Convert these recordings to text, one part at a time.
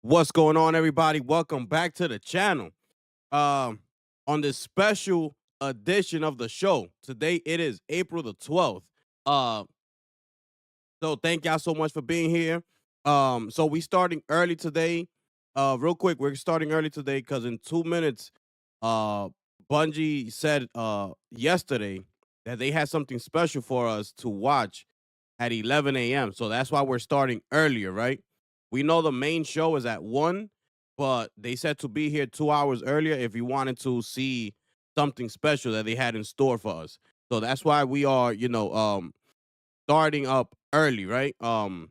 What's going on, everybody? Welcome back to the channel. Um, on this special edition of the show. Today it is April the 12th. Uh, so thank y'all so much for being here. So we starting early today. Real quick, we're starting early today because in 2 minutes, uh Bungie said yesterday that they had something special for us to watch at 11 a.m. So that's why we're starting earlier, right? We know the main show is at 1, but they said to be here 2 hours earlier if you wanted to see something special that they had in store for us. So that's why we are, starting up early, right? So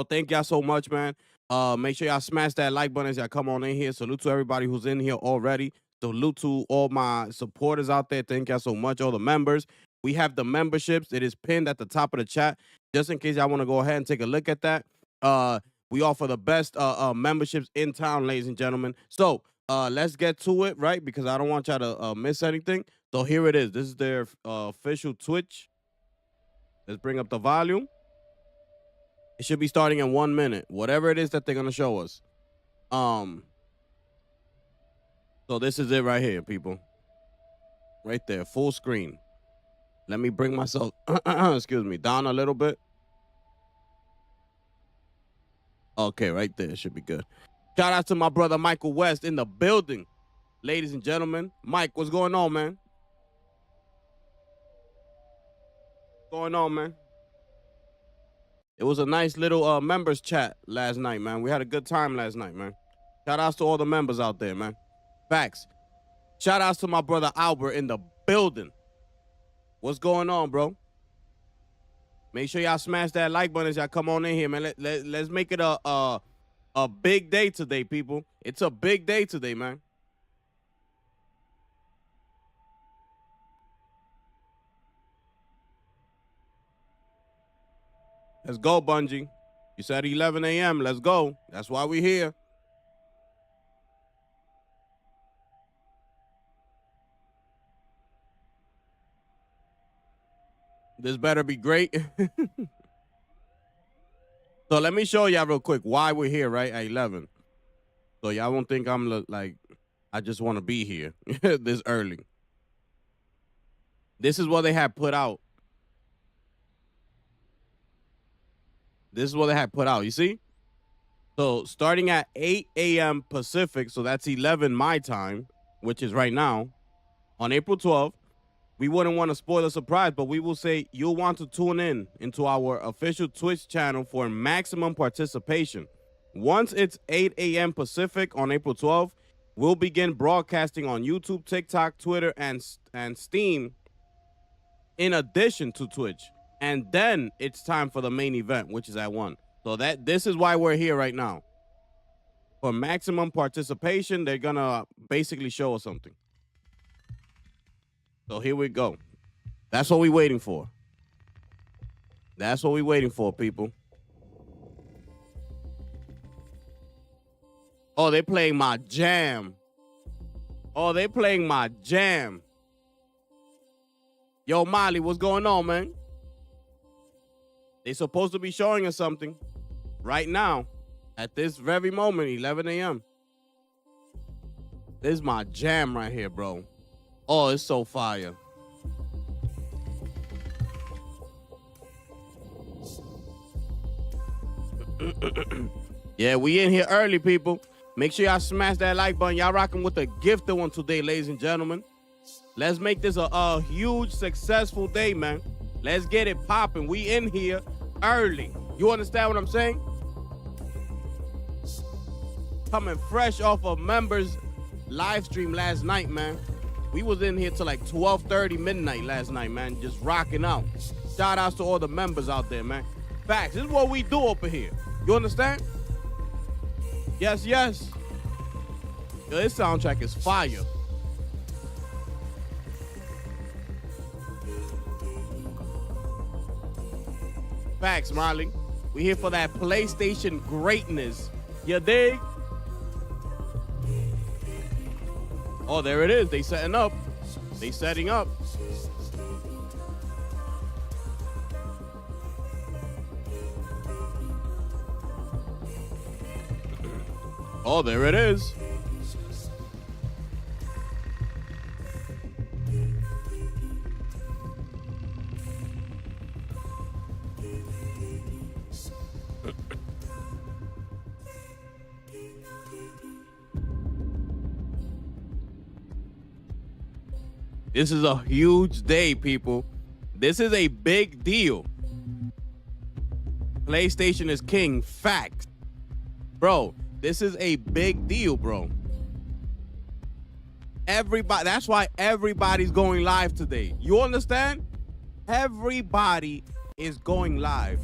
thank y'all so much, man. Make sure y'all smash that like button as y'all come on in here. Salute to everybody who's in here already. Salute to all my supporters out there. Thank y'all so much, all the members. We have the memberships. It is pinned at the top of the chat, just in case y'all want to go ahead and take a look at that. We offer the best memberships in town, ladies and gentlemen. So let's get to it, right? Because I don't want y'all to miss anything. So here it is. This is their official Twitch. Let's bring up the volume. It should be starting in 1 minute, whatever it is that they're gonna show us. So this is it right here, people. Right there, full screen. Let me bring myself, excuse me, down a little bit. Okay, right there, should be good. Shout out to my brother Michael West in the building, ladies and gentlemen. Mike, what's going on, man? What's going on, man? It was a nice little members chat last night, man. We had a good time last night, man. Shout outs to all the members out there, man. Facts. Shout outs to my brother Albert in the building. What's going on, bro? Make sure y'all smash that like button as y'all come on in here, man. Let's make it a big day today, people. It's a big day today, man. Let's go, Bungie. You said 11 a.m. Let's go. That's why we're here. This better be great. So let me show y'all real quick why we're here, right, at 11. So y'all won't think I'm like, I just want to be here this early. This is what they had put out. This is what they had put out. You see? So starting at 8 a.m. Pacific, so that's 11 my time, which is right now, on April 12th, we wouldn't want to spoil the surprise, but we will say you'll want to tune in into our official Twitch channel for maximum participation. Once it's 8 a.m. Pacific on April 12th, we'll begin broadcasting on YouTube, TikTok, Twitter, and Steam in addition to Twitch. And then it's time for the main event, which is at 1. So this is why we're here right now. For maximum participation, they're going to basically show us something. So here we go. That's what we're waiting for. That's what we're waiting for, people. Oh, they're playing my jam. Oh, they're playing my jam. Yo, Molly, what's going on, man? They're supposed to be showing us something right now at this very moment, 11 a.m. This is my jam right here, bro. Oh, it's so fire. Yeah, we in here early, people. Make sure y'all smash that like button. Y'all rocking with a gifted one today, ladies and gentlemen. Let's make this a huge, successful day, man. Let's get it popping. We in here early. You understand what I'm saying? Coming fresh off of members live stream last night, man. We was in here till like 12:30 midnight last night, man. Just rocking out. Shout outs to all the members out there, man. Facts. This is what we do over here. You understand? Yes, yes. Yo, this soundtrack is fire. Facts, Marley. We here for that PlayStation greatness. You dig? Oh, there it is. They setting up. They setting up. Oh, there it is. This is a huge day, people. This is a big deal. PlayStation is king. Facts. Bro, this is a big deal, bro. Everybody, that's why everybody's going live today. You understand? Everybody is going live.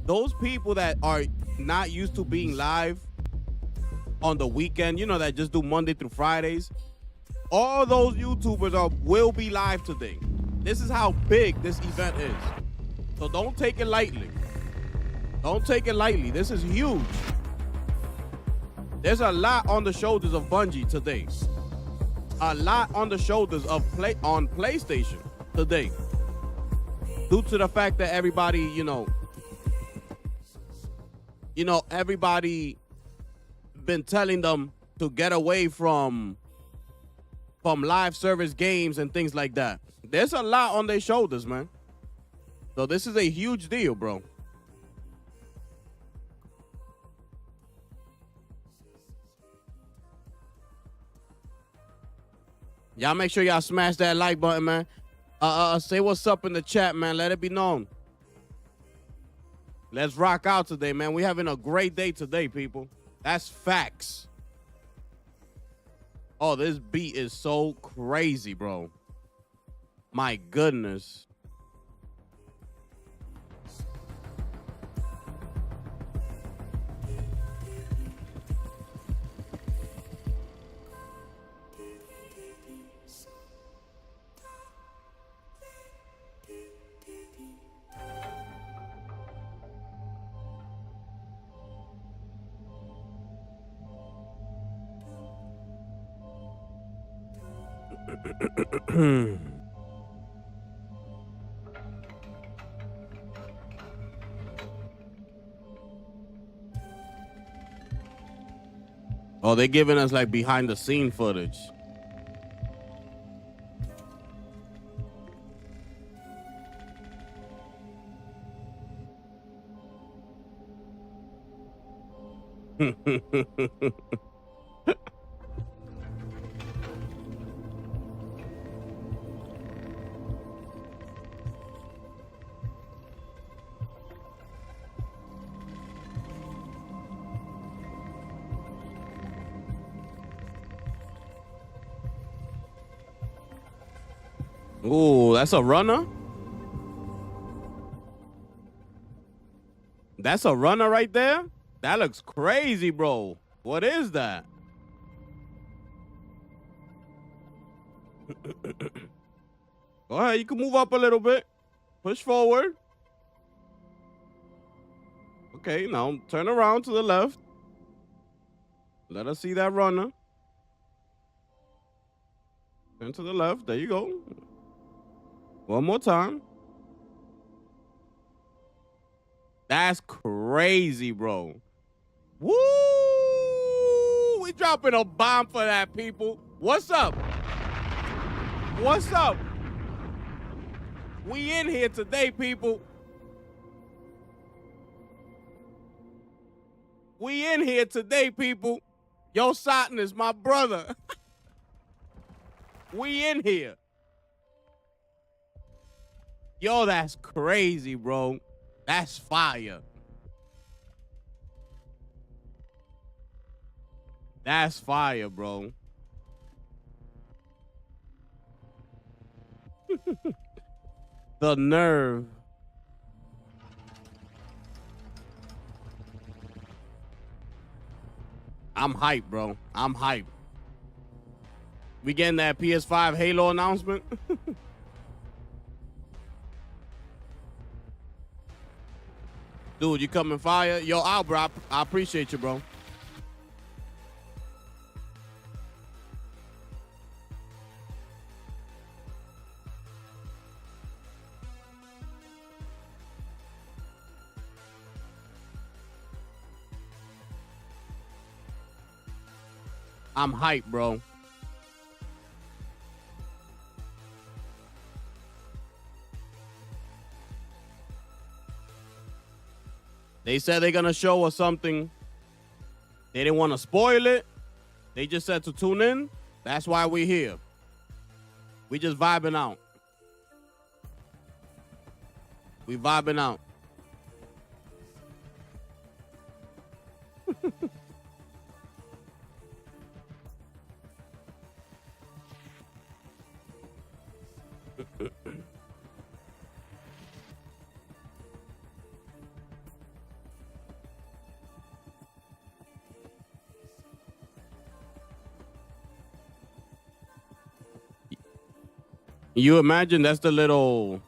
Those people that are not used to being live on the weekend, you know, that just do Monday through Fridays, all those YouTubers will be live today. This is how big this event is. So don't take it lightly. Don't take it lightly. This is huge. There's a lot on the shoulders of Bungie today. A lot on the shoulders of PlayStation today. Due to the fact that everybody, everybody been telling them to get away from live service games and things like that. There's a lot on their shoulders, man. So this is a huge deal, bro. Y'all make sure y'all smash that like button, man. Say what's up in the chat, man. Let it be known. Let's rock out today, man. We having a great day today, people. That's facts. Oh, this beat is so crazy, bro. My goodness. Oh, they're giving us like behind the scene footage. Ooh, that's a runner? That's a runner right there? That looks crazy, bro. What is that? Go ahead, you can move up a little bit. Push forward. Okay, now turn around to the left. Let us see that runner. Turn to the left. There you go. One more time. That's crazy, bro. Woo! We dropping a bomb for that, people. What's up? What's up? We in here today, people. We in here today, people. Yo, Sotin is my brother. We in here. Yo, that's crazy, bro. That's fire. That's fire, bro. The nerve. I'm hyped, bro. I'm hyped. We getting that PS5 Halo announcement? Dude, you coming fire? Yo, bro, I appreciate you, bro. I'm hyped, bro. They said they're gonna show us something. They didn't want to spoil it. They just said to tune in. That's why we're here. We just vibing out. We vibing out. You imagine that's the little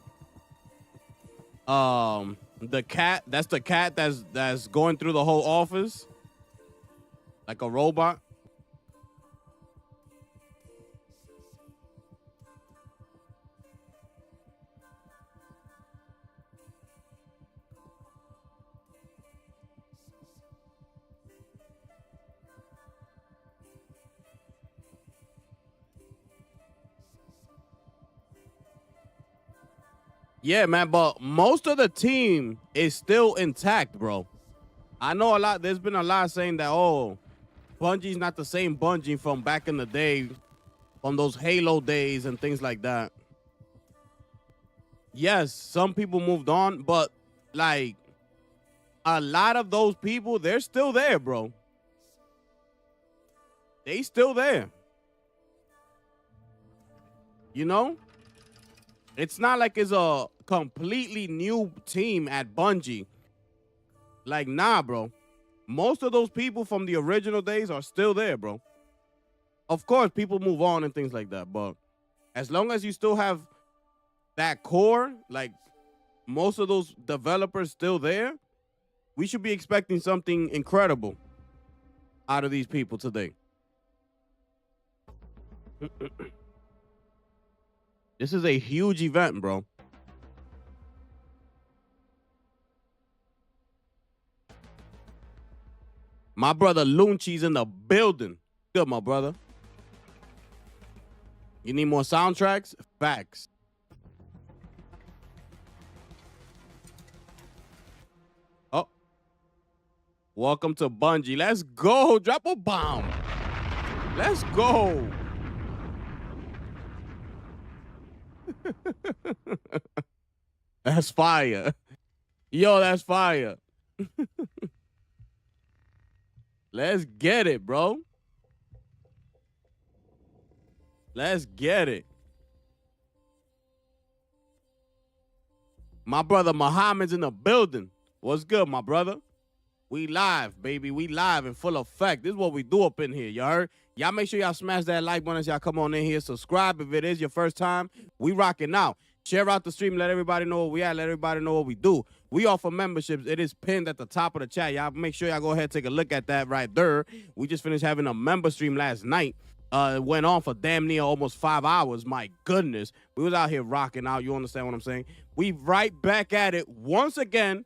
the cat, that's the cat that's going through the whole office like a robot. Yeah, man, but most of the team is still intact, bro. I know a lot. There's been a lot saying that, oh, Bungie's not the same Bungie from back in the day, from those Halo days and things like that. Yes, some people moved on, but like a lot of those people, they're still there, bro. They still there. You know? It's not like it's a completely new team at Bungie. Like, nah, bro. Most of those people from the original days are still there, bro. Of course, people move on and things like that, but as long as you still have that core, like most of those developers still there, we should be expecting something incredible out of these people today. This is a huge event, bro. My brother Lunchi's in the building. Good, my brother. You need more soundtracks? Facts. Oh. Welcome to Bungie. Let's go. Drop a bomb. Let's go. That's fire. Yo, that's fire. Let's get it, bro. Let's get it. My brother Muhammad's in the building. What's good, my brother? We live, baby. We live in full effect. This is what we do up in here. You heard? Y'all make sure y'all smash that like button as y'all come on in here. Subscribe if it is your first time. We rocking out. Share out the stream. Let everybody know where we at. Let everybody know what we do. We offer memberships. It is pinned at the top of the chat. Y'all make sure y'all go ahead and take a look at that right there. We just finished having a member stream last night. It went on for damn near almost 5 hours. My goodness. We was out here rocking out. You understand what I'm saying? We right back at it once again.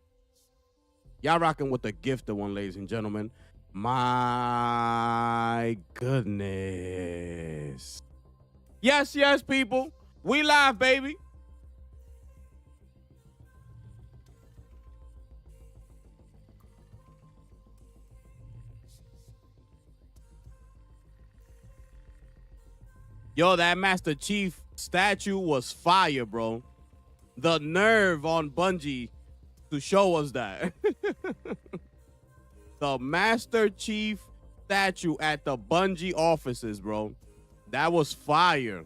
Y'all rocking with the gifted one, ladies and gentlemen. My goodness. Yes, yes, people. We live, baby. Yo, that Master Chief statue was fire, bro. The nerve on Bungie to show us that. The Master Chief statue at the Bungie offices, bro. That was fire.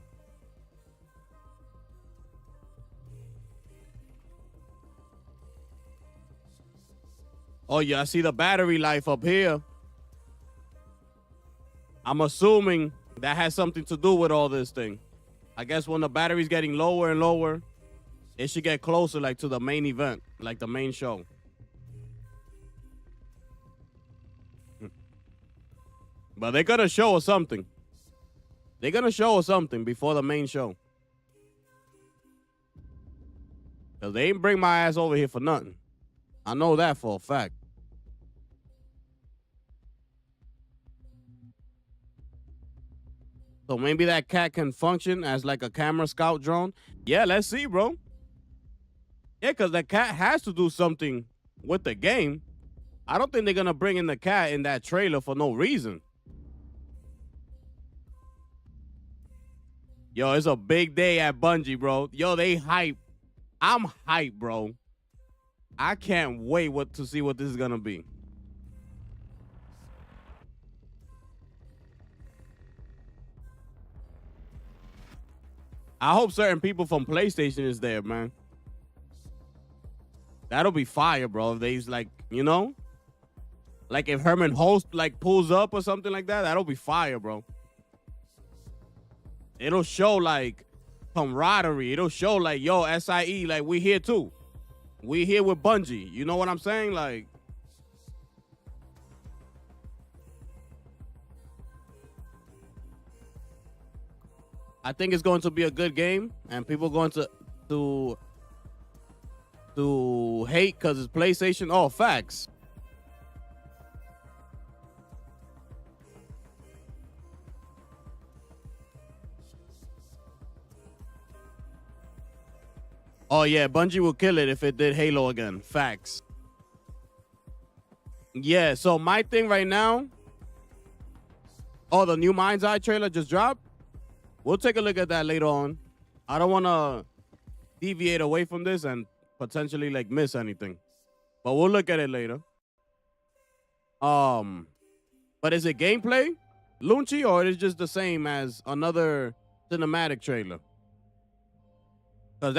Oh, yeah, I see the battery life up here. I'm assuming that has something to do with all this thing. I guess when the battery's getting lower and lower, it should get closer, like, to the main event, like the main show. But they're gonna show us something. They're gonna show us something before the main show. Because they ain't bring my ass over here for nothing. I know that for a fact. So maybe that cat can function as like a camera scout drone. Yeah, let's see, bro. Yeah, because the cat has to do something with the game. I don't think they're going to bring in the cat in that trailer for no reason. Yo, it's a big day at Bungie, bro. Yo, they hype. I'm hype, bro. I can't wait to see what this is going to be. I hope certain people from PlayStation is there, man. That'll be fire, bro. If they's like, you know, like if Herman Host like pulls up or something like that, that'll be fire, bro. It'll show like camaraderie. It'll show like, yo, SIE, like we here too. We here with Bungie. You know what I'm saying? Like, I think it's going to be a good game, and people are going to hate because it's PlayStation. Oh, facts. Oh yeah, Bungie will kill it if it did Halo again. Facts. Yeah, so my thing right now. Oh, the new Mind's Eye trailer just dropped? We'll take a look at that later on. I don't want to deviate away from this and potentially like miss anything. But we'll look at it later. But is it gameplay, Lunchi, or is it just the same as another cinematic trailer? Cause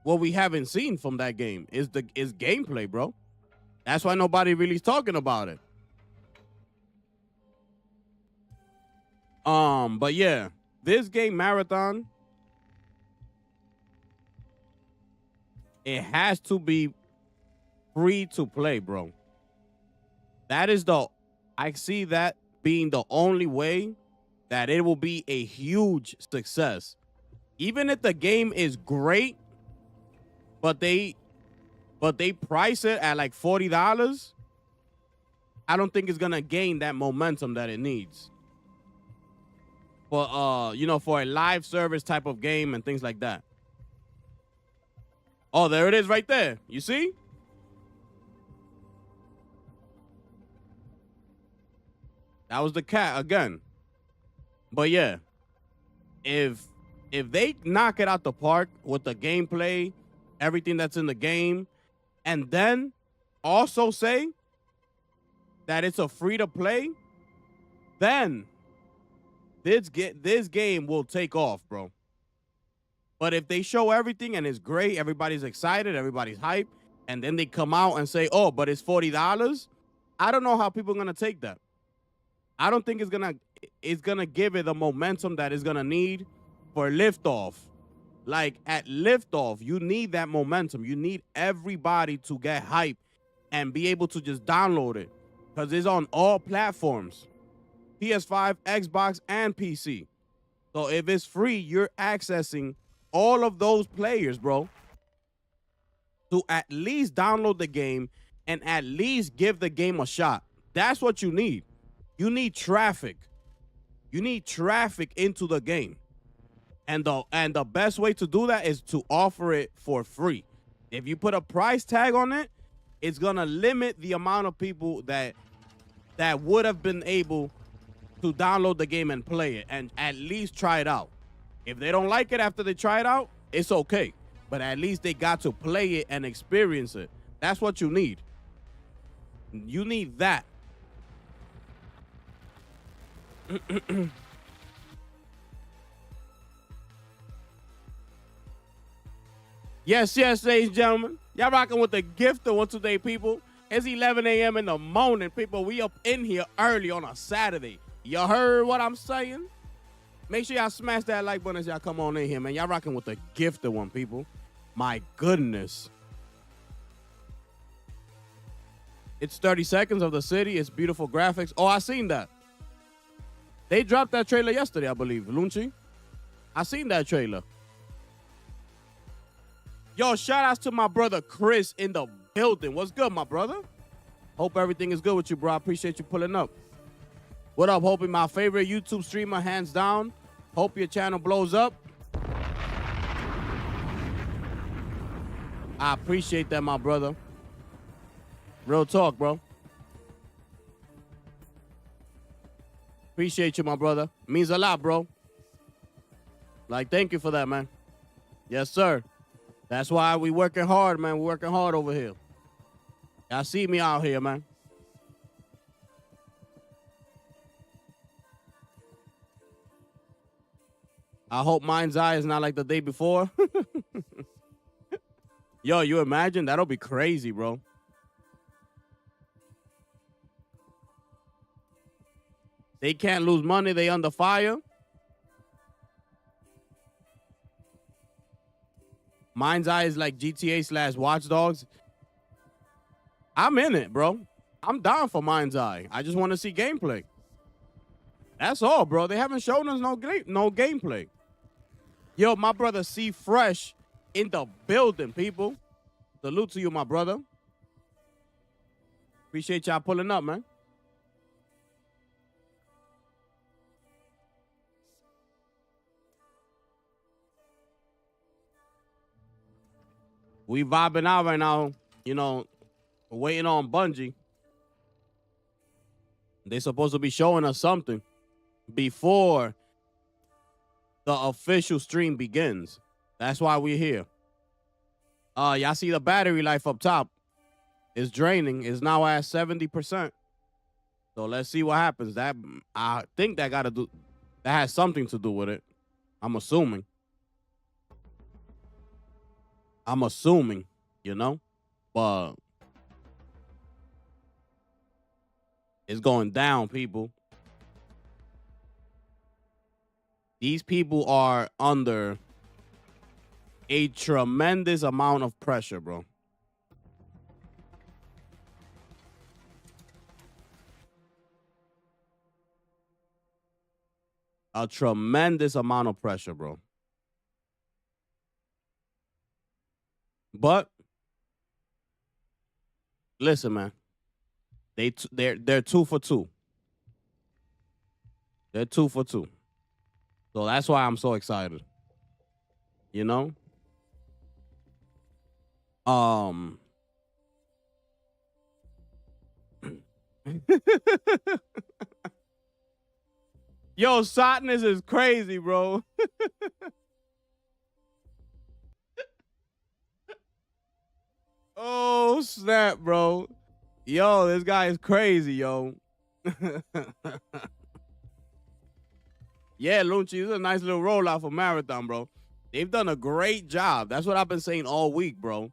what we haven't seen from that game is gameplay, bro. That's why nobody really is talking about it. But yeah, this game Marathon, it has to be free to play, bro. I see that being the only way that it will be a huge success. Even if the game is great, but they price it at like $40, I don't think it's gonna gain that momentum that it needs. For for a live service type of game and things like that. Oh, there it is right there. You see? That was the cat again. But yeah, if they knock it out the park with the gameplay, everything that's in the game, and then also say that it's a free to play, then this game will take off, bro. But if they show everything and it's great, everybody's excited, everybody's hyped, and then they come out and say, oh, but it's $40, I don't know how people are gonna take that. I don't think it's gonna give it the momentum that it's gonna need for liftoff. Like at liftoff, you need that momentum. You need everybody to get hyped and be able to just download it because it's on all platforms. PS5, Xbox, and PC. So if it's free, you're accessing all of those players, bro, to at least download the game and at least give the game a shot. That's what you need. You need traffic. You need traffic into the game. And the best way to do that is to offer it for free. If you put a price tag on it, it's going to limit the amount of people that would have been able to download the game and play it and at least try it out. If they don't like it after they try it out, it's okay. But at least they got to play it and experience it. That's what you need. You need that. Yes, ladies and gentlemen. Y'all rocking with the gift of one today, people. It's 11 a.m. in the morning, people. We up in here early on a Saturday. Y'all heard what I'm saying? Make sure y'all smash that like button as y'all come on in here, man. Y'all rocking with the gift of one, people. My goodness. It's 30 seconds of the city. It's beautiful graphics. Oh, I seen that. They dropped that trailer yesterday, I believe. Lunchi. I seen that trailer. Yo, shout outs to my brother Chris in the building. What's good, my brother? Hope everything is good with you, bro. I appreciate you pulling up. What up, Hopey? My favorite YouTube streamer, hands down. Hope your channel blows up. I appreciate that, my brother. Real talk, bro. Appreciate you, my brother. Means a lot, bro. Like, thank you for that, man. Yes, sir. That's why we working hard, man. We're working hard over here. Y'all see me out here, man. I hope Mind's Eye is not like the day before. Yo, you imagine? That'll be crazy, bro. They can't lose money. They under fire. Mind's Eye is like GTA / Watch Dogs. I'm in it, bro. I'm down for Mind's Eye. I just want to see gameplay. That's all, bro. They haven't shown us no gameplay. Yo, my brother C Fresh in the building, people. Salute to you, my brother. Appreciate y'all pulling up, man. We vibing out right now, you know, waiting on Bungie. They supposed to be showing us something before the official stream begins. That's why we're here. Y'all see the battery life up top. It's draining. It's now at 70%. So let's see what happens. That I think that has something to do with it. I'm assuming, you know, but it's going down, people. These people are under a tremendous amount of pressure, bro. A tremendous amount of pressure, bro. But listen, man. They're 2 for 2. They're 2 for 2. So that's why I'm so excited. You know? Yo, Sotness is crazy, bro. Oh, snap, bro. Yo, this guy is crazy, yo. Yeah, Lunchi, this is a nice little rollout for Marathon, bro. They've done a great job. That's what I've been saying all week, bro.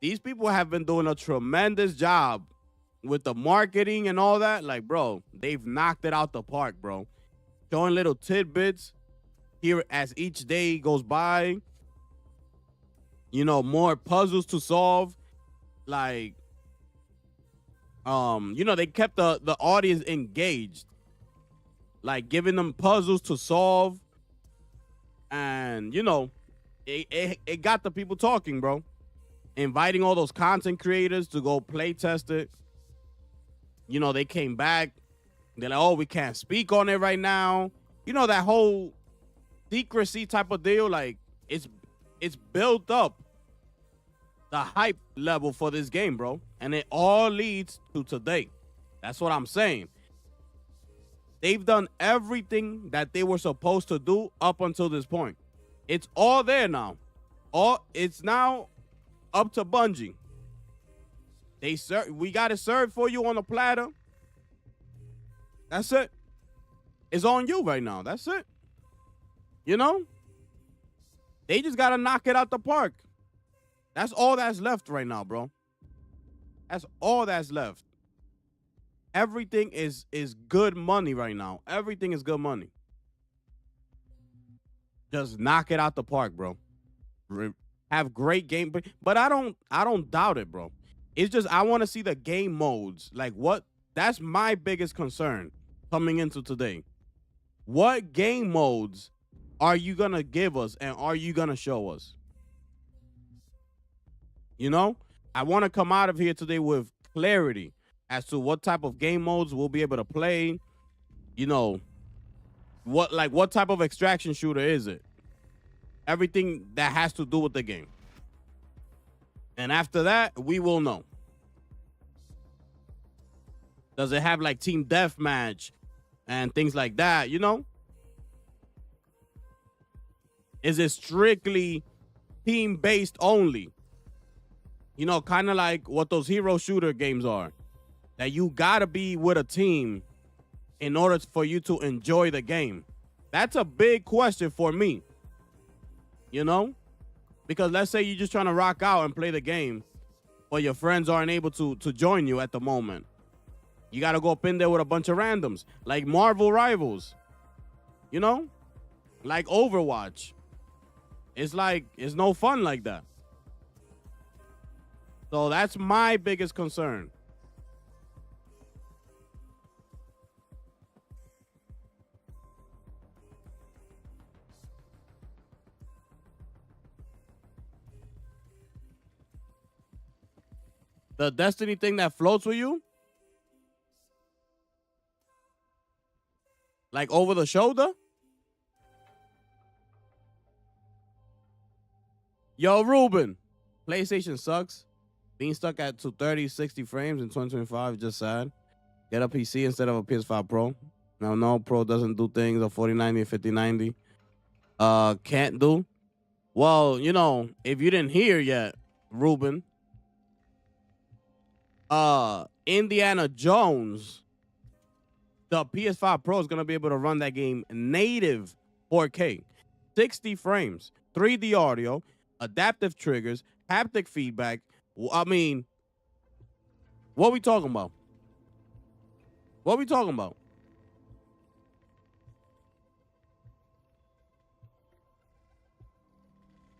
These people have been doing a tremendous job with the marketing and all that. Like, bro, they've knocked it out the park, bro. Showing little tidbits here as each day goes by. You know, more puzzles to solve. Like, you know, they kept the audience engaged. Like, giving them puzzles to solve. And, you know, it got the people talking, bro. Inviting all those content creators to go play test it. You know, they came back. They're like, oh, we can't speak on it right now. You know, that whole secrecy type of deal. Like, it's built up the hype level for this game, bro. And it all leads to today. That's what I'm saying. They've done everything that they were supposed to do up until this point. It's all there now. It's now up to Bungie. We got it served for you on a platter. That's it. It's on you right now. That's it. You know? They just got to knock it out the park. That's all that's left right now, bro. That's all that's left. Everything is good money right now. Everything is good money. Just knock it out the park, bro. Have great game, but I don't doubt it, bro. It's just I want to see the game modes. Like, what? That's my biggest concern coming into today. What game modes are you gonna give us, and are you gonna show us? You know, I want to come out of here today with clarity as to what type of game modes we'll be able to play. you know, what type of extraction shooter is it? Everything that has to do with the game. And after that, we will know. Does it have like team deathmatch and things like that, you know? Is it strictly team based only? You know, kind of like what those hero shooter games are. That you gotta be with a team in order for you to enjoy the game. That's a big question for me, you know? Because let's say you're just trying to rock out and play the game, but your friends aren't able to join you at the moment. You got to go up in there with a bunch of randoms, like Marvel Rivals, you know? Like Overwatch. It's no fun like that. So that's my biggest concern. The Destiny thing that floats with you? Like over the shoulder? Yo, Ruben, PlayStation sucks. Being stuck at 230, 60 frames in 2025 is just sad. Get a PC instead of a PS5 Pro. No, Pro doesn't do things. A 4090 and 5090 can't do. Well, you know, if you didn't hear yet, Ruben, Indiana Jones, the PS5 Pro is gonna be able to run that game native 4K, 60 frames, 3D audio, adaptive triggers, haptic feedback. I mean, what we talking about? What we talking about?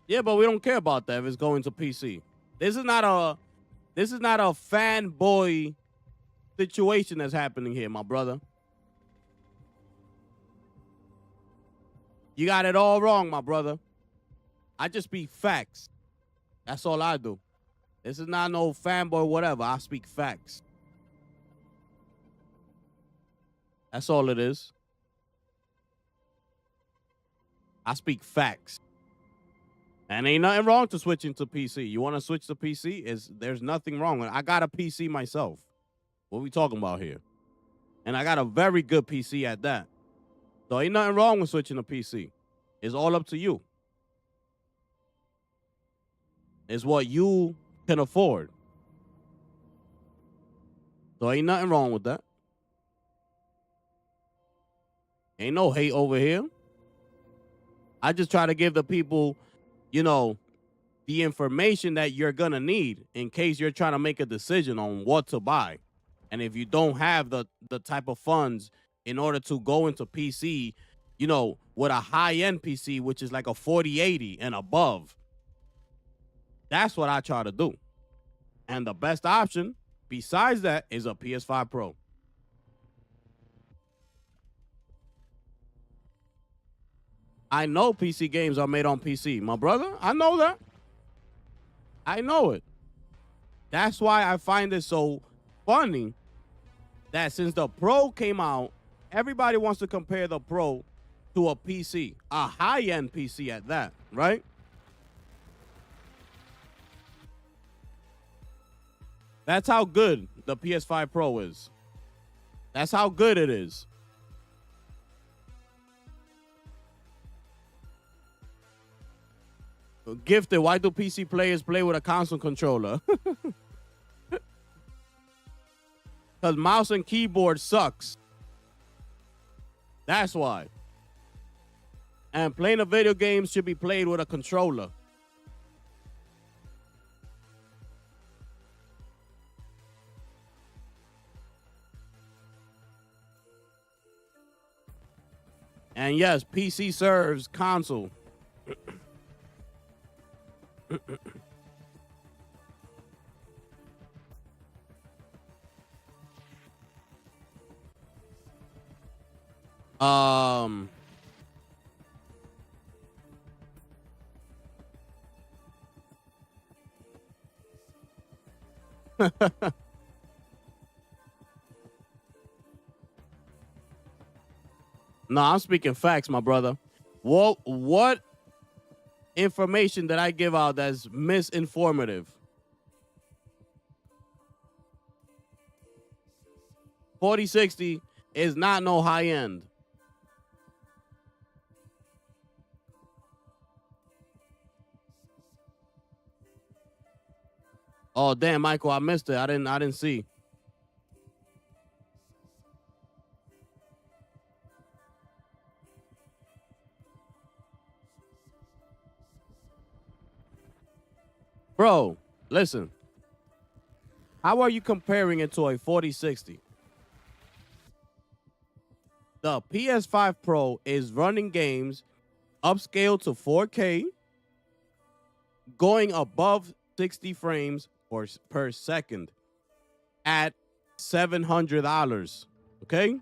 Yeah, but we don't care about that if it's going to PC. This is not a fanboy situation that's happening here, my brother. You got it all wrong, my brother. I just speak facts. That's all I do. This is not no fanboy whatever. I speak facts. That's all it is. I speak facts. And ain't nothing wrong to switching to PC. You want to switch to PC? There's nothing wrong with it. I got a PC myself. What we talking about here? And I got a very good PC at that. So ain't nothing wrong with switching to PC. It's all up to you. It's what you can afford. So ain't nothing wrong with that. Ain't no hate over here. I just try to give the people, you know, the information that you're gonna need in case you're trying to make a decision on what to buy. And if you don't have the type of funds in order to go into PC, you know, with a high-end PC, which is like a 4080 and above, that's what I try to do. And the best option besides that is a PS5 Pro. I know PC games are made on PC, my brother. I know that. I know it. That's why I find it so funny that since the Pro came out, everybody wants to compare the Pro to a PC, a high-end PC at that, right? That's how good the PS5 Pro is. That's how good it is. Gifted, why do PC players play with a console controller? Because mouse and keyboard sucks. That's why. And playing a video game should be played with a controller. And yes, PC serves console. um No, I'm speaking facts, my brother. What information did I give out that's misinformative? 4060 is not no high end. Oh damn, Michael, I missed it. I didn't see. Bro, listen. How are you comparing it to a 4060? The PS5 Pro is running games upscale to 4K, going above 60 frames per second at $700. Okay?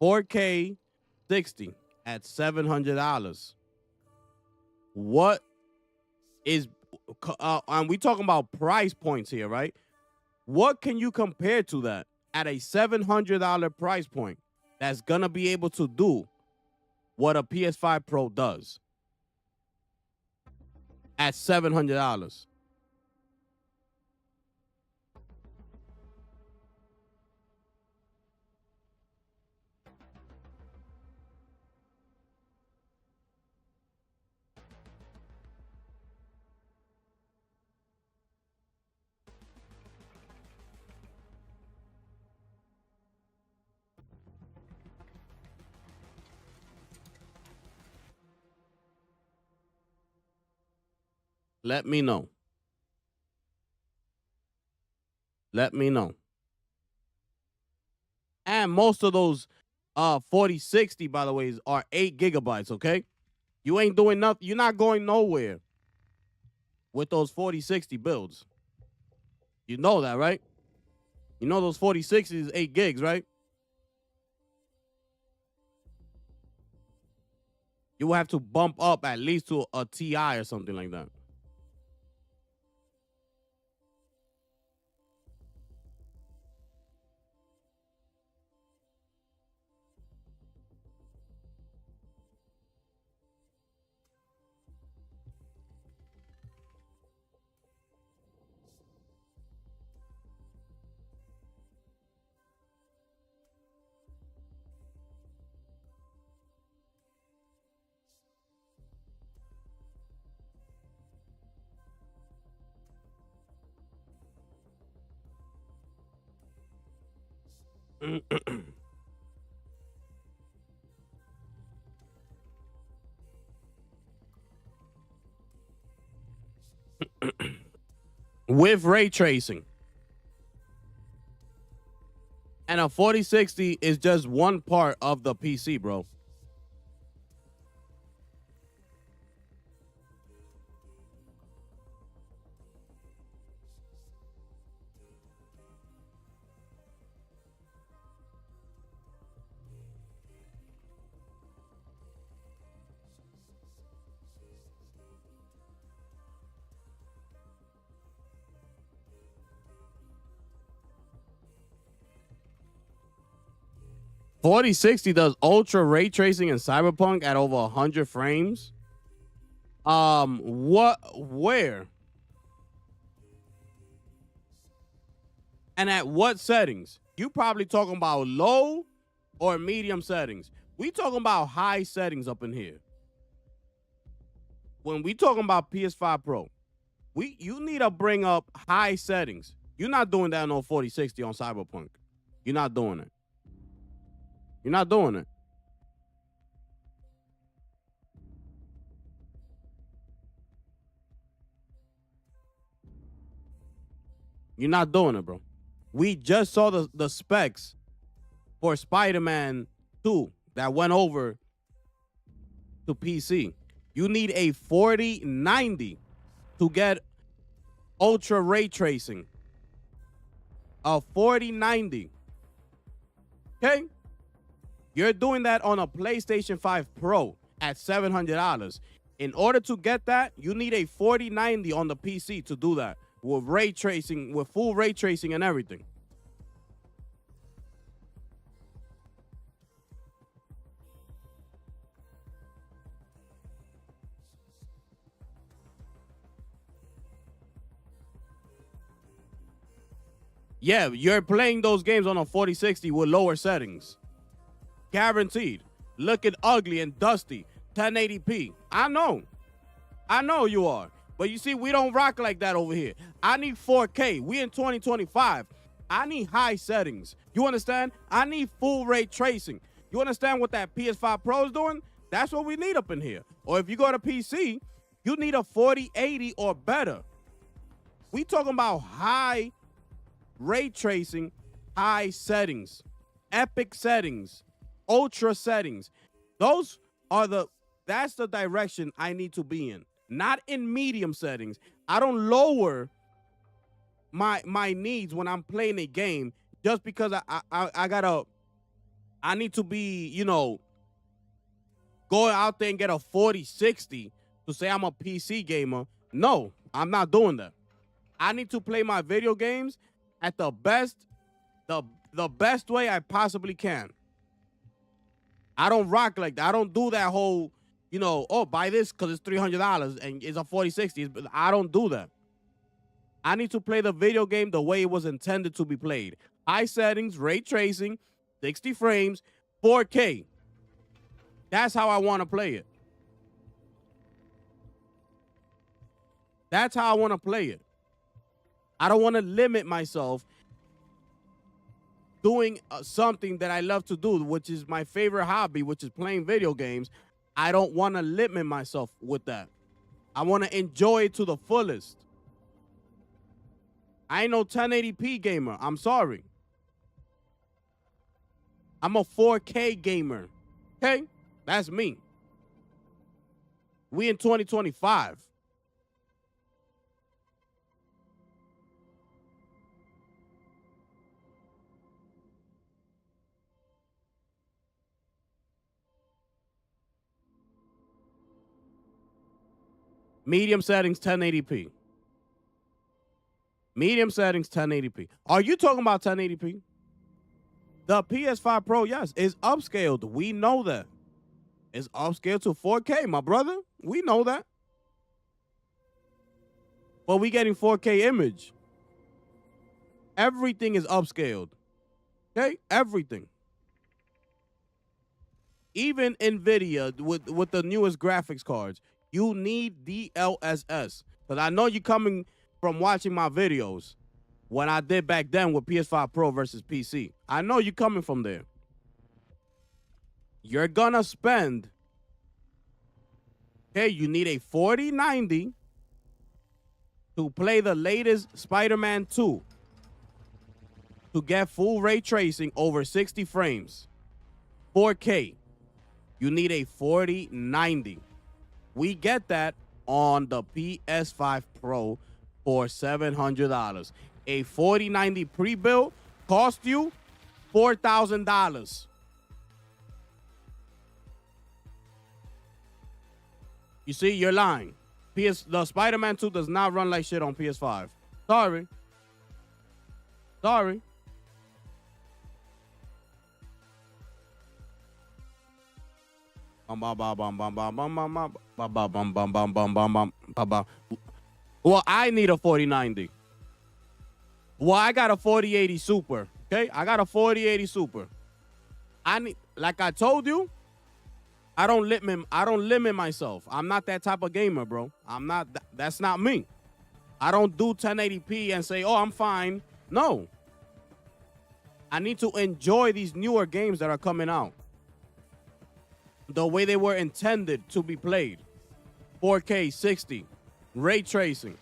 4K 60 at $700. What is and we talking about price points here, right? What can you compare to that at a $700 price point that's gonna be able to do what a PS5 Pro does at $700? Let me know. Let me know. And most of those 4060, by the way, are 8 gigabytes, okay? You ain't doing nothing. You're not going nowhere with those 4060 builds. You know that, right? You know those 4060s is 8 gigs, right? You will have to bump up at least to a TI or something like that. With ray tracing. And a 4060 is just one part of the PC, bro. Forty sixty does ultra ray tracing in Cyberpunk at over 100 frames. Where? And at what settings? You probably talking about low or medium settings. We talking about high settings up in here. When we talking about PS5 Pro, you need to bring up high settings. You're not doing that on 4060 on Cyberpunk. You're not doing it. You're not doing it. You're not doing it, bro. We just saw the specs for Spider-Man 2 that went over to PC. You need a 4090 to get ultra ray tracing. A 4090. Okay? You're doing that on a PlayStation 5 Pro at $700. In order to get that, you need a 4090 on the PC to do that with ray tracing, with full ray tracing and everything. Yeah, you're playing those games on a 4060 with lower settings. Guaranteed. Looking ugly and dusty. 1080p. I know you are. But you see, we don't rock like that over here. I need 4K. We in 2025. I need high settings. You understand? I need full ray tracing. You understand what that PS5 Pro is doing? That's what we need up in here. Or if you go to PC, you need a 4080 or better. We talking about high ray tracing, high settings, epic settings, ultra settings. That's the direction I need to be in. Not in medium settings. I don't lower my needs when I'm playing a game just because I need to be, going out there and get a 4060 to say I'm a PC gamer. No, I'm not doing that. I need to play my video games at the best way I possibly can. I don't rock like that. I don't do that whole, buy this because it's $300 and it's a 4060. I don't do that. I need to play the video game the way it was intended to be played. High settings, ray tracing, 60 frames, 4K. That's how I want to play it. That's how I want to play it. I don't want to limit myself doing something that I love to do, which is my favorite hobby, which is playing video games. I don't want to limit myself with that. I want to enjoy it to the fullest. I ain't no 1080p gamer. I'm sorry. I'm a 4K gamer. Okay? That's me. We in 2025. Medium settings, 1080p. Medium settings, 1080p. Are you talking about 1080p? The PS5 Pro, yes, is upscaled. We know that. It's upscaled to 4K, my brother. We know that. But we getting 4K image. Everything is upscaled. Okay? Everything. Even NVIDIA with the newest graphics cards, you need DLSS. Because I know you're coming from watching my videos when I did back then with PS5 Pro versus PC. I know you're coming from there. You're gonna spend, okay, you need a 4090 to play the latest Spider-Man 2 to get full ray tracing over 60 frames. 4K. You need a 4090. We get that on the PS5 Pro for $700. A 4090 pre-built cost you $4,000. You see, you're lying. The Spider-Man 2 does not run like shit on PS5. Sorry. Sorry. Well, I need a 4090. Well, I got a 4080 Super. Okay, I got a 4080 Super. I need, like I told you, I don't limit myself. I'm not that type of gamer, bro. I'm not. That's not me. I don't do 1080p and say, "Oh, I'm fine." No. I need to enjoy these newer games that are coming out the way they were intended to be played. 4K, 60, ray tracing,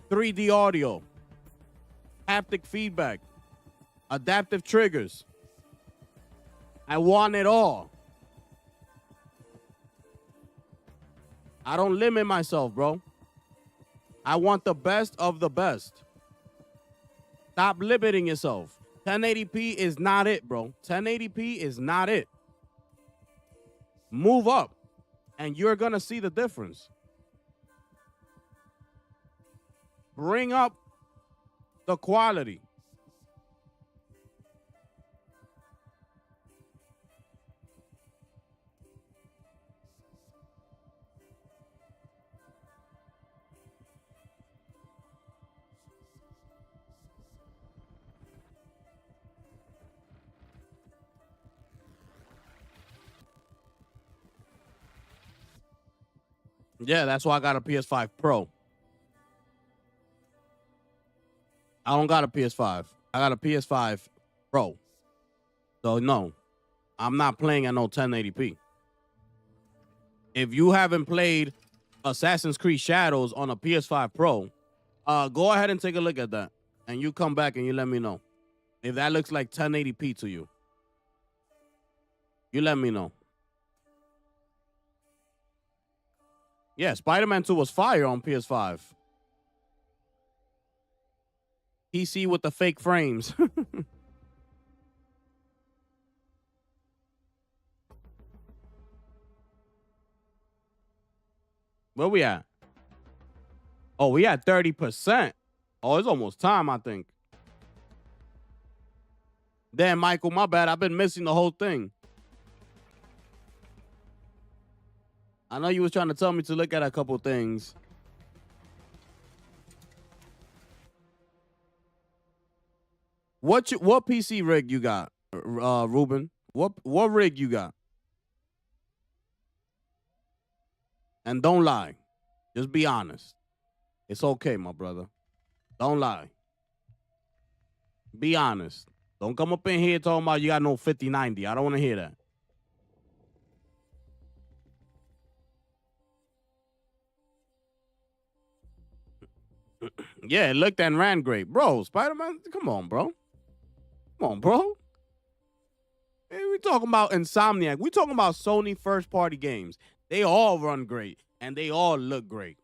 3D audio, haptic feedback, adaptive triggers. I want it all. I don't limit myself, bro. I want the best of the best. Stop limiting yourself. 1080p is not it, bro. 1080p is not it. Move up, and you're going to see the difference. Bring up the quality. Yeah, that's why I got a PS5 Pro. I don't got a PS5. I got a PS5 Pro. So no, I'm not playing at no 1080p. If you haven't played Assassin's Creed Shadows on a PS5 Pro, go ahead and take a look at that. And you come back and you let me know. If that looks like 1080p to you, you let me know. Yeah, Spider-Man 2 was fire on PS5. PC with the fake frames. Where we at? Oh, we at 30%. Oh, it's almost time, I think. Damn, Michael, my bad. I've been missing the whole thing. I know you was trying to tell me to look at a couple things. What PC rig you got, Ruben? What rig you got? And don't lie. Just be honest. It's okay, my brother. Don't lie. Be honest. Don't come up in here talking about you got no 5090. I don't want to hear that. Yeah, it looked and ran great. Bro, Spider-Man, come on, bro. Come on, bro. Hey, we talking about Insomniac. We talking about Sony first-party games. They all run great, and they all look great.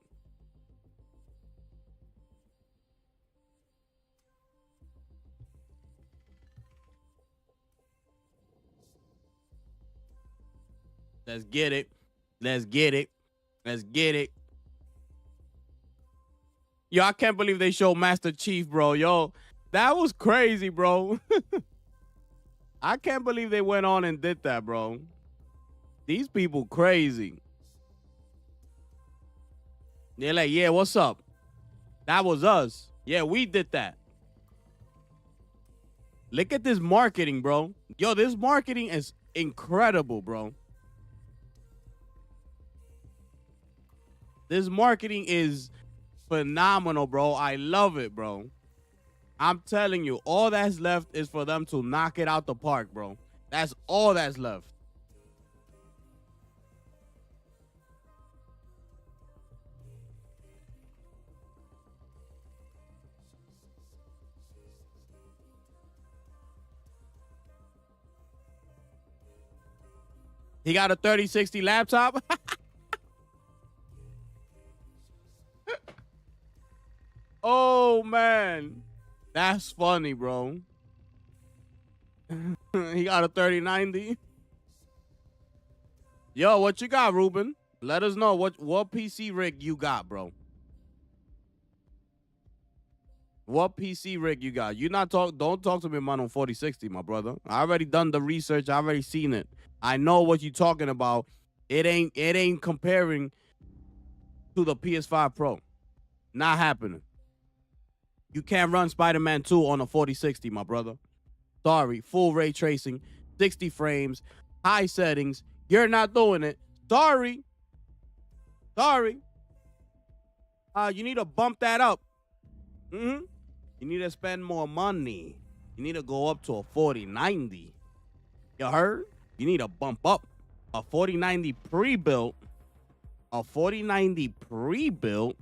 Let's get it. Let's get it. Let's get it. Yo, I can't believe they showed Master Chief, bro. Yo, that was crazy, bro. I can't believe they went on and did that, bro. These people crazy. They're like, yeah, what's up? That was us. Yeah, we did that. Look at this marketing, bro. Yo, this marketing is incredible, bro. This marketing is phenomenal, bro. I love it, bro. I'm telling you, all that's left is for them to knock it out the park, bro. That's all that's left. He got a 3060 laptop. Oh, man. That's funny, bro. He got a 3090. Yo, what you got, Ruben? Let us know what PC rig you got, bro. What PC rig you got? Don't talk to me about on 4060, my brother. I already done the research. I already seen it. I know what you talking about. It ain't comparing to the PS5 Pro. Not happening. You can't run Spider-Man 2 on a 4060, my brother. Sorry. Full ray tracing, 60 frames, high settings. You're not doing it. Sorry. Sorry. You need to bump that up. You need to spend more money. You need to go up to a 4090. You heard? You need to bump up. A 4090 pre-built. A 4090 pre-built.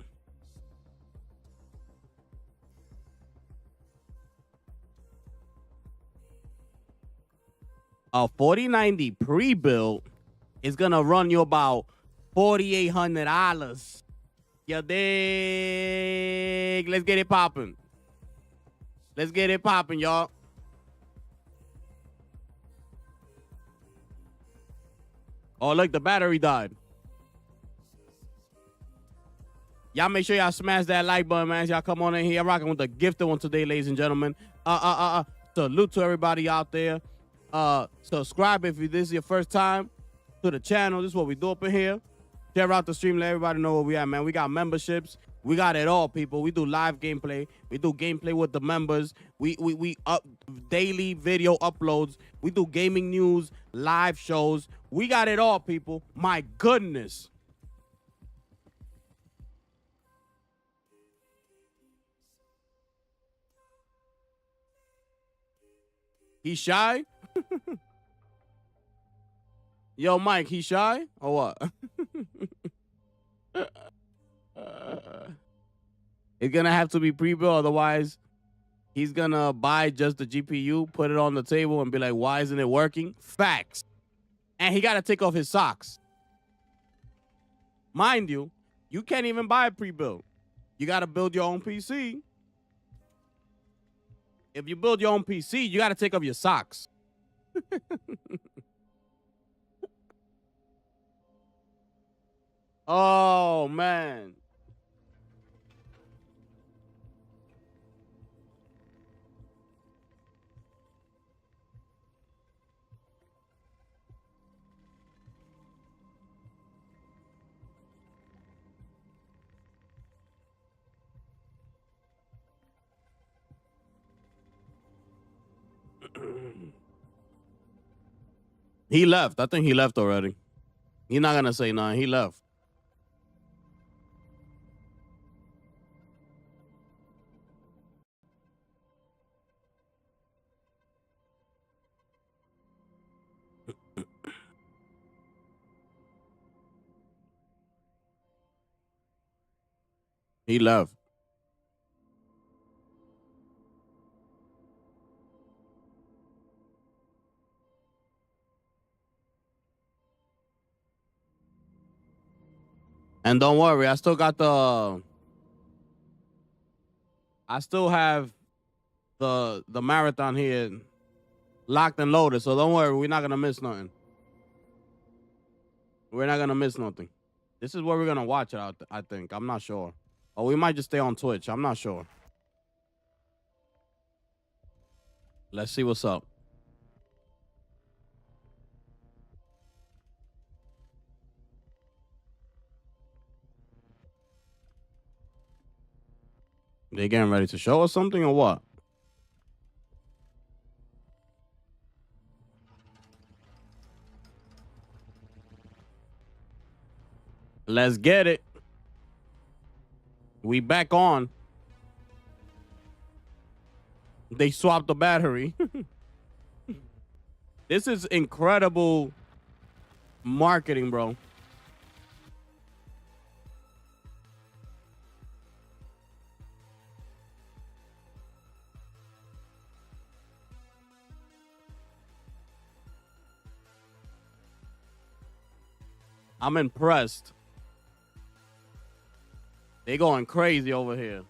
A 4090 pre-built is gonna run you about $4,800. You dig? Let's get it popping. Let's get it popping, y'all. Oh, look, the battery died. Y'all make sure y'all smash that like button, man. Y'all come on in here. I'm rocking with the gifted one today, ladies and gentlemen. Salute to everybody out there. Subscribe if this is your first time to the channel. This is what we do up in here. Share out the stream. Let everybody know where we at, man. We got memberships. We got it all, people. We do live gameplay. We do gameplay with the members. We up daily video uploads. We do gaming news, live shows. We got it all, people. My goodness. He shy? Yo, Mike, he shy or what? It's gonna have to be pre-built, otherwise he's gonna buy just the GPU, put it on the table, and be like, "Why isn't it working?" Facts. And he gotta take off his socks. Mind you, you can't even buy a pre-built. You gotta build your own PC. If you build your own PC, you gotta take off your socks. Oh man. He left. I think he left already. He's not gonna say nothing. He left. He left. And don't worry, I still have the marathon here locked and loaded. So don't worry, we're not gonna miss nothing. We're not gonna miss nothing. This is where we're gonna watch it out. I think. I'm not sure. Or we might just stay on Twitch. I'm not sure. Let's see what's up. They getting ready to show us something or what? Let's get it. We back on. They swapped the battery. This is incredible marketing, bro. I'm impressed. They going crazy over here.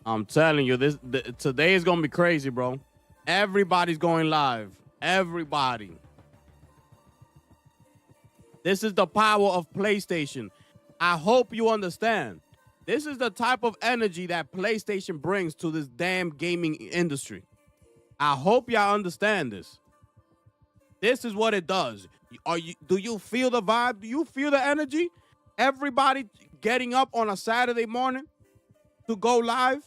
I'm telling you, today is gonna be crazy, bro. Everybody's going live. Everybody. This is the power of PlayStation. I hope you understand. This is the type of energy that PlayStation brings to this damn gaming industry. I hope y'all understand this. This is what it does. Do you feel the vibe? Do you feel the energy? Everybody getting up on a Saturday morning to go live.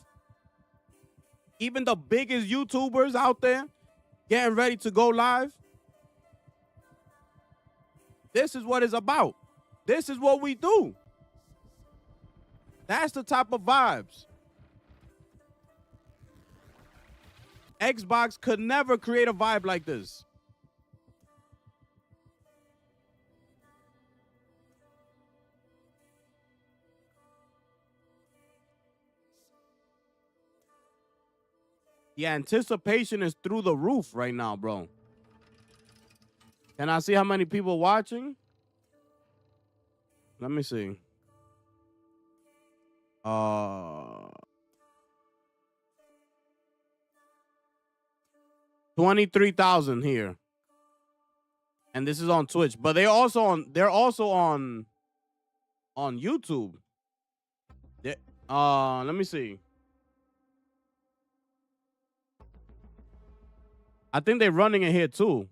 Even the biggest YouTubers out there getting ready to go live. This is what it's about. This is what we do. That's the type of vibes. Xbox could never create a vibe like this. The anticipation is through the roof right now, bro. Can I see how many people watching? Let me see. 23,000 here. and this is on Twitch, but they're also on YouTube. They- let me see. I think they're running it here too.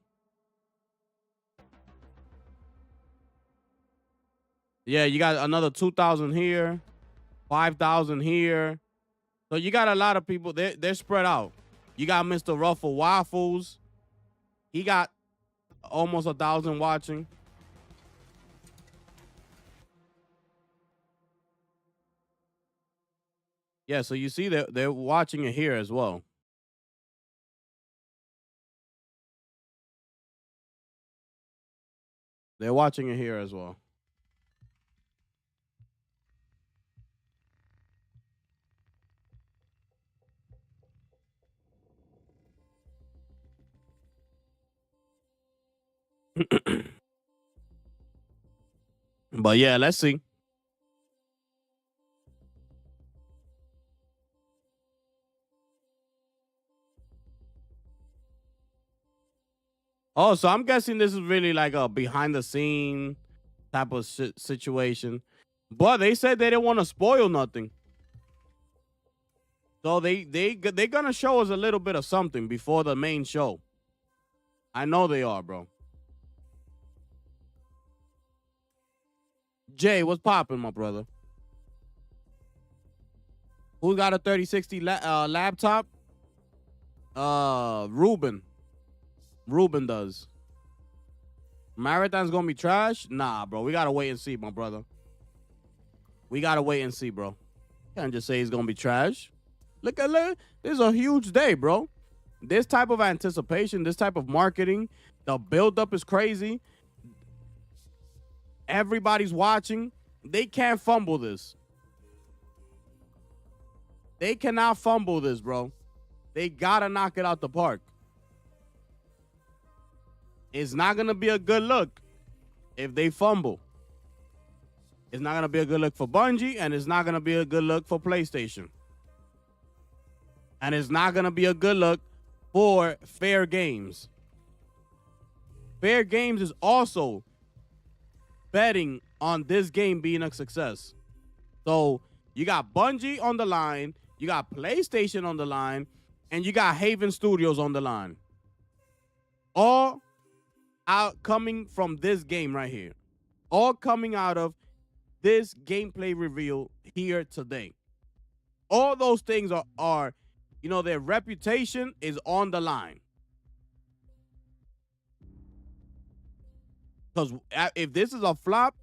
Yeah, you got another 2,000 here, 5,000 here. So you got a lot of people. They're spread out. You got Mr. Ruffle Waffles. He got almost 1,000 watching. Yeah, so you see they're watching it here as well. They're watching it here as well. But yeah, let's see. Oh, so I'm guessing this is really like a behind the scene type of situation. But they said they didn't want to spoil nothing. So they're gonna show us a little bit of something before the main show. I know they are, bro. Jay, what's popping, my brother? Who got a 3060 laptop? Ruben. Ruben does. Marathon's gonna be trash? Nah, bro. We gotta wait and see, my brother. We gotta wait and see, bro. Can't just say he's gonna be trash. Look, this is a huge day, bro. This type of anticipation, this type of marketing, the buildup is crazy. Everybody's watching. They can't fumble this. They cannot fumble this, bro. They gotta knock it out the park. It's not gonna be a good look if they fumble. It's not gonna be a good look for Bungie, and it's not gonna be a good look for PlayStation. And it's not gonna be a good look for Fair Games. Fair Games is also betting on this game being a success. So you got Bungie on the line, you got PlayStation on the line, and you got Haven Studios on the line. All out coming from this game right here. All coming out of this gameplay reveal here today. All those things are their reputation is on the line. Because if this is a flop,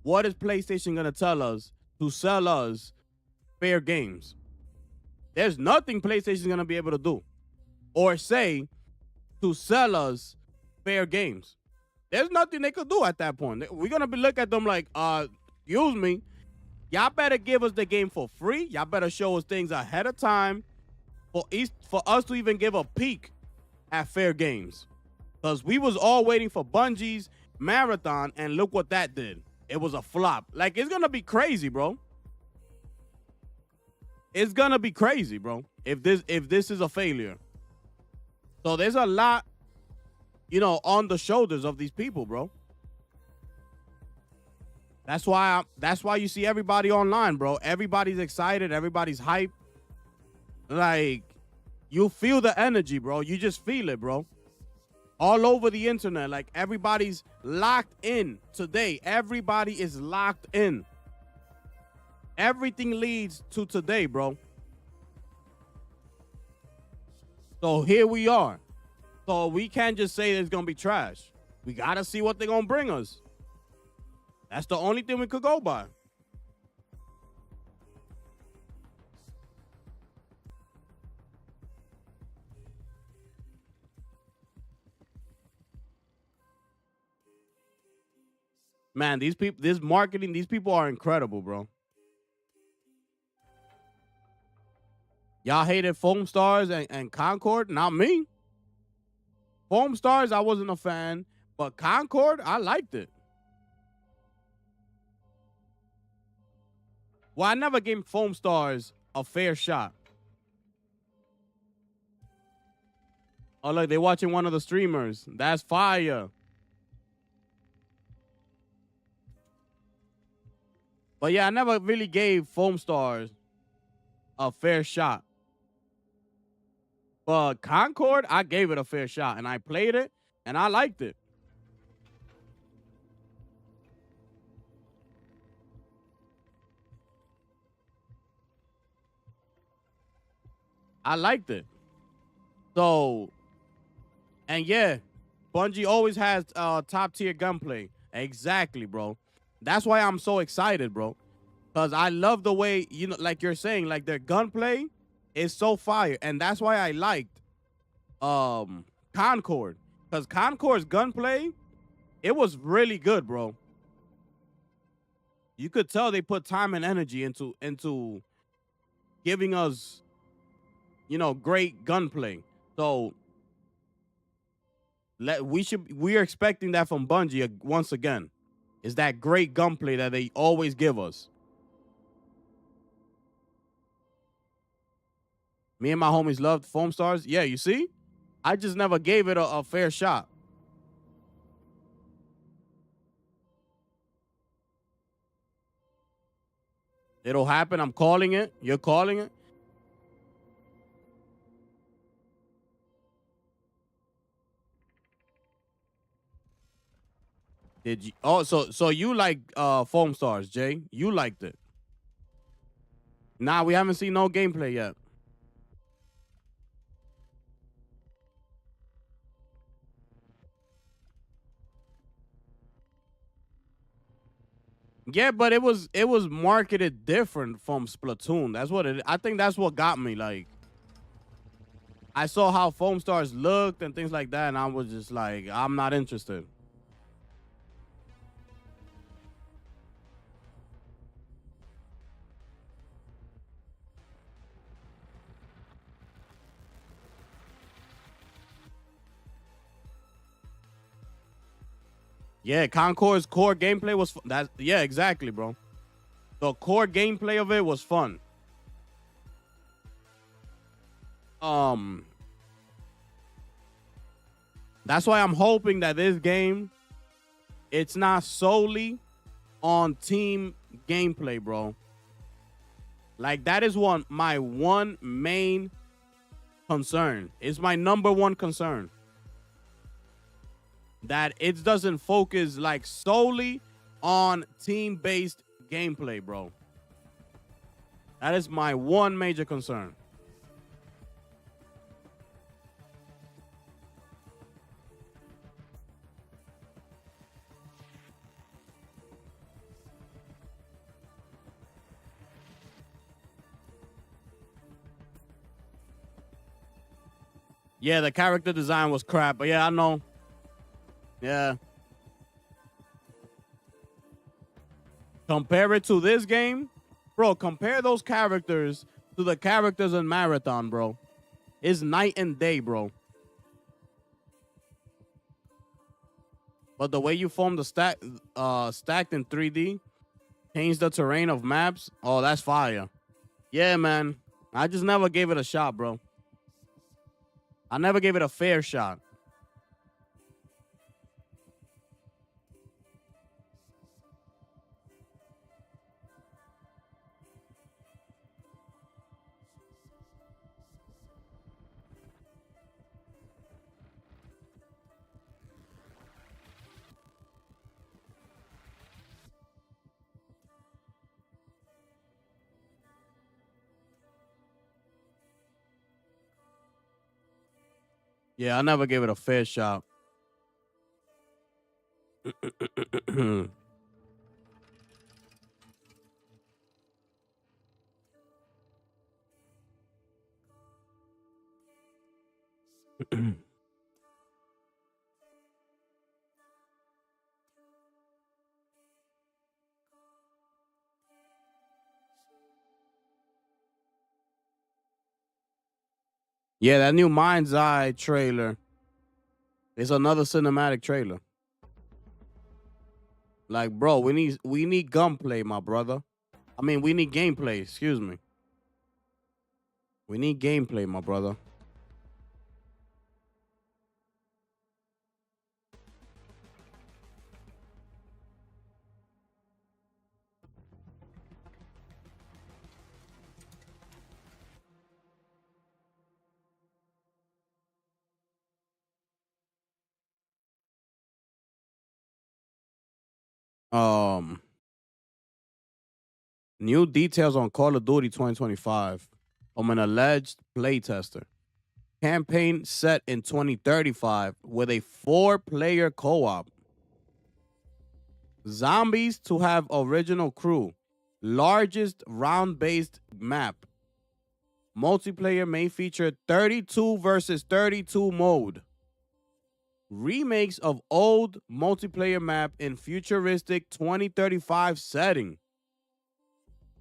what is PlayStation going to tell us to sell us Fair Games? There's nothing PlayStation's going to be able to do or say to sell us Fair Games. There's nothing they could do at that point. We're going to be looking at them like, excuse me, y'all better give us the game for free. Y'all better show us things ahead of time for us to even give a peek at Fair Games. Because we was all waiting for Bungie's Marathon, and look what that did. It was a flop. Like, it's going to be crazy, bro. It's going to be crazy, bro, if this is a failure. So there's a lot, on the shoulders of these people, bro. That's why you see everybody online, bro. Everybody's excited. Everybody's hyped. Like, you feel the energy, bro. You just feel it, bro. All over the internet. Like, everybody's locked in today. Everybody is locked in. Everything leads to today, bro. So here we are. So we can't just say it's going to be trash. We got to see what they're going to bring us. That's the only thing we could go by. Man, these people, this marketing, these people are incredible, bro. Y'all hated Foam Stars and Concord? Not me. Foam Stars, I wasn't a fan. But Concord, I liked it. Well, I never gave Foam Stars a fair shot. Oh, look, they're watching one of the streamers. That's fire. But yeah, I never really gave Foam Stars a fair shot. But Concord, I gave it a fair shot, and I played it, and I liked it. I liked it. So, and yeah, Bungie always has top tier gunplay. Exactly, bro. That's why I'm so excited, bro. Cause I love the way, you know, like you're saying, like their gunplay is so fire, and that's why I liked Concord. Cause Concord's gunplay, it was really good, bro. You could tell they put time and energy into giving us, you know, great gunplay. So we are expecting that from Bungie once again. Is that great gunplay that they always give us. Me and my homies loved Foam Stars. Yeah, you see? I just never gave it a fair shot. It'll happen. I'm calling it. You're calling it. Did you? Oh, so you like Foam Stars, Jay? You liked it. Nah, we haven't seen no gameplay yet. Yeah, but it was marketed different from Splatoon. That's what it. I think that's what got me. Like, I saw how Foam Stars looked and things like that, and I was just like, I'm not interested. Yeah, Concord's core gameplay was that. Yeah, exactly, bro. The core gameplay of it was fun. Um, that's why I'm hoping that this game, it's not solely on team gameplay, bro. Like that is my one main concern. It's my number one concern. That it doesn't focus like solely on team-based gameplay, bro. That is my one major concern. Yeah, the character design was crap, but yeah, I know. Yeah. Compare it to this game, bro. Compare those characters to the characters in Marathon, bro. It's night and day, bro. But the way you form the stacked in 3D, change the terrain of maps. Oh, that's fire. Yeah, man. I just never gave it a shot, bro. I never gave it a fair shot. Yeah, I never gave it a fair shot. Yeah, that new Mind's Eye trailer is another cinematic trailer. Like, bro, we need gunplay, my brother. I mean, we need gameplay. Excuse me. We need gameplay, my brother. Um, New details on Call of Duty 2025 from an alleged playtester. Campaign set in 2035 with a 4-player co-op. Zombies to have original crew. Largest round-based map. Multiplayer may feature 32 versus 32 mode. Remakes of old multiplayer map in futuristic 2035 setting.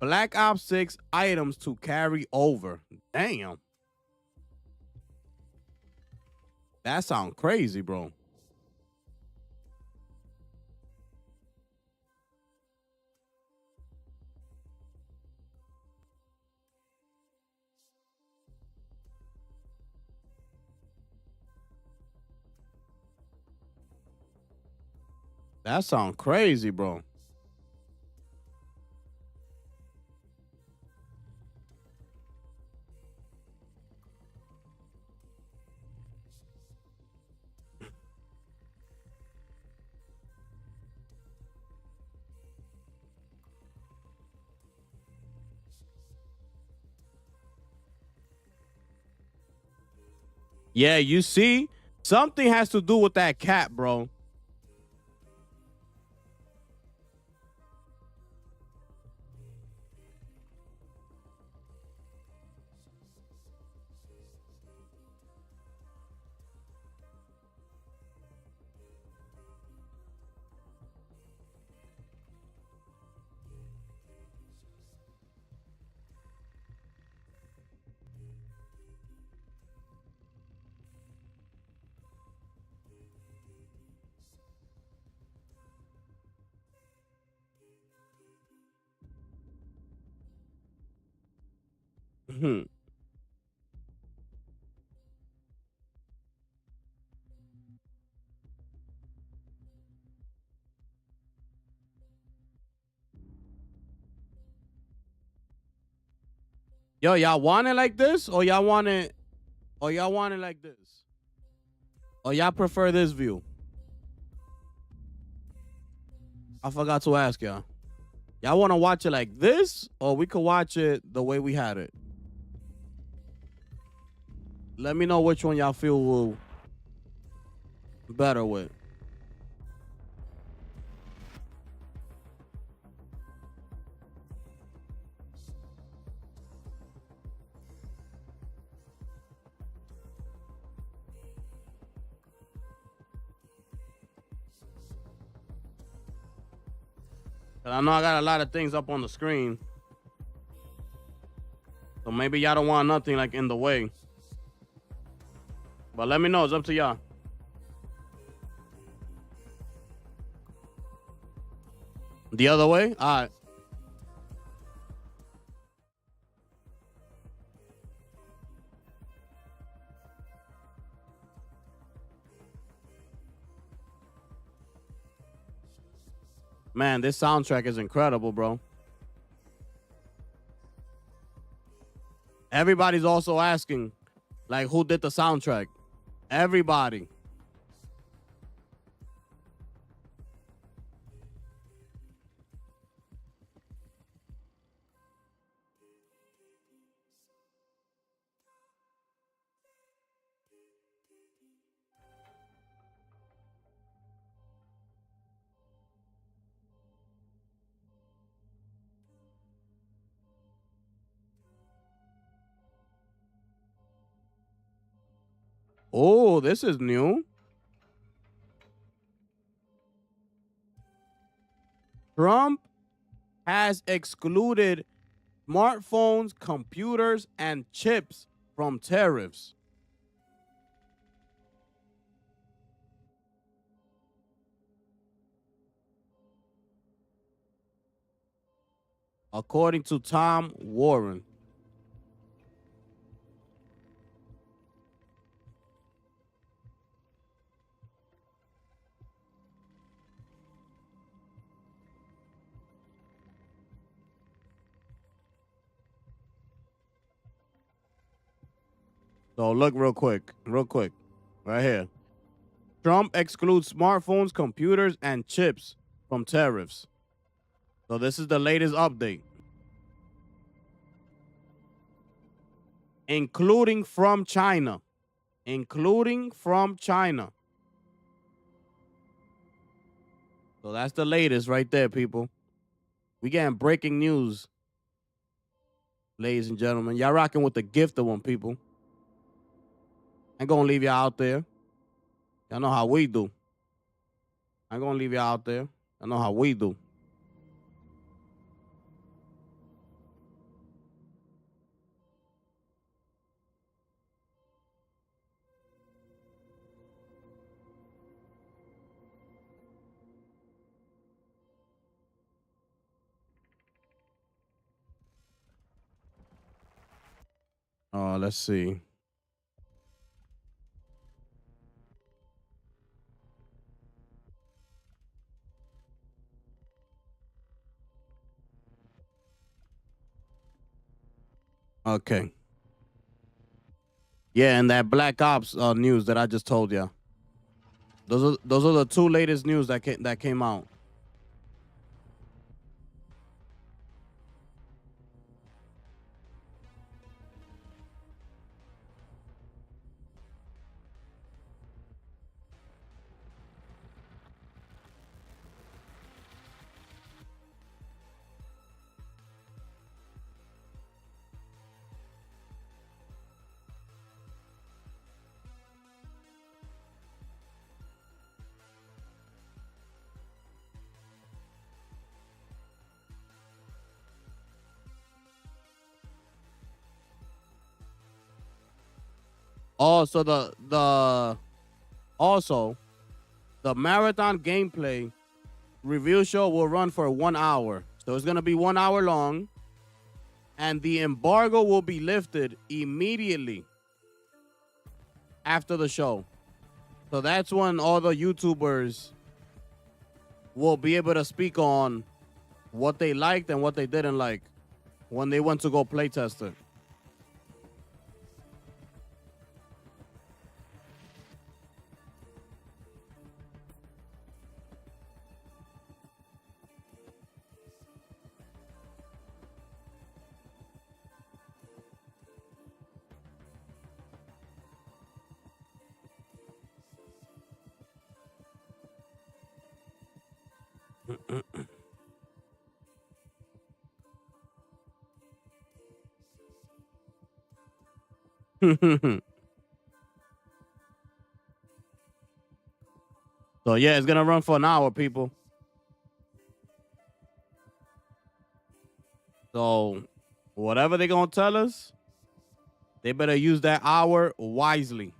Black Ops 6 items to carry over. Damn. That sounds crazy, bro. That sounds crazy, bro. Yeah, you see, something has to do with that cat, bro. Yo, y'all want it like this, or y'all want it like this, or y'all prefer this view? I forgot to ask y'all. Y'all want to watch it like this, or we could watch it the way we had it? Let me know which one y'all feel will better with. I know I got a lot of things up on the screen, so maybe y'all don't want nothing like in the way. But let me know. It's up to y'all. The other way? All right. Man, this soundtrack is incredible, bro. Everybody's also asking, like, who did the soundtrack? Everybody. Oh, this is new. Trump has excluded smartphones, computers, and chips from tariffs. According to Tom Warren. So look real quick, right here. Trump excludes smartphones, computers, and chips from tariffs. So this is the latest update, including from China. Including from China. So that's the latest right there, people. We getting breaking news, ladies and gentlemen. Y'all rocking with the gifted one, people. Ain't gonna leave y'all out there. Y'all know how we do. I ain't gonna leave y'all out there. Y'all know how we do. Let's see. Okay. Yeah, and that Black Ops news that I just told you. Those are the two latest news that came out. Also the marathon gameplay review show will run for 1 hour. So it's gonna be 1 hour long. And the embargo will be lifted immediately after the show. So that's when all the YouTubers will be able to speak on what they liked and what they didn't like when they went to go play test it. So yeah, it's gonna run for an hour, people. So whatever they're gonna tell us, they better use that hour wisely.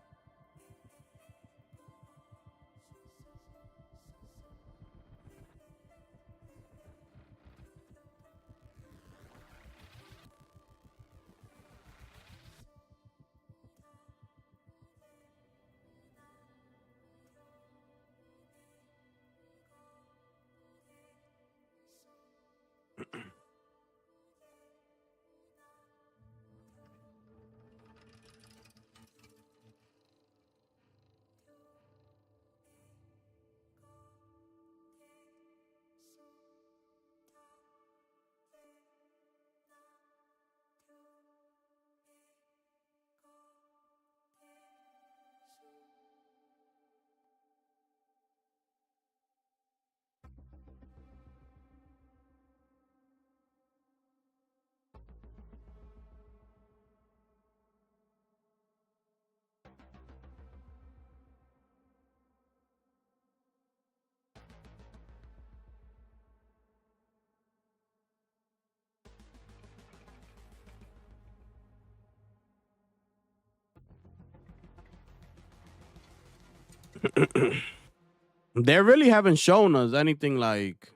They really haven't shown us anything like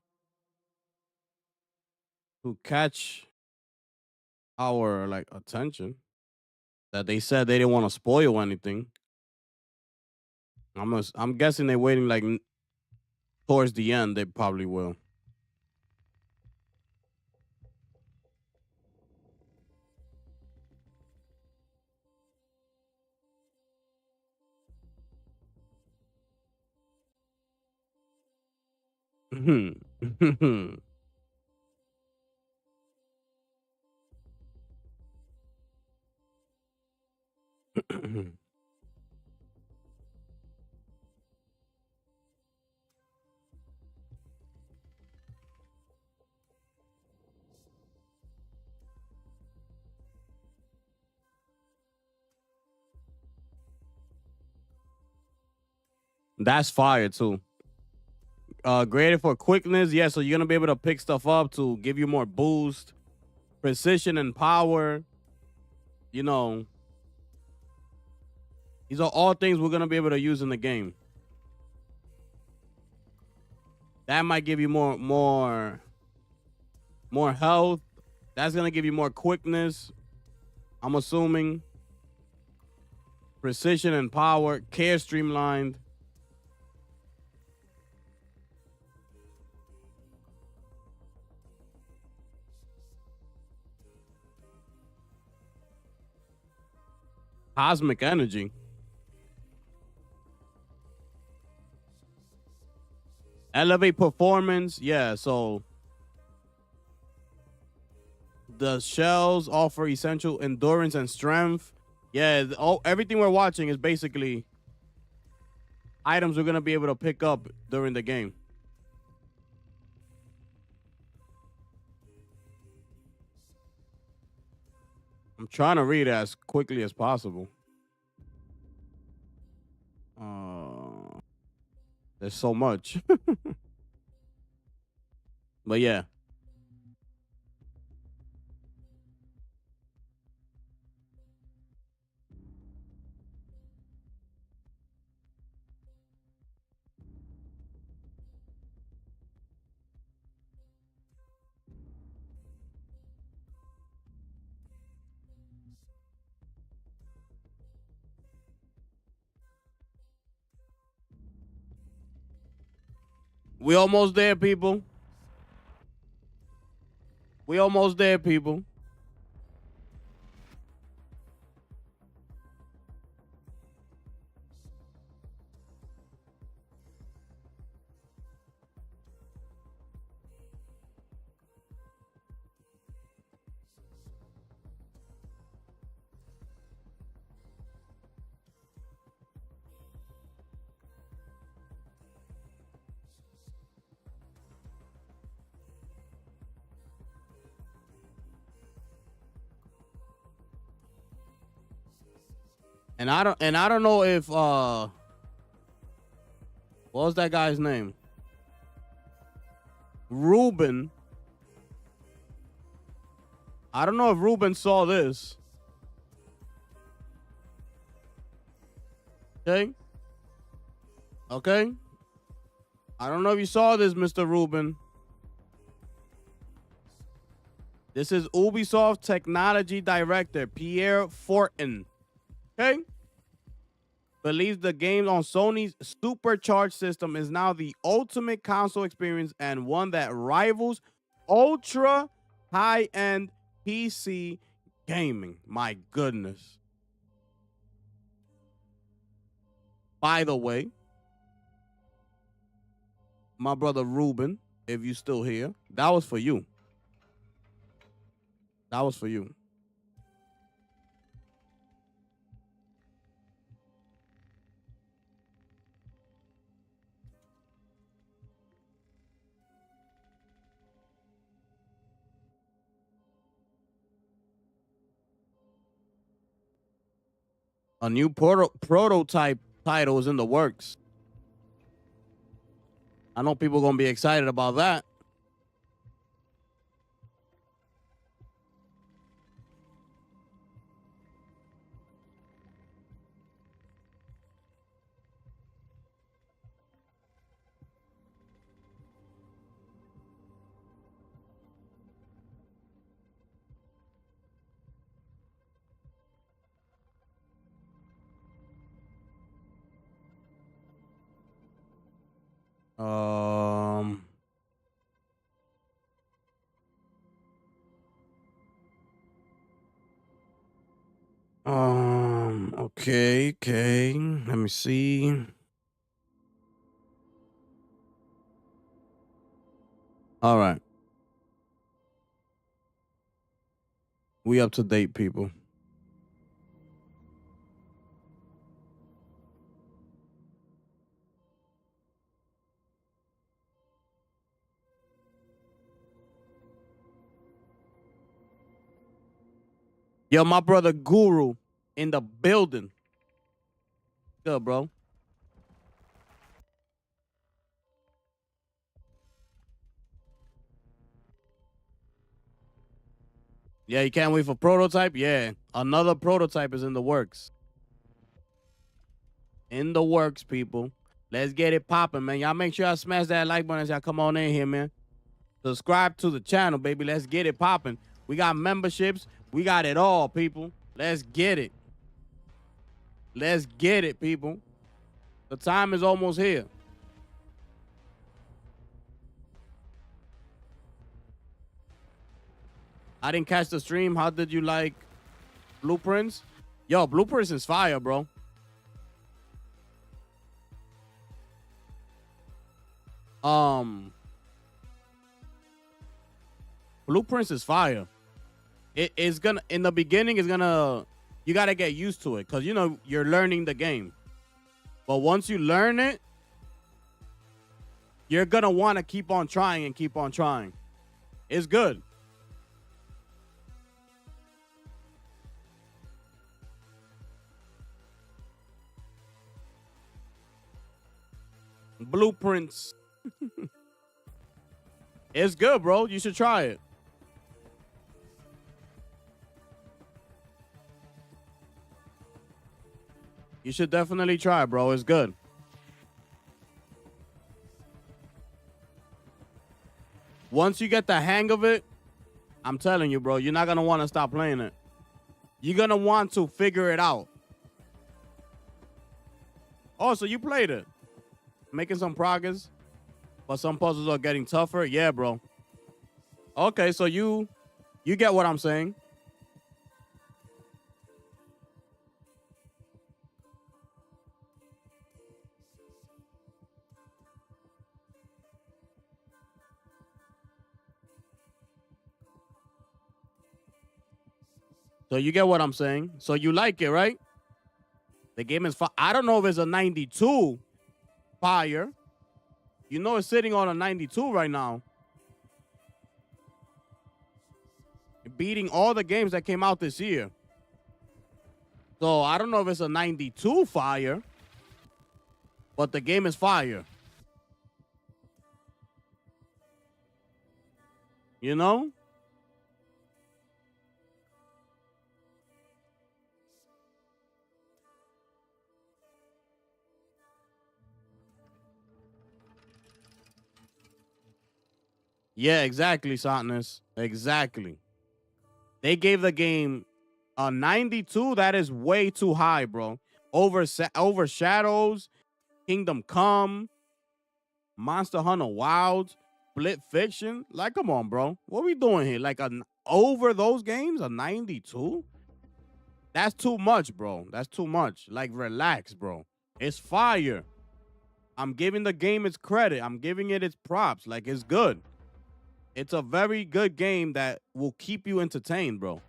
to catch our like attention. That they said they didn't want to spoil anything. I'm guessing they're waiting like towards the end. They probably will. That's fire too. Graded for quickness, yeah. So you're gonna be able to pick stuff up to give you more boost, precision, and power. You know, these are all things we're gonna be able to use in the game. That might give you more health. That's gonna give you more quickness. I'm assuming precision and power, care streamlined. Cosmic energy. Elevate performance. Yeah, so the shells offer essential endurance and strength. Yeah, everything we're watching is basically items we're gonna be able to pick up during the game. I'm trying to read as quickly as possible. Uh, there's so much, but yeah. We almost there, people. We almost there, people. And I don't know if what was that guy's name? Ruben. I don't know if Ruben saw this. Okay. Okay. I don't know if you saw this, Mr. Ruben. This is Ubisoft Technology Director Pierre Fortin. Okay. Believes the game on Sony's supercharged system is now the ultimate console experience and one that rivals ultra high end PC gaming. My goodness. By the way, my brother Ruben, if you still here, that was for you. That was for you. A new prototype title is in the works. I know people are gonna be excited about that. Um, okay. Let me see. All right. We up to date, people. Yo, my brother Guru in the building. Good, bro. Yeah, you can't wait for prototype? Yeah. Another prototype is in the works. In the works, people. Let's get it popping, man. Y'all make sure y'all smash that like button as y'all come on in here, man. Subscribe to the channel, baby. Let's get it popping. We got memberships. We got it all, people. Let's get it. Let's get it, people. The time is almost here. I didn't catch the stream. How did you like Blueprints? Yo, Blueprints is fire, bro. Blueprints is fire. It's gonna, in the beginning, it's gonna, you gotta get used to it because, you know, you're learning the game. But once you learn it, you're gonna want to keep on trying and keep on trying. It's good. Blueprints. It's good, bro. You should try it. You should definitely try, bro. It's good. Once you get the hang of it, I'm telling you, bro, you're not going to want to stop playing it. You're going to want to figure it out. Oh, so you played it. Making some progress, but some puzzles are getting tougher. Yeah, bro. Okay, so you get what I'm saying. So you get what I'm saying. So you like it, right? The game is I don't know if it's a 92 fire. You know it's sitting on a 92 right now. Beating all the games that came out this year. So I don't know if it's a 92 fire, but the game is fire. You know? Yeah, exactly, Sotness. Exactly. They gave the game a 92. That is way too high, bro. Over Shadows, Kingdom Come, Monster Hunter Wilds, Split Fiction. Like, come on, bro. What we doing here? Like, over those games, a 92? That's too much, bro. That's too much. Like, relax, bro. It's fire. I'm giving the game its credit. I'm giving it its props. Like, it's good. It's a very good game that will keep you entertained, bro.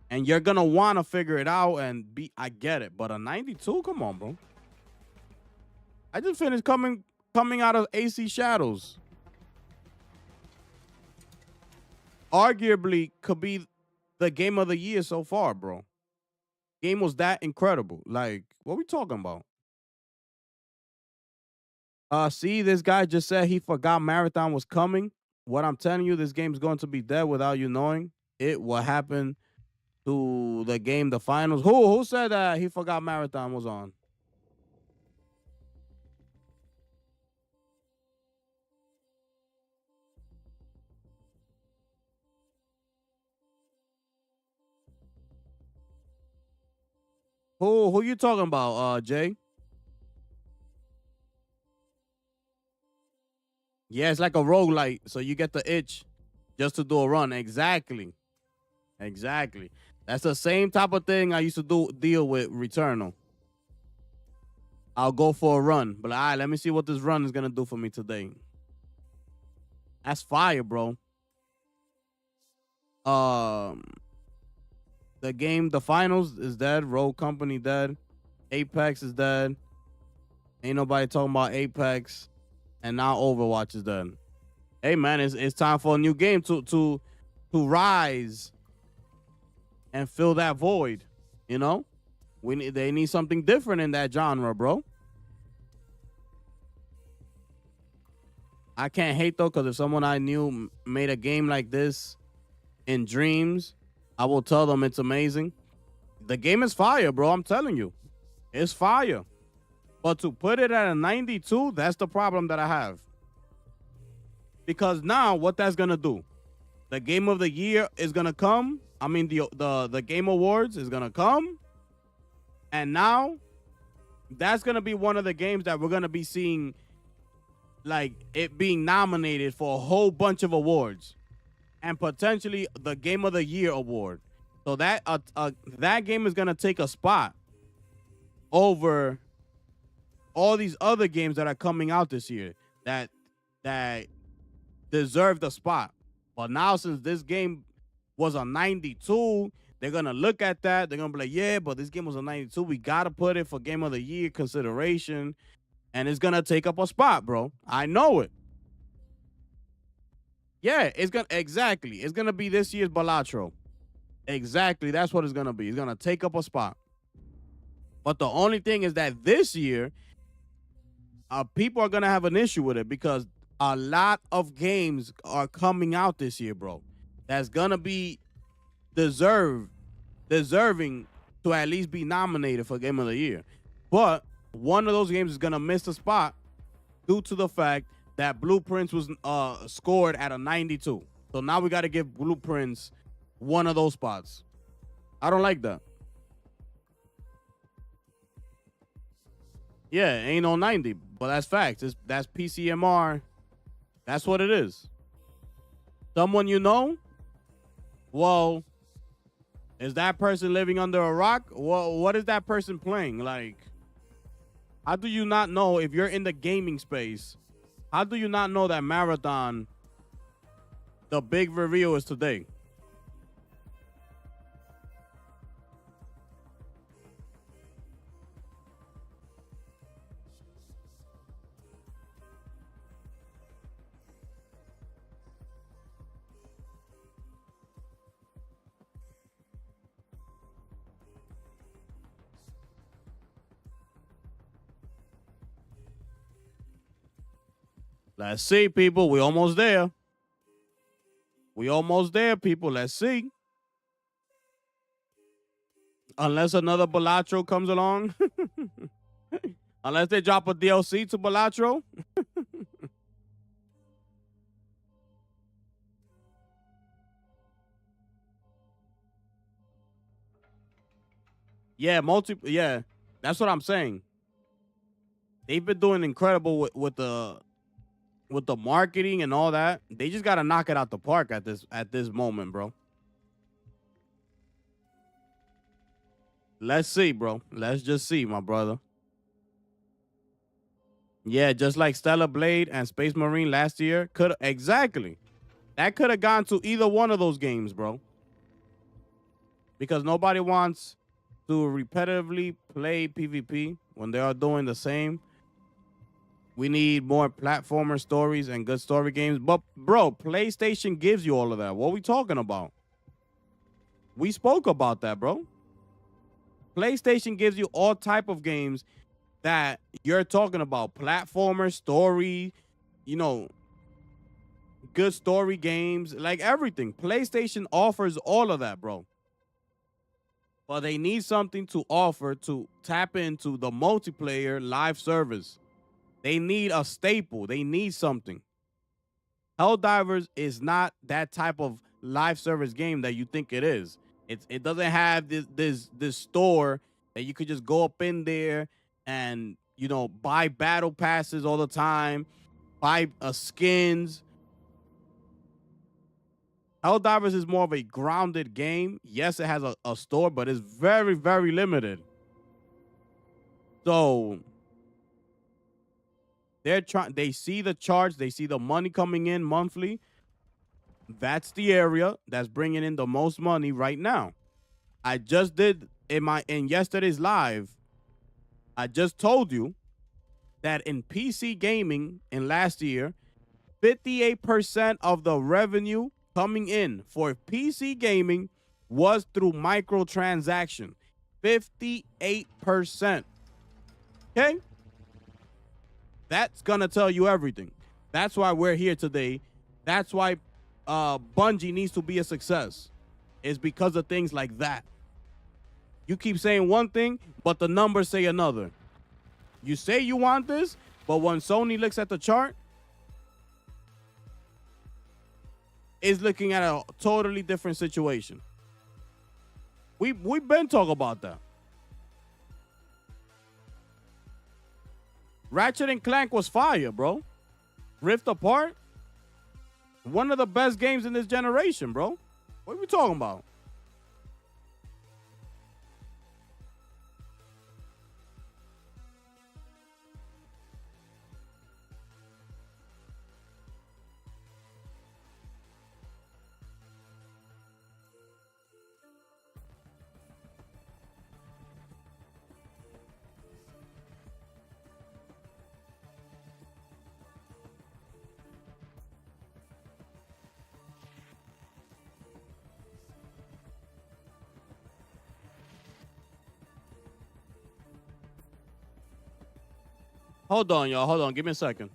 And you're gonna want to figure it out and I get it, but a 92? Come on, bro. I just finished coming out of AC Shadows. Arguably could be the game of the year so far, bro. Game was that incredible. Like, what we talking about? See, this guy just said he forgot Marathon was coming. What I'm telling you, this game's going to be dead without you knowing it. What happened to the game, the finals? Who said that he forgot Marathon was on? Who you talking about, Jay? Yeah, it's like a roguelite, so you get the itch just to do a run. Exactly. Exactly. That's the same type of thing I used to deal with Returnal. I'll go for a run, but all right, let me see what this run is gonna do for me today. That's fire, bro. Um, the game, the finals is dead. Rogue Company dead. Apex is dead. Ain't nobody talking about Apex, and now Overwatch is dead. Hey man, it's time for a new game to rise and fill that void. You know, they need something different in that genre, bro. I can't hate though, because if someone I knew made a game like this in dreams, I will tell them it's amazing. The game is fire, bro. I'm telling you, it's fire. But to put it at a 92, that's the problem that I have. Because now what that's gonna do, the game of the year is gonna come. I mean the game awards is gonna come, and now that's gonna be one of the games that we're gonna be seeing, like it being nominated for a whole bunch of awards, and potentially the game of the year award. So that game is gonna take a spot over all these other games that are coming out this year that deserve the spot. But now, since this game was a 92, they're gonna look at that. They're gonna be like, yeah, but this game was a 92. We gotta put it for game of the year consideration, and it's gonna take up a spot, bro. I know it. Yeah, it's gonna exactly. It's gonna be this year's Balatro. Exactly, that's what it's gonna be. It's gonna take up a spot. But the only thing is that this year, people are gonna have an issue with it because a lot of games are coming out this year, bro. That's gonna be deserving to at least be nominated for Game of the Year. But one of those games is gonna miss the spot due to the fact that Blueprints was scored at a 92. So now we got to give Blueprints one of those spots. I don't like that. Yeah, ain't no 90, but that's facts. That's PCMR. That's what it is. Someone you know? Well, is that person living under a rock? Well, what is that person playing? Like, how do you not know if you're in the gaming space? How do you not know that Marathon, the big reveal is today? Let's see, people. We almost there. We almost there, people. Let's see. Unless another Balatro comes along. Unless they drop a DLC to Balatro. Yeah, that's what I'm saying. They've been doing incredible with the marketing and all that. They just gotta knock it out the park at this moment, bro. Let's see, bro. Let's just see, my brother. Yeah, just like Stellar Blade and Space Marine last year, could exactly. That could have gone to either one of those games, bro. Because nobody wants to repetitively play PvP when they are doing the same. We need more platformer stories and good story games. But bro, PlayStation gives you all of that. What are we talking about? We spoke about that, bro. PlayStation gives you all type of games that you're talking about. Platformer, story, you know, good story games, like everything. PlayStation offers all of that, bro. But they need something to offer to tap into the multiplayer live service. They need a staple. They need something. Helldivers is not that type of live service game that you think it is. It doesn't have this store that you could just go up in there and buy battle passes all the time, buy skins. Helldivers is more of a grounded game. Yes, it has a store, but it's very, very limited. So They see the charts, they see the money coming in monthly. That's the area that's bringing in the most money right now. I just did in yesterday's live. I just told you that in PC gaming in last year, 58% of the revenue coming in for PC gaming was through microtransaction. 58%. Okay? That's gonna tell you everything. That's why we're here today. That's why Bungie needs to be a success. It's because of things like that. You keep saying one thing, but the numbers say another. You say you want this, but when Sony looks at the chart, is looking at a totally different situation. We've been talking about that. Ratchet and Clank was fire, bro. Rift Apart, one of the best games in this generation, bro. What are we talking about? Hold on, y'all. Hold on. Give me a second.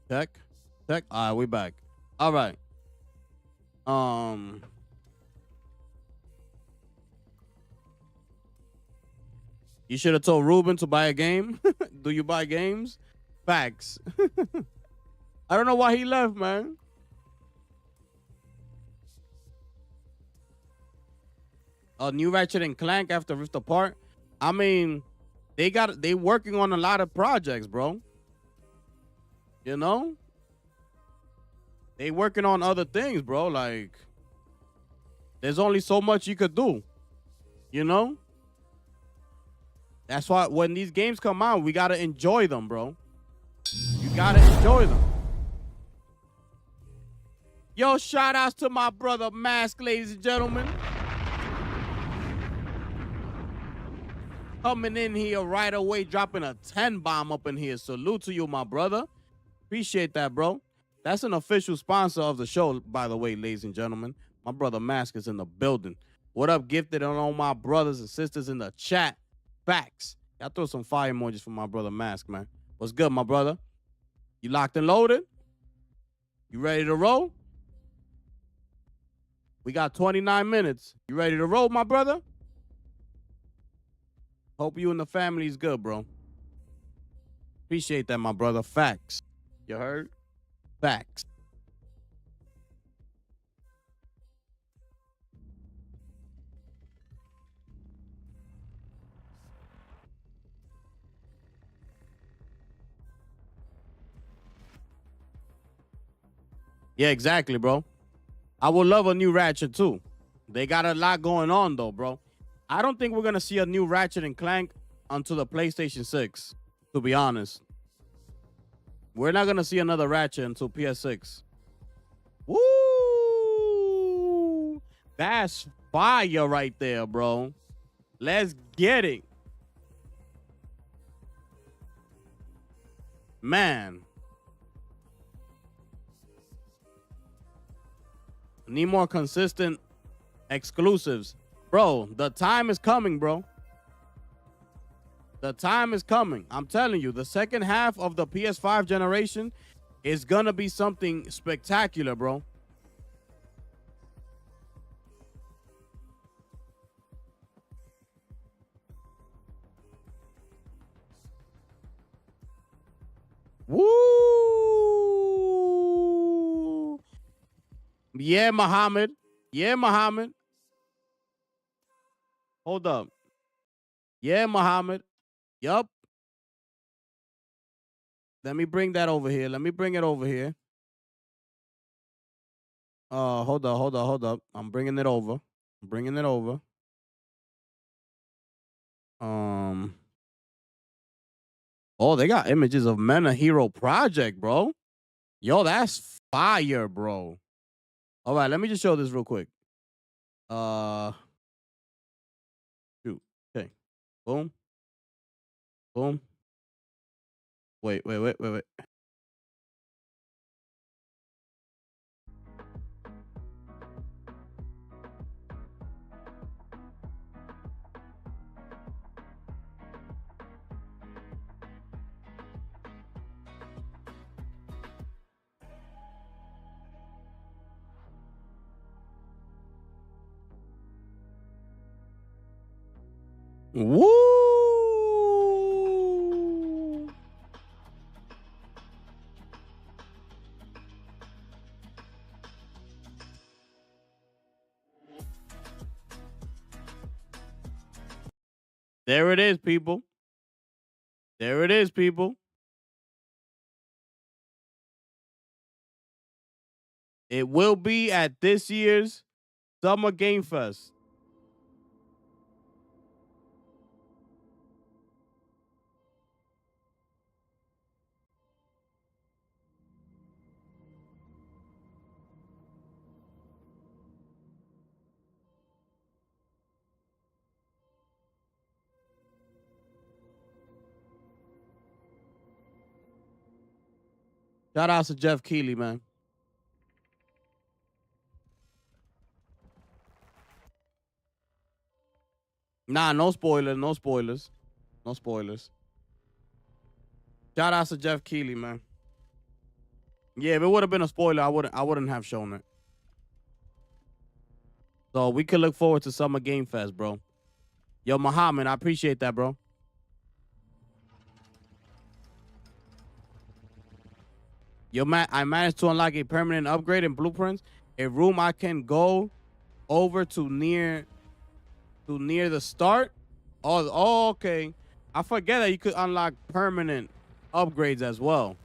Check. Check. All right, we back. All right. Um, You should have told Ruben to buy a game. Do you buy games? Facts. I don't know why he left, man. A new Ratchet and Clank after Rift Apart. I mean, they working on a lot of projects, bro. You know? They working on other things, bro. Like, there's only so much you could do. You know? That's why when these games come out, we gotta enjoy them, bro. You gotta enjoy them. Yo, shout outs to my brother Mask, ladies and gentlemen. Coming in here right away, dropping a 10 bomb up in here. Salute to you, my brother. Appreciate that, bro. That's an official sponsor of the show, by the way, ladies and gentlemen. My brother Mask is in the building. What up, Gifted, and all my brothers and sisters in the chat? Facts. Y'all throw some fire emojis for my brother Mask, man. What's good, my brother? You locked and loaded? You ready to roll? We got 29 minutes. You ready to roll, my brother? Hope you and the family is good, bro. Appreciate that, my brother. Facts. You heard? Facts. Yeah, exactly, bro. I would love a new Ratchet, too. They got a lot going on, though, bro. I don't think we're going to see a new Ratchet and Clank until the PlayStation 6, to be honest. We're not going to see another Ratchet until PS6. Woo! That's fire right there, bro. Let's get it. Man. Need more consistent exclusives. Bro, the time is coming, bro. The time is coming. I'm telling you, the second half of the PS5 generation is gonna be something spectacular, bro. Woo! Yeah, Muhammad. Yeah, Muhammad. Hold up. Yeah, Muhammad. Yup. Let me bring that over here. Let me bring it over here. Hold up. I'm bringing it over. Oh, they got images of Mena Hero Project, bro. Yo, that's fire, bro. All right, let me just show this real quick. Shoot. Okay. Boom. Boom. Wait. Woo! There it is, people. There it is, people. It will be at this year's Summer Game Fest. Shout out to Jeff Keighley, man. Nah, no spoilers. Shout out to Jeff Keighley, man. Yeah, if it would have been a spoiler, I wouldn't have shown it. So we could look forward to Summer Game Fest, bro. Yo, Muhammad, I appreciate that, bro. I managed to unlock a permanent upgrade in blueprints. A room I can go over to near the start. Oh, okay. I forget that you could unlock permanent upgrades as well.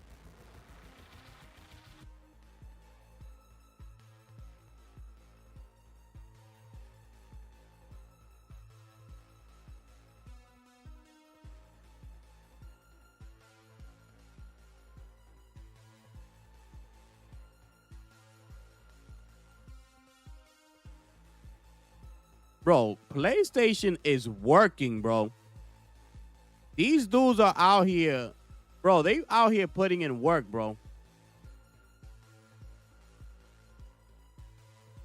Bro, PlayStation is working, bro. These dudes are out here, bro. They out here putting in work, bro.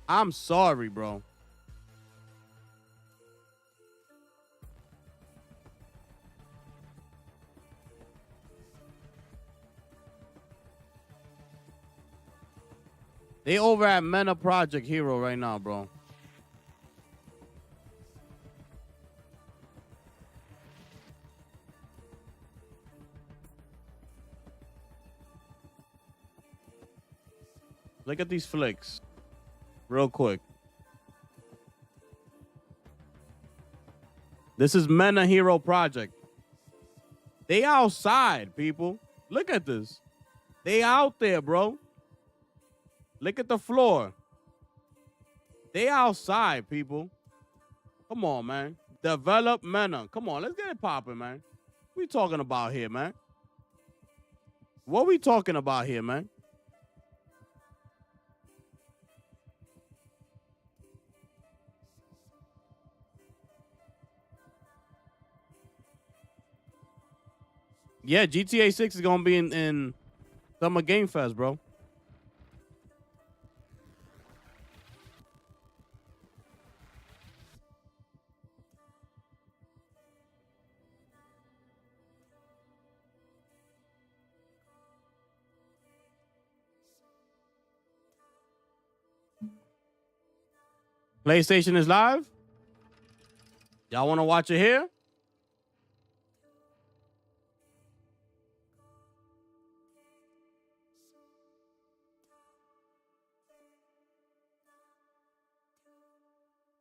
I'm sorry, bro. They over at Mena Project Hero right now, bro. Look at these flicks, real quick. This is Mena Hero Project. They outside, people. Look at this. They out there, bro. Look at the floor. They outside, people. Come on, man. Develop Mena. Come on, let's get it popping, man. What we talking about here, man? What we talking about here, man? Yeah, GTA 6 is gonna be in Summer Game Fest, bro. PlayStation is live. Y'all want to watch it here?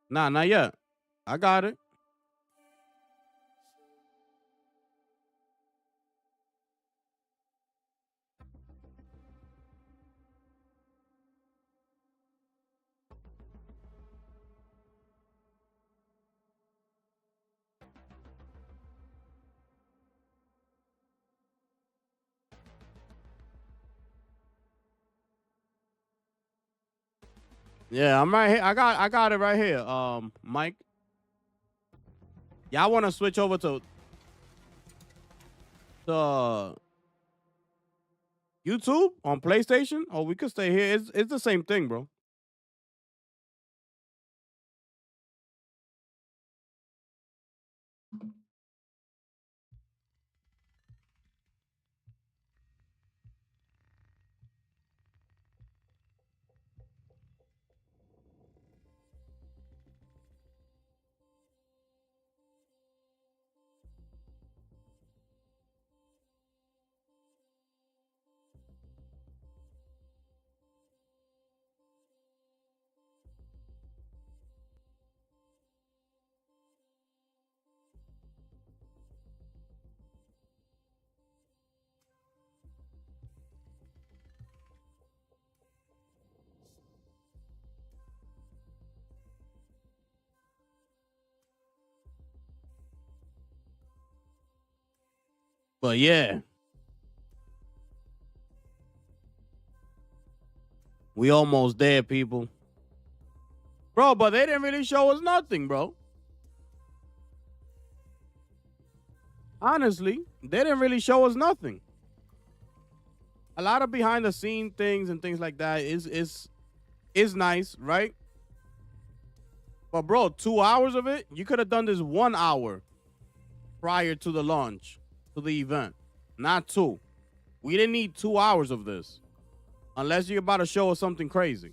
Nah, not yet. I got it. Yeah, I'm right here. I got it right here. Mike. Y'all want to switch over to the YouTube on PlayStation? Or we could stay here. It's the same thing, bro. But yeah, we almost there, people. Bro, but they didn't really show us nothing, bro. Honestly, they didn't really show us nothing. A lot of behind the scene things and things like that is nice, right? But bro, 2 hours of it, you could have done this 1 hour prior to the launch, to the event, not two. We didn't need 2 hours of this unless you're about to show us something crazy.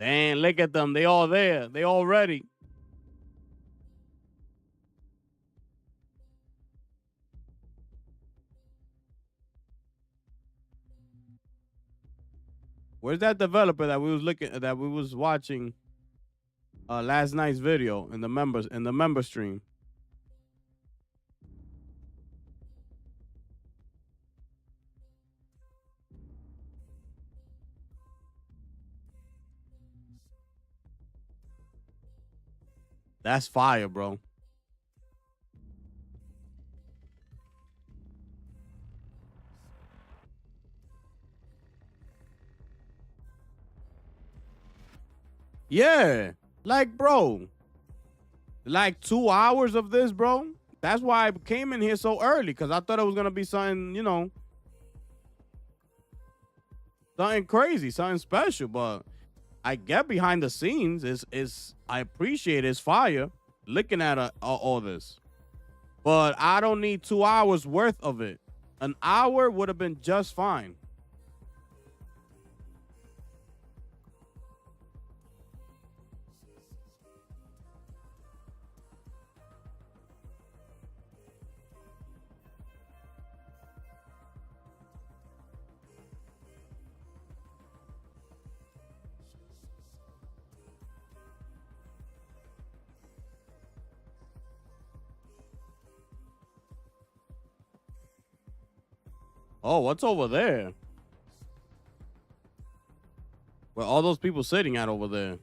Dang, look at them. They all there. They all ready. Where's that developer that we was watching last night's video in the member stream? That's fire, bro. Yeah. Like, bro, like 2 hours of this, bro. That's why I came in here so early, because I thought it was gonna be something, something crazy, something special. But I get behind the scenes. Is I appreciate it's fire looking at all this, but I don't need 2 hours worth of it. An hour would have been just fine. Oh, what's over there? Where all those people sitting at over there?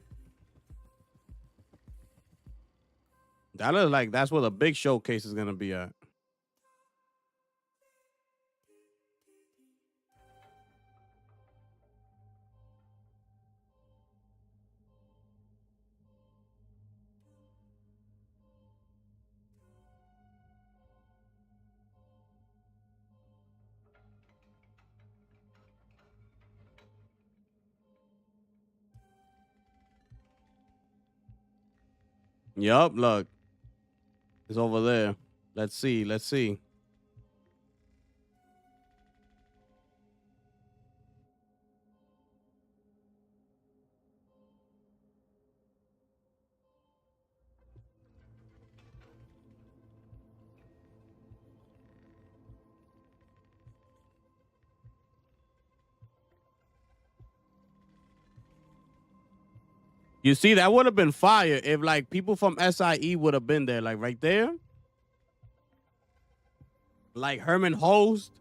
That looks like that's where the big showcase is gonna be at. Yup, look, it's over there. Let's see. Let's see. You see, that would have been fire if like people from SIE would have been there, like right there, like Herman Host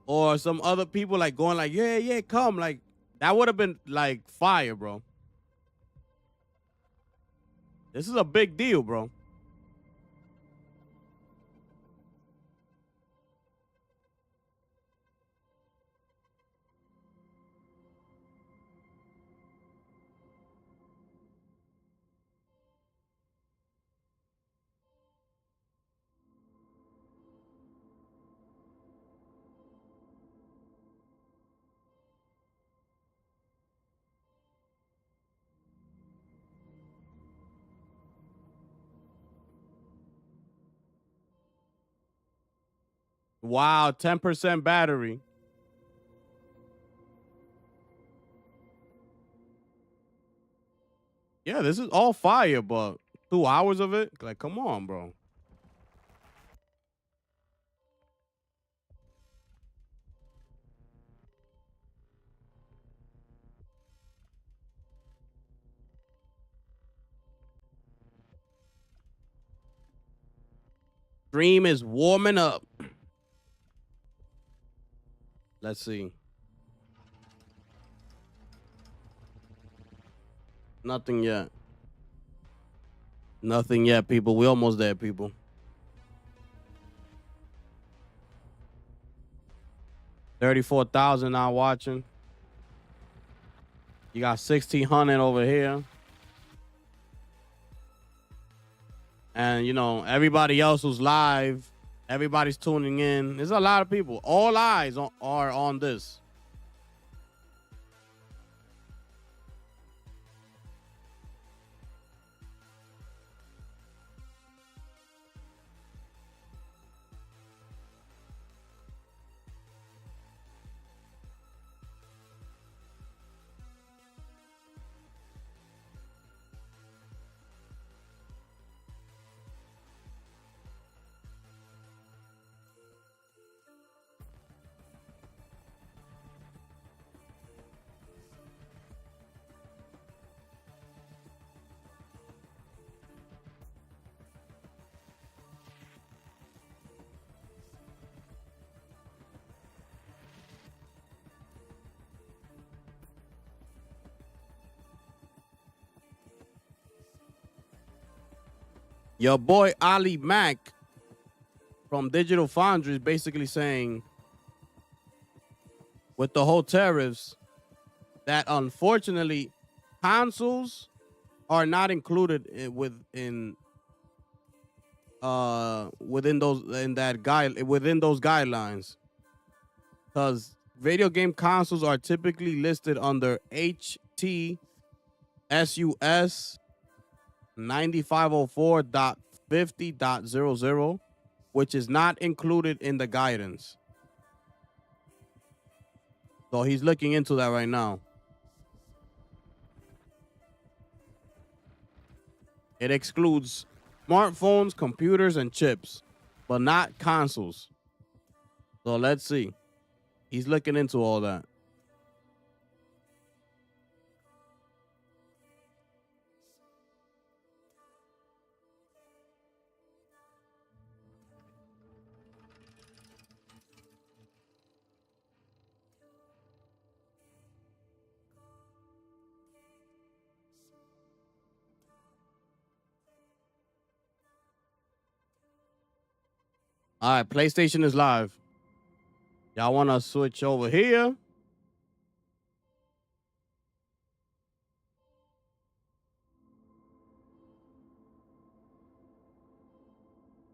or some other people like going like, yeah, yeah, come, like that would have been like fire, bro. This is a big deal, bro. Wow, 10% battery. Yeah, this is all fire, but 2 hours of it? Like, come on, bro. Stream is warming up. Let's see. Nothing yet. Nothing yet, people. We almost there, people. 34,000 now watching. You got 1,600 over here. And, everybody else who's live, everybody's tuning in. There's a lot of people. All eyes are on this. Your boy Ali Mack from Digital Foundry is basically saying, with the whole tariffs, that unfortunately consoles are not included within those guidelines, because video game consoles are typically listed under HTSUS 9504.50.00, which is not included in the guidance. So he's looking into that right now. It excludes smartphones, computers, and chips, but not consoles. So let's see. He's looking into all that. All right, PlayStation is live. Y'all want to switch over here?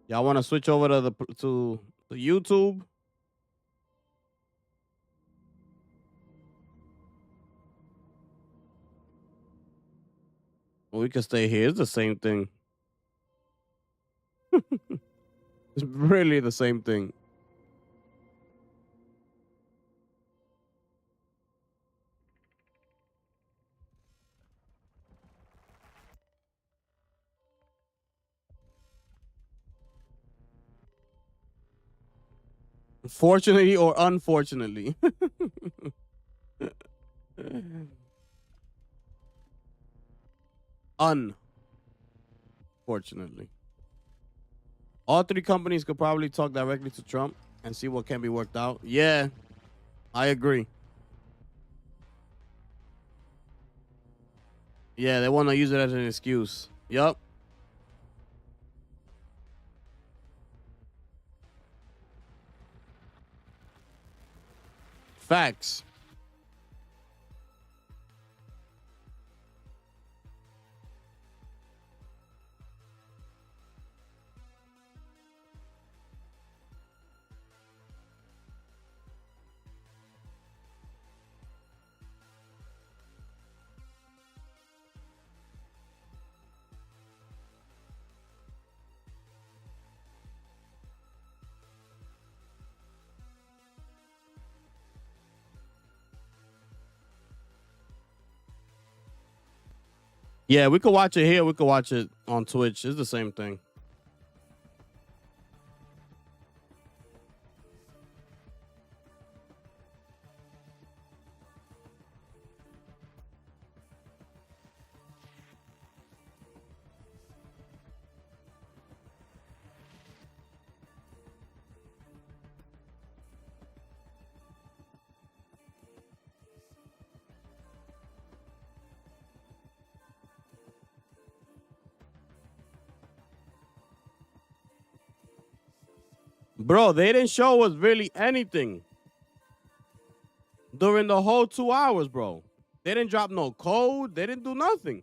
Y'all want to switch over to the YouTube? Well, we can stay here. It's the same thing. It's really the same thing. Fortunately or unfortunately. Unfortunately. All three companies could probably talk directly to Trump and see what can be worked out. Yeah, I agree. Yeah, they want to use it as an excuse. Yup. Facts. Yeah, we could watch it here. We could watch it on Twitch. It's the same thing. Bro, they didn't show us really anything during the whole 2 hours, bro. They didn't drop no code. They didn't do nothing.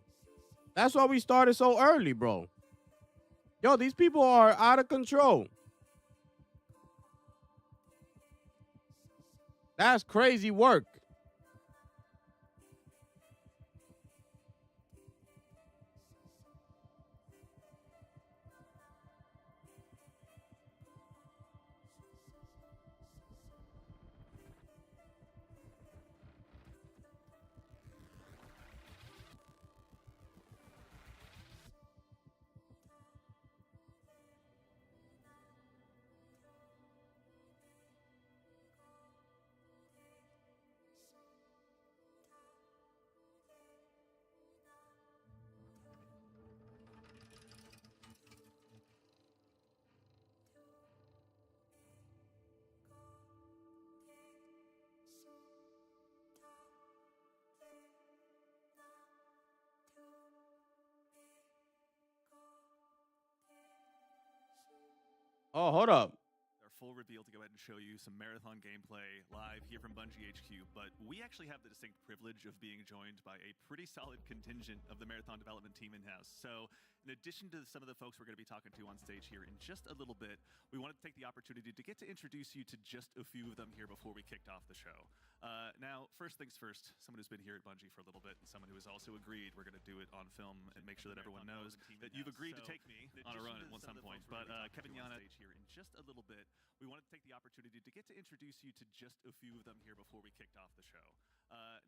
That's why we started so early, bro. Yo, these people are out of control. That's crazy work. Oh, hold up. Our full reveal to go ahead and show you some marathon gameplay live here from Bungie HQ, but we actually have the distinct privilege of being joined by a pretty solid contingent of the marathon development team in-house. So in addition to some of the folks we're going to be talking to on stage here in just a little bit, we wanted to take the opportunity to get to introduce you to just a few of them here before we kicked off the show. Now, first things first, someone who's been here at Bungie for a little bit and someone who has also agreed we're going to do it on film and make sure that everyone knows that you've agreed to take me on a run at some point. But Kevin Yanis here in just a little bit, we wanted to take the opportunity to get to introduce you to just a few of them here before we kicked off the show.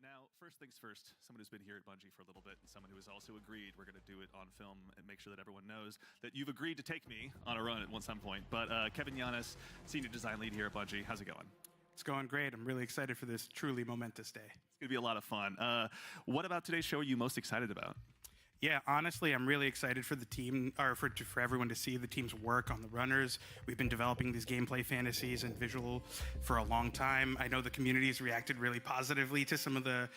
Now, first things first, someone who's been here at Bungie for a little bit and someone who has also agreed we're going to do it on film and make sure that everyone knows that you've agreed to take me on a run at some point. But Kevin Yanis, Senior Design Lead here at Bungie, how's it going? It's going great. I'm really excited for this truly momentous day. It's going to be a lot of fun. What about today's show are you most excited about? Yeah, honestly, I'm really excited for the team, or for everyone to see the team's work on the runners. We've been developing these gameplay fantasies and visual for a long time. I know the community's reacted really positively to some of the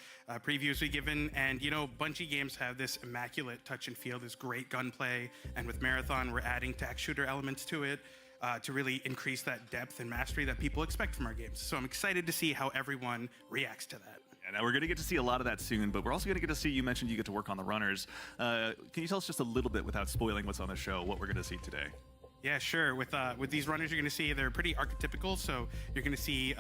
previews we've given, and you know, Bungie games have this immaculate touch and feel, this great gunplay, and with Marathon, we're adding tac shooter elements to it. To really increase that depth and mastery that people expect from our games. So I'm excited to see how everyone reacts to that. Yeah, now we're going to get to see a lot of that soon, but we're also going to get to see, you mentioned you get to work on the runners. Can you tell us just a little bit, without spoiling what's on the show, what we're going to see today? Yeah, sure. With these runners, you're going to see they're pretty archetypical. So you're going to see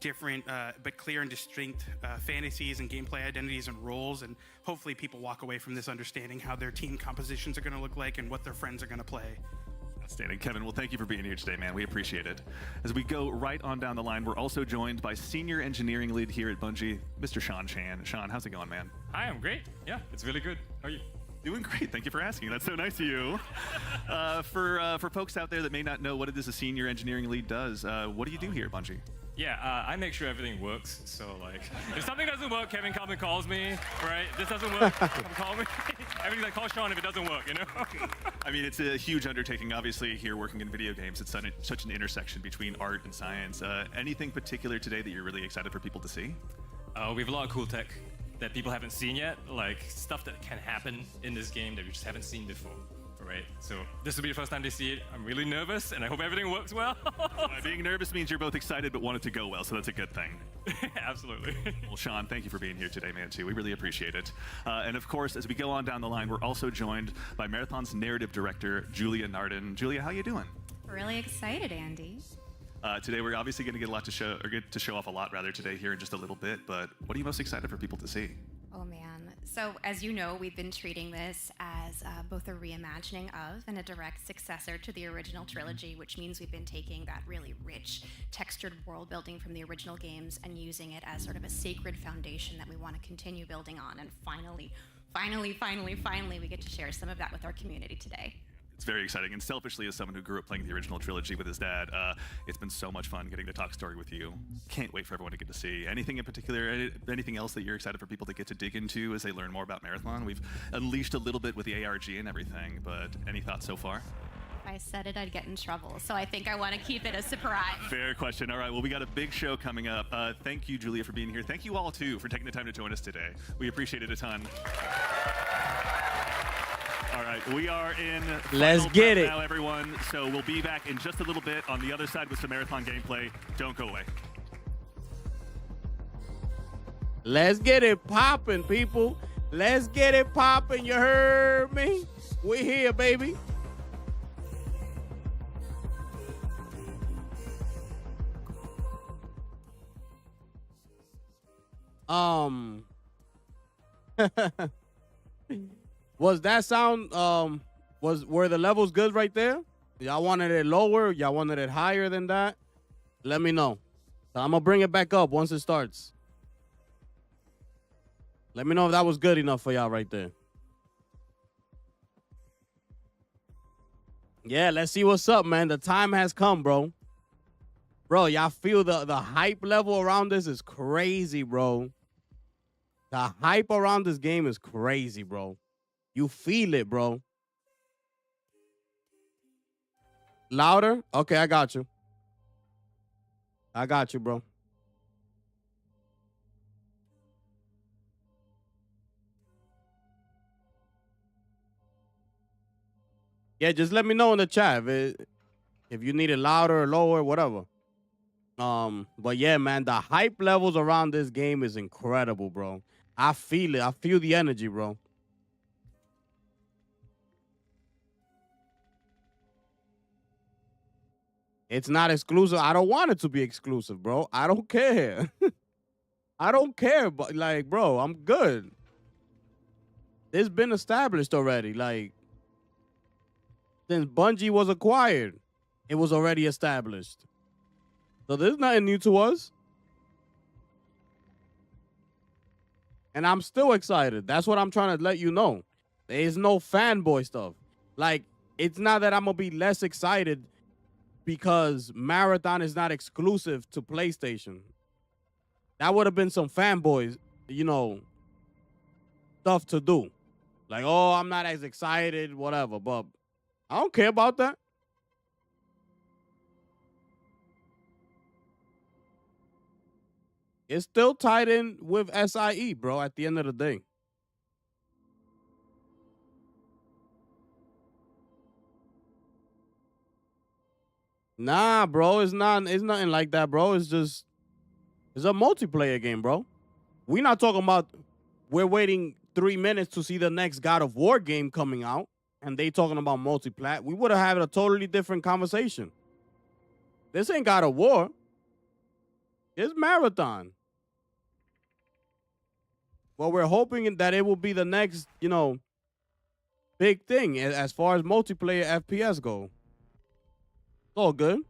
different but clear and distinct fantasies and gameplay identities and roles, and hopefully people walk away from this understanding how their team compositions are going to look like and what their friends are going to play. Outstanding. Kevin, well, thank you for being here today, man. We appreciate it. As we go right on down the line, we're also joined by Senior Engineering Lead here at Bungie, Mr. Sean Chan. Sean, how's it going, man? Hi, I'm great. Yeah, it's really good. How are you? Doing great. Thank you for asking. That's so nice of you. For folks out there that may not know what it is a Senior Engineering Lead does, what do you do here at Bungie? Yeah, I make sure everything works. So, like, if something doesn't work, Kevin comes and calls me, right? This doesn't work, come call me. Everything's like, call Sean if it doesn't work, you know? I mean, it's a huge undertaking, obviously, here working in video games. It's such an intersection between art and science. Anything particular today that you're really excited for people to see? We have a lot of cool tech that people haven't seen yet, like stuff that can happen in this game that we just haven't seen before. Right, so this will be the first time they see it. I'm really nervous, and I hope everything works well. Being nervous means you're both excited but want it to go well, so that's a good thing. Absolutely. Well, Sean, thank you for being here today, man, too. We really appreciate it. And of course, as we go on down the line, we're also joined by Marathon's narrative director, Julia Narden. Julia, how you doing? Really excited, Andy. Today, we're obviously going to get to show off a lot rather today here in just a little bit. But what are you most excited for people to see? Oh man. So as you know, we've been treating this as both a reimagining of and a direct successor to the original trilogy, which means we've been taking that really rich, textured world building from the original games and using it as sort of a sacred foundation that we want to continue building on. And finally, we get to share some of that with our community today. It's very exciting, and selfishly, as someone who grew up playing the original trilogy with his dad, it's been so much fun getting to talk story with you. Can't wait for everyone to get to see. Anything in particular, anything else that you're excited for people to get to dig into as they learn more about Marathon? We've unleashed a little bit with the ARG and everything, but any thoughts so far? If I said it, I'd get in trouble, so I think I want to keep it a surprise. Fair question. All right, well, we got a big show coming up. Thank you, Julia, for being here. Thank you all, too, for taking the time to join us today. We appreciate it a ton. All right, we are in Let's get it now, everyone. So we'll be back in just a little bit on the other side with some Marathon gameplay. Don't go away. Let's get it popping, people. Let's get it popping. You heard me? We here, baby. Was that sound were the levels good right there? Y'all wanted it lower? Y'all wanted it higher than that? Let me know. I'm gonna bring it back up once it starts. Let me know if that was good enough for y'all right there. Yeah, let's see what's up, man. The time has come, bro. Bro, y'all feel the hype level around this is crazy, bro. The hype around this game is crazy, bro. You feel it, bro. Louder? Okay, I got you. I got you, bro. Yeah, just let me know in the chat. if you need it louder or lower, whatever. But yeah, man, the hype levels around this game is incredible, bro. I feel it. I feel the energy, bro. It's not exclusive. I don't want it to be exclusive, bro. I don't care. I don't care, but like, bro, I'm good. It's been established already. Like, since Bungie was acquired, it was already established. So there's nothing new to us. And I'm still excited. That's what I'm trying to let you know. There's no fanboy stuff. Like, it's not that I'm going to be less excited because Marathon is not exclusive to PlayStation. That would have been some fanboys, you know, stuff to do. Like, oh, I'm not as excited, whatever. But I don't care about that. It's still tied in with SIE, bro, at the end of the day. Nah, bro, it's nothing like that, bro. It's a multiplayer game, bro. We're not talking about we're waiting 3 minutes to see the next God of War game coming out and they talking about multiplat. We would have had a totally different conversation. This ain't God of War. It's Marathon. Well, we're hoping that it will be the next, you know, big thing as far as multiplayer FPS go. It's all good.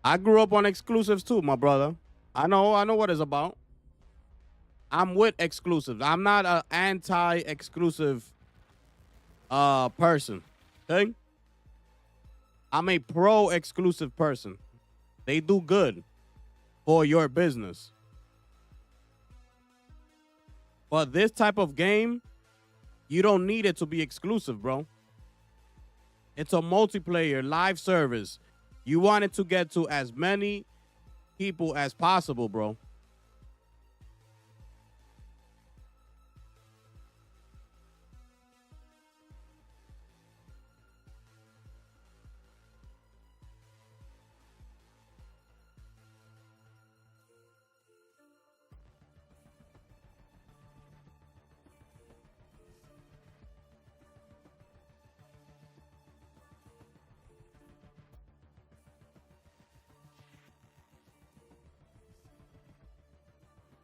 I grew up on exclusives too, my brother. I know what it's about. I'm with exclusives. I'm not an anti-exclusive person. Okay? I'm a pro-exclusive person. They do good for your business. But this type of game, you don't need it to be exclusive, bro. It's a multiplayer live service. You want it to get to as many people as possible, bro.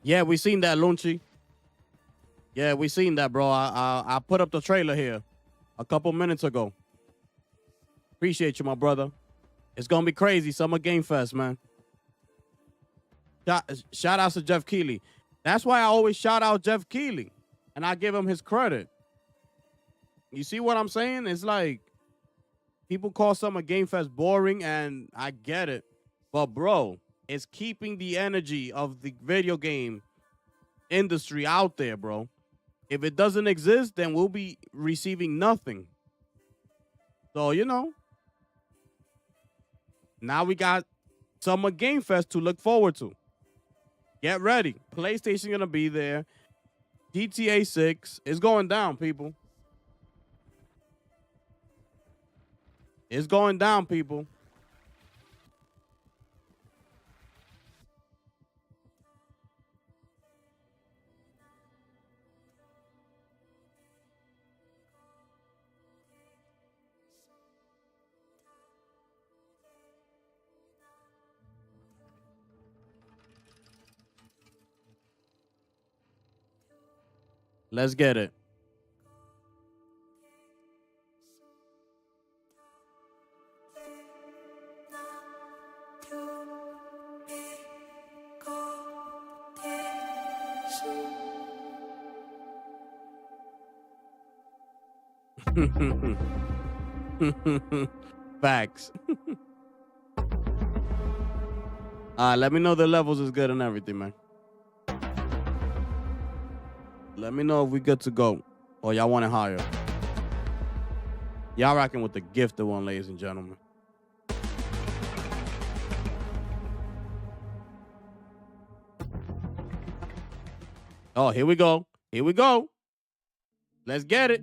Yeah, we seen that, Lunchi. Yeah, we seen that, bro. I put up the trailer here a couple minutes ago. Appreciate you, my brother. It's gonna be crazy. Summer Game Fest, man. Shout out to Jeff Keighley. That's why I always shout out Jeff Keighley, and I give him his credit. You see what I'm saying? It's like people call Summer Game Fest boring, and I get it. But, bro, it's keeping the energy of the video game industry out there, bro. If it doesn't exist, then we'll be receiving nothing. So, you know, now we got Summer Game Fest to look forward to. Get ready. PlayStation gonna be there. GTA 6 is going down, people. It's going down, people. Let's get it. Facts. Let me know the levels is good and everything, man. Let me know if we good to go or y'all want it higher. Y'all rocking with the gifted one, ladies and gentlemen. Oh, here we go. Here we go. Let's get it.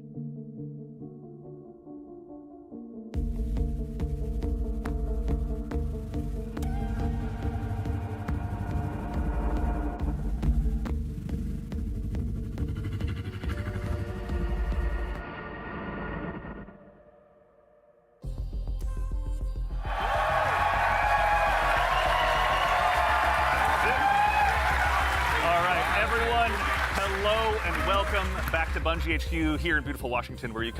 Back to Bungie HQ here in beautiful Washington, where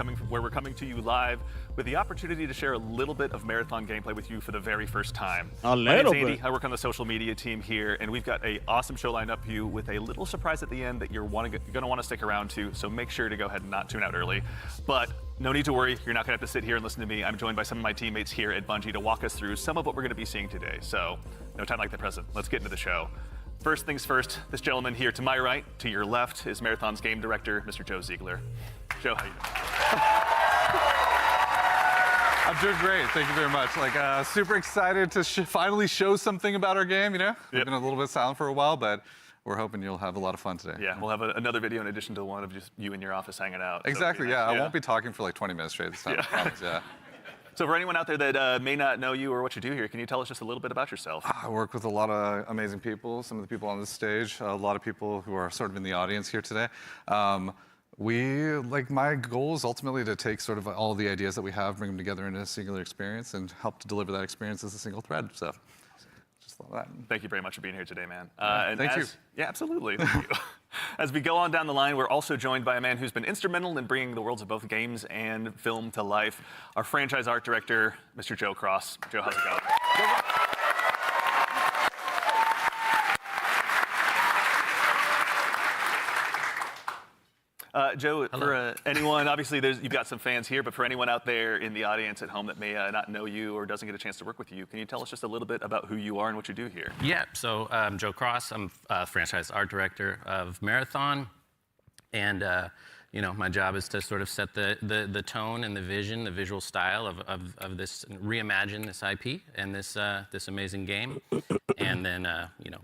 we're coming to you live with the opportunity to share a little bit of Marathon gameplay with you for the very first time. A My name's little Andy. bit. I work on the social media team here, and we've got an awesome show lined up for you with a little surprise at the end that you're going to want to stick around to. So make sure to go ahead and not tune out early. But no need to worry. You're not going to have to sit here and listen to me. I'm joined by some of my teammates here at Bungie to walk us through some of what we're going to be seeing today. So no time like the present. Let's get into the show. First things first, this gentleman here to my right, to your left, is Marathon's game director, Mr. Joe Ziegler. Joe, how you doing? I'm doing great. Thank you very much. Super excited to finally show something about our game, you know? We've been a little bit silent for a while, but we're hoping you'll have a lot of fun today. Yeah, we'll have another video in addition to one of just you in your office hanging out. Exactly, I won't be talking for like 20 minutes straight this time, I promise, yeah. So for anyone out there that may not know you or what you do here, can you tell us just a little bit about yourself? I work with a lot of amazing people, some of the people on this stage, a lot of people who are sort of in the audience here today. My goal is ultimately to take sort of all the ideas that we have, bring them together into a singular experience and help to deliver that experience as a single thread, so just love that. Thank you very much for being here today, man. Thank you. Yeah, absolutely. Thank you. As we go on down the line, we're also joined by a man who's been instrumental in bringing the worlds of both games and film to life, our franchise art director, Mr. Joe Cross. Joe, how's it going? Joe, for anyone, obviously you've got some fans here, but for anyone out there in the audience at home that may not know you or doesn't get a chance to work with you, can you tell us just a little bit about who you are and what you do here? Yeah, so I'm Joe Cross. I'm franchise art director of Marathon. And my job is to sort of set the tone and the vision, the visual style of this, reimagine this IP and this amazing game. And then,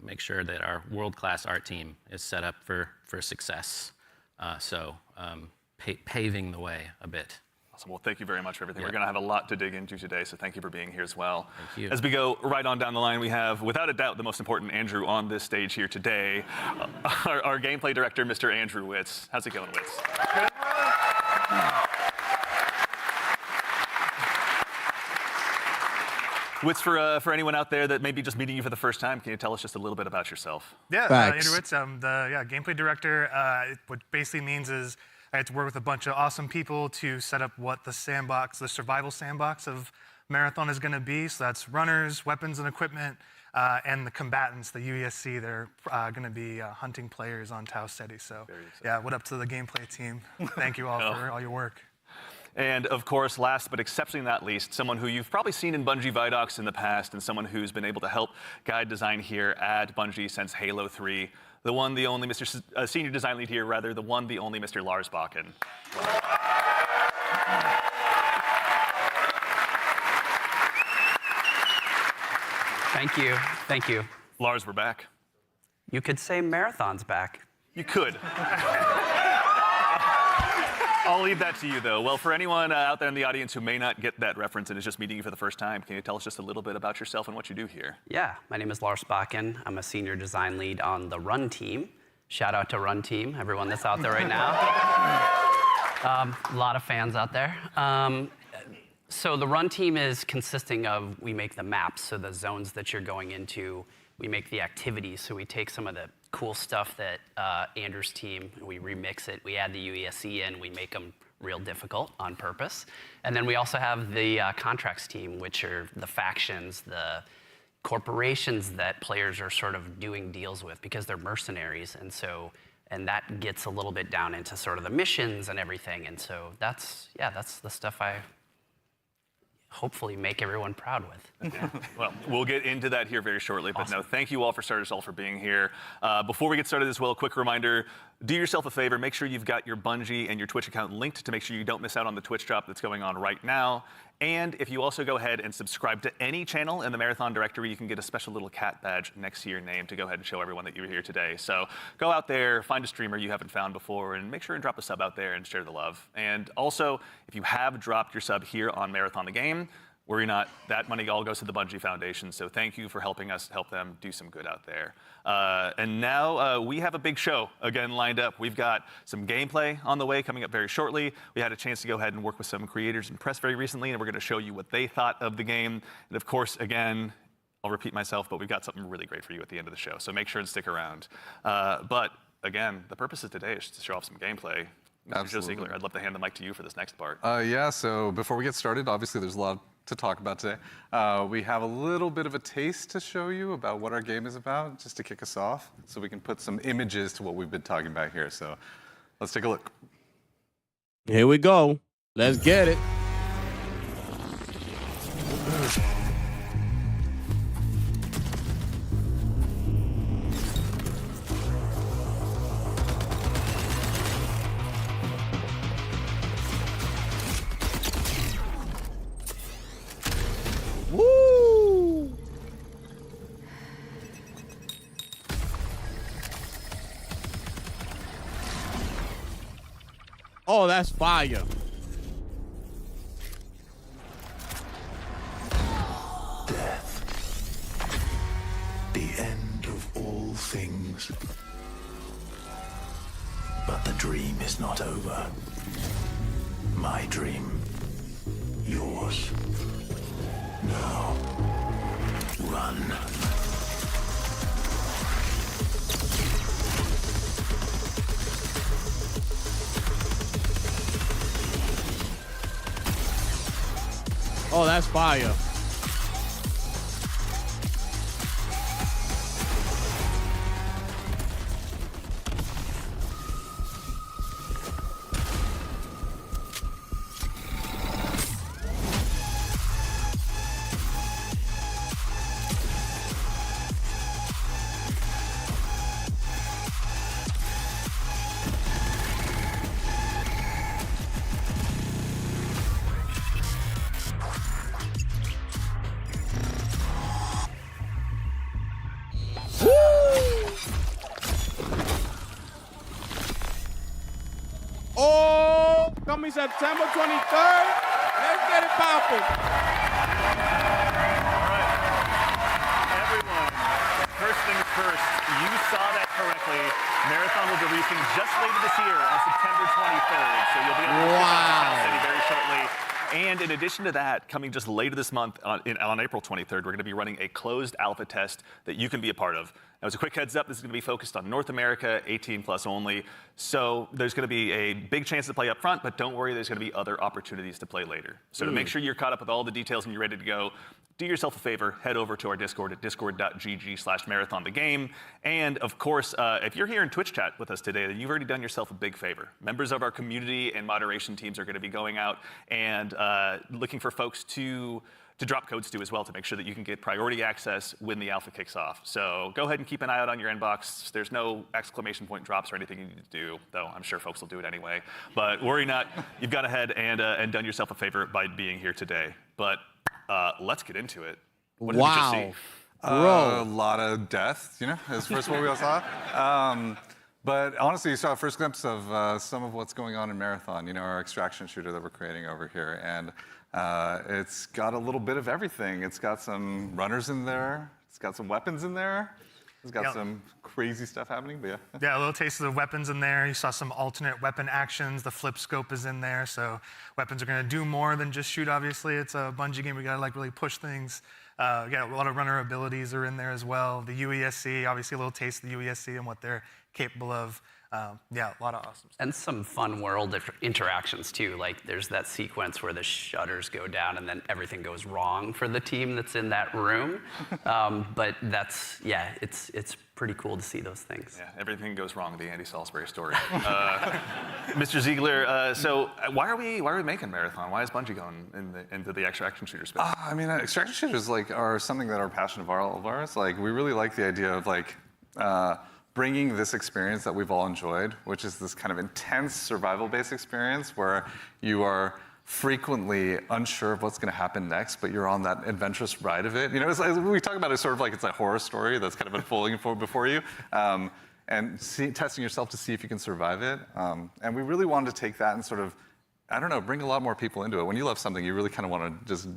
make sure that our world-class art team is set up for success. Paving the way a bit. Awesome. Well, thank you very much for everything. Yeah. We're going to have a lot to dig into today, so thank you for being here as well. Thank you. As we go right on down the line, we have, without a doubt, the most important Andrew on this stage here today, our gameplay director, Mr. Andrew Witz. How's it going, Witz? Good. Witz, for anyone out there that may be just meeting you for the first time, can you tell us just a little bit about yourself? Yeah, Andrew Witz. I'm the gameplay director. What basically means is I had to work with a bunch of awesome people to set up what the survival sandbox of Marathon is going to be. So that's runners, weapons and equipment, and the combatants, the UESC. They're going to be hunting players on Tau Ceti. So yeah, what up to the gameplay team? Thank you all for all your work. And of course, last but exceptionally not least, someone who you've probably seen in Bungie Vidocs in the past and someone who's been able to help guide design here at Bungie since Halo 3. The one, the only senior design lead here, rather, the one, the only Mr. Lars Bakken. Thank you. Thank you. Lars, we're back. You could say Marathon's back. You could. I'll leave that to you, though. Well, for anyone out there in the audience who may not get that reference and is just meeting you for the first time, can you tell us just a little bit about yourself and what you do here? Yeah, my name is Lars Bakken. I'm a senior design lead on the Run team. Shout out to Run team, everyone that's out there right now. A lot of fans out there. So the Run team is consisting of, we make the maps, so the zones that you're going into, we make the activities, so we take some of the cool stuff that Andrew's team, we remix it, we add the UESC in, we make them real difficult on purpose. And then we also have the contracts team, which are the factions, the corporations that players are sort of doing deals with because they're mercenaries. And that gets a little bit down into sort of the missions and everything. And so that's the stuff I hopefully make everyone proud with. Yeah. Well, we'll get into that here very shortly, but awesome. No, thank you all for starters all for being here. Before we get started as well, a quick reminder, do yourself a favor, make sure you've got your Bungie and your Twitch account linked to make sure you don't miss out on the Twitch drop that's going on right now. And if you also go ahead and subscribe to any channel in the Marathon directory, you can get a special little cat badge next to your name to go ahead and show everyone that you were here today. So go out there, find a streamer you haven't found before, and make sure and drop a sub out there and share the love. And also, if you have dropped your sub here on Marathon the Game, worry not, that money all goes to the Bungie Foundation, so thank you for helping us help them do some good out there. And now we have a big show again lined up. We've got some gameplay on the way coming up very shortly. We had a chance to go ahead and work with some creators and press very recently, and we're gonna show you what they thought of the game. And of course, again, I'll repeat myself, but we've got something really great for you at the end of the show, so make sure and stick around. But again, the purpose of today is to show off some gameplay. Mr. Joe Ziegler, I'd love to hand the mic to you for this next part. Yeah, so before we get started, obviously there's a lot to talk about today. We have a little bit of a taste to show you about what our game is about, just to kick us off, so we can put some images to what we've been talking about here. So let's take a look. Here we go. Let's get it. Woo! Oh, that's fire. Death. The end of all things. But the dream is not over. My dream. Yours. Now, run. Oh, that's fire. Oh, coming September 23rd. Let's get it popping. All right. Everyone, first things first, you saw that correctly. Marathon will be releasing just later this year on September 23rd. So you'll be able to check out the City very shortly. And in addition to that, coming just later this month on April 23rd, we're going to be running a closed alpha test that you can be a part of. Now, as a quick heads up, this is going to be focused on North America, 18 plus only. So there's going to be a big chance to play up front, but don't worry, there's going to be other opportunities to play later. So to make sure you're caught up with all the details and you're ready to go, do yourself a favor, head over to our Discord at discord.gg/marathonthegame. And of course, if you're here in Twitch chat with us today, then you've already done yourself a big favor. Members of our community and moderation teams are going to be going out and looking for folks to drop codes to as well to make sure that you can get priority access when the alpha kicks off. So go ahead and keep an eye out on your inbox. There's no exclamation point drops or anything you need to do, though I'm sure folks will do it anyway. But worry not, you've gone ahead and done yourself a favor by being here today. But let's get into it. What did we just see? A lot of death, you know, is first what we all saw. But honestly, you saw a first glimpse of some of what's going on in Marathon, you know, our extraction shooter that we're creating over here. And it's got a little bit of everything. It's got some runners in there. It's got some weapons in there. It's got some crazy stuff happening, but yeah. Yeah, a little taste of the weapons in there. You saw some alternate weapon actions. The flip scope is in there, so weapons are going to do more than just shoot, obviously. It's a Bungie game. We got to like really push things. Yeah, a lot of runner abilities are in there as well. The UESC, obviously a little taste of the UESC and what they're capable of. Yeah, a lot of awesome stuff. And some fun world interactions too. Like there's that sequence where the shutters go down and then everything goes wrong for the team that's in that room. But that's, yeah, it's pretty cool to see those things. Yeah, everything goes wrong, the Andy Salisbury story. Mr. Ziegler, so why are we making Marathon? Why is Bungie going into the extraction shooter space? I mean, extraction shooters are something that are a passion of all of ours. Like we really like the idea of bringing this experience that we've all enjoyed, which is this kind of intense survival-based experience where you are frequently unsure of what's going to happen next, but you're on that adventurous ride of it. You know, we talk about it sort of like it's a horror story that's kind of unfolding before you, and testing yourself to see if you can survive it. And we really wanted to take that and sort of, I don't know, bring a lot more people into it. When you love something, you really kind of want to just,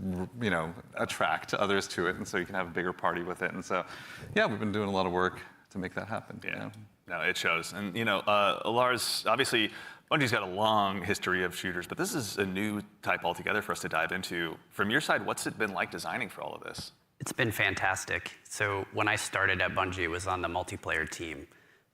you know, attract others to it, and so you can have a bigger party with it. And so, yeah, we've been doing a lot of work to make that happen. Yeah, you know? No, it shows. And, you know, Lars, obviously, Bungie's got a long history of shooters, but this is a new type altogether for us to dive into. From your side, what's it been like designing for all of this? It's been fantastic. So when I started at Bungie, it was on the multiplayer team.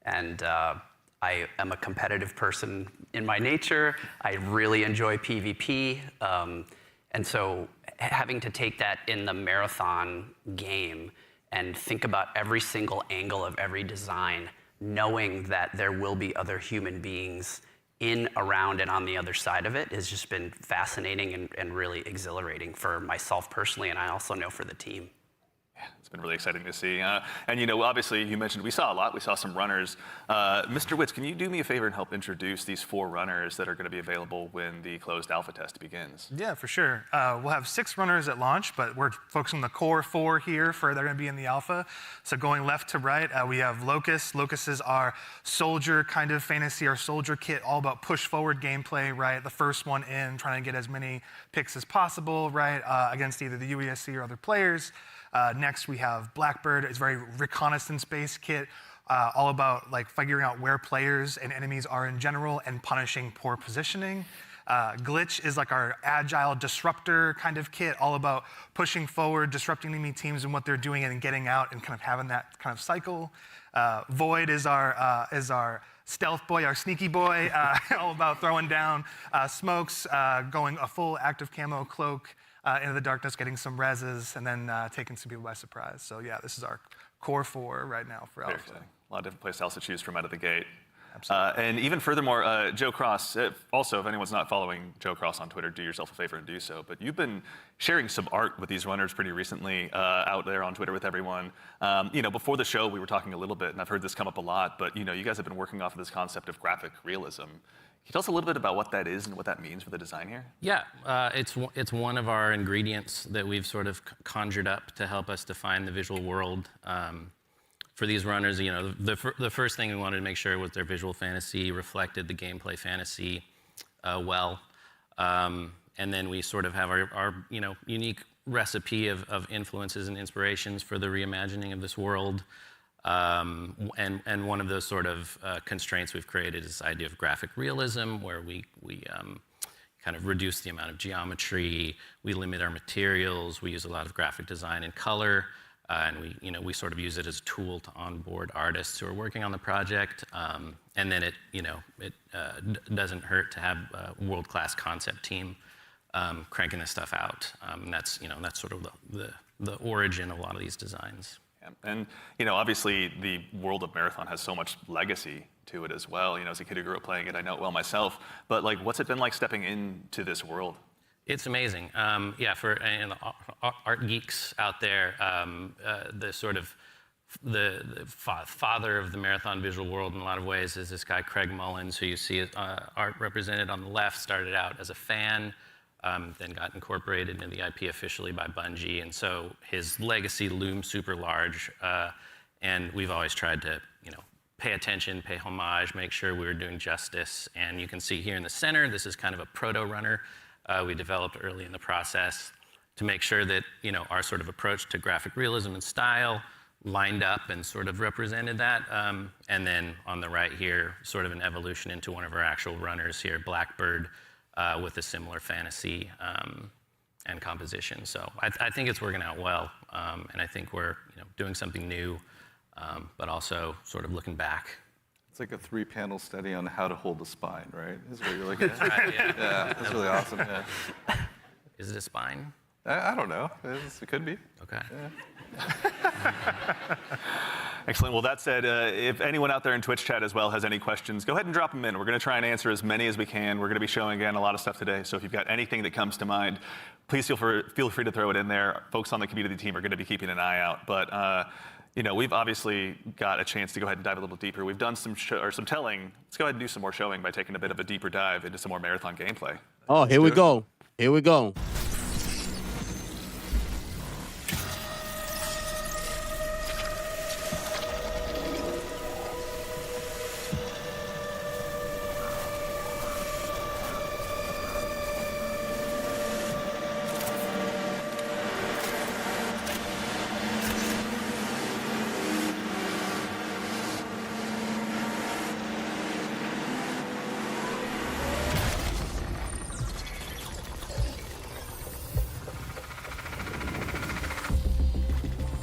And I am a competitive person in my nature. I really enjoy PvP. And so having to take that in the Marathon game and think about every single angle of every design, knowing that there will be other human beings in, around, and on the other side of it has just been fascinating and really exhilarating for myself personally, and I also know for the team. Yeah, it's been really exciting to see. And, you know, obviously, you mentioned we saw a lot. We saw some runners. Mr. Witz, can you do me a favor and help introduce these 4 runners that are going to be available when the closed alpha test begins? Yeah, for sure. We'll have 6 runners at launch, but we're focusing on the core 4 here they're going to be in the alpha. So going left to right, we have Locust. Locust is our soldier kind of fantasy, our soldier kit, all about push forward gameplay, right? The first one in, trying to get as many picks as possible, right? Against either the UESC or other players. Next, we have Blackbird. It's a very reconnaissance-based kit, all about like figuring out where players and enemies are in general and punishing poor positioning. Glitch is like our agile disruptor kind of kit, all about pushing forward, disrupting enemy teams and what they're doing and getting out and kind of having that kind of cycle. Void is our stealth boy, our sneaky boy, all about throwing down smokes, going a full active camo cloak, into the darkness, getting some reses, and then taking some people by surprise. So yeah, this is our core 4 right now for alpha. A lot of different play styles to choose from out of the gate. And even furthermore, Joe Cross, also, if anyone's not following Joe Cross on Twitter, do yourself a favor and do so. But you've been sharing some art with these runners pretty recently out there on Twitter with everyone. You know, before the show, we were talking a little bit, and I've heard this come up a lot, but you know, you guys have been working off of this concept of graphic realism. Can you tell us a little bit about what that is and what that means for the design here? Yeah, it's one of our ingredients that we've sort of conjured up to help us define the visual world. For these runners, you know, the first thing we wanted to make sure was their visual fantasy reflected the gameplay fantasy well. And then we sort of have our you know, unique recipe of influences and inspirations for the reimagining of this world. And one of those sort of constraints we've created is this idea of graphic realism, where we kind of reduce the amount of geometry, we limit our materials, we use a lot of graphic design and color, and we sort of use it as a tool to onboard artists who are working on the project. And then it doesn't hurt to have a world-class concept team cranking this stuff out. And that's sort of the origin of a lot of these designs. And, you know, obviously the world of Marathon has so much legacy to it as well. You know, as a kid who grew up playing it, I know it well myself. But, like, what's it been like stepping into this world? It's amazing. Yeah, for the art geeks out there, the sort of the father of the Marathon visual world in a lot of ways is this guy, Craig Mullins, who you see art represented on the left, started out as a fan, then got incorporated into the IP officially by Bungie, and so his legacy looms super large, and we've always tried to, you know, pay attention, pay homage, make sure we were doing justice. And you can see here in the center, this is kind of a proto-runner we developed early in the process to make sure that, you know, our sort of approach to graphic realism and style lined up and sort of represented that. And then on the right here, sort of an evolution into one of our actual runners here, Blackbird, with a similar fantasy and composition. So I think it's working out well, and I think we're, you know, doing something new, but also sort of looking back. It's like a 3-panel study on how to hold the spine, right? Is what you're looking at. Right, yeah. Yeah, that's really awesome. Yeah. Is it a spine? I don't know. It could be. Okay. Yeah. Excellent. Well, that said, if anyone out there in Twitch chat as well has any questions, go ahead and drop them in. We're going to try and answer as many as we can. We're going to be showing, again, a lot of stuff today. So if you've got anything that comes to mind, please feel free to throw it in there. Folks on the community team are going to be keeping an eye out. But we've obviously got a chance to go ahead and dive a little deeper. We've done some telling. Let's go ahead and do some more showing by taking a bit of a deeper dive into some more Marathon gameplay. Oh, here we go. Here we go.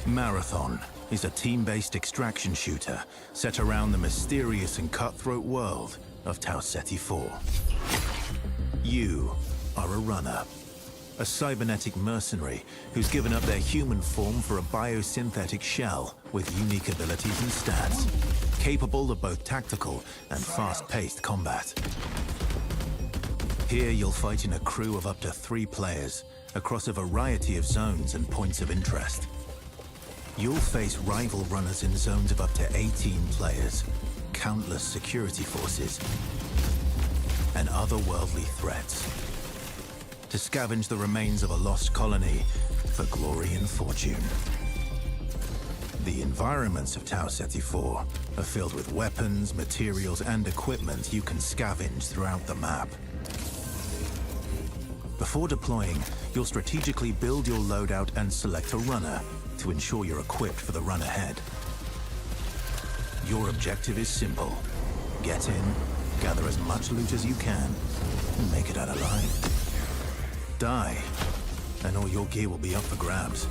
Marathon is a team-based extraction shooter set around the mysterious and cutthroat world of Tau Ceti 4. You are a runner, a cybernetic mercenary who's given up their human form for a biosynthetic shell with unique abilities and stats, capable of both tactical and fast-paced combat. Here you'll fight in a crew of up to 3 players across a variety of zones and points of interest. You'll face rival runners in zones of up to 18 players, countless security forces, and otherworldly threats. To scavenge the remains of a lost colony for glory and fortune. The environments of Tau Ceti 4 are filled with weapons, materials, and equipment you can scavenge throughout the map. Before deploying, you'll strategically build your loadout and select a runner to ensure you're equipped for the run ahead. Your objective is simple. Get in, gather as much loot as you can, and make it out alive. Die, and all your gear will be up for grabs.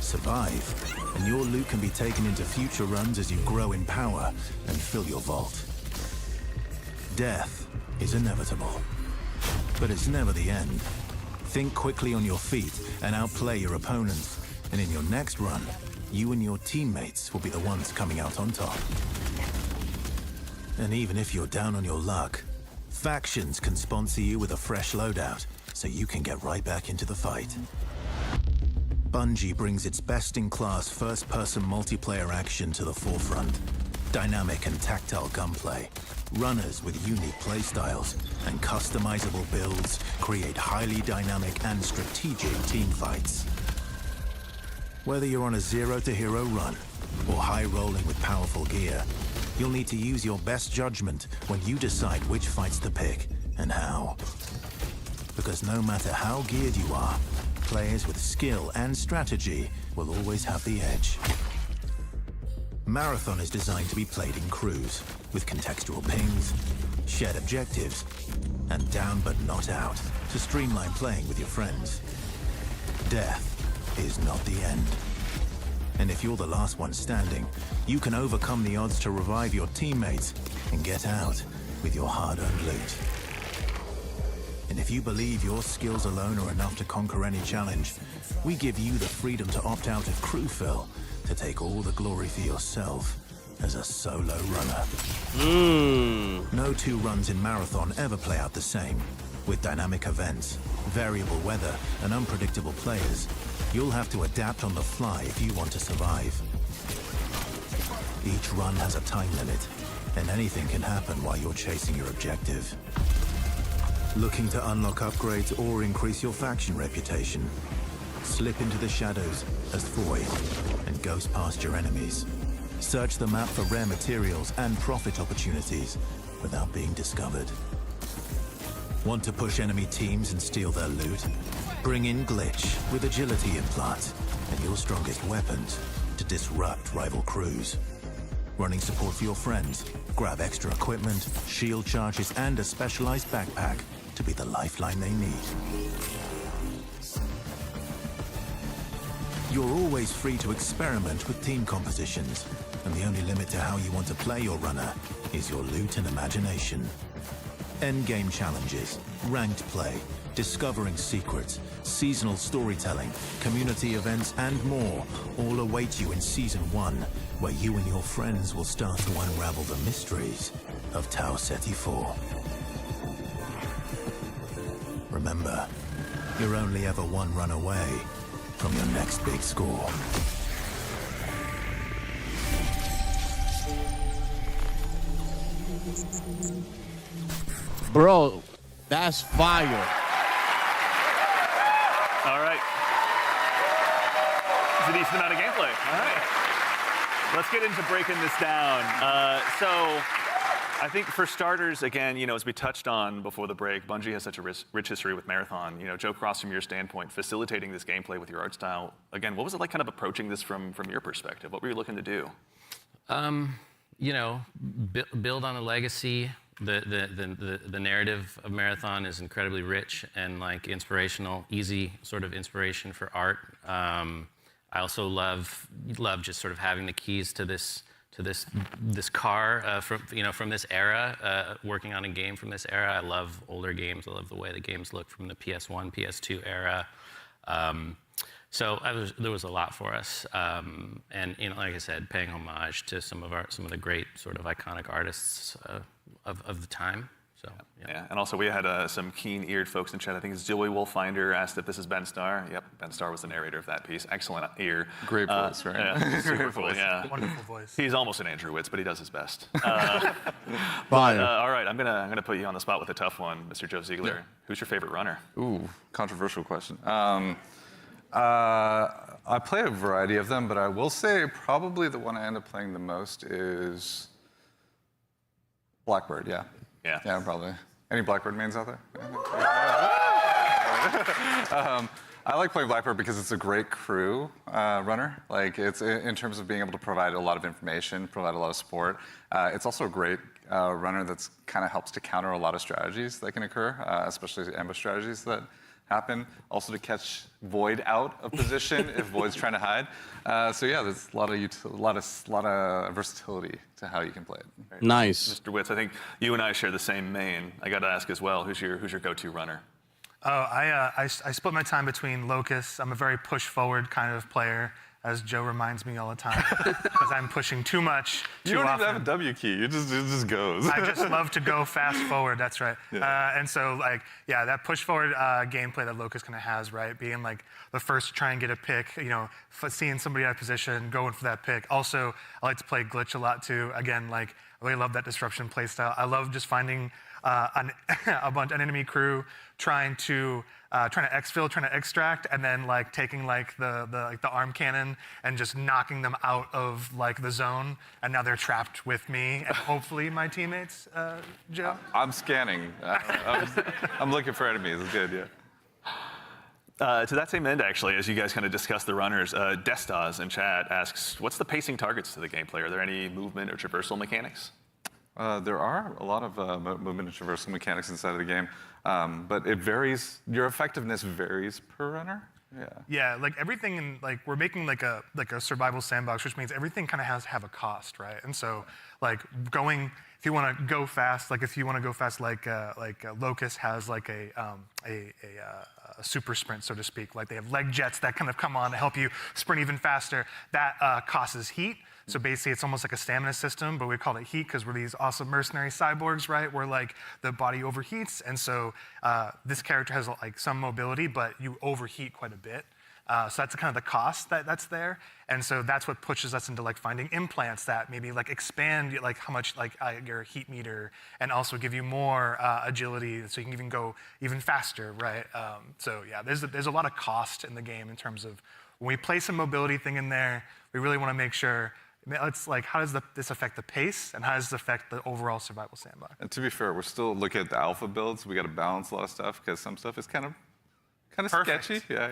Survive, and your loot can be taken into future runs as you grow in power and fill your vault. Death is inevitable, but it's never the end. Think quickly on your feet and outplay your opponents. And in your next run, you and your teammates will be the ones coming out on top. And even if you're down on your luck, factions can sponsor you with a fresh loadout, so you can get right back into the fight. Bungie brings its best-in-class first-person multiplayer action to the forefront. Dynamic and tactile gunplay, runners with unique playstyles, and customizable builds create highly dynamic and strategic team fights. Whether you're on a zero-to-hero run or high-rolling with powerful gear, you'll need to use your best judgment when you decide which fights to pick and how. Because no matter how geared you are, players with skill and strategy will always have the edge. Marathon is designed to be played in crews, with contextual pings, shared objectives, and down but not out, to streamline playing with your friends. Death is not the end. And if you're the last one standing, you can overcome the odds to revive your teammates and get out with your hard-earned loot. And if you believe your skills alone are enough to conquer any challenge, we give you the freedom to opt out of crew fill to take all the glory for yourself as a solo runner. No 2 runs in Marathon ever play out the same. With dynamic events, variable weather, and unpredictable players, you'll have to adapt on the fly if you want to survive. Each run has a time limit, and anything can happen while you're chasing your objective. Looking to unlock upgrades or increase your faction reputation? Slip into the shadows as Void and ghost past your enemies. Search the map for rare materials and profit opportunities without being discovered. Want to push enemy teams and steal their loot? Bring in Glitch with agility implants and your strongest weapons to disrupt rival crews. Running support for your friends? Grab extra equipment, shield charges, and a specialized backpack to be the lifeline they need. You're always free to experiment with team compositions, and the only limit to how you want to play your runner is your loot and imagination. Endgame challenges, ranked play, discovering secrets, seasonal storytelling, community events, and more all await you in Season 1, where you and your friends will start to unravel the mysteries of Tau Ceti 4. Remember, you're only ever one run away from your next big score. Bro, that's fire. All right. It's a decent amount of gameplay. All right. Let's get into breaking this down. So I think for starters, again, as we touched on before the break, Bungie has such a rich history with Marathon. Joe Cross, from your standpoint, facilitating this gameplay with your art style. Again, what was it like kind of approaching this from your perspective? What were you looking to do? Build on a legacy. The narrative of Marathon is incredibly rich and like inspirational, easy sort of inspiration for art. I also love just sort of having the keys to this car from this era, working on a game from this era. I love older games. I love the way the games look from the PS1, PS2 era. So there was a lot for us, and like I said, paying homage to some of the great sort of iconic artists of the time. So yeah. And also we had some keen-eared folks in chat. I think it's Joey Wolffinder asked if this is Ben Starr. Yep, Ben Starr was the narrator of that piece. Excellent ear. Great voice, right? Yeah, super cool. voice. Yeah, Wonderful voice. He's almost an Andrew Witz, but he does his best. Fire. All right, I'm gonna put you on the spot with a tough one, Mr. Joe Ziegler. Yeah. Who's your favorite runner? Ooh, controversial question. I play a variety of them, but I will say probably the one I end up playing the most is Blackbird, yeah. Yeah, probably. Any Blackbird mains out there? I like playing Blackbird because it's a great crew runner. Like, it's in terms of being able to provide a lot of information, provide a lot of support. It's also a great runner that's kind of helps to counter a lot of strategies that can occur, especially ambush strategies that happen. Also to catch Void out of position if Void's trying to hide. So yeah, there's a lot of versatility to how you can play it. Nice. Mr. Witz, I think you and I share the same main. I got to ask as well, who's your go-to runner? Oh, I split my time between Locust. I'm a very push-forward kind of player, as Joe reminds me all the time, because I'm pushing too much too often. You don't even have a W key. It just goes. I just love to go fast forward. That's right. Yeah. And so, like, yeah, that push forward gameplay that Locust kind of has, right? Being like the first to try and get a pick, seeing somebody out of position, going for that pick. Also, I like to play glitch a lot too. Again, like, I really love that disruption play style. I love just finding an enemy crew trying to exfil, trying to extract, and then like taking like the arm cannon and just knocking them out of like the zone, and now they're trapped with me and hopefully my teammates. Joe. I'm scanning. I'm looking for enemies. It's good, yeah. To that same end, actually, as you guys kind of discuss the runners, Destas in chat asks, what's the pacing targets to the gameplay? Are there any movement or traversal mechanics? There are a lot of movement and traversal mechanics inside of the game, but it varies. Your effectiveness varies per runner. Yeah, like everything in we're making like a survival sandbox, which means everything kind of has to have a cost, right? And so like if you want to go fast, like Locust has like a super sprint, so to speak. Like they have leg jets that kind of come on to help you sprint even faster. That causes heat. So basically, it's almost like a stamina system, but we call it heat because we're these awesome mercenary cyborgs, right? Where like the body overheats, and so this character has like some mobility, but you overheat quite a bit. So that's kind of the cost that's there, and so that's what pushes us into like finding implants that maybe like expand like how much like your heat meter, and also give you more agility, so you can even go even faster, right? So yeah, there's a lot of cost in the game in terms of when we place a mobility thing in there, we really want to make sure. It's like, how does this affect the pace, and how does this affect the overall survival sandbox? And to be fair, we're still looking at the alpha builds. We got to balance a lot of stuff because some stuff is kind of sketchy. Yeah.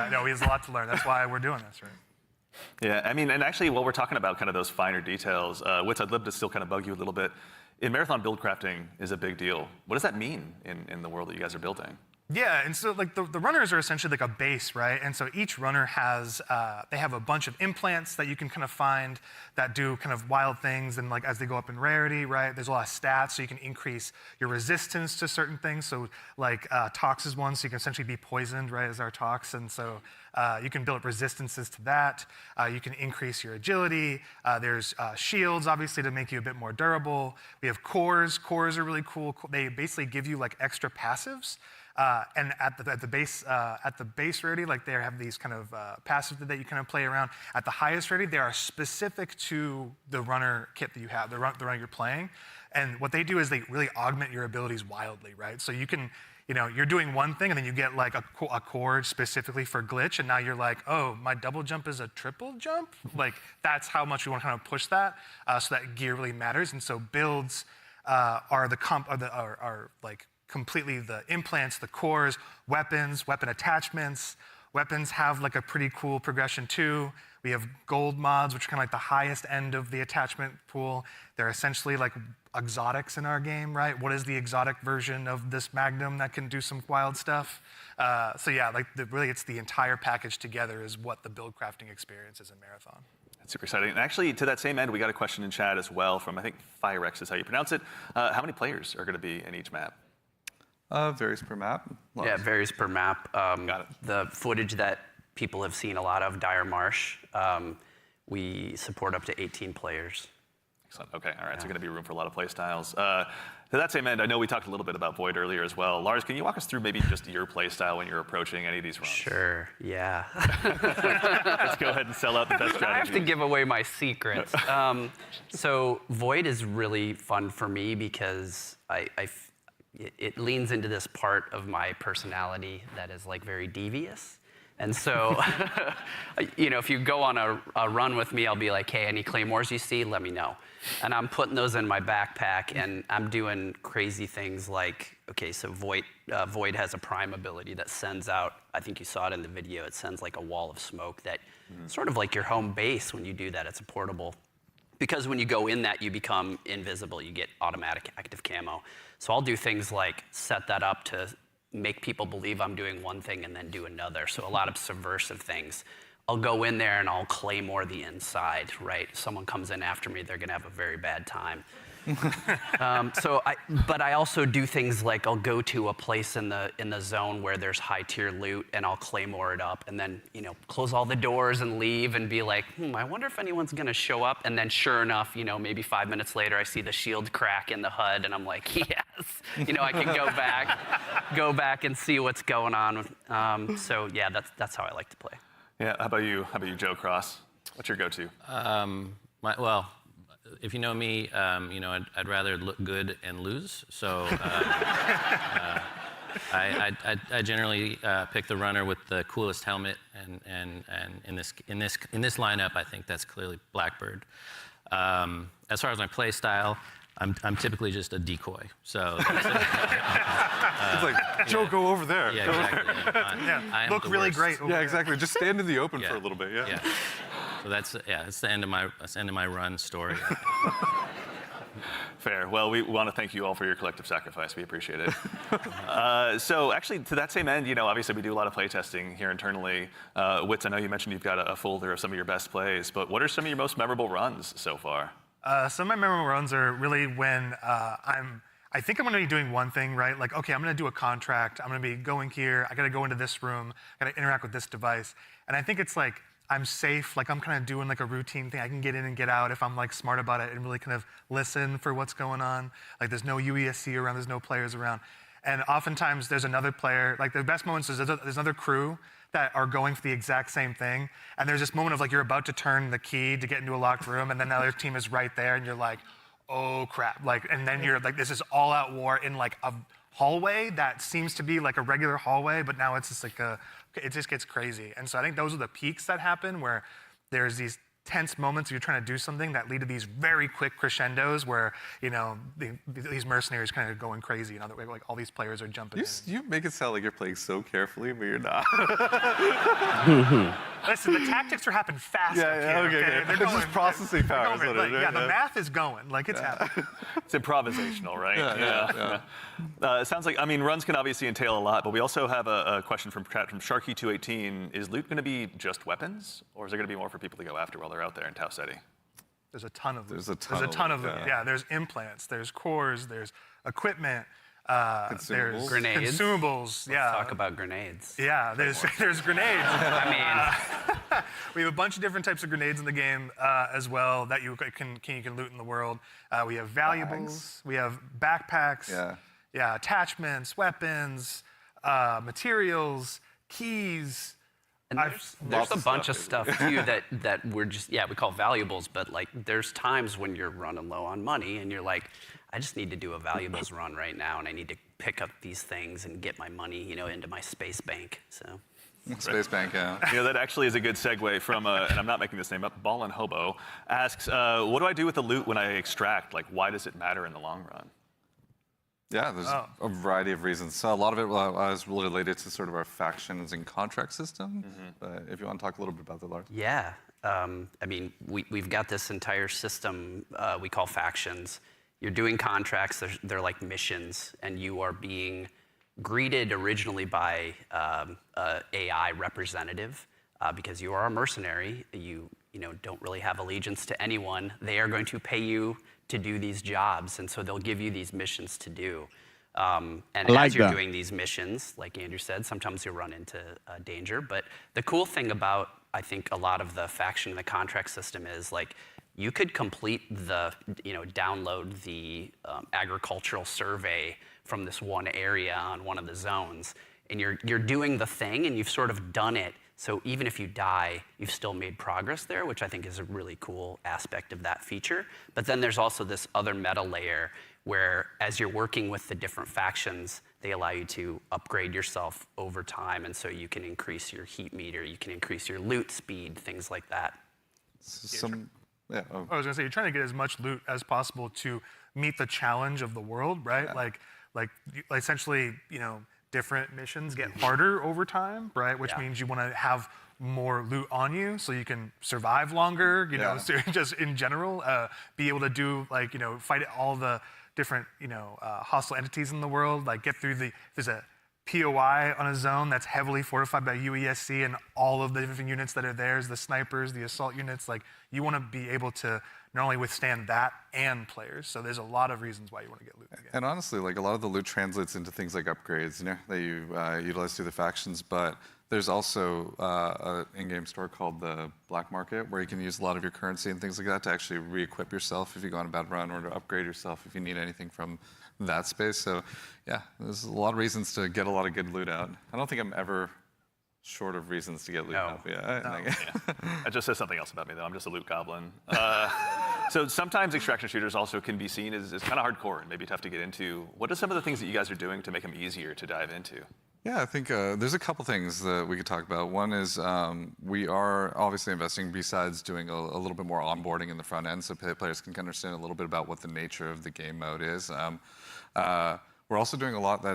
No, we have a lot to learn. That's why we're doing this, right? Yeah, I mean, and actually, while we're talking about kind of those finer details, Witz, I'd love to still kind of bug you a little bit. In Marathon, build crafting is a big deal. What does that mean in the world that you guys are building? Yeah, and so like the runners are essentially like a base, right? And so each runner has, they have a bunch of implants that you can kind of find that do kind of wild things, and like as they go up in rarity, right? There's a lot of stats, so you can increase your resistance to certain things. So like Tox is one, so you can essentially be poisoned, right, as our Tox, and so you can build up resistances to that. You can increase your agility. There's shields, obviously, to make you a bit more durable. We have cores. Cores are really cool. They basically give you like extra passives. And at the base rarity, like they have these kind of passive that you kind of play around. At the highest rarity, they are specific to the runner kit that you have, the runner you're playing. And what they do is they really augment your abilities wildly, right? So you can, you're doing one thing and then you get like a chord specifically for glitch, and now you're like, oh, my double jump is a triple jump? Like that's how much we want to kind of push that, so that gear really matters. And so builds are like completely the implants, the cores, weapons, weapon attachments. Weapons have like a pretty cool progression too. We have gold mods, which are kind of like the highest end of the attachment pool. They're essentially like exotics in our game, right? What is the exotic version of this Magnum that can do some wild stuff? So yeah, like really it's the entire package together is what the build crafting experience is in Marathon. That's super exciting. And actually, to that same end, we got a question in chat as well from, I think, Firex is how you pronounce it. How many players are going to be in each map? Varies per map. Yeah, it varies per map. Got it. The footage that people have seen a lot of, Dire Marsh, we support up to 18 players. Excellent. Okay. All right. So going to be room for a lot of play styles. To that same end, I know we talked a little bit about Void earlier as well. Lars, can you walk us through maybe just your play style when you're approaching any of these runs? Sure. Yeah. Let's go ahead and sell out the best strategy. I have to give away my secrets. So Void is really fun for me because it leans into this part of my personality that is like very devious. And so, if you go on a run with me, I'll be like, hey, any claymores you see, let me know. And I'm putting those in my backpack, and I'm doing crazy things like, okay, so Void has a prime ability that sends out, I think you saw it in the video, it sends like a wall of smoke that sort of like your home base when you do that, it's a portable. Because when you go in that, you become invisible, you get automatic active camo. So I'll do things like set that up to make people believe I'm doing one thing and then do another. So a lot of subversive things. I'll go in there and I'll claymore the inside, right? Someone comes in after me, they're gonna have a very bad time. But I also do things like I'll go to a place in the zone where there's high tier loot and I'll claymore it up and then close all the doors and leave and be like, I wonder if anyone's gonna show up. And then sure enough, maybe 5 minutes later I see the shield crack in the HUD and I'm like, yes, I can go back and see what's going on. So yeah, that's how I like to play. Yeah. How about you, Joe Cross? What's your go-to? Well, if you know me, I'd rather look good and lose. So I generally pick the runner with the coolest helmet, and in this lineup, I think that's clearly Blackbird. As far as my play style, I'm typically just a decoy. So that's it. It's like, Joe, go over there. Yeah, exactly. I am look the really worst. great. Yeah, exactly. Just stand in the open for a little bit. Yeah. So that's the end of my run story. Fair. Well, we want to thank you all for your collective sacrifice. We appreciate it. So actually, to that same end, obviously we do a lot of play testing here internally. Wits, I know you mentioned you've got a folder of some of your best plays, but what are some of your most memorable runs so far? Some of my memorable runs are really when I think I'm going to be doing one thing, right? Like, okay, I'm going to do a contract. I'm going to be going here. I got to go into this room. I got to interact with this device. And I think it's like, I'm safe. Like, I'm kind of doing like a routine thing. I can get in and get out if I'm like smart about it and really kind of listen for what's going on. Like, there's no UESC around. There's no players around. And oftentimes there's another player. Like, the best moments is there's another crew that are going for the exact same thing. And there's this moment of like, you're about to turn the key to get into a locked room, and then the other team is right there, and you're like, oh crap. Like, and then you're like, this is all out war in like a hallway that seems to be like a regular hallway, but now it's just like it just gets crazy. And so I think those are the peaks that happen where there's these tense moments where you're trying to do something that lead to these very quick crescendos where, these mercenaries kind of going crazy. Like all these players are jumping in. You make it sound like you're playing so carefully, but you're not. Listen, the tactics are happening fast. Okay. They're just processing power. The math is going. Like, it's happening. It's improvisational, right? Yeah. It sounds like, runs can obviously entail a lot, but we also have a question from Sharky218. Is loot going to be just weapons, or is there going to be more for people to go after while they're out there in Tau Ceti? There's a ton of them. There's a ton of them. Yeah, there's implants, there's cores, there's equipment, Consumables. there's Grenades. Let's Consumables. talk about grenades. Yeah, there's grenades. We have a bunch of different types of grenades in the game as well that you can loot in the world. We have valuables. We have backpacks. Yeah, attachments, weapons. materials, keys. And there's a bunch of stuff too that we're just, we call valuables, but like there's times when you're running low on money and you're like, I just need to do a valuables run right now and I need to pick up these things and get my money, into my space bank. So. Space Bank, yeah. That actually is a good segue from, and I'm not making this name up, Ballin' Hobo asks, what do I do with the loot when I extract? Like, why does it matter in the long run? Yeah, there's a variety of reasons. So a lot of it was related to sort of our factions and contract system. But if you want to talk a little bit about that, Lars. Yeah, I mean, we've got this entire system we call factions. You're doing contracts, they're like missions, and you are being greeted originally by AI representative because you are a mercenary. You don't really have allegiance to anyone. They are going to pay you to do these jobs, and so they'll give you these missions to do. And as you're doing these missions, like Andrew said, sometimes you'll run into danger. But the cool thing about, I think, a lot of the faction and the contract system is like you could complete the, download the agricultural survey from this one area on one of the zones, and you're doing the thing, and you've sort of done it. So even if you die, you've still made progress there, which I think is a really cool aspect of that feature. But then there's also this other meta layer where as you're working with the different factions, they allow you to upgrade yourself over time. And so you can increase your heat meter, you can increase your loot speed, things like that. I was gonna say, you're trying to get as much loot as possible to meet the challenge of the world, right? Yeah. Like essentially, different missions get harder over time, right? Which means you want to have more loot on you so you can survive longer, so just in general, be able to do fight all the different, hostile entities in the world, like get through there's a POI on a zone that's heavily fortified by UESC and all of the different units that are there, the snipers, the assault units, like you want to be able to not only withstand that and players. So there's a lot of reasons why you want to get loot. And honestly, like a lot of the loot translates into things like upgrades, that you utilize through the factions. But there's also an in-game store called the Black Market where you can use a lot of your currency and things like that to actually re-equip yourself if you go on a bad run, or to upgrade yourself if you need anything from that space. So yeah, there's a lot of reasons to get a lot of good loot out. I don't think I'm ever short of reasons to get loot out. That just says something else about me, though. I'm just a loot goblin. So sometimes extraction shooters also can be seen as kind of hardcore and maybe tough to get into. What are some of the things that you guys are doing to make them easier to dive into? Yeah, I think there's a couple things that we could talk about. One is we are obviously investing, besides doing a little bit more onboarding in the front end so players can understand a little bit about what the nature of the game mode is. We're also doing a lot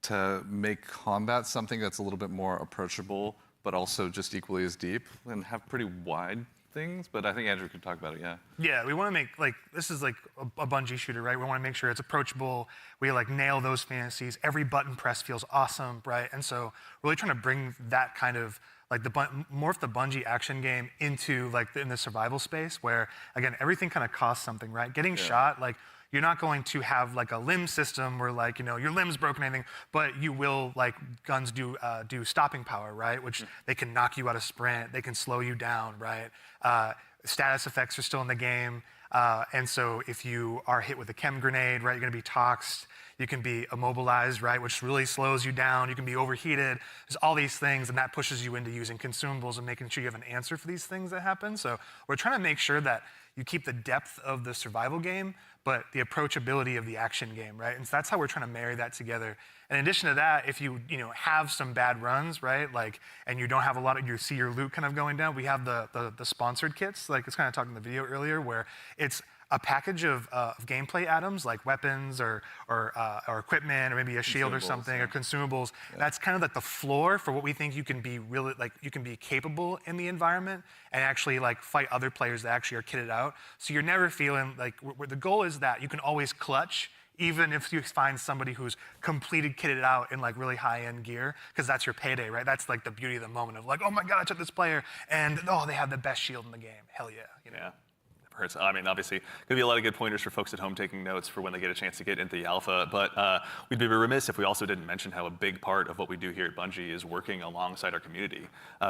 to make combat something that's a little bit more approachable, but also just equally as deep and have pretty wide things. But I think Andrew could talk about it, Yeah, we want to make, this is like a Bungie shooter, right? We want to make sure it's approachable. We nail those fantasies. Every button press feels awesome, right? And so really trying to bring that kind of, morph the Bungie action game into in the survival space where, again, everything kind of costs something, right? Getting shot, you're not going to have a limb system where your limb's broken or anything, but you will, guns do stopping power, right? Which they can knock you out of sprint, they can slow you down, right? Status effects are still in the game. And so if you are hit with a chem grenade, right, you're gonna be toxed. You can be immobilized, right, which really slows you down. You can be overheated. There's all these things, and that pushes you into using consumables and making sure you have an answer for these things that happen. So we're trying to make sure that you keep the depth of the survival game, but the approachability of the action game, right? And so that's how we're trying to marry that together. And in addition to that, if you have some bad runs, right, and you don't have a lot of, you see your loot kind of going down, we have the sponsored kits, it's kind of talking in the video earlier, where it's a package of gameplay items like weapons or equipment or maybe a shield or something or consumables. That's kind of the floor for what we think you can be really you can be capable in the environment and actually fight other players that actually are kitted out. So you're never feeling where the goal is that you can always clutch even if you find somebody who's completed kitted out in really high-end gear, because that's your payday, right? That's the beauty of the moment of oh my God, I took this player and they have the best shield in the game. Hell yeah. Yeah. Hurts. I mean, obviously, going to be a lot of good pointers for folks at home taking notes for when they get a chance to get into the alpha. But we'd be remiss if we also didn't mention how a big part of what we do here at Bungie is working alongside our community,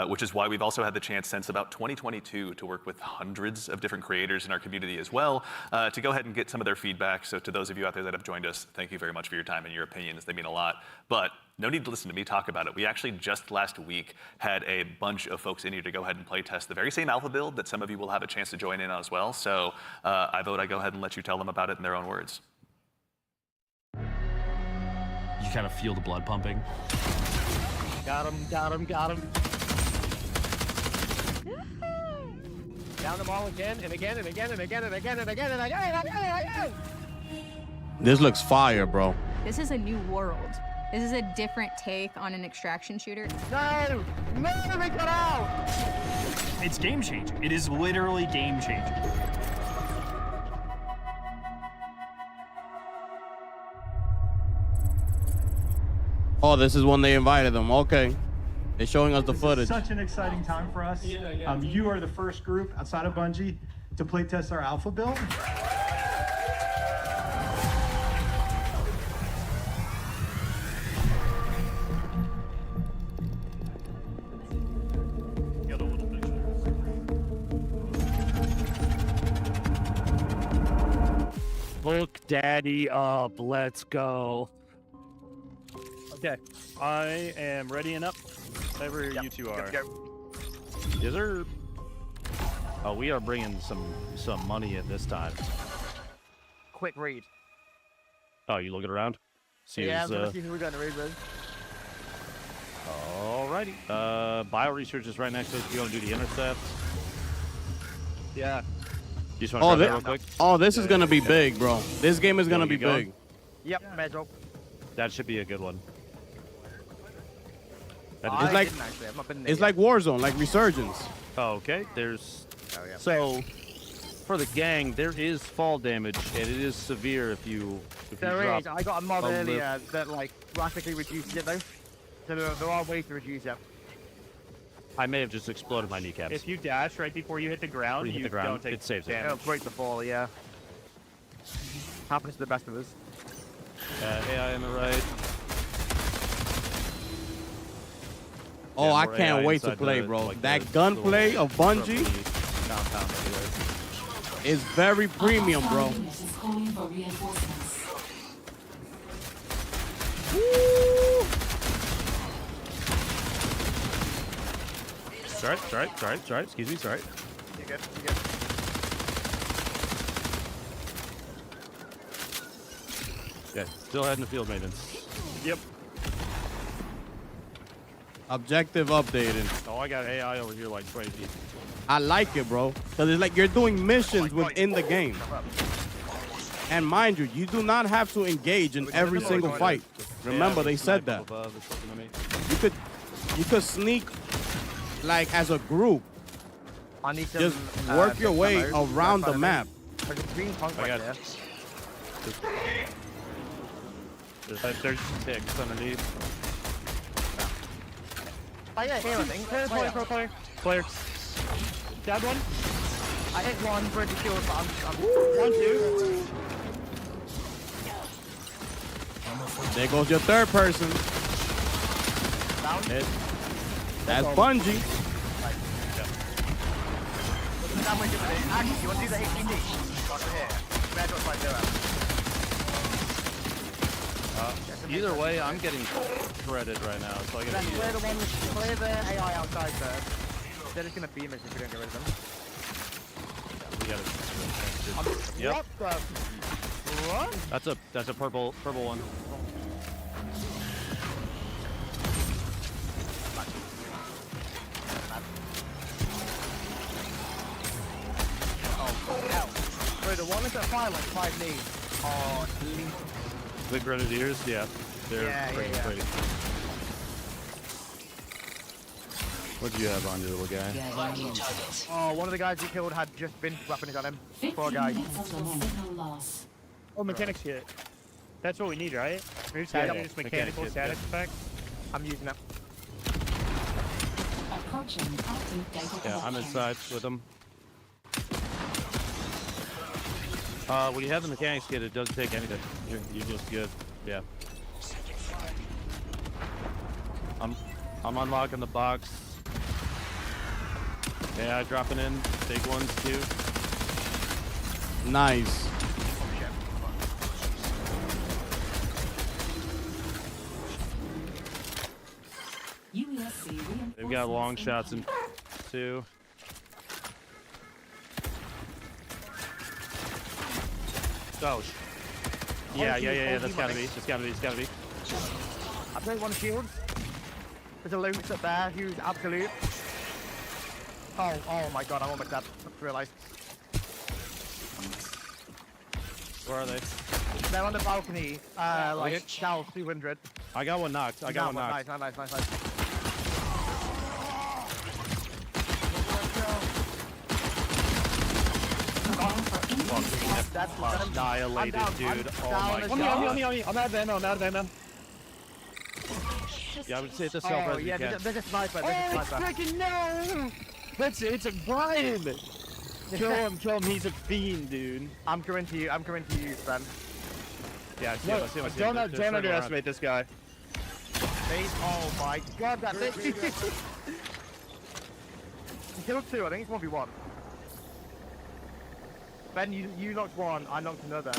which is why we've also had the chance since about 2022 to work with hundreds of different creators in our community as well, to go ahead and get some of their feedback. So to those of you out there that have joined us, thank you very much for your time and your opinions. They mean a lot. But no need to listen to me talk about it. We actually just last week had a bunch of folks in here to go ahead and play test the very same alpha build that some of you will have a chance to join in on as well. So I vote I go ahead and let you tell them about it in their own words. You kind of feel the blood pumping. Got him, got him, got him. Down them all again and again and again and again and again and again and again and again and again. This looks fire, bro. This is a new world. This is a different take on an extraction shooter. No! No, they got out! It's game changing. It is literally game changing. Oh, this is when they invited them. Okay. They're showing us the footage. Such an exciting time for us. You are the first group outside of Bungie to play test our alpha build. Look daddy up, let's go. Okay, I am ready and up. Whenever you two are. Go. Yes, sir. Oh, we are bringing some money in this time. Quick read. Oh, you looking around? See Yeah, I'm who's, gonna see who we're gonna read with. Alrighty. Bio research is right next to us. You want to do the intercept? Yeah. You just want to grab that real quick? Oh, this is gonna be big, bro. This game is gonna be big. Yep, Medro. That should be a good one. It's like it's like Warzone, like Resurgence. Oh, okay. There's Oh, yeah. so for the gang, there is fall damage, and it is severe if you There drop. is. I got a mod a earlier that like drastically reduces it though. So there are ways to reduce it. I may have just exploded my kneecaps. If you dash right before you hit the ground, you don't take it saves it. damage. It'll break the fall, yeah. Happens to the best of us. AI on the right. Oh, Yeah, I more can't AI wait to inside play, the- bro. like That the gunplay little of Bungie downtown everywhere. is very premium, bro. Sorry. Excuse me, sorry. You're good, you're good. Okay, still heading to field maintenance. Yep. Objective updated. Oh, I got AI over here like crazy. I like it, bro. Because it's like you're doing missions within the game. And mind you, you do not have to engage in every single fight. Remember, they said that. You could sneak like as a group. I need some, Just work your way ammo. around That's the fine. map. There's a green punk right there. There's like 36 underneath. Oh yeah, here I think. Clear. Down one. I hit one for the kill, but I'm 1, 2. There goes your third person. down. That's Bungie. Actually, you want to do the HPD? Right here. Red dot's right there. Either way, I'm getting shredded right now, so I Then gotta clear the one, clear the AI outside first. They're just gonna beam us if we don't get rid of them. we gotta. Yep. What the? What? That's a purple one. Bro, the one that's at fire like 5 knees. Oh, The Grenadiers, yeah. They're Yeah, pretty yeah. great. What do you have on your little guy? oh, one of the guys you killed had just been weapons on him. Poor guy. Oh, mechanics kit. That's what we need, right? We just Yeah, have yeah. this mechanical Mechanics kit, static effect. I'm using it. Yeah, I'm inside with them. When you have the mechanics kit, it doesn't take anything. You're just good. Yeah. I'm unlocking the box. Yeah, dropping in. Big ones too. Nice. We got long shots in 2. Oh. Yeah. That's gotta be. It's gotta be. I played one shield. There's a loot up there who's absolute. Oh my god, I'm almost dead. I just realised. Where are they? They're on the balcony, like south 200. I got one knocked. I got one knocked. Nice. That's annihilated, dude. Oh my god. On me. I'm out of ammo. Yeah, I would say it's a self Oh yeah, there's a sniper. Freaking no! It's a Brian. Kill him. He's a fiend, dude. I'm coming to you, friend. Yeah, I see him. Don't underestimate this guy. Oh my god, that thing. He killed 2, I think it's 1v1. Ben, you knocked 1, I knocked another.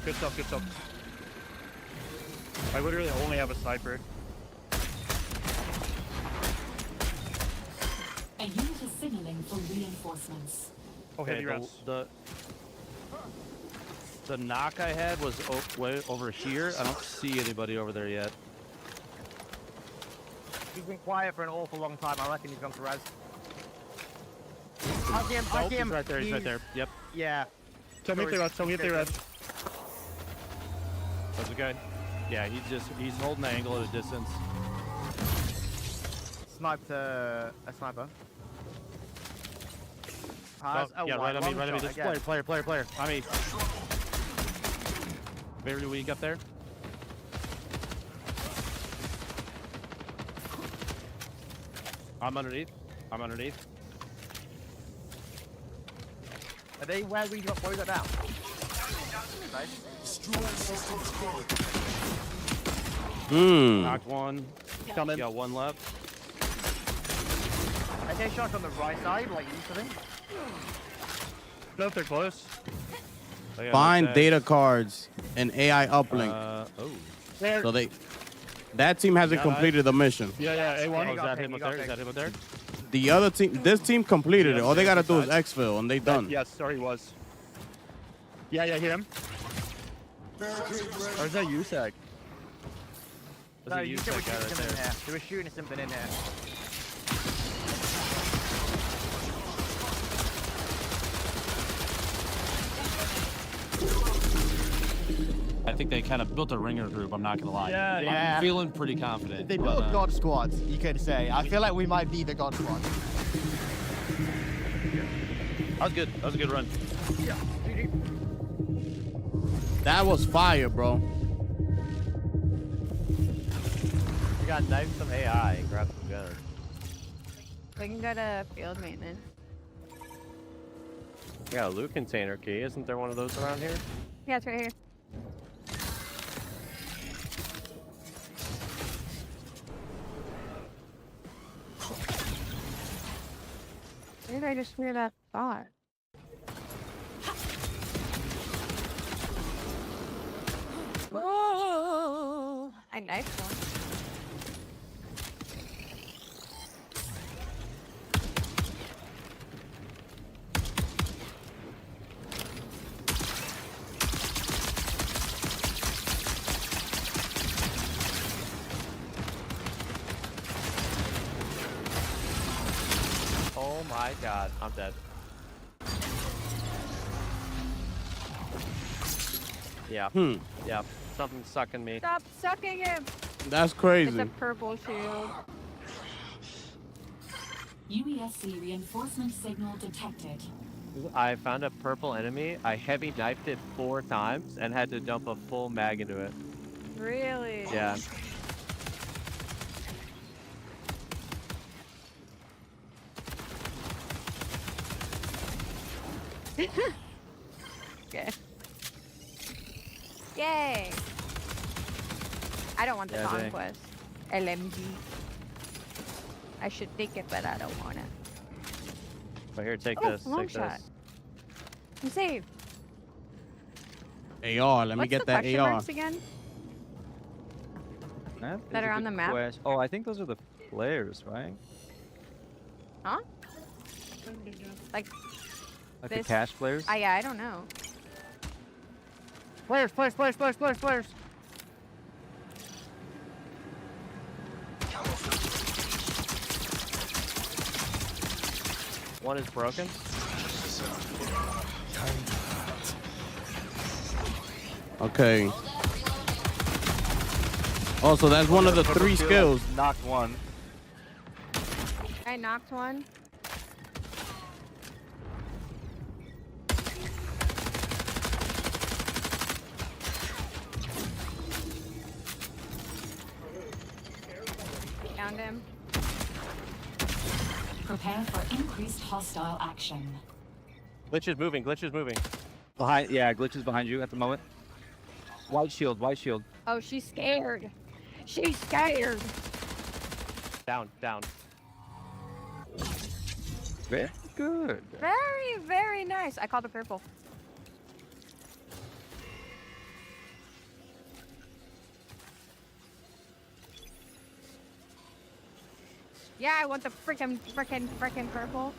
Good stuff. I literally only have a sniper. A unit is signaling for reinforcements. Okay, the knock I had was way over here. I don't see anybody over there yet. He's been quiet for an awful long time. I reckon he's gone to res. I see him. He's right there. He's right there. Yep. Yeah. Tell me if they res. That's okay. Yeah, he's holding the angle at a distance. Sniped a sniper. Yeah, right on me. This player. I mean, very weak up there. I'm underneath. Are they where we got down? Nice. Knocked one. Coming. Got one left. I get shots on the right side, like usually. No, if they're close. Find data cards and AI uplink. So that team hasn't completed the mission. Yeah. A1. Is that him up there? The other team, this team completed it. All they gotta do is exfil and they done. Yes, sorry, he was. Yeah, hear him. Or is that USAC? No, you said we're shooting something in here. They were shooting something in here. I think they kind of built a ringer group, I'm not going to lie. Yeah. I'm feeling pretty confident. They built God Squad, you could say. I feel like we might be the God Squad. That was good. That was a good run. Yeah. That was fire, bro. We got knife some AI and grab some gunners. We can go to field maintenance. Yeah, a loot container key. Isn't there one of those around here? Yeah, it's right here. Where did I just hear that thought? Whoa! I knifed one. Oh my god, I'm dead. Yeah. Yeah. Something's sucking me. Stop sucking him! That's crazy. It's a purple shield. UESC reinforcement signal detected. I found a purple enemy. I heavy knifed it 4 times and had to dump a full mag into it. Really? Yeah. Okay. Yay! I don't want the conquest. LMG. I should take it, but I don't want it. But here, take Oh, this. long Take shot. this. I'm saved. AR, let me What's get the that question AR. marks again? That That is are a on good the map? Oh, I think those are the players, right? Huh? Like Like this? the cash players? Yeah, I don't know. Players. One is broken. Okay. Oh, so that's one of the 3 skills. Knocked one. I knocked one. Found him. Prepare for increased hostile action. Glitch is moving. Behind, yeah, Glitch is behind you at the moment. White shield. Oh, she's scared. She's scared. Down. Very good. Very, very nice. I called the purple. Yeah, I want the frickin' purple.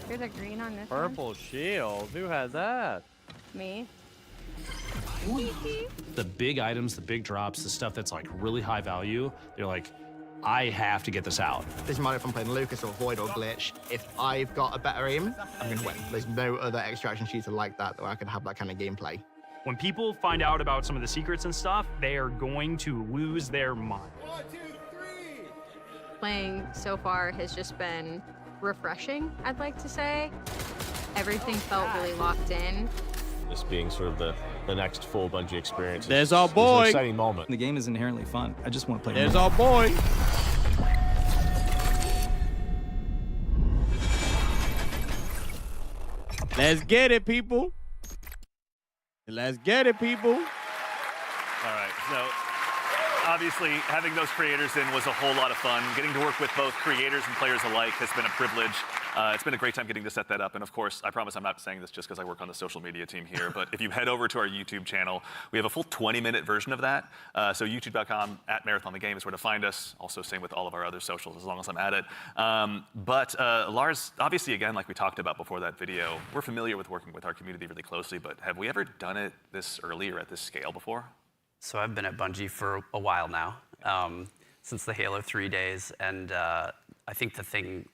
There's a green on this Purple shield. Who has that? one. Me. The big items, the big drops, the stuff that's like really high value, they're like, I have to get this out. Doesn't matter if I'm playing Lucas or Void or Glitch. If I've got a better aim, I'm going to win. There's no other extraction shooter like that where I can have that kind of gameplay. When people find out about some of the secrets and stuff, they are going to lose their mind. Playing so far has just been refreshing, I'd like to say. Everything felt really locked in. This being sort of the next full Bungie experience. There's our boy. It's an exciting moment. The game is inherently fun. I just want to play There's more. our boy. Let's get it, people. Let's get it, people. All right, so obviously having those creators in was a whole lot of fun. Getting to work with both creators and players alike has been a privilege. It's been a great time getting to set that up. And of course, I promise I'm not saying this just because I work on the social media team here, but if you head over to our YouTube channel, we have a full 20-minute version of that. So youtube.com @MarathonTheGame is where to find us. Also same with all of our other socials as long as I'm at it. But Lars, obviously again, like we talked about before that video, we're familiar with working with our community really closely, but have we ever done it this early or at this scale before? So I've been at Bungie for a while now, since the Halo 3 days, and I think the thing,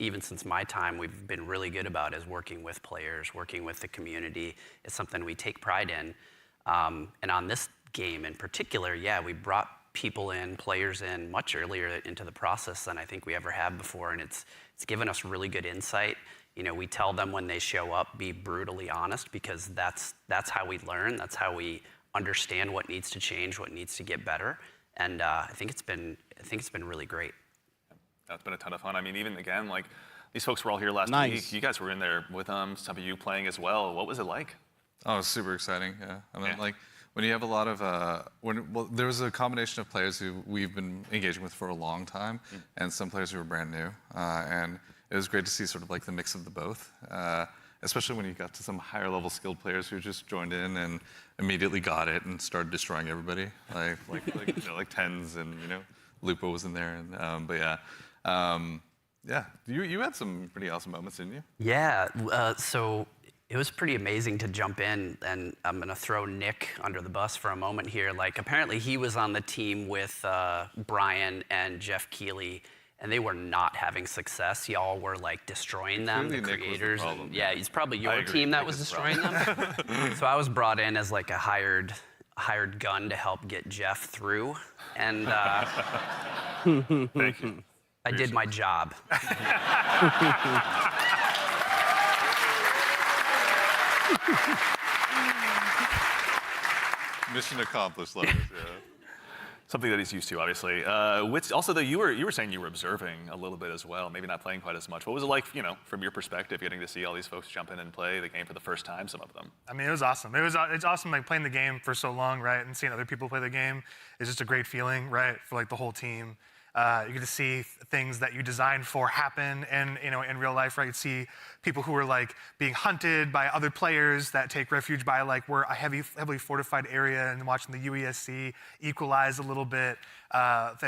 even since my time, we've been really good about is working with players, working with the community. It's something we take pride in. And on this game in particular, yeah, we brought people in, players in much earlier into the process than I think we ever have before, and it's given us really good insight. You know, we tell them when they show up, be brutally honest, because that's how we learn, that's how we understand what needs to change, what needs to get better, and I think it's been really great. That's been a ton of fun. I mean, even again, like these folks were all here last week. You guys were in there with them. Some of you playing as well. What was it like? Oh, it was super exciting. Yeah, I mean, like when you have a lot of there was a combination of players who we've been engaging with for a long time, and some players who were brand new, and it was great to see sort of like the mix of the both. Especially when you got to some higher level skilled players who just joined in and immediately got it and started destroying everybody, like Tens and Lupo was in there, and but yeah. Yeah, you had some pretty awesome moments, didn't you? Yeah, so it was pretty amazing to jump in, and I'm gonna throw Nick under the bus for a moment here. Like, apparently he was on the team with Brian and Jeff Keighley, and they were not having success. Y'all were like destroying them, the creators. And, yeah, it's probably your team that was destroying them. So I was brought in as like a hired gun to help get Jeff through, and thank you. I did my job. Mission accomplished, Lars. Yeah. Something that he's used to, obviously. Also, though, you were saying you were observing a little bit as well, maybe not playing quite as much. What was it like, from your perspective, getting to see all these folks jump in and play the game for the first time, some of them? I mean, it was awesome. It's awesome, like, playing the game for so long, right, and seeing other people play the game is just a great feeling, right, for, like, the whole team. You get to see things that you designed for happen in real life, right? You'd see people who are like being hunted by other players that take refuge by like we're a heavily fortified area, and watching the UESC equalize a little bit.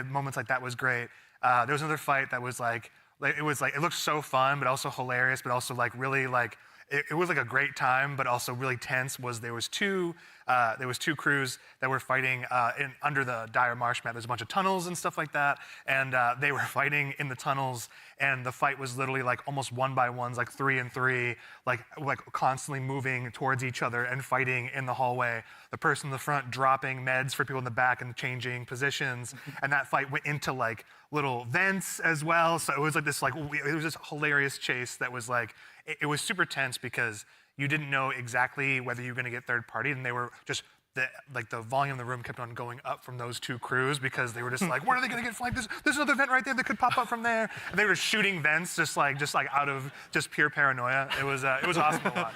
Moments like that was great. There was another fight that was like it looked so fun, but also hilarious, but also like really like it was like a great time, but also really tense. There was two crews that were fighting under the dire marsh map. There's a bunch of tunnels and stuff like that, and they were fighting in the tunnels. And the fight was literally like almost 1-by-1s, like 3 and 3, like constantly moving towards each other and fighting in the hallway. The person in the front dropping meds for people in the back and changing positions. And that fight went into like little vents as well. So it was like this it was this hilarious chase that was like it was super tense because you didn't know exactly whether you were going to get third party, and they were just the volume in the room kept on going up from those two crews because they were just like, when are they going to get flanked? There's another vent right there that could pop up from there. And they were shooting vents just out of just pure paranoia. It was awesome to watch.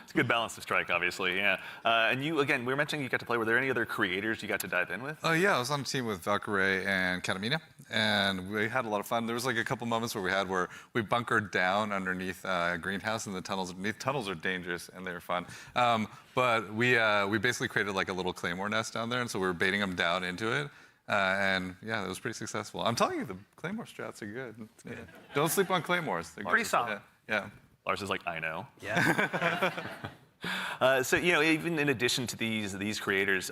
It's a good balance to strike, obviously, yeah. And you, again, we were mentioning you got to play. Were there any other creators you got to dive in with? Oh, yeah. I was on a team with Valkyrie and Katamina, and we had a lot of fun. There was like a couple moments where we bunkered down underneath a greenhouse in the tunnels underneath. Tunnels are dangerous, and they were fun. But we basically created like a little claymore nest down there, and so we were baiting them down into it. And yeah, it was pretty successful. I'm telling you, the claymore strats are good. Yeah. Don't sleep on claymores. They're pretty solid. Yeah. Lars is like, I know. Yeah. So, even in addition to these creators,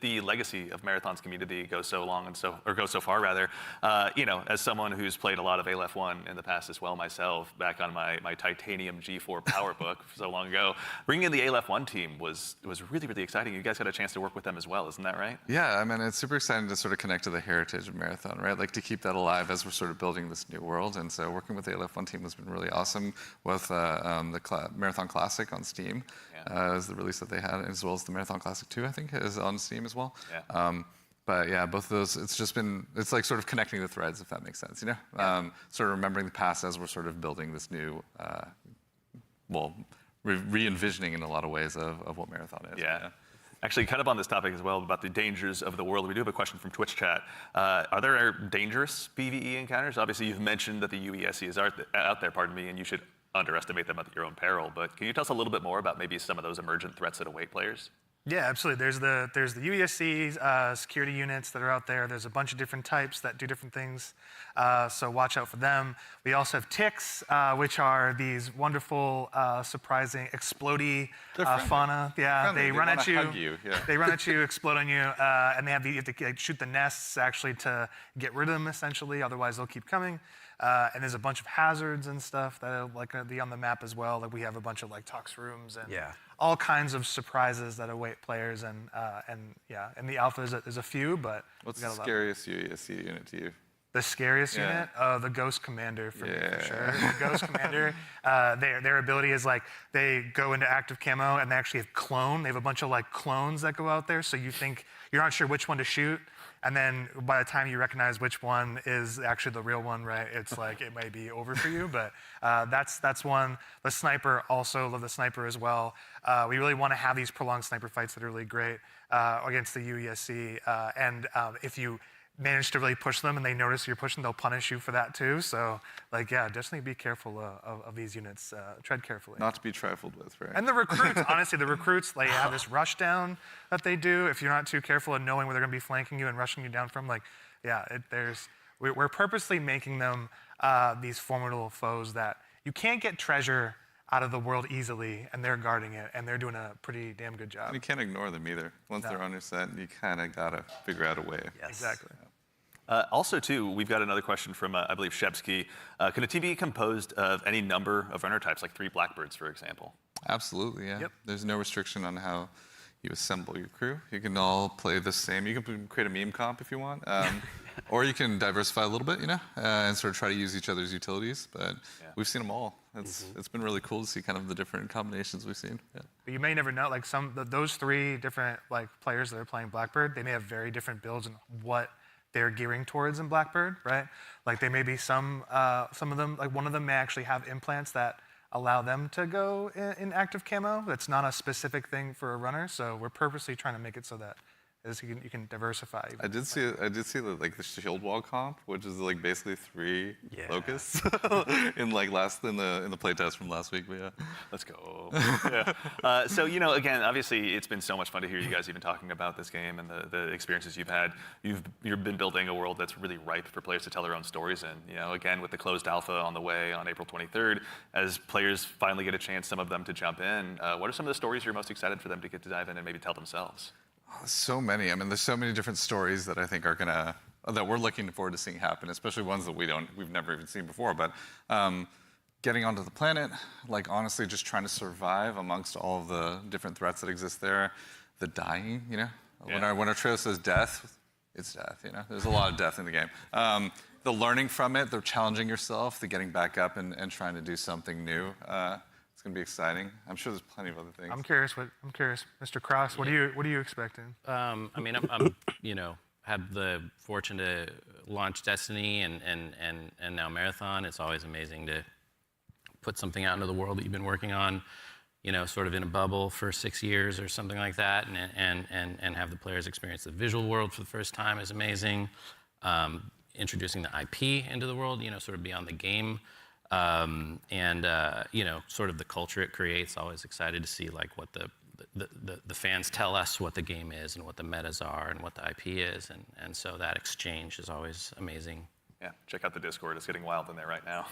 the legacy of Marathon's community goes so far rather. As someone who's played a lot of Aleph 1 in the past as well myself, back on my Titanium G4 PowerBook so long ago, bringing in the Aleph 1 team was really, really exciting. You guys got a chance to work with them as well, isn't that right? Yeah, I mean, it's super exciting to sort of connect to the heritage of Marathon, right? Like to keep that alive as we're sort of building this new world. And so working with the Aleph 1 team has been really awesome with the Marathon Classic on Steam. Is the release that they had, as well as the Marathon Classic 2, I think, is on Steam as well. Yeah. But yeah, both of those, it's like sort of connecting the threads, if that makes sense, Sort of remembering the past as we're sort of building this new, re-envisioning in a lot of ways of what Marathon is. Yeah. Actually, kind of on this topic as well, about the dangers of the world, we do have a question from Twitch chat. Are there dangerous PvE encounters? Obviously, you've mentioned that the UESC is out there, and you should underestimate them at your own peril. But can you tell us a little bit more about maybe some of those emergent threats that await players? Yeah, absolutely. There's the UESC security units that are out there. There's a bunch of different types that do different things, so watch out for them. We also have ticks, which are these wonderful, surprising, explodey fauna. Yeah, they run at you. They run at you, explode on you, and you have to shoot the nests actually to get rid of them essentially. Otherwise, they'll keep coming. And there's a bunch of hazards and stuff that are be on the map as well. Like we have a bunch of like tox rooms and all kinds of surprises that await players. And in the alpha there's a few, but what's the scariest UESC unit to you? The scariest unit? The Ghost Commander for me, for sure. The Ghost Commander, their ability is like they go into active camo and they actually have clone. They have a bunch of like clones that go out there, so you think you're not sure which one to shoot. And then by the time you recognize which one is actually the real one, right, it's like it may be over for you. But that's one. The sniper, also love the sniper as well. We really want to have these prolonged sniper fights that are really great against the UESC. And if you manage to really push them and they notice you're pushing, they'll punish you for that too. So definitely be careful of these units. Tread carefully. Not to be trifled with, right? And the recruits, honestly, they have this rush down that they do. If you're not too careful in knowing where they're going to be flanking you and rushing you down from, we're purposely making them these formidable foes that you can't get treasure out of the world easily, and they're guarding it, and they're doing a pretty damn good job. And you can't ignore them either. Once they're on your set, you kind of got to figure out a way. Yes. Exactly. Also, too, we've got another question from, I believe, Shepsky. Can a team be composed of any number of runner types, like 3 Blackbirds, for example? Absolutely, yeah. Yep. There's no restriction on how you assemble your crew. You can all play the same. You can create a meme comp if you want. Or you can diversify a little bit, and sort of try to use each other's utilities. But we've seen them all. It's been really cool to see kind of the different combinations we've seen. Yeah. But you may never know, like those 3 different players that are playing Blackbird, they may have very different builds and what they're gearing towards in Blackbird, right? Like they may be some of them, like one of them may actually have implants that allow them to go in active camo. That's not a specific thing for a runner, so we're purposely trying to make it so that is you can diversify. I did see the shield wall comp, which is like basically 3 locusts in the playtest from last week. But yeah, let's go. So again, obviously it's been so much fun to hear you guys even talking about this game and the experiences you've had. You've been building a world that's really ripe for players to tell their own stories in. Again, with the closed alpha on the way on April 23rd, as players finally get a chance, some of them to jump in. What are some of the stories you're most excited for them to get to dive in and maybe tell themselves? So many. I mean, there's so many different stories that I think that we're looking forward to seeing happen, especially ones that we've never even seen before. But getting onto the planet, like honestly, just trying to survive amongst all of the different threats that exist there. The dying, when our trailer says death, it's death. There's a lot of death in the game. The learning from it, the challenging yourself, the getting back up and trying to do something new. It's gonna be exciting. I'm sure there's plenty of other things. I'm curious, Mr. Cross. What are you expecting? I mean, I'm had the fortune to launch Destiny and now Marathon. It's always amazing to put something out into the world that you've been working on, sort of in a bubble for 6 years or something like that, and have the players experience the visual world for the first time is amazing. Introducing the IP into the world, sort of beyond the game. Sort of the culture it creates. Always excited to see like what the fans tell us what the game is and what the metas are and what the IP is, and so that exchange is always amazing. Yeah, check out the Discord. It's getting wild in there right now.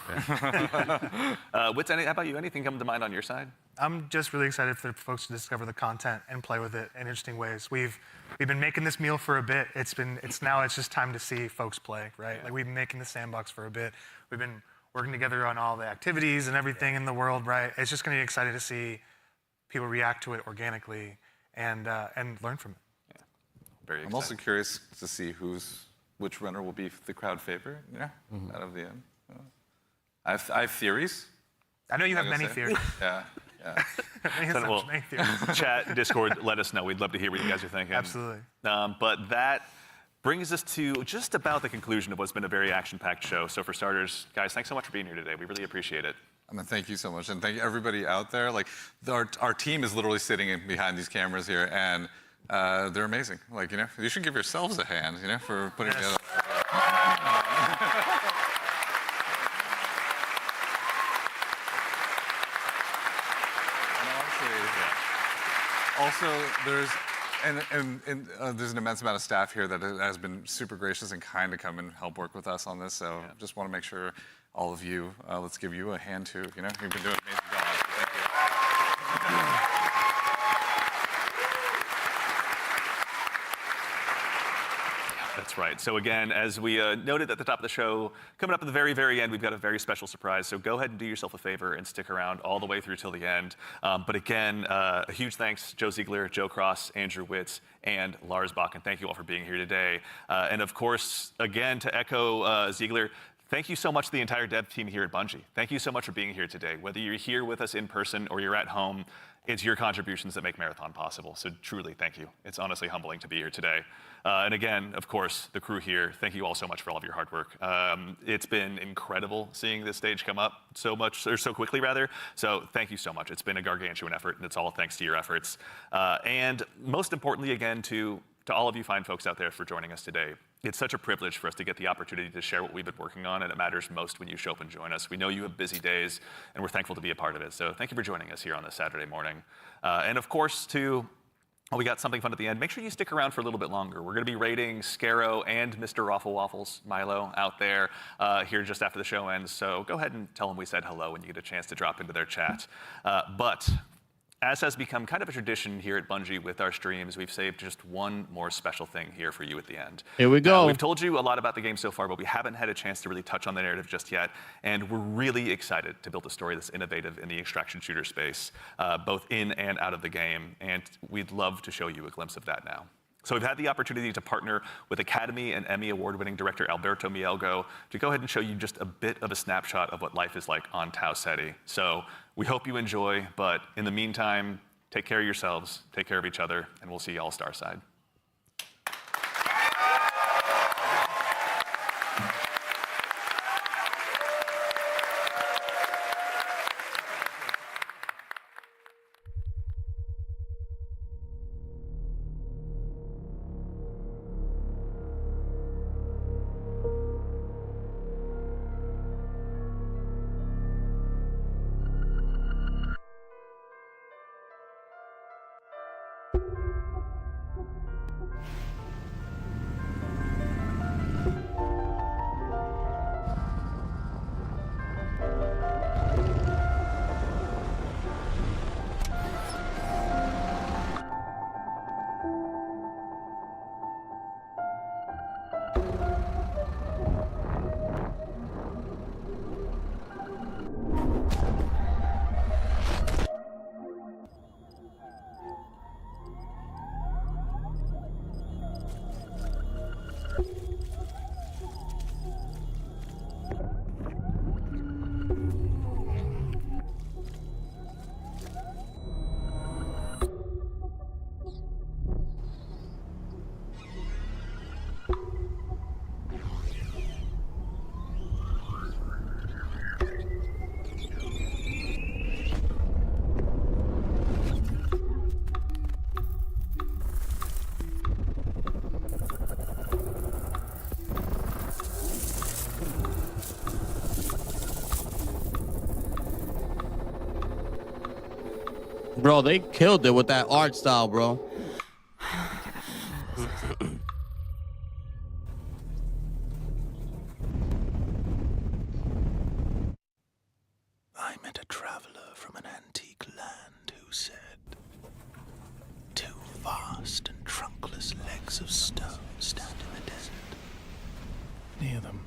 Wits, how about you? Anything come to mind on your side? I'm just really excited for folks to discover the content and play with it in interesting ways. We've been making this meal for a bit. It's just time to see folks play, right? Like we've been making the sandbox for a bit. We've been working together on all the activities and everything in the world, right? It's just going to be exciting to see people react to it organically and learn from it. Yeah, very exciting. I'm also curious to see which runner will be the crowd favorite, out of the end. I have theories. I know you have many theories. Yeah. Many theories. Chat, Discord, let us know. We'd love to hear what you guys are thinking. Absolutely. But that brings us to just about the conclusion of what's been a very action-packed show. So for starters, guys, thanks so much for being here today. We really appreciate it. Thank you so much, and thank you everybody out there. Like our team is literally sitting behind these cameras here, and they're amazing. Like you should give yourselves a hand, for putting together. Also, there's an immense amount of staff here that has been super gracious and kind to come and help work with us on this. So just want to make sure all of you, let's give you a hand too. You've been doing an amazing job. Thank you. That's right. So again, as we noted at the top of the show, coming up at the very, very end, we've got a very special surprise. So go ahead and do yourself a favor and stick around all the way through till the end. But again, a huge thanks, Joe Ziegler, Joe Cross, Andrew Witz, and Lars Bakken. Thank you all for being here today. And of course, again, to echo Ziegler, thank you so much to the entire dev team here at Bungie. Thank you so much for being here today. Whether you're here with us in person or you're at home, it's your contributions that make Marathon possible. So truly, thank you. It's honestly humbling to be here today. And again, of course, the crew here, thank you all so much for all of your hard work. It's been incredible seeing this stage come up so quickly rather. So thank you so much. It's been a gargantuan effort, and it's all thanks to your efforts. And most importantly, again, to all of you fine folks out there for joining us today. It's such a privilege for us to get the opportunity to share what we've been working on, and it matters most when you show up and join us. We know you have busy days, and we're thankful to be a part of it. So thank you for joining us here on this Saturday morning. And of course, we got something fun at the end. Make sure you stick around for a little bit longer. We're going to be rating Scarrow and Mr. Raffle Waffles, Milo, out there here just after the show ends. So go ahead and tell them we said hello when you get a chance to drop into their chat. But as has become kind of a tradition here at Bungie with our streams, we've saved just one more special thing here for you at the end. Here we go. We've told you a lot about the game so far, but we haven't had a chance to really touch on the narrative just yet. And we're really excited to build a story that's innovative in the extraction shooter space, both in and out of the game. And we'd love to show you a glimpse of that now. So we've had the opportunity to partner with Academy and Emmy Award-winning director Alberto Mielgo to go ahead and show you just a bit of a snapshot of what life is like on Tau Ceti. So we hope you enjoy, but in the meantime, take care of yourselves, take care of each other, and we'll see you all Starside. Bro, they killed it with that art style, bro. I met a traveler from an antique land who said, "Two vast and trunkless legs of stone stand in the desert. Near them,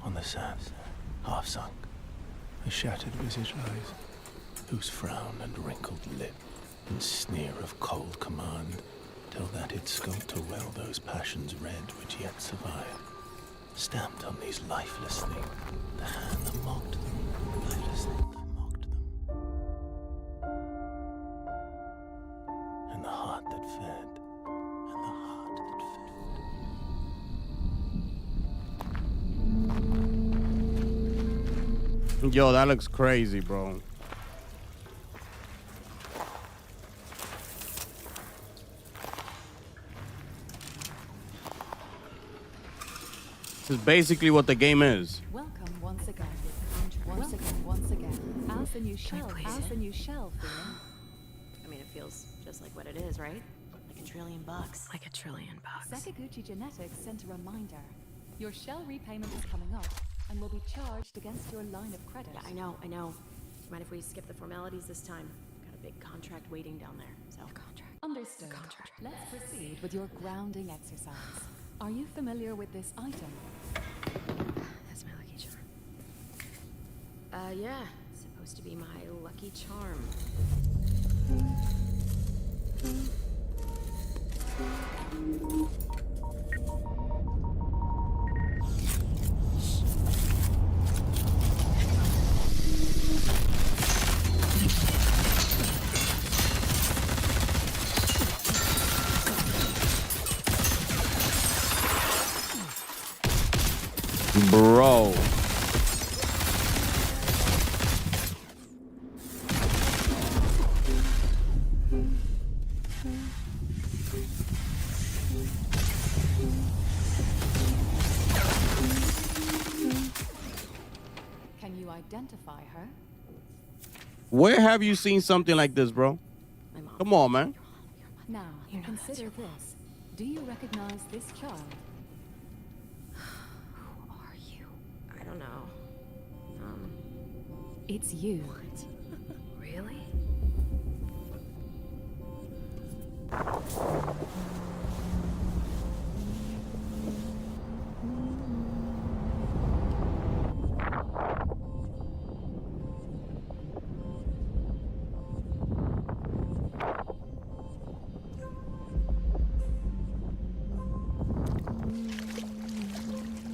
on the sand, half sunk, a shattered visage lies, whose frown and wrinkled lip and sneer of cold command tell that it sculptor well those passions red which yet survive. Stamped on these lifeless things, the hand that mocked them, lifeless thing that mocked them, and the heart that fed, and the heart that fed. Yo, that looks crazy, bro. This is basically what the game is. Welcome once again. Once again. As the new shell. I mean, it feels just like what it is, right? Like $1 trillion. Like $1 trillion. Sakaguchi Genetics sent a reminder. Your shell repayment is coming up and will be charged against your line of credit. Yeah, I know. Mind if we skip the formalities this time? Got a big contract waiting down there, so. Understood. Let's proceed with your grounding exercise. Are you familiar with this item? That's my lucky charm. Yeah. Supposed to be my lucky charm. Bro. Can you identify her? Where have you seen something like this, bro? Come on, man. Now, consider this. Do you recognize this child? I don't know. It's you. Really?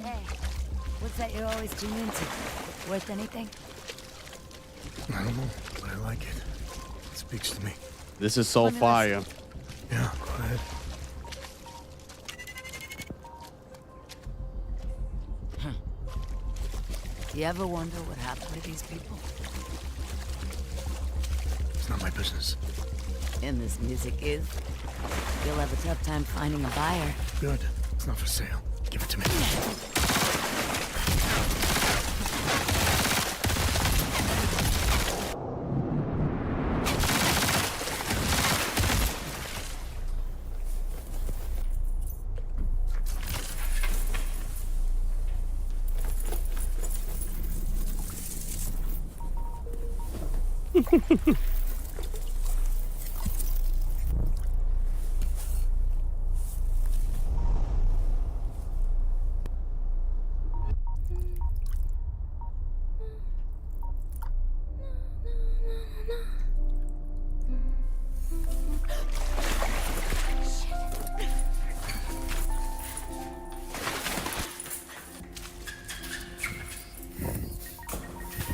Hey, what's that you always tune into? Worth anything? I don't know, but I like it. It speaks to me. This is so fire. Yeah, go ahead. Do you ever wonder what happened to these people? It's not my business. And this music is? You'll have a tough time finding a buyer. Good. It's not for sale. Give it to me.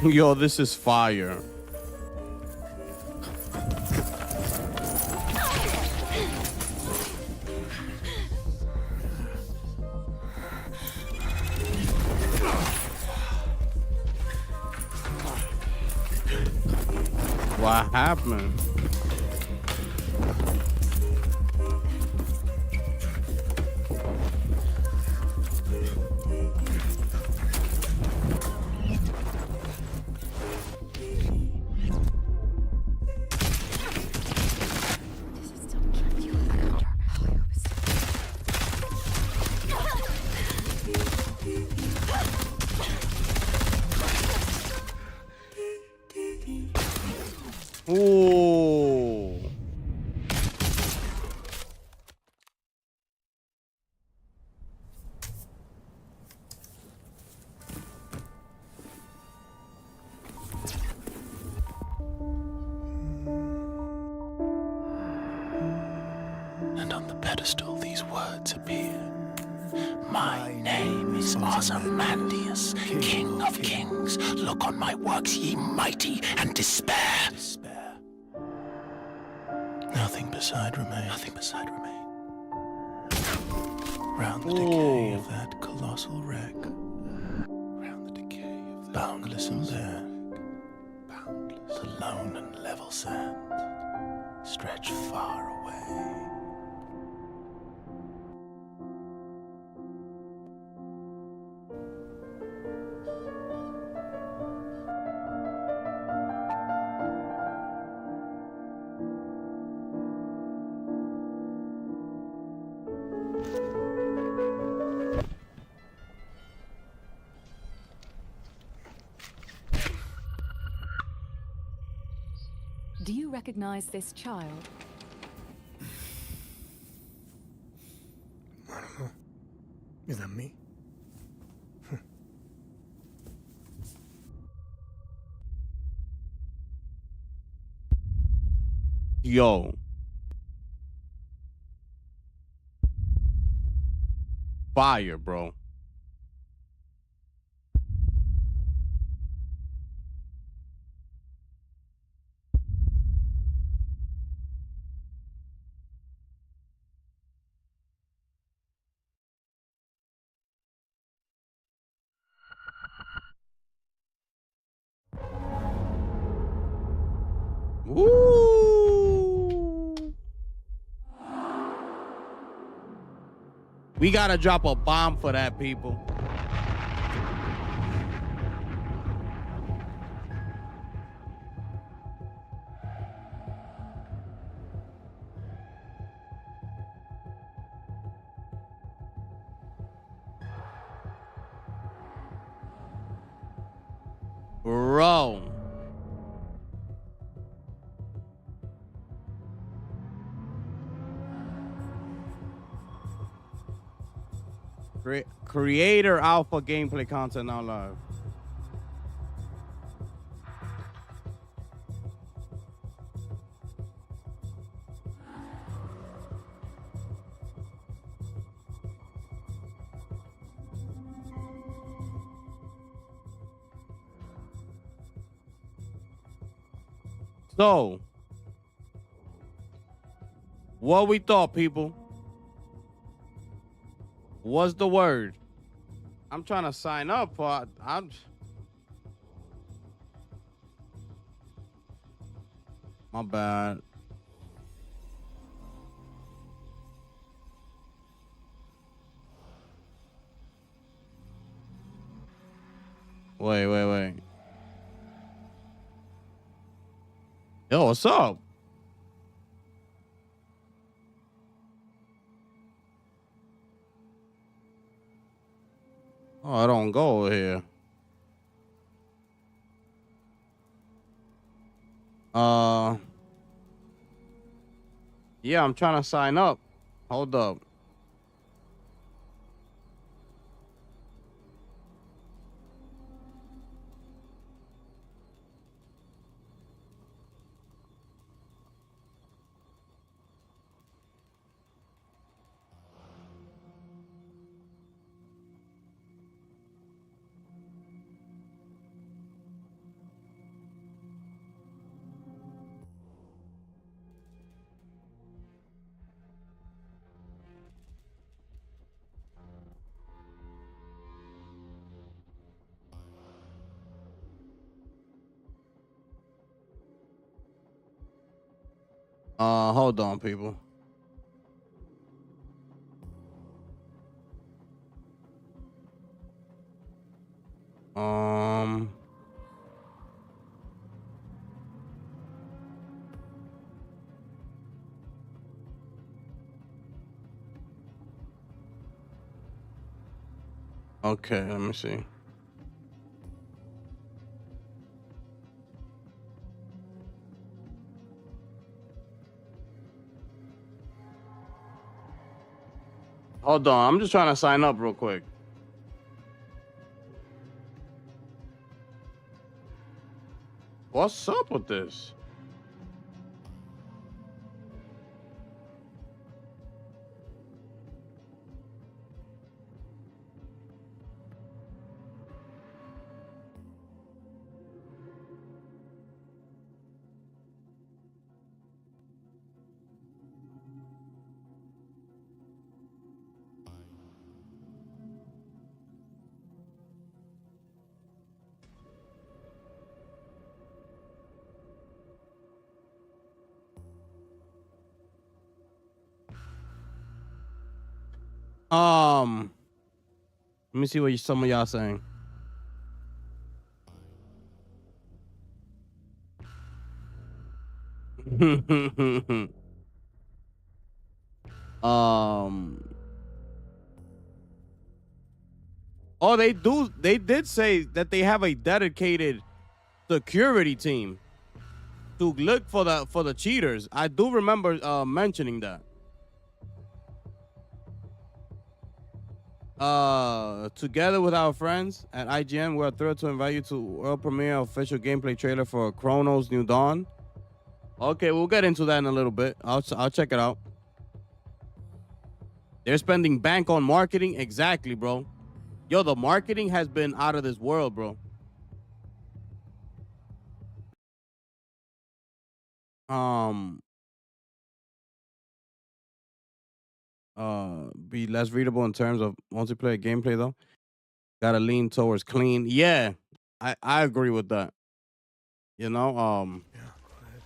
Yo, this is fire. What happened? Ooh. And on the pedestal these words appear. My name is Ozymandias, King of Kings. Look on my works, ye mighty, and despair. Nothing beside remain. Nothing beside remain. Round the decay of that colossal wreck. Round the decay of that boundless and bare. Boundless. The lone and level sand stretch far away. Do you recognize this child? I don't know. Is that me? Yo. Fire, bro. Woo! We gotta drop a bomb for that, people. Bro. Creator alpha gameplay content now live. So, what we thought, people? What's the word? I'm trying to sign up for. My bad. Wait. Yo, what's up? Oh, I don't go over here. Yeah, I'm trying to sign up. Hold up. Hold on, people. Okay, let me see. Hold on, I'm just trying to sign up real quick. What's up with this? Let me see what some of y'all saying. Oh, they did say that they have a dedicated security team to look for the cheaters. I do remember mentioning that. Together with our friends at IGN, we're thrilled to invite you to world premiere official gameplay trailer for Chronos New Dawn. Okay, we'll get into that in a little bit. I'll check it out. They're spending bank on marketing. Exactly, bro. Yo, the marketing has been out of this world, bro. Be less readable in terms of multiplayer gameplay though. Gotta lean towards clean. Yeah, I agree with that. You know, Yeah, go ahead.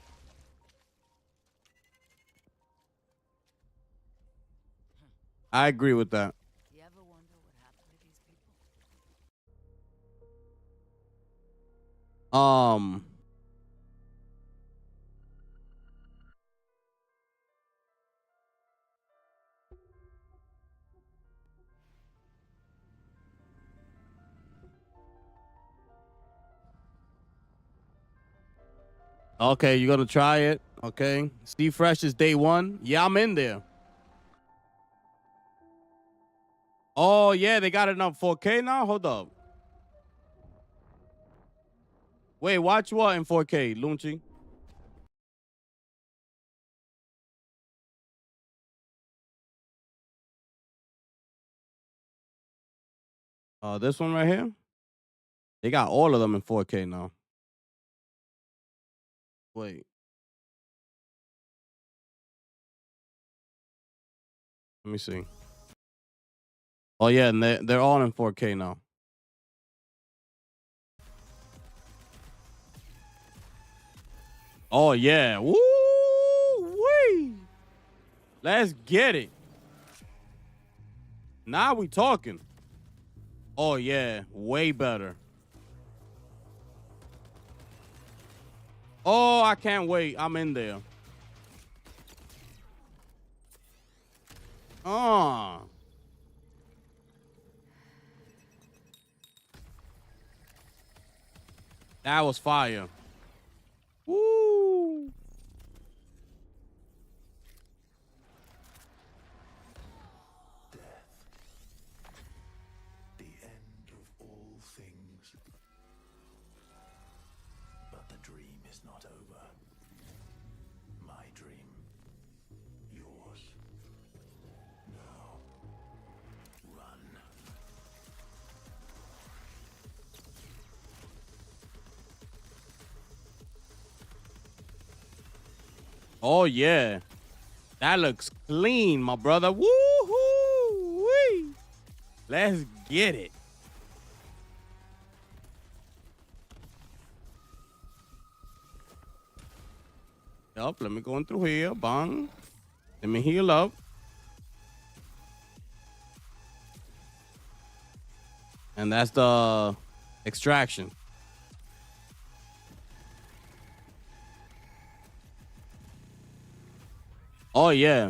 I agree with that. You ever wonder what happened to these people? Okay, you're gonna try it. Okay, Steve Fresh is day one. Yeah, I'm in there. Oh yeah, they got it on 4K now. Hold up. Wait, watch what in 4K, Lunchi? This one right here. They got all of them in 4K now. Wait. Let me see. Oh yeah, and they're all in 4K now. Oh yeah. Woo wee. Let's get it. Now we talking. Oh yeah, way better. Oh, I can't wait. I'm in there. That was fire. Woo. The end of all things. But the dream is not over. My dream. Yours. Now. Run. Oh yeah. That looks clean, my brother. Woo-hoo. Wee. Let's get it. Yup, let me go in through here. Bang. Let me heal up. And that's the extraction. Oh yeah.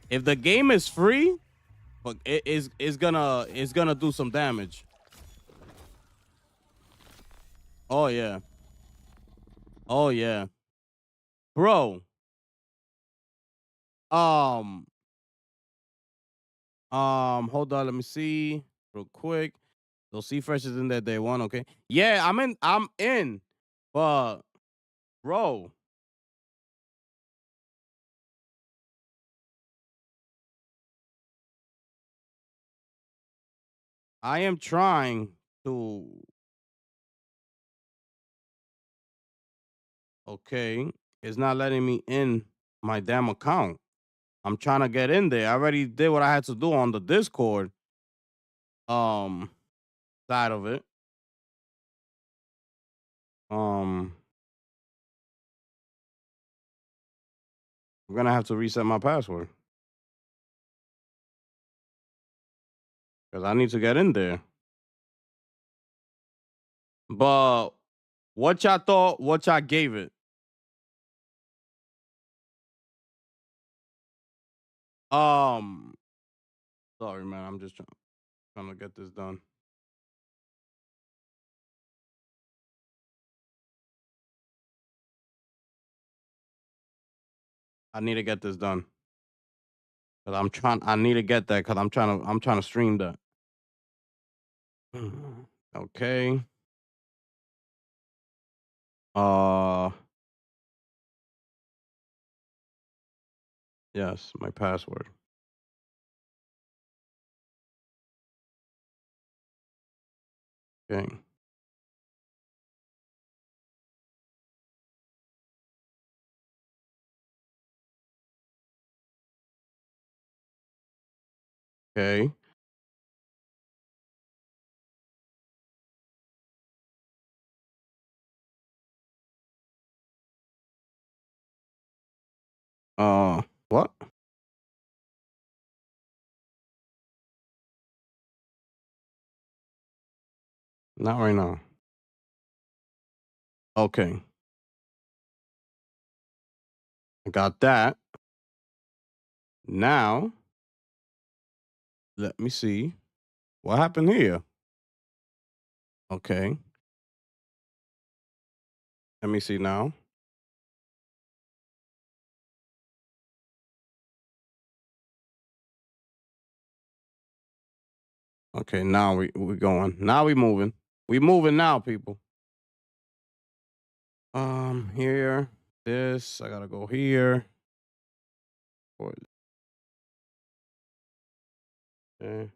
If the game is free, but it's gonna do some damage. Oh yeah. Oh yeah. Bro. Hold on, let me see real quick. So C Fresh is in there day one, okay? Yeah, I'm in, but bro. I am trying to. Okay, it's not letting me in my damn account. I'm trying to get in there. I already did what I had to do on the Discord side of it. I'm gonna have to reset my password because I need to get in there. But what y'all thought? What y'all gave it? Sorry, man. I'm just trying to get this done. I need to get this done. Cause I need to get that because I'm trying to stream that. Okay. Yes, my password. Okay. Okay. What? Not right now. Okay. I got that. Now, let me see. What happened here? Okay. Let me see now. Okay, now we going. Now we moving. We moving now, people. Here. This. I gotta go here. Okay.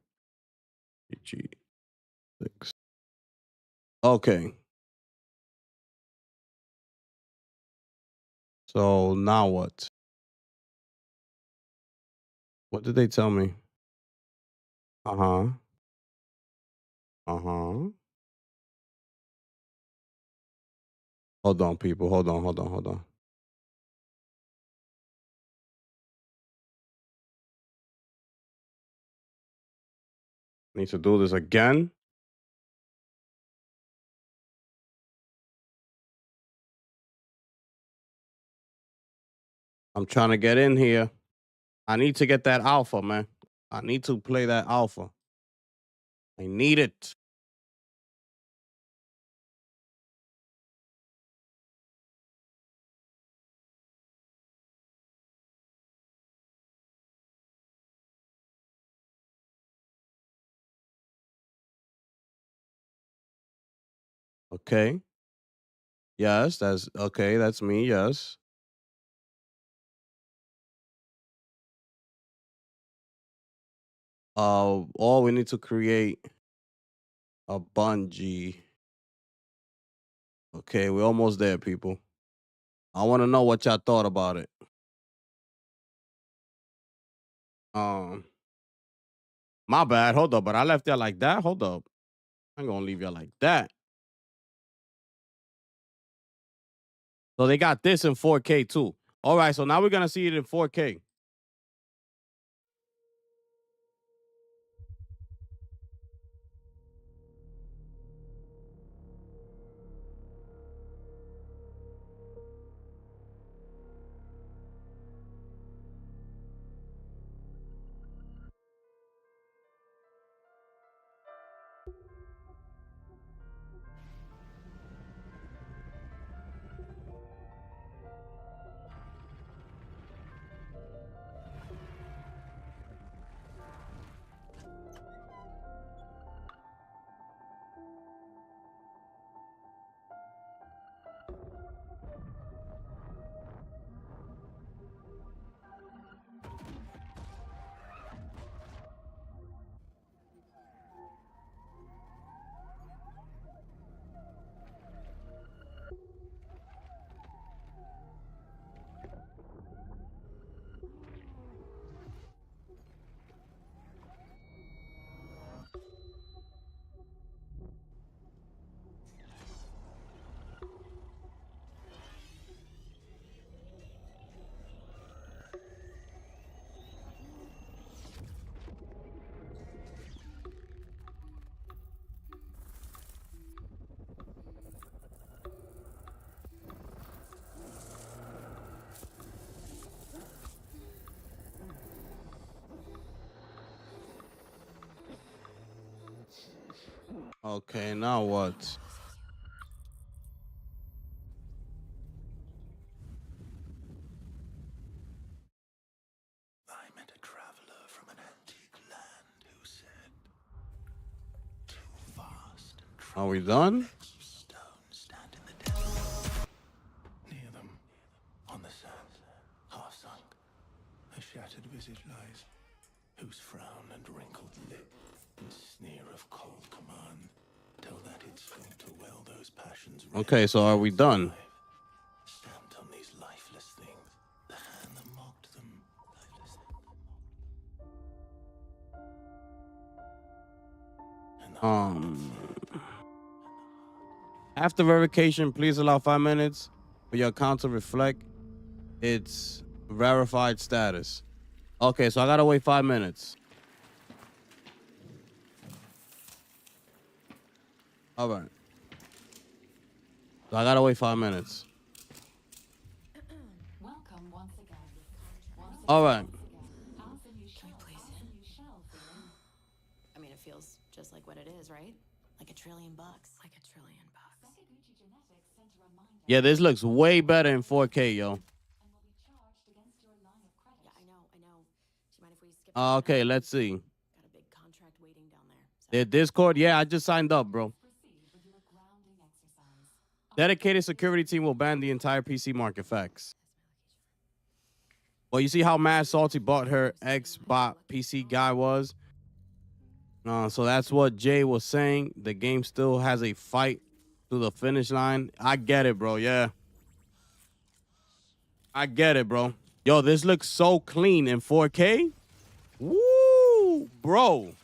G6. Okay. So now what? What did they tell me? Uh-huh. Uh-huh. Hold on, people. Hold on. Need to do this again. I'm trying to get in here. I need to get that alpha, man. I need to play that alpha. I need it. Okay. Yes, that's okay. That's me. Yes. Or we need to create a bungee. Okay, we're almost there, people. I want to know what y'all thought about it. My bad. Hold up, but I left y'all like that. Hold up. I'm gonna leave y'all like that. So they got this in 4K too. All right, so now we're gonna see it in 4K. Okay, now what? I met a traveler from an antique land who said, too vast and Are we done? stone stand in the desert. Near them, on the sand, half sunk, a shattered visage lies, whose frown and wrinkled lip and sneer of cold command tell that it sought to well those passions. Okay, so are we done? Stamped on these lifeless things, the hand that mocked them. After verification, please allow 5 minutes for your account to reflect its verified status. Okay, so I gotta wait 5 minutes. All right. So I gotta wait 5 minutes. Welcome once again. All right. Can we please? I mean, it feels just like what it is, right? Like $1 trillion. Like $1 trillion. Yeah, this looks way better in 4K, yo. Yeah, I know. Do you mind if we skip? Okay, let's see. Got a big contract waiting down there. The Discord, yeah, I just signed up, bro. Dedicated security team will ban the entire PC market. Facts. Well, you see how mad salty bought her ex-bot PC guy was? So that's what Jay was saying. The game still has a fight to the finish line. I get it, bro. Yeah. I get it, bro. Yo, this looks so clean in 4K. Woo, bro.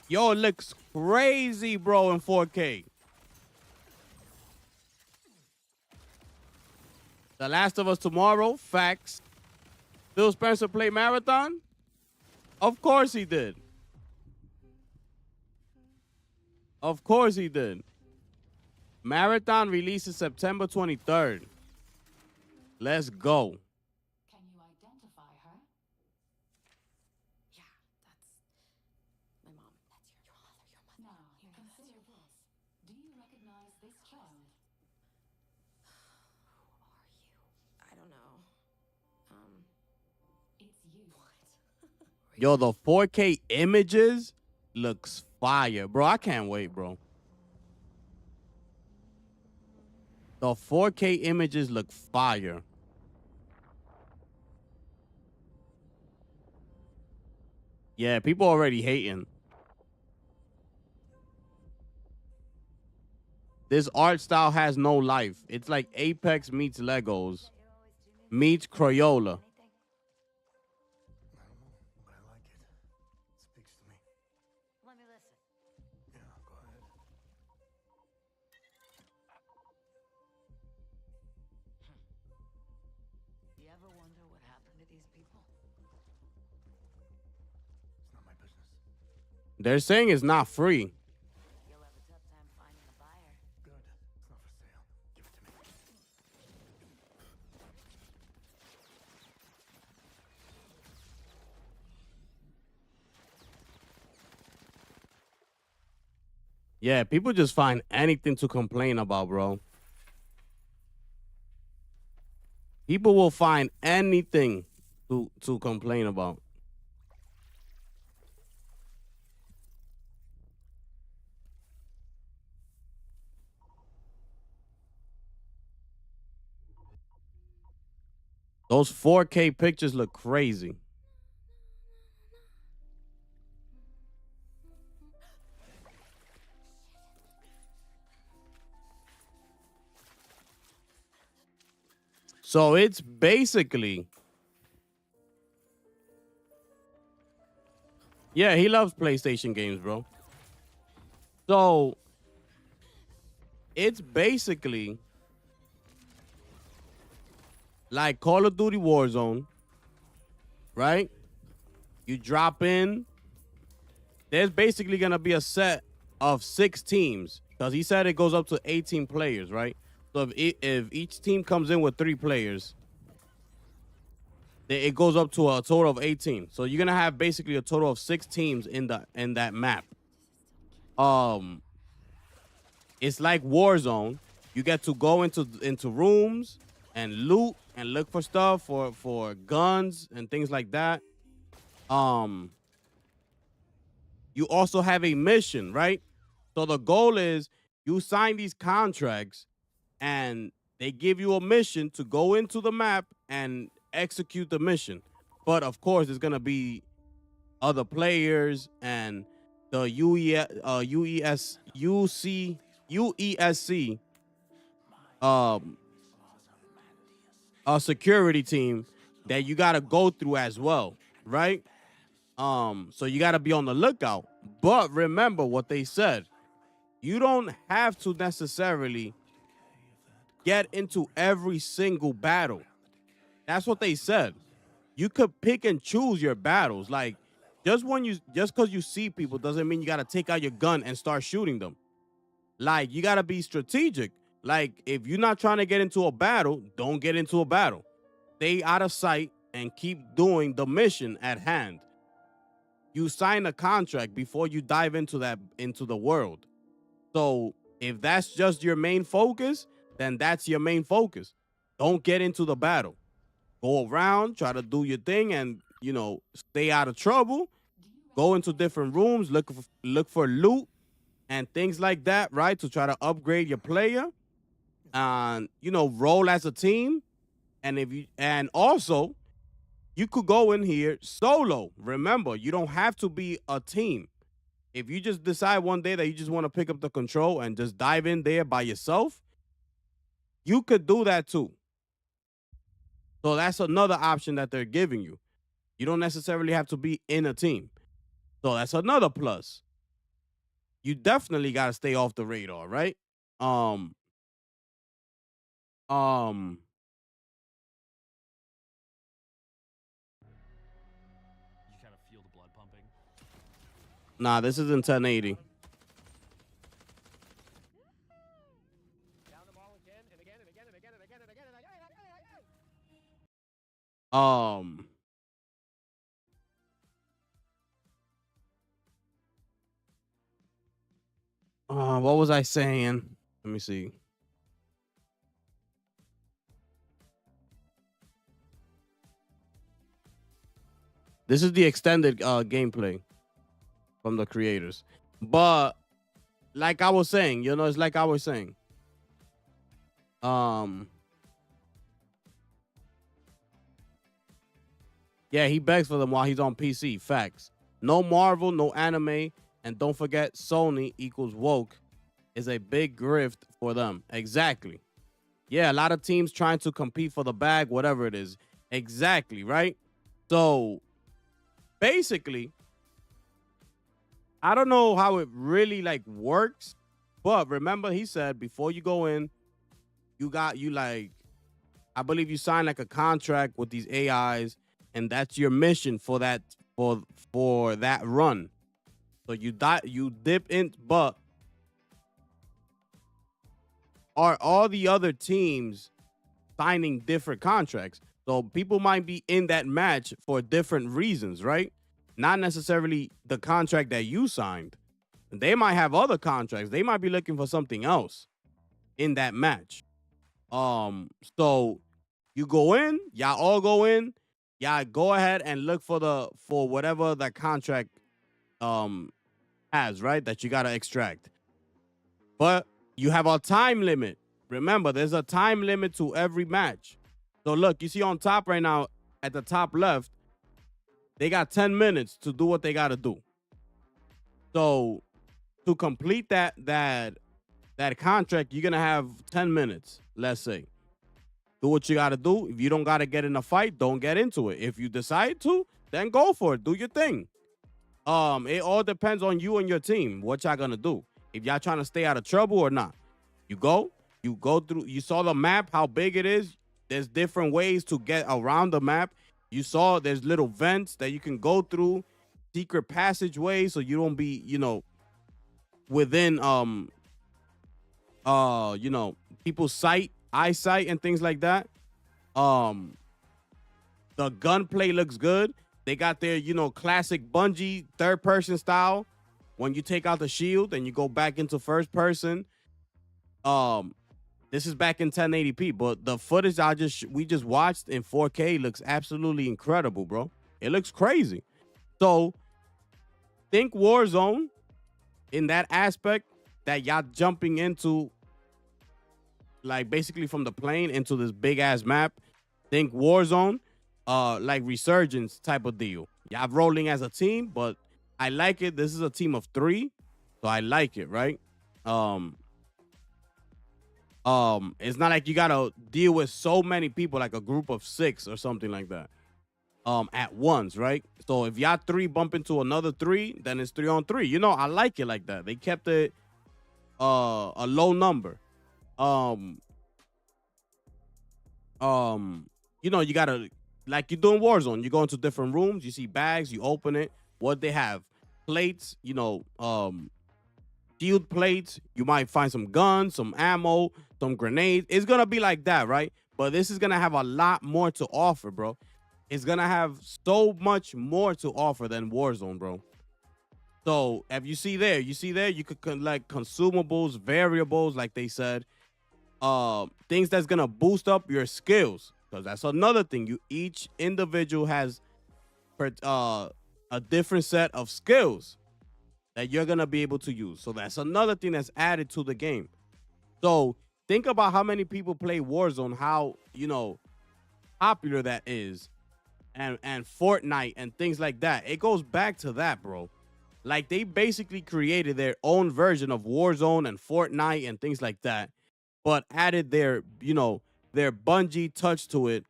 Yo, it looks crazy, bro, in 4K. The Last of Us tomorrow, facts. Phil Spencer play Marathon? Of course he did. Of course he did. Marathon releases September 23rd. Let's go. Can you identify her? Yeah, that's my mom. That's your mother. Now, consider this. Do you recognize this child? I don't know. It's you. Yo, the 4K images looks fire. Bro, I can't wait, bro. The 4K images look fire. Yeah, people already hating. This art style has no life. It's like Apex meets Legos meets Crayola. Let me listen. Yeah, go ahead. You ever wonder what happened to these people? It's not my business. They're saying it's not free. You'll have a tough time finding a buyer. Good. It's not for sale. Give it to me. Yeah, people just find anything to complain about, bro. People will find anything to complain about. Those 4K pictures look crazy. So it's basically, yeah, he loves PlayStation games, bro. So it's basically like Call of Duty Warzone, right? You drop in. There's basically going to be a set of 6 teams because he said it goes up to 18 players, right? So if each team comes in with 3 players, it goes up to a total of 18. So you're going to have basically a total of 6 teams in that map. It's like Warzone. You get to go into rooms and loot and look for stuff for guns and things like that. You also have a mission, right? So the goal is you sign these contracts and they give you a mission to go into the map and execute the mission. But of course, there's gonna be other players and the UESC a security team that you gotta go through as well, right? So you gotta be on the lookout. But remember what they said. You don't have to necessarily get into every single battle. That's what they said. You could pick and choose your battles. Like, just because you see people doesn't mean you gotta take out your gun and start shooting them. Like, you gotta be strategic. Like, if you're not trying to get into a battle, don't get into a battle. Stay out of sight and keep doing the mission at hand. You sign a contract before you dive into the world. So if that's just your main focus, then that's your main focus. Don't get into the battle. Go around, try to do your thing, and stay out of trouble. Go into different rooms, look for loot and things like that, right? To try to upgrade your player. And roll as a team. And also you could go in here solo. Remember, you don't have to be a team. If you just decide one day that you just want to pick up the control and just dive in there by yourself, you could do that too. So that's another option that they're giving you. You don't necessarily have to be in a team. So that's another plus. You definitely got to stay off the radar, right? You kind of feel the blood pumping. Nah, this is in 1080. What was I saying? Let me see. This is the extended gameplay from the creators. But like I was saying, it's like I was saying. Yeah, he begs for them while he's on PC. Facts. No Marvel, no anime, and don't forget Sony equals woke is a big grift for them. Exactly. Yeah, a lot of teams trying to compete for the bag, whatever it is. Exactly, right? So basically, I don't know how it really works, but remember he said before you go in, I believe you sign a contract with these AIs, and that's your mission for that run. So you dip in, but are all the other teams signing different contracts? So people might be in that match for different reasons, right? Not necessarily the contract that you signed. They might have other contracts. They might be looking for something else in that match. So you go in, y'all all go in, y'all go ahead and look for whatever the contract has, right? That you gotta extract. But you have a time limit. Remember, there's a time limit to every match. So look, you see on top right now, at the top left, they got 10 minutes to do what they got to do. So to complete that contract, you're going to have 10 minutes, let's say. Do what you got to do. If you don't got to get in a fight, don't get into it. If you decide to, then go for it. Do your thing. It all depends on you and your team, what y'all going to do. If y'all trying to stay out of trouble or not. You go through, you saw the map, how big it is. There's different ways to get around the map. You saw there's little vents that you can go through, secret passageways, so you don't be, within people's eyesight and things like that. The gunplay looks good. They got their, classic Bungie third-person style. when you take out the shield and you go back into first person, this is back in 1080p, but the footage we just watched in 4K looks absolutely incredible, bro. It looks crazy. So think Warzone in that aspect, that y'all jumping into, like basically from the plane into this big ass map. Think Warzone, like Resurgence type of deal. Y'all rolling as a team, but I like it. This is a team of 3, so I like it, right? It's not like you gotta deal with so many people, like a group of 6 or something like that, at once, right? So if y'all 3 bump into another 3, then it's 3 on 3. You know, I like it like that. They kept it a low number. You know, you gotta, like you do in Warzone, you go into different rooms, you see bags, you open it. What they have, plates, you know, shield plates. You might find some guns, some ammo, some grenades. It's gonna be like that, right? But this is gonna have a lot more to offer, bro. It's gonna have so much more to offer than Warzone, bro. So if you see there, you could like consumables, variables, like they said, things that's gonna boost up your skills. Because that's another thing. Each individual has a different set of skills that you're gonna be able to use. So that's another thing that's added to the game. So think about how many people play Warzone, how, you know, popular that is, and Fortnite and things like that. It goes back to that, bro. Like they basically created their own version of Warzone and Fortnite and things like that, but added their, you know, their Bungie touch to it.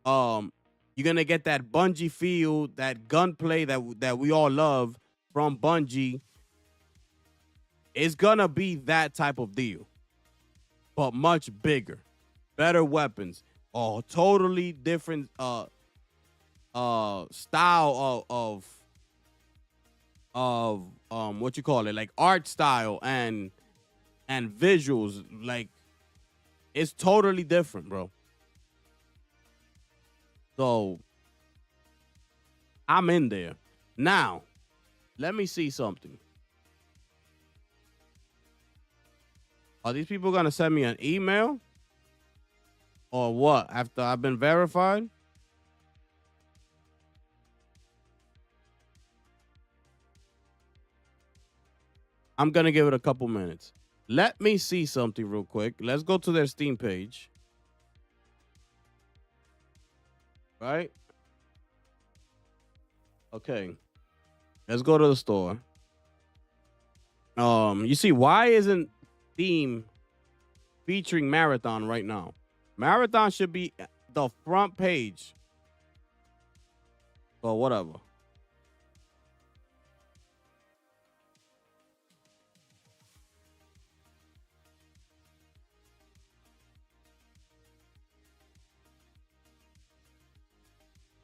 You're gonna get that Bungie feel, that gunplay that we all love from Bungie. It's gonna be that type of deal, but much bigger, better weapons, totally different style of what you call it, like art style and visuals. Like it's totally different, bro. So I'm in there. Now, let me see something. Are these people gonna send me an email? Or what? After I've been verified? I'm gonna give it a couple minutes. Let me see something real quick. Let's go to their Steam page. Right? Okay. Let's go to the store. You see, why isn't Steam featuring Marathon right now? Marathon should be the front page. But whatever.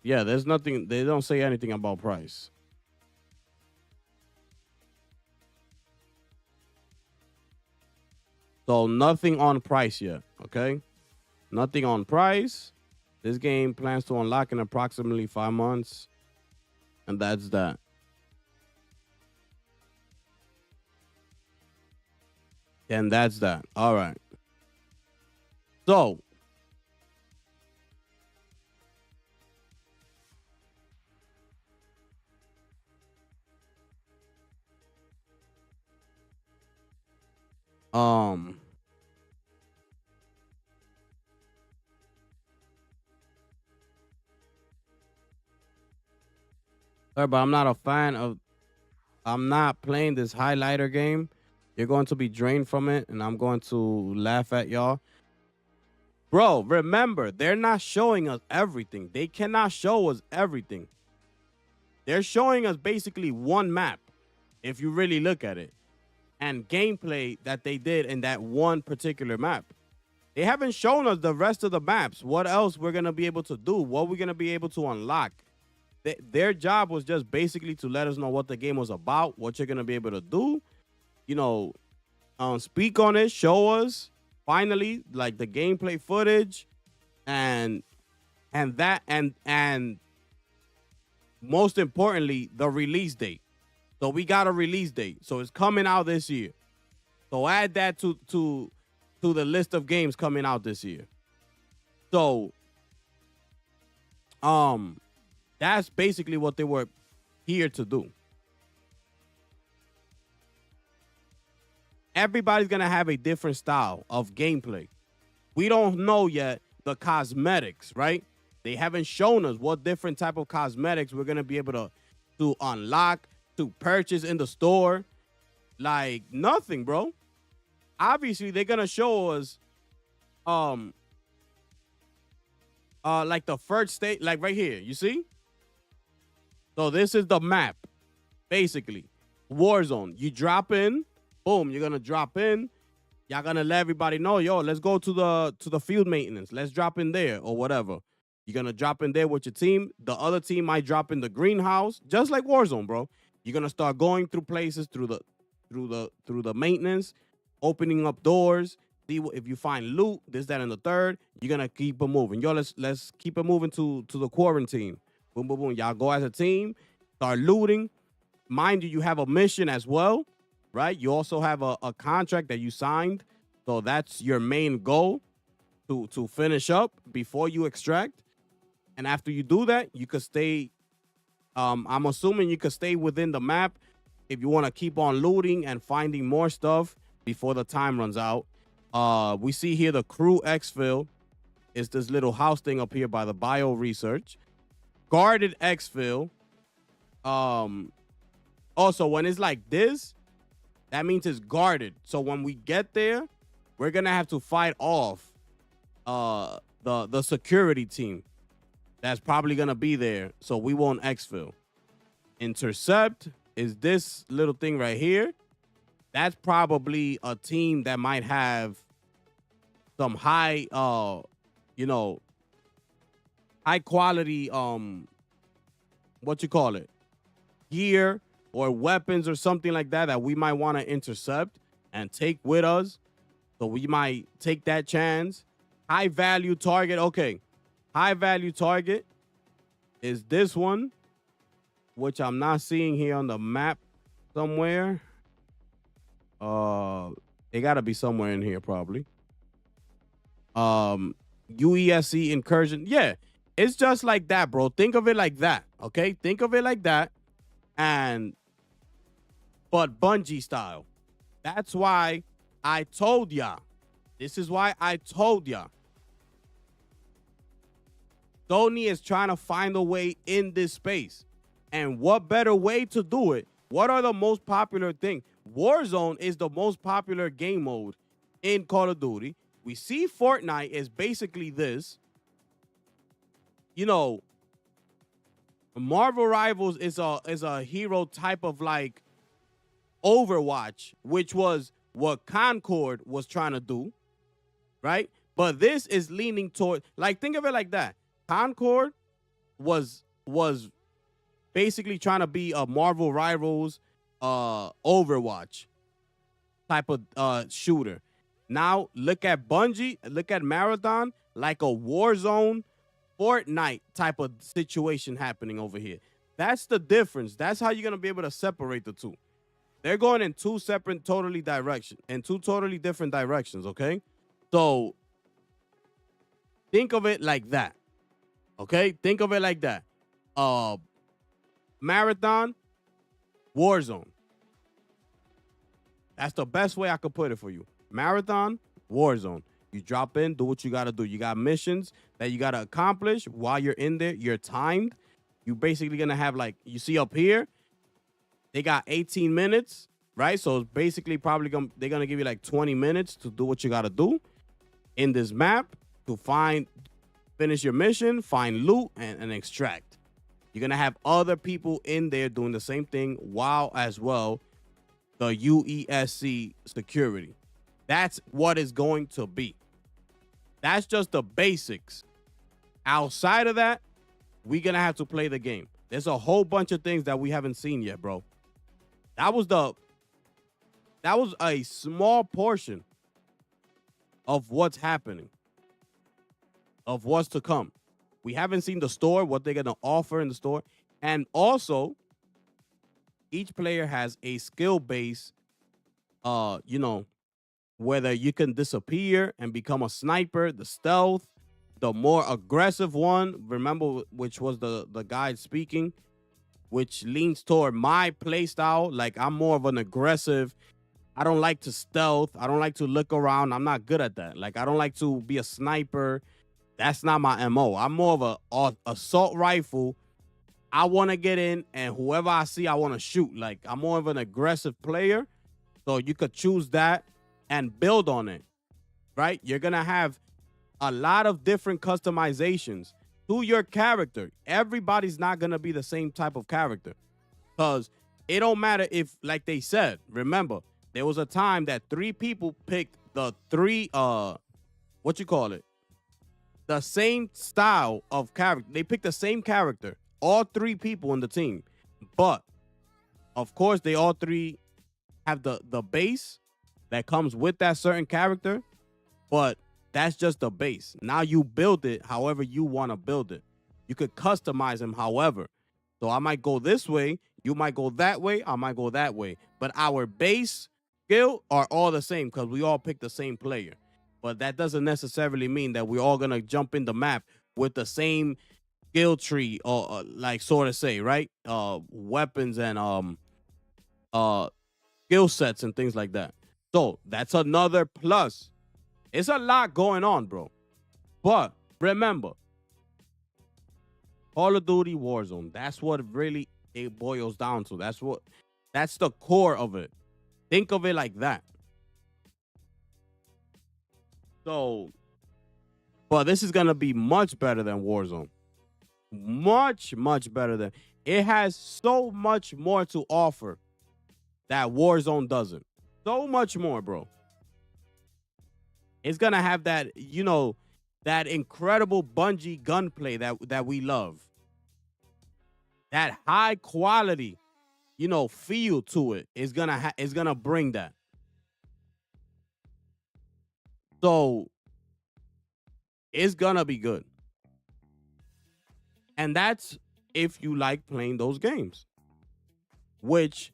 Yeah, there's nothing. They don't say anything about price. So nothing on price yet, okay? Nothing on price. This game plans to unlock in approximately 5 months. And that's that. And that's that. All right. So sorry, but I'm not a fan of, I'm not playing this highlighter game. You're going to be drained from it, and I'm going to laugh at y'all. Bro, remember, they're not showing us everything. They cannot show us everything. They're showing us basically one map, if you really look at it, and gameplay that they did in that one particular map. They haven't shown us the rest of the maps. What else we're going to be able to do? What we're going to be able to unlock. Their job was just basically to let us know what the game was about, what you're going to be able to do. You know, speak on it, show us, finally, like the gameplay footage and most importantly, the release date. So we got a release date. So it's coming out this year. So add that to the list of games coming out this year. So that's basically what they were here to do. Everybody's going to have a different style of gameplay. We don't know yet the cosmetics, right? They haven't shown us what different type of cosmetics we're going to be able to unlock, to purchase in the store. Like nothing, bro. Obviously, they're going to show us like the first state, like right here, you see? So this is the map, basically. Warzone. You drop in, boom, you're gonna drop in. Y'all gonna let everybody know, yo, let's go to the field maintenance. Let's drop in there or whatever. You're gonna drop in there with your team. The other team might drop in the greenhouse, just like Warzone, bro. You're gonna start going through places through the maintenance, opening up doors. See if you find loot, this, that, and the third. You're gonna keep it moving. Yo, let's keep it moving to the quarantine. Boom, boom, boom. Y'all go as a team, start looting. Mind you, you have a mission as well, right? You also have a contract that you signed. So that's your main goal to finish up before you extract. And after you do that, you could stay. I'm assuming you could stay within the map if you want to keep on looting and finding more stuff before the time runs out. We see here the crew exfil is this little house thing up here by the bio research. Guarded exfil. Also, when it's like this, that means it's guarded. So when we get there, we're gonna have to fight off the security team that's probably gonna be there. So we won't exfil. Intercept is this little thing right here. That's probably a team that might have some high high quality gear or weapons or something like that we might want to intercept and take with us. So we might take that chance. High value target. Okay. High value target is this one, which I'm not seeing here on the map somewhere. It gotta be somewhere in here probably. UESC incursion. Yeah, it's just like that, bro. Think of it like that. Okay, think of it like that. But Bungie style. That's why I told y'all. This is why I told y'all. Sony is trying to find a way in this space. And what better way to do it? What are the most popular things? Warzone is the most popular game mode in Call of Duty. We see Fortnite is basically this. You know, Marvel Rivals is a hero type of like Overwatch, which was what Concord was trying to do, right? But this is leaning toward, like, think of it like that. Concord was basically trying to be a Marvel Rivals Overwatch type of shooter. Now look at Bungie, look at Marathon, like a Warzone, Fortnite type of situation happening over here. That's the difference. That's how you're gonna be able to separate the two. They're going in two separate, totally different directions. Okay, so think of it like that. Okay, think of it like that. Marathon, Warzone. That's the best way I could put it for you. Marathon, Warzone. You drop in, do what you got to do. You got missions that you got to accomplish while you're in there. You're timed. You basically going to have, like, you see up here, they got 18 minutes, right? So it's basically probably they're going to give you like 20 minutes to do what you got to do in this map to finish your mission, find loot, and extract. You're going to have other people in there doing the same thing while as well the UESC security. That's what it's going to be. That's just the basics. Outside of that, we're going to have to play the game. There's a whole bunch of things that we haven't seen yet, bro. That was a small portion of what's happening, of what's to come. We haven't seen the store, what they're going to offer in the store. And also, each player has a skill base, you know, whether you can disappear and become a sniper, the stealth, the more aggressive one, remember, which was the guide speaking, which leans toward my play style. Like, I'm more of an aggressive. I don't like to stealth. I don't like to look around. I'm not good at that. Like, I don't like to be a sniper. That's not my MO. I'm more of a assault rifle. I want to get in, and whoever I see, I want to shoot. Like, I'm more of an aggressive player. So you could choose that and build on it, right? You're going to have a lot of different customizations to your character. Everybody's not going to be the same type of character, because it don't matter if, like they said, remember, there was a time that 3 people picked the 3, what you call it? The same style of character. They picked the same character, all 3 people in the team. But, of course, they all 3 have the base that comes with that certain character. But that's just the base. Now you build it however you want to build it. You could customize them however. So I might go this way. You might go that way. I might go that way. But our base skill are all the same because we all pick the same player. But that doesn't necessarily mean that we're all going to jump in the map with the same skill tree, or like sort of say, right? Weapons and skill sets and things like that. So that's another plus. It's a lot going on, bro. But remember, Call of Duty Warzone, that's what really it boils down to. That's the core of it. Think of it like that. So, but this is going to be much better than Warzone. Much, much better than. It has so much more to offer that Warzone doesn't. So much more, bro. It's going to have that, you know, that incredible Bungie gunplay that we love. That high quality, you know, feel to it is going to bring that. So it's going to be good. And that's if you like playing those games, which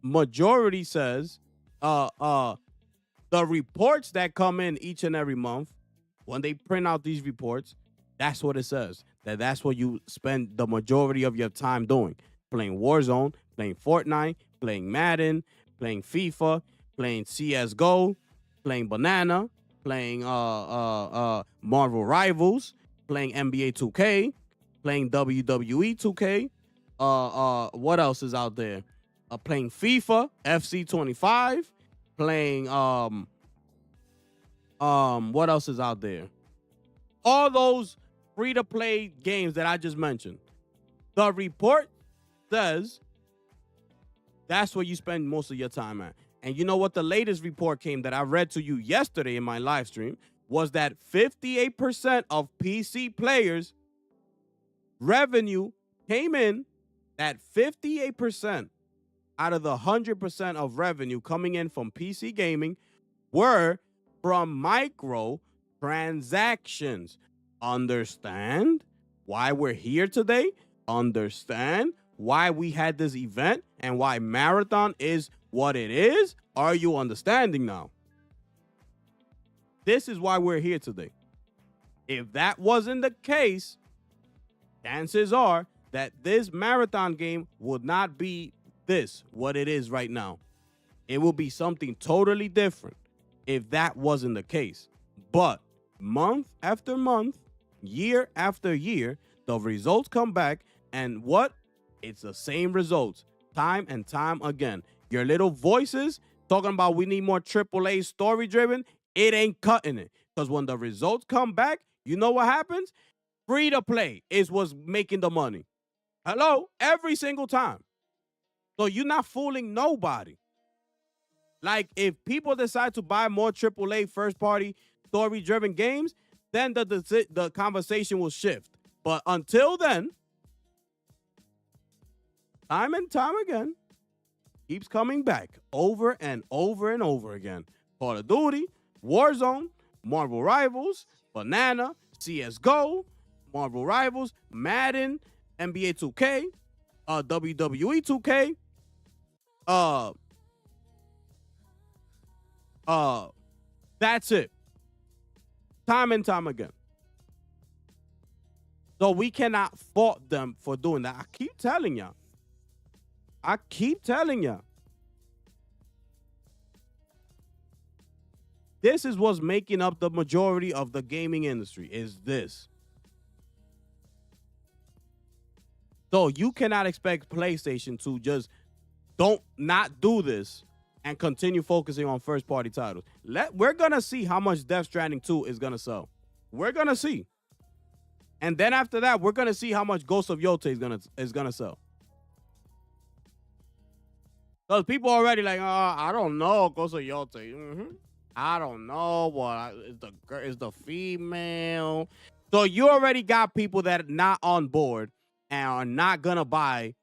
majority says the reports that come in each and every month, when they print out these reports, that's what it says. That's what you spend the majority of your time doing. Playing Warzone, playing Fortnite, playing Madden, playing FIFA, playing CSGO, playing Banana, playing Marvel Rivals, playing NBA 2K, playing WWE 2K. What else is out there? Playing FIFA, FC 25, playing what else is out there? All those free-to-play games that I just mentioned. The report says that's where you spend most of your time at. And you know what? The latest report came that I read to you yesterday in my live stream was that 58% of PC players' revenue came in, at 58% out of the 100% of revenue coming in from PC gaming were from micro transactions. Understand why we're here today? Understand why we had this event and why Marathon is what it is? Are you understanding now? This is why we're here today. If that wasn't the case, chances are that this Marathon game would not be what it is right now. It will be something totally different if that wasn't the case. But month after month, year after year, the results come back, and what? It's the same results time and time again. Your little voices talking about we need more AAA story driven, it ain't cutting it. Because when the results come back, you know what happens? Free to play is what's making the money. Hello? Every single time. So you're not fooling nobody. Like, if people decide to buy more AAA first-party story-driven games, then the conversation will shift. But until then, time and time again, keeps coming back over and over and over again. Call of Duty, Warzone, Marvel Rivals, Banana, CSGO, Marvel Rivals, Madden, NBA 2K, WWE 2K, That's it. Time and time again. So we cannot fault them for doing that. I keep telling y'all. This is what's making up the majority of the gaming industry, is this. So you cannot expect PlayStation to just not do this and continue focusing on first-party titles. We're going to see how much Death Stranding 2 is going to sell. We're going to see. And then after that, we're going to see how much Ghost of Yotei is going to sell. Because people already like, I don't know, Ghost of Yotei. I don't know what is the female. So you already got people that are not on board and are not going to buy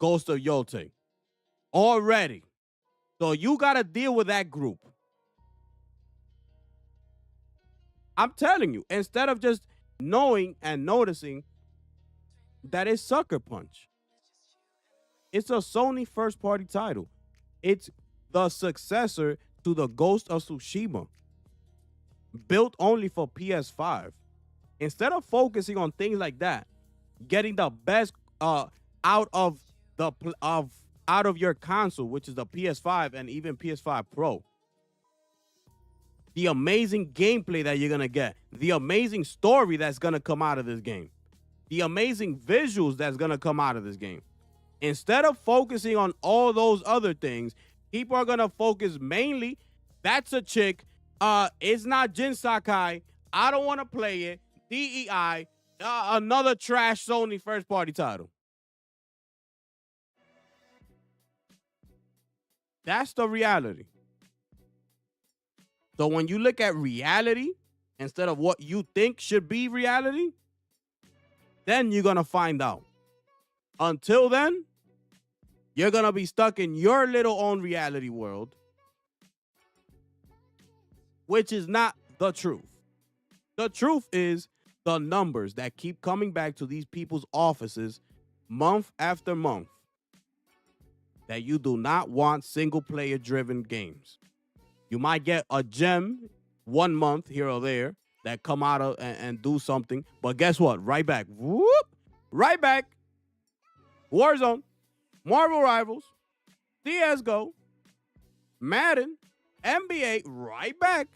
Ghost of Yotei already. So you got to deal with that group. I'm telling you, instead of just knowing and noticing that it's Sucker Punch. It's a Sony first-party title. It's the successor to the Ghost of Tsushima, built only for PS5. Instead of focusing on things like that, getting the best out of your console, which is the PS5 and even PS5 Pro. The amazing gameplay that you're going to get. The amazing story that's going to come out of this game. The amazing visuals that's going to come out of this game. Instead of focusing on all those other things, people are going to focus mainly, that's a chick, it's not Jin Sakai, I don't want to play it, DEI, another trash Sony first-party title. That's the reality. So when you look at reality instead of what you think should be reality, then you're going to find out. Until then, you're going to be stuck in your little own reality world, which is not the truth. The truth is the numbers that keep coming back to these people's offices month after month, that you do not want single-player driven games. You might get a gem 1 month here or there that come out of and do something. But guess what? Right back. Whoop! Right back. Warzone, Marvel Rivals, CSGO, Madden, NBA, right back.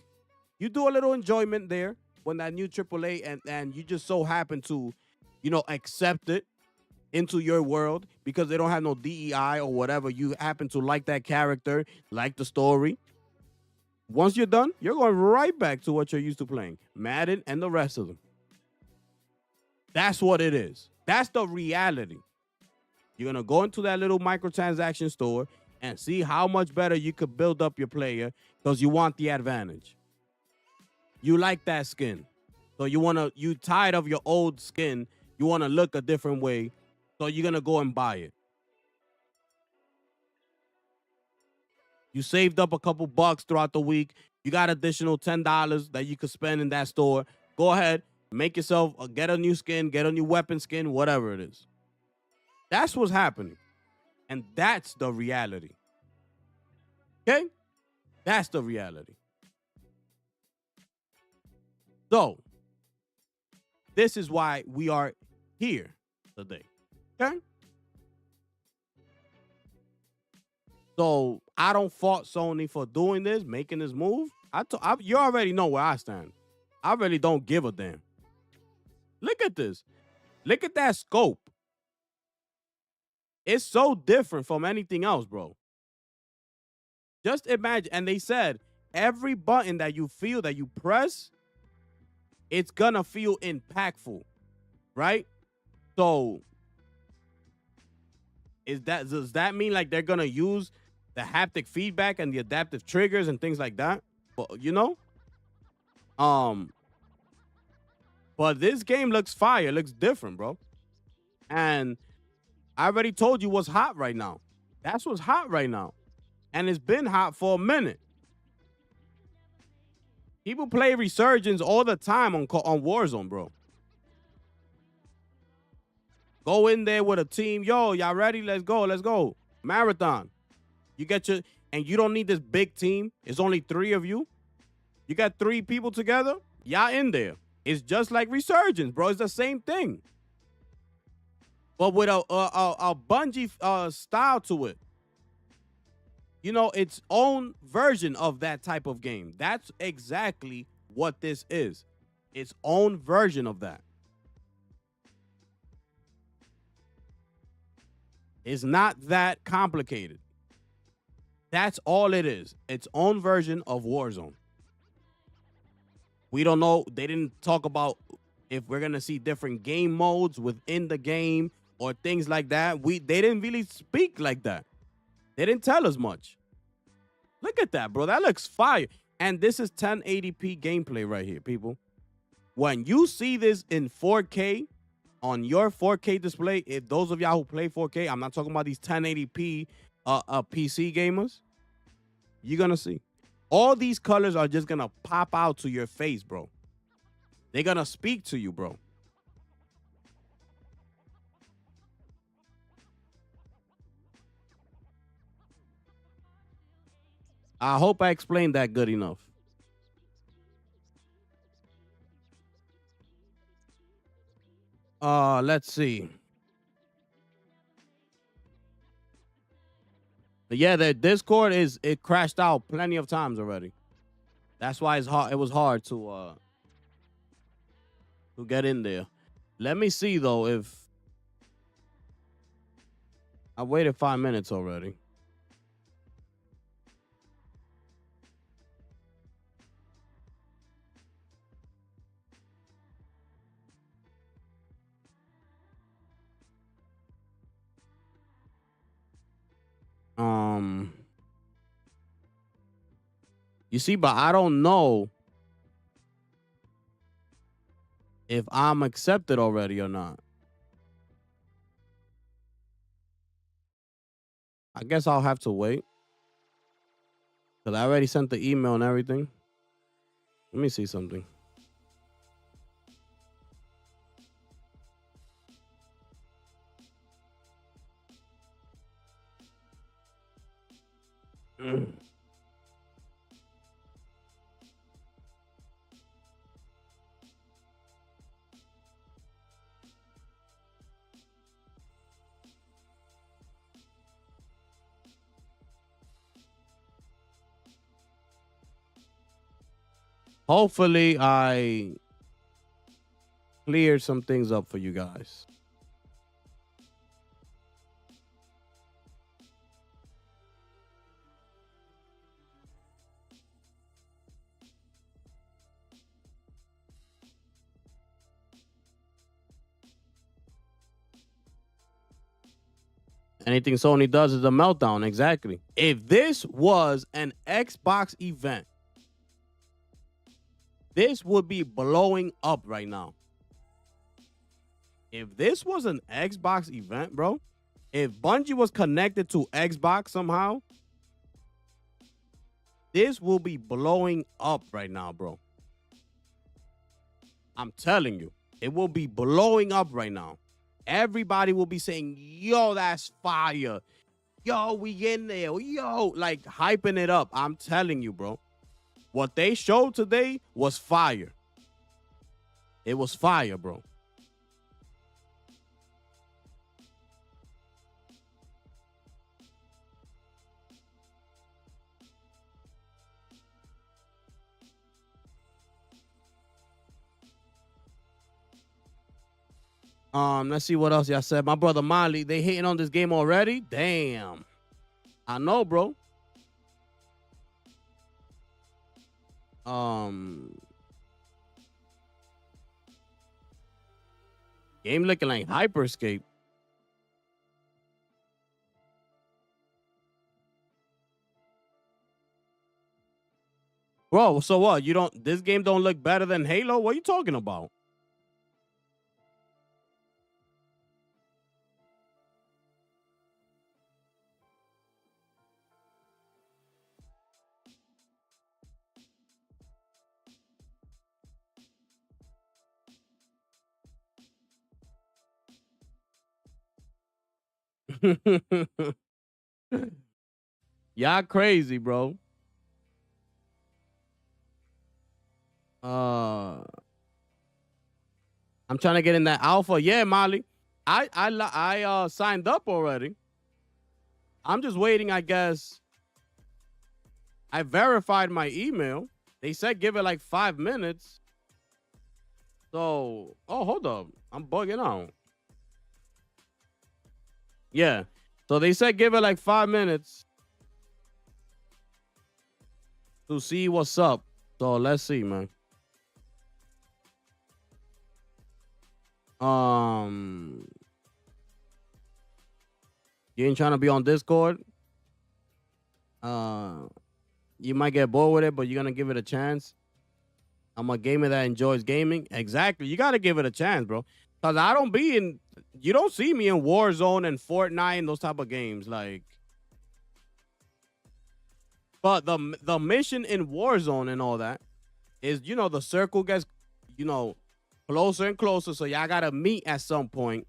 You do a little enjoyment there when that new AAA and you just so happen to, accept it into your world because they don't have no DEI or whatever. You happen to like that character, like the story. Once you're done, you're going right back to what you're used to playing. Madden and the rest of them. That's what it is. That's the reality. You're going to go into that little microtransaction store and see how much better you could build up your player because you want the advantage. You like that skin. So you tired of your old skin. You want to look a different way. So you're going to go and buy it. You saved up a couple bucks throughout the week. You got additional $10 that you could spend in that store. Go ahead, make yourself, get a new skin, get a new weapon skin, whatever it is. That's what's happening. And that's the reality. Okay? That's the reality. So, this is why we are here today. Okay? So I don't fault Sony for doing this, making this move. You already know where I stand. I really don't give a damn. Look at this. Look at that scope. It's so different from anything else, bro. Just imagine. And they said every button that you feel that you press, it's gonna feel impactful, right? So does that mean like they're gonna use the haptic feedback and the adaptive triggers and things like that? But but this game looks fire, looks different, bro. And I already told you what's hot right now. That's what's hot right now. And it's been hot for a minute. People play Resurgence all the time on Warzone, bro. Go in there with a team. Yo, y'all ready? Let's go. Let's go. Marathon. You get your, and you don't need this big team. It's only 3 of you. You got 3 people together. Y'all in there. It's just like Resurgence, bro. It's the same thing, but with a Bungie style to it. You know, its own version of that type of game. That's exactly what this is. Its own version of that. It's not that complicated. That's all it is. Its own version of Warzone. We don't know. They didn't talk about if we're going to see different game modes within the game or things like that. They didn't really speak like that. They didn't tell us much. Look at that, bro. That looks fire. And this is 1080p gameplay right here, people. When you see this in 4K on your 4K display, if those of y'all who play 4K, I'm not talking about these 1080p PC gamers, you're going to see. All these colors are just going to pop out to your face, bro. They're going to speak to you, bro. I hope I explained that good enough. Let's see. But yeah, the Discord it crashed out plenty of times already. That's why it's hard. It was hard to get in there. Let me see though if I waited 5 minutes already. You see, but I don't know if I'm accepted already or not. I guess I'll have to wait. Because I already sent the email and everything. Let me see something. Hopefully I cleared some things up for you guys. Anything Sony does is a meltdown. Exactly. If this was an Xbox event, this would be blowing up right now. If this was an Xbox event, bro, if Bungie was connected to Xbox somehow, this will be blowing up right now, bro. I'm telling you, it will be blowing up right now. Everybody will be saying, yo, that's fire. Yo, we in there. Yo, like hyping it up. I'm telling you, bro. What they showed today was fire. It was fire, bro. Let's see what else y'all said. My brother Molly, they hating on this game already? Damn. I know, bro. Game looking like Hyperscape. Bro, so what? This game don't look better than Halo? What are you talking about? Y'all crazy, bro. I'm trying to get in that alpha. Yeah, Molly. I signed up already. I'm just waiting, I guess. I verified my email. They said give it like 5 minutes. So, oh, hold up. I'm bugging out. Yeah. So they said give it like 5 minutes to see what's up. So let's see, man. You ain't trying to be on Discord. You might get bored with it, but you're gonna give it a chance. I'm a gamer that enjoys gaming. Exactly. You gotta give it a chance, bro. Cause I don't be in. You don't see me in Warzone and Fortnite and those type of games, like. But the mission in Warzone and all that is, the circle gets, closer and closer. So y'all gotta meet at some point.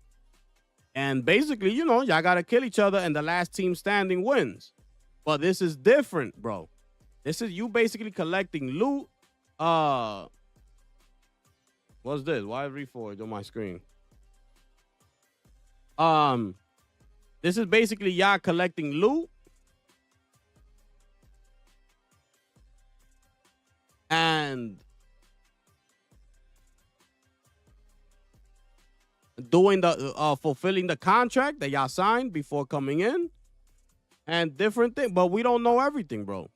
And basically, y'all gotta kill each other and the last team standing wins. But this is different, bro. This is you basically collecting loot. What's this? Why reforged on my screen? This is basically y'all collecting loot. And doing the fulfilling the contract that y'all signed before coming in, and different things, but we don't know everything, bro.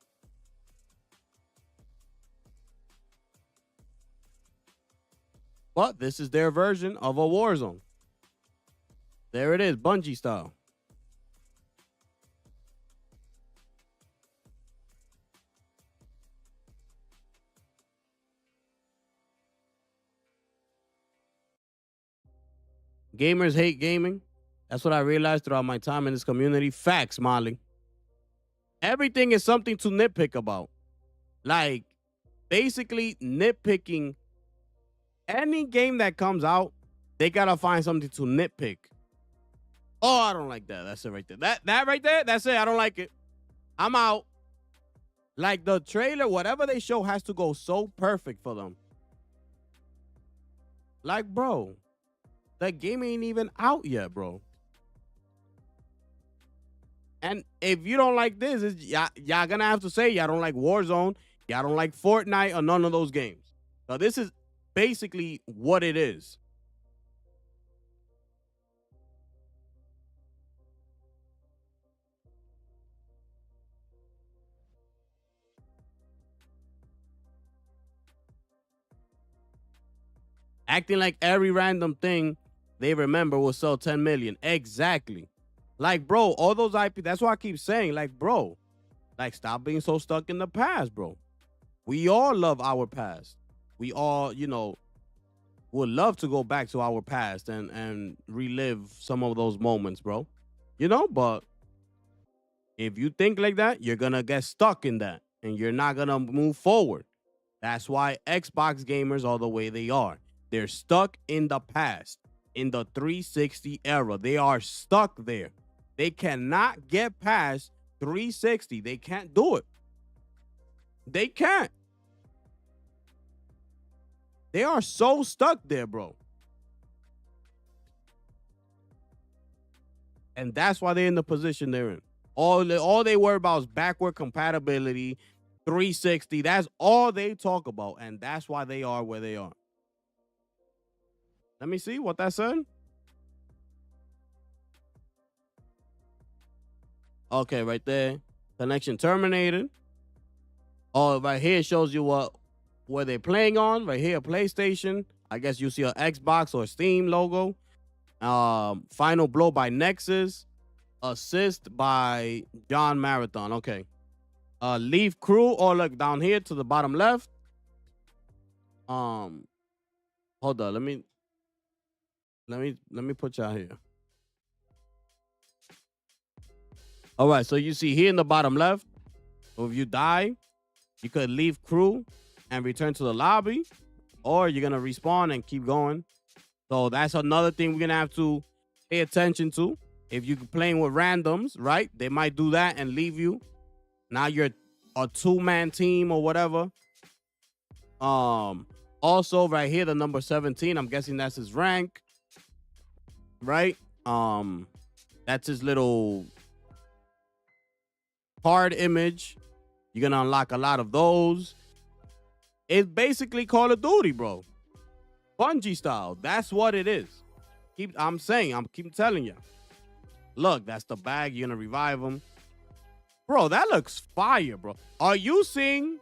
But this is their version of a Warzone. There it is, Bungie style. Gamers hate gaming. That's what I realized throughout my time in this community. Facts, Molly. Everything is something to nitpick about. Like, basically nitpicking. Any game that comes out, they gotta find something to nitpick. Oh, I don't like that. That's it right there. That right there, that's it. I don't like it. I'm out. Like, the trailer, whatever they show has to go so perfect for them. Like, bro, that game ain't even out yet, bro. And if you don't like this, y'all gonna have to say y'all don't like Warzone, y'all don't like Fortnite, or none of those games. So this is basically what it is. Acting like every random thing they remember will sell 10 million. Exactly. Like, bro, all those IP, that's why I keep saying, like, bro, like, stop being so stuck in the past, bro. We all love our past. We all, would love to go back to our past and relive some of those moments, bro. But if you think like that, you're going to get stuck in that and you're not going to move forward. That's why Xbox gamers are the way they are. They're stuck in the past, in the 360 era. They are stuck there. They cannot get past 360. They can't do it. They can't. They are so stuck there, bro. And that's why they're in the position they're in. All they worry about is backward compatibility, 360. That's all they talk about. And that's why they are where they are. Let me see what that said. Okay, right there. Connection terminated. Oh, right here it shows you where they're playing on. Right here, PlayStation. I guess you see an Xbox or Steam logo. Final blow by Nexus. Assist by John Marathon. Okay. Leave crew. Or look down here to the bottom left. Hold on. Let me put y'all here. All right, so you see here in the bottom left, if you die, you could leave crew and return to the lobby, or you're gonna respawn and keep going. So that's another thing we're gonna have to pay attention to. If you're playing with randoms, right? They might do that and leave you Now you're a 2-man team or whatever. Also right here, the number 17, I'm guessing that's his rank, right? That's his little card image. You're gonna unlock a lot of those. It's basically Call of Duty, bro. Bungie style. That's what it is. I'm keep telling you. Look, that's the bag. You're gonna revive him. Bro, that looks fire, bro. Are you seeing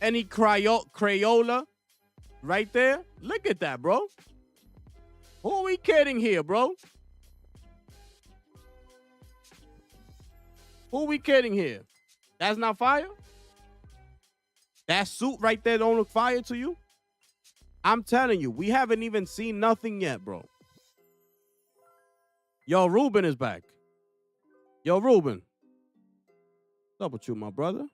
any Crayola right there? Look at that, bro. Who are we kidding here, bro? Who are we kidding here? That's not fire? That suit right there don't look fire to you? I'm telling you, we haven't even seen nothing yet, bro. Yo, Ruben is back. Yo, Ruben. What's up with you, my brother?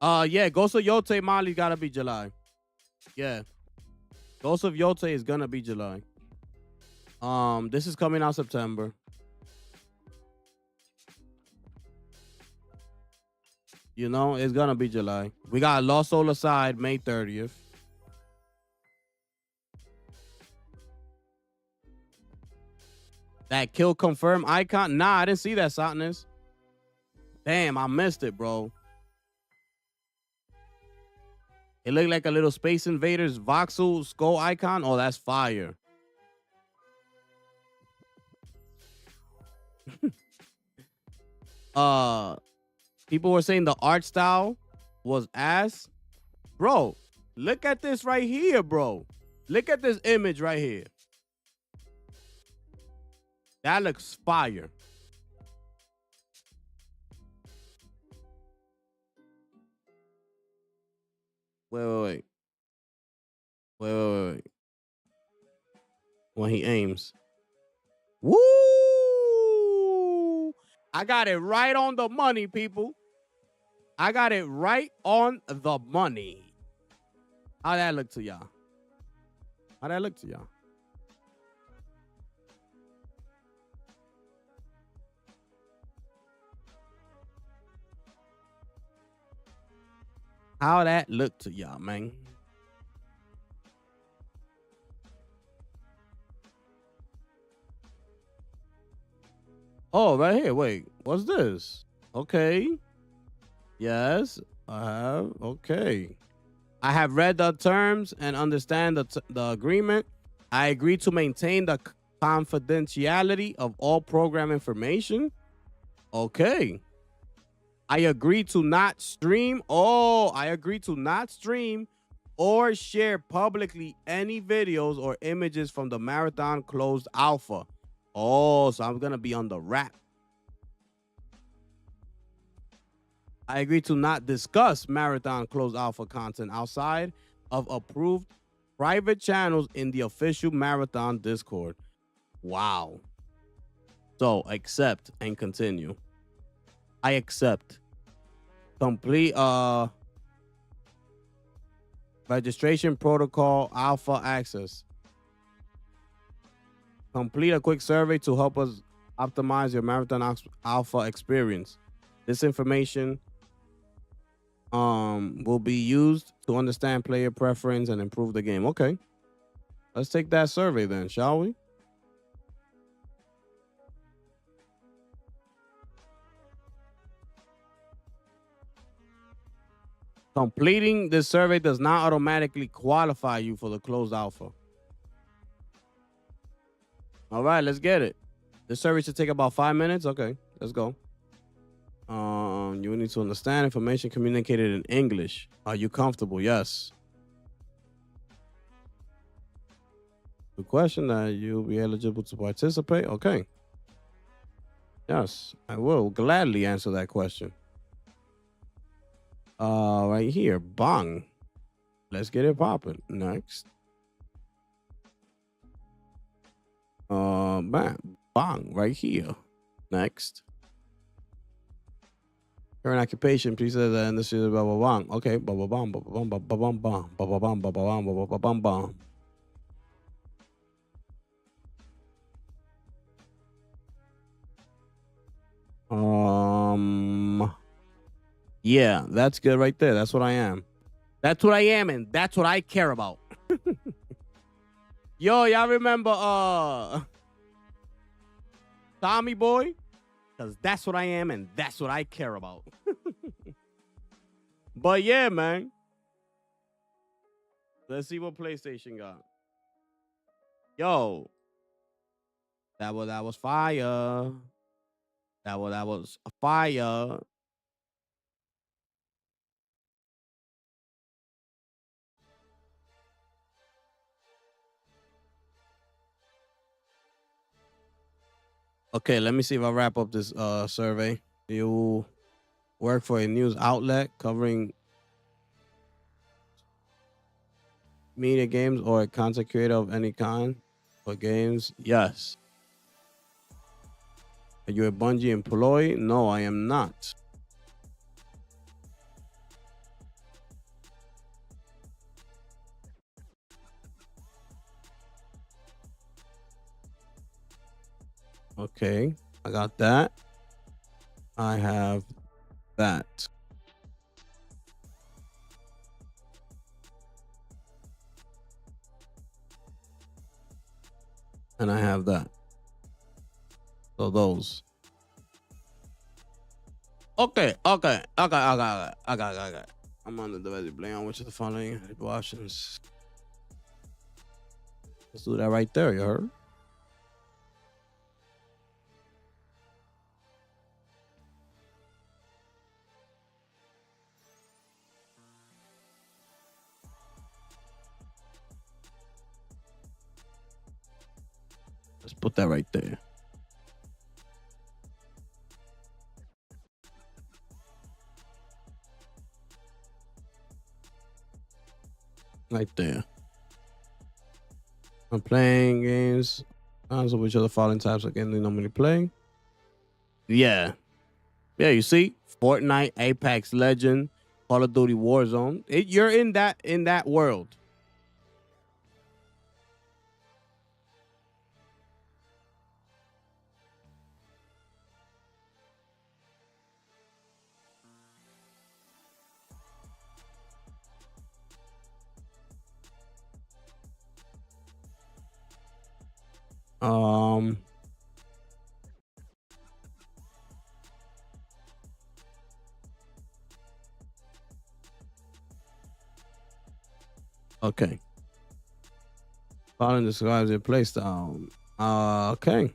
Yeah, Ghost of Yote Mali gotta be July. Yeah. Ghost of Yote is gonna be July. This is coming out September. You know, it's gonna be July. We got Lost Soul Aside May 30th. That kill confirm icon? Nah, I didn't see that, Sotness. Damn, I missed it, bro. It looked like a little Space Invaders voxel skull icon. Oh, that's fire. People were saying the art style was ass. Bro, look at this right here, bro. Look at this image right here. That looks fire. Wait. When he aims. Woo! I got it right on the money, people. I got it right on the money. How that look to y'all? How that look to y'all? How that look to y'all, man? Oh, right here. Wait, what's this? Okay. Yes, I have. Okay. I have read the terms and understand the agreement. I agree to maintain the confidentiality of all program information. Okay. I agree to not stream. Oh, I agree to not stream or share publicly any videos or images from the Marathon closed alpha. Oh, so I'm going to be on the wrap. I agree to not discuss Marathon closed alpha content outside of approved private channels in the official Marathon Discord. Wow. So accept and continue. I accept. Complete registration protocol alpha access. Complete a quick survey to help us optimize your Marathon alpha experience. This information will be used to understand player preference and improve the game. Okay. Let's take that survey then, shall we? Completing this survey does not automatically qualify you for the closed alpha. All right, let's get it. This survey should take about 5 minutes. Okay, let's go. You need to understand information communicated in English. Are you comfortable? Yes. The question that you'll be eligible to participate. Okay. Yes, I will gladly answer that question. Right here, bang. Let's get it popping. Next. Bang, right here. Next. Current occupation, please say that industry is blah blah blah. Okay, blah blah blah blah blah blah blah blah blah blah blah blah blah blah blah blah blah. Yeah, that's good right there. That's what I am. That's what I am, and that's what I care about. Yo, y'all remember Tommy Boy? Because that's what I am, and that's what I care about. But yeah, man. Let's see what PlayStation got. Yo. That was fire. That was a fire. Okay, let me see if I wrap up this survey. Do you work for a news outlet covering media, games, or a content creator of any kind for games? Yes. Are you a Bungie employee? No, I am not. Okay, I got that. I have that. And I have that. So those. Okay. I'm on the device play on which of the following options. Let's do that right there, you heard? Let's put that right there. Right there. I'm playing games. So which other following types of games they normally play? Yeah. Yeah, you see? Fortnite, Apex Legend, Call of Duty Warzone. You're in that world. Okay. Following describes your playstyle. Okay.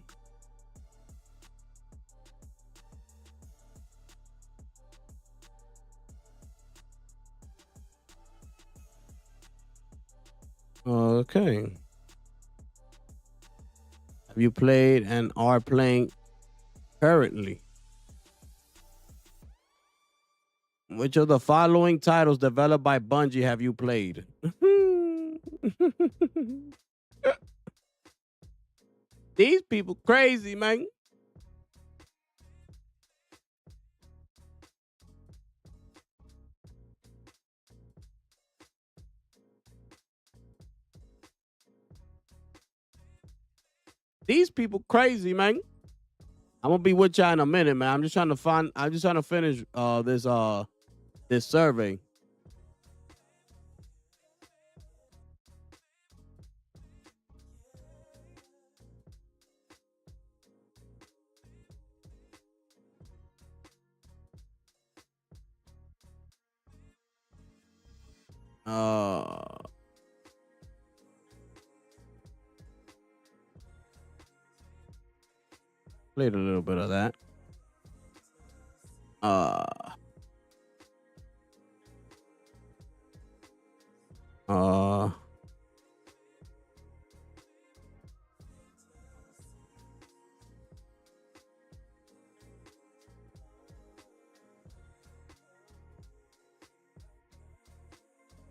Okay. Have you played and are playing currently? Which of the following titles developed by Bungie have you played? These people crazy, man. These people crazy, man. I'm gonna be with y'all in a minute, man. I'm just trying to finish this survey. Played a little bit of that.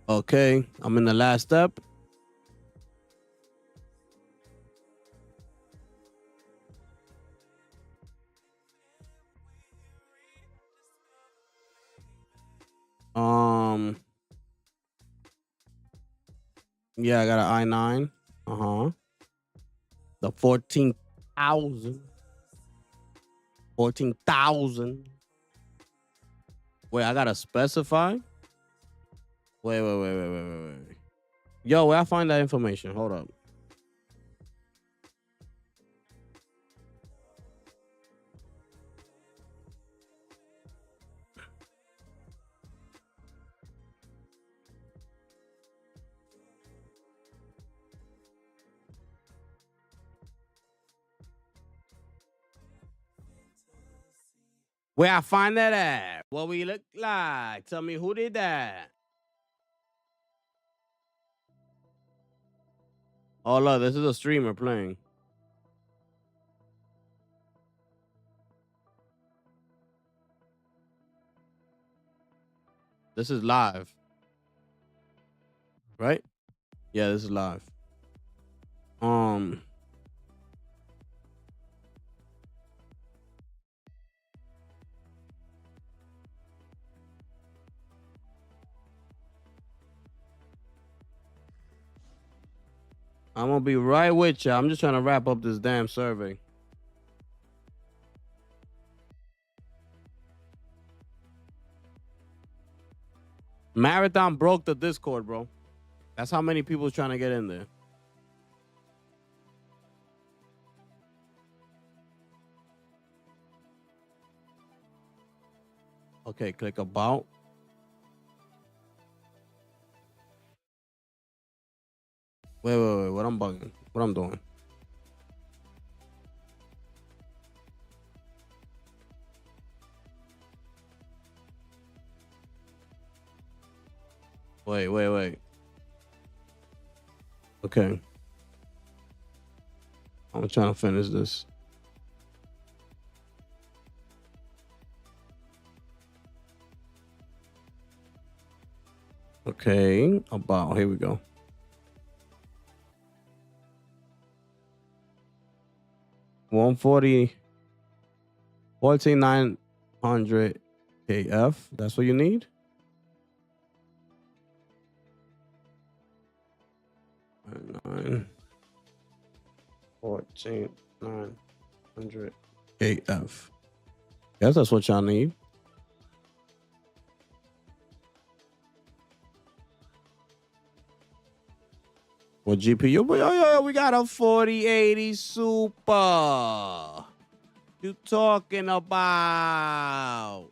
Okay, I'm in the last step. Yeah, I got an i9. The 14,000. 14,000. Wait, I gotta specify? Wait. Yo, where I find that information? Hold up. Where I find that at? What we look like? Tell me who did that. Oh, look, this is a streamer playing. This is live. Right? Yeah, this is live. I'm gonna be right with you. I'm just trying to wrap up this damn survey. Marathon broke the Discord, bro. That's how many people trying to get in there. Okay, click about. Wait. What I'm bugging? What I'm doing? Wait. Okay. I'm trying to finish this. Okay, about. Here we go. $140,900 KF. That's what you need. 14,900 KF. Guess that's what y'all need. What GPU? But yo, we got a 4080 Super. You talking about?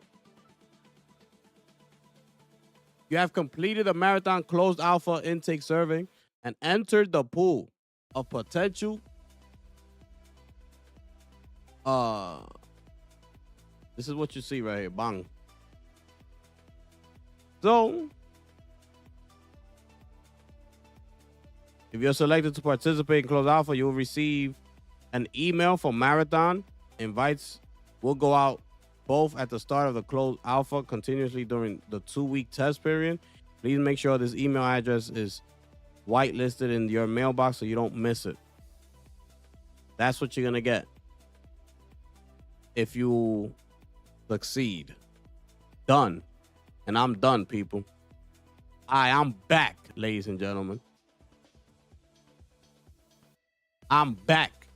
You have completed the Marathon closed alpha intake survey and entered the pool of potential. This is what you see right here. Bang. So, if you're selected to participate in Closed Alpha, you will receive an email from Marathon. Invites will go out both at the start of the Closed Alpha continuously during the 2-week test period. Please make sure this email address is whitelisted in your mailbox so you don't miss it. That's what you're going to get if you succeed. Done. And I'm done, people. I'm back, ladies and gentlemen. I'm back.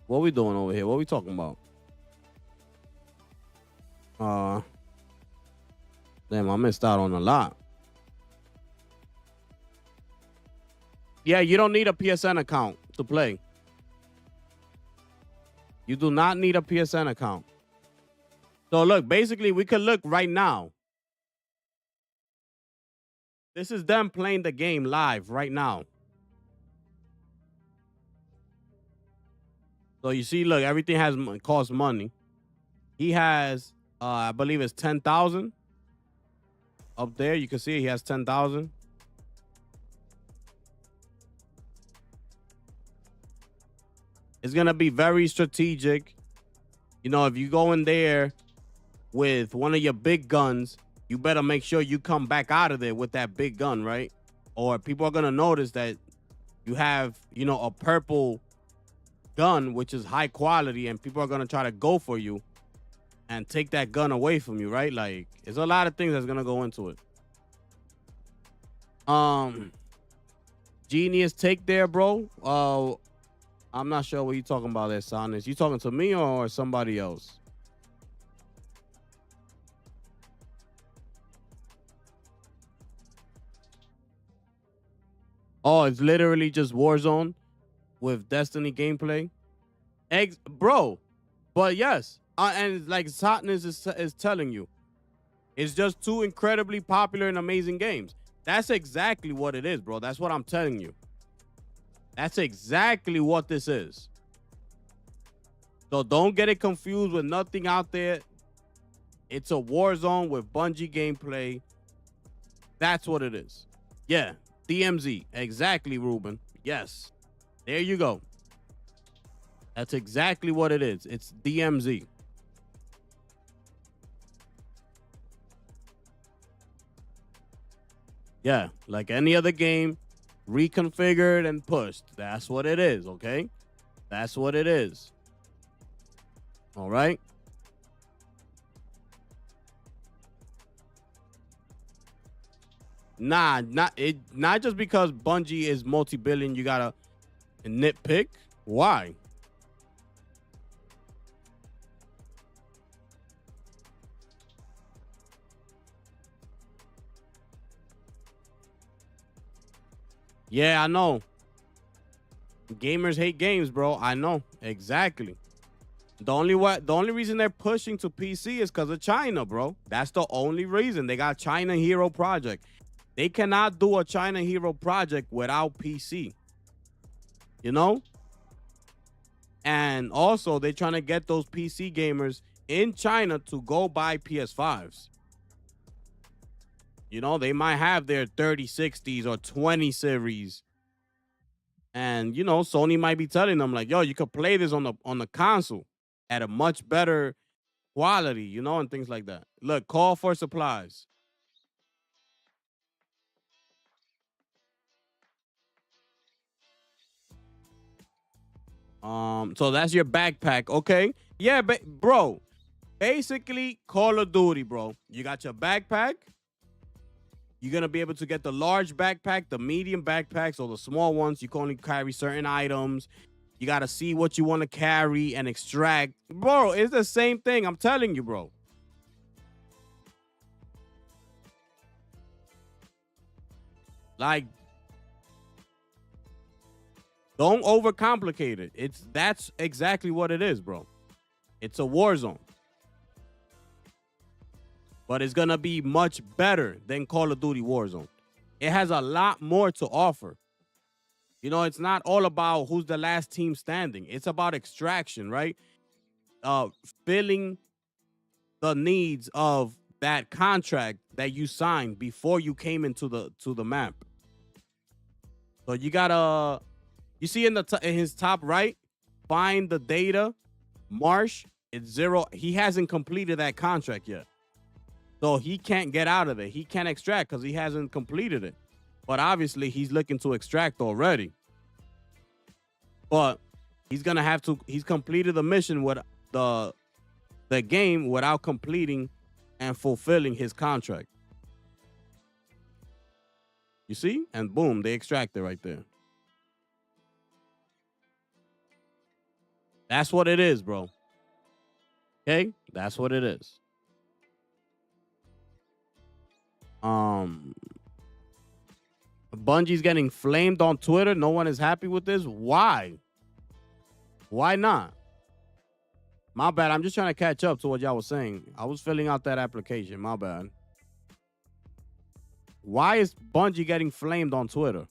What we doing over here? What we talking about? Damn, I missed out on a lot. Yeah, you don't need a PSN account to play. You do not need a PSN account. So look, basically we could look right now. This is them playing the game live right now. So you see, look, everything has cost money. He has, I believe it's 10,000 up there. You can see he has 10,000. It's gonna be very strategic. You know, if you go in there with one of your big guns, you better make sure you come back out of there with that big gun, right? Or people are gonna notice that you have, you know, a purple gun, which is high quality, and people are gonna try to go for you and take that gun away from you, right? Like, there's a lot of things that's gonna go into it. Genius take there, bro. I'm not sure what you talking about there, Sonis. You talking to me or somebody else? Oh, it's literally just Warzone with Destiny gameplay. Bro, but yes. And like Sonis is telling you, it's just two incredibly popular and amazing games. That's exactly what it is, bro. That's what I'm telling you. That's exactly what this is. So don't get it confused with nothing out there. It's a Warzone with Bungie gameplay. That's what it is. Yeah, DMZ. Exactly, Ruben. Yes. There you go. That's exactly what it is. It's DMZ. Yeah, like any other game, reconfigured and pushed. That's what it is, okay? That's what it is. All right? Nah, not just because Bungie is multi-billion, you gotta nitpick. Why? Yeah, I know. Gamers hate games, bro. I know. Exactly. The only reason they're pushing to PC is because of China, bro. That's the only reason. They got China Hero Project. They cannot do a China Hero Project without PC. You know? And also, they're trying to get those PC gamers in China to go buy PS5s. You know, they might have their 3060s or 20 series. And, you know, Sony might be telling them, like, yo, you could play this on the console at a much better quality, you know, and things like that. Look, call for supplies. So that's your backpack, okay? Yeah, bro. Basically, Call of Duty, bro. You got your backpack. You're going to be able to get the large backpack, the medium backpacks, or the small ones. You can only carry certain items. You got to see what you want to carry and extract. Bro, it's the same thing. I'm telling you, bro. Like, don't overcomplicate it. That's exactly what it is, bro. It's a war zone. But it's going to be much better than Call of Duty Warzone. It has a lot more to offer. You know, it's not all about who's the last team standing. It's about extraction, right? Filling the needs of that contract that you signed before you came into the map. So you gotta, you see in his top right, find the data. Marsh, it's 0. He hasn't completed that contract yet. So he can't get out of it. He can't extract because he hasn't completed it. But obviously, he's looking to extract already. But he's going to have to... He's completed the mission with the game without completing and fulfilling his contract. You see? And boom, they extract it right there. That's what it is, bro. Okay? That's what it is. Bungie's getting flamed on Twitter. No one is happy with this. Why? Why not? My bad. I'm just trying to catch up to what y'all was saying. I was filling out that application. My bad. Why is Bungie getting flamed on Twitter?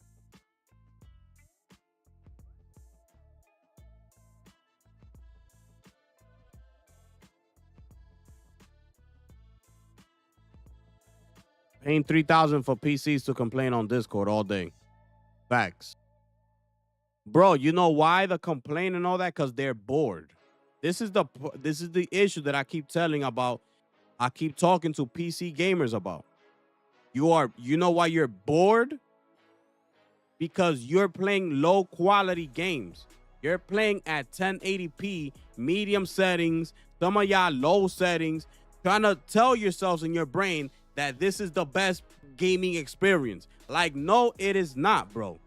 Paying $3,000 for PCs to complain on Discord all day. Facts. Bro, you know why the complaint and all that? Because they're bored. This is the issue that I keep telling about. I keep talking to PC gamers about. You know why you're bored? Because you're playing low quality games. You're playing at 1080p, medium settings, some of y'all low settings, trying to tell yourselves in your brain that this is the best gaming experience. Like, no, it is not, bro.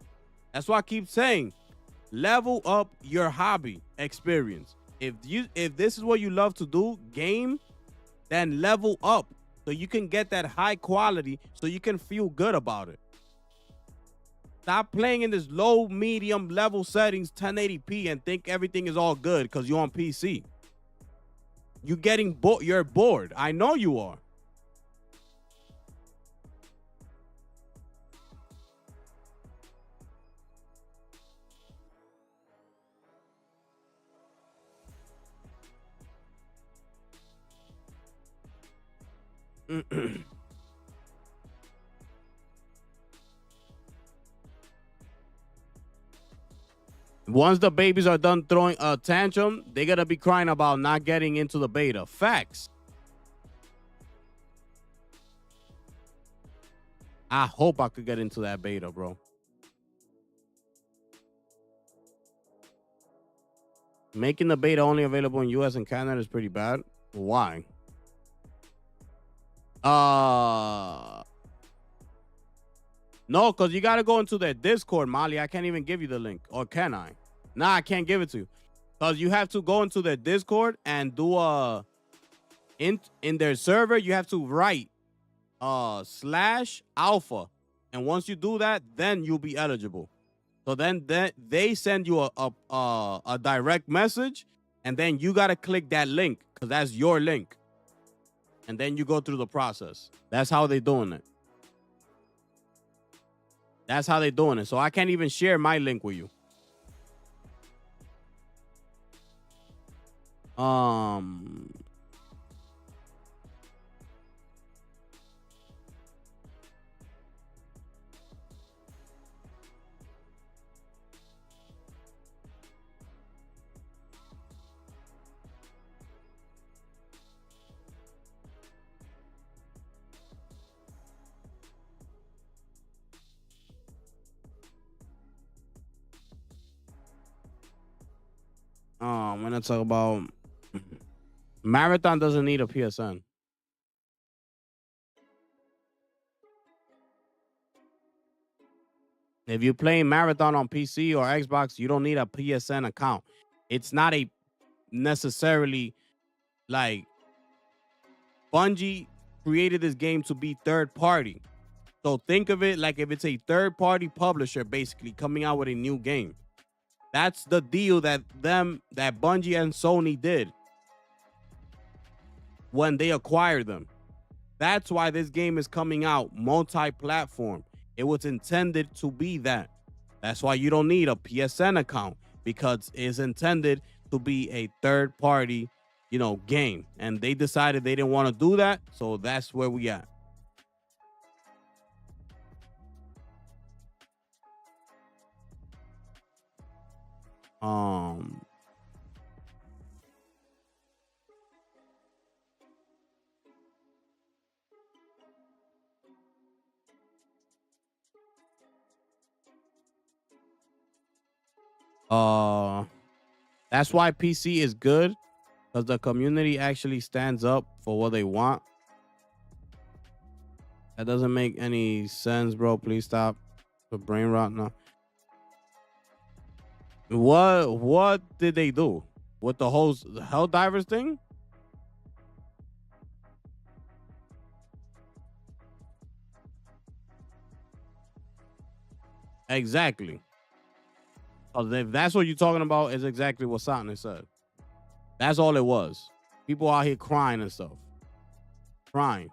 That's why I keep saying, level up your hobby experience. If this is what you love to do, game, then level up so you can get that high quality so you can feel good about it. Stop playing in this low, medium level settings, 1080p, and think everything is all good because you're on PC. You're bored. I know you are. Once the babies are done throwing a tantrum, they're gonna be crying about not getting into the beta. Facts. I hope I could get into that beta, bro. Making the beta only available in US and Canada is pretty bad. Why? No, because you got to go into their Discord, Molly. I can't even give you the link. Or can I? Nah, I can't give it to you. Because you have to go into their Discord and do in their server, you have to write /alpha. And once you do that, then you'll be eligible. So then they send you a direct message, and then you got to click that link because that's your link. And then you go through the process. That's how they're doing it. That's how they're doing it. So I can't even share my link with you. I'm gonna talk about Marathon doesn't need a PSN. If you're playing Marathon on PC or Xbox, you don't need a PSN account. It's not a necessarily like Bungie created this game to be third party. So think of it like if it's a third party publisher basically coming out with a new game. That's the deal that Bungie and Sony did when they acquired them. That's why this game is coming out multi-platform. It was intended to be that. That's why you don't need a PSN account because it's intended to be a third-party, game. And they decided they didn't want to do that, so that's where we at. That's why PC is good, because the community actually stands up for what they want. That doesn't make any sense, bro. Please stop the brain rot now. What did they do with the whole Helldivers thing? Exactly. If that's what you're talking about, is exactly what Satna said. That's all it was. People out here crying and stuff. Crying.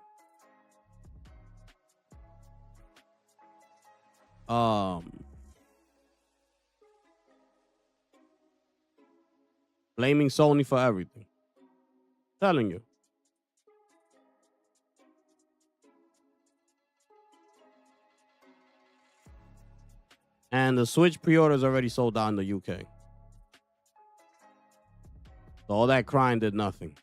Blaming Sony for everything. Telling you. And the Switch pre-order is already sold out in the UK. So all that crying did nothing.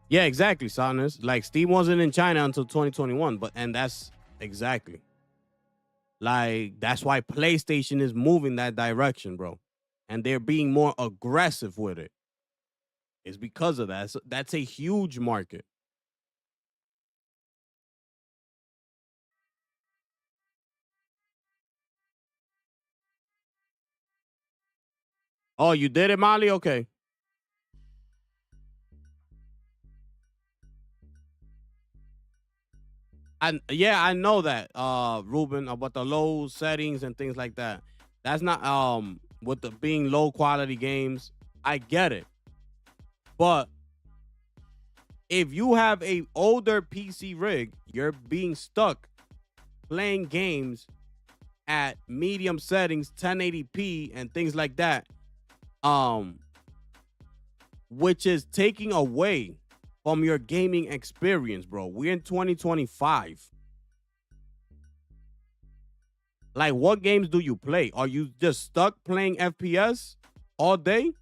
Yeah, exactly, Sadness. Like Steam wasn't in China until 2021, and that's exactly. Like, that's why PlayStation is moving that direction, bro. And they're being more aggressive with it. It's because of that. So that's a huge market. Oh, you did it, Molly? Okay. Yeah, I know that, Ruben, about the low settings and things like that. That's not with the being low quality games. I get it. But if you have a older PC rig, you're being stuck playing games at medium settings, 1080p and things like that. Which is taking away from your gaming experience, bro. We're in 2025. Like, what games do you play? Are you just stuck playing FPS all day?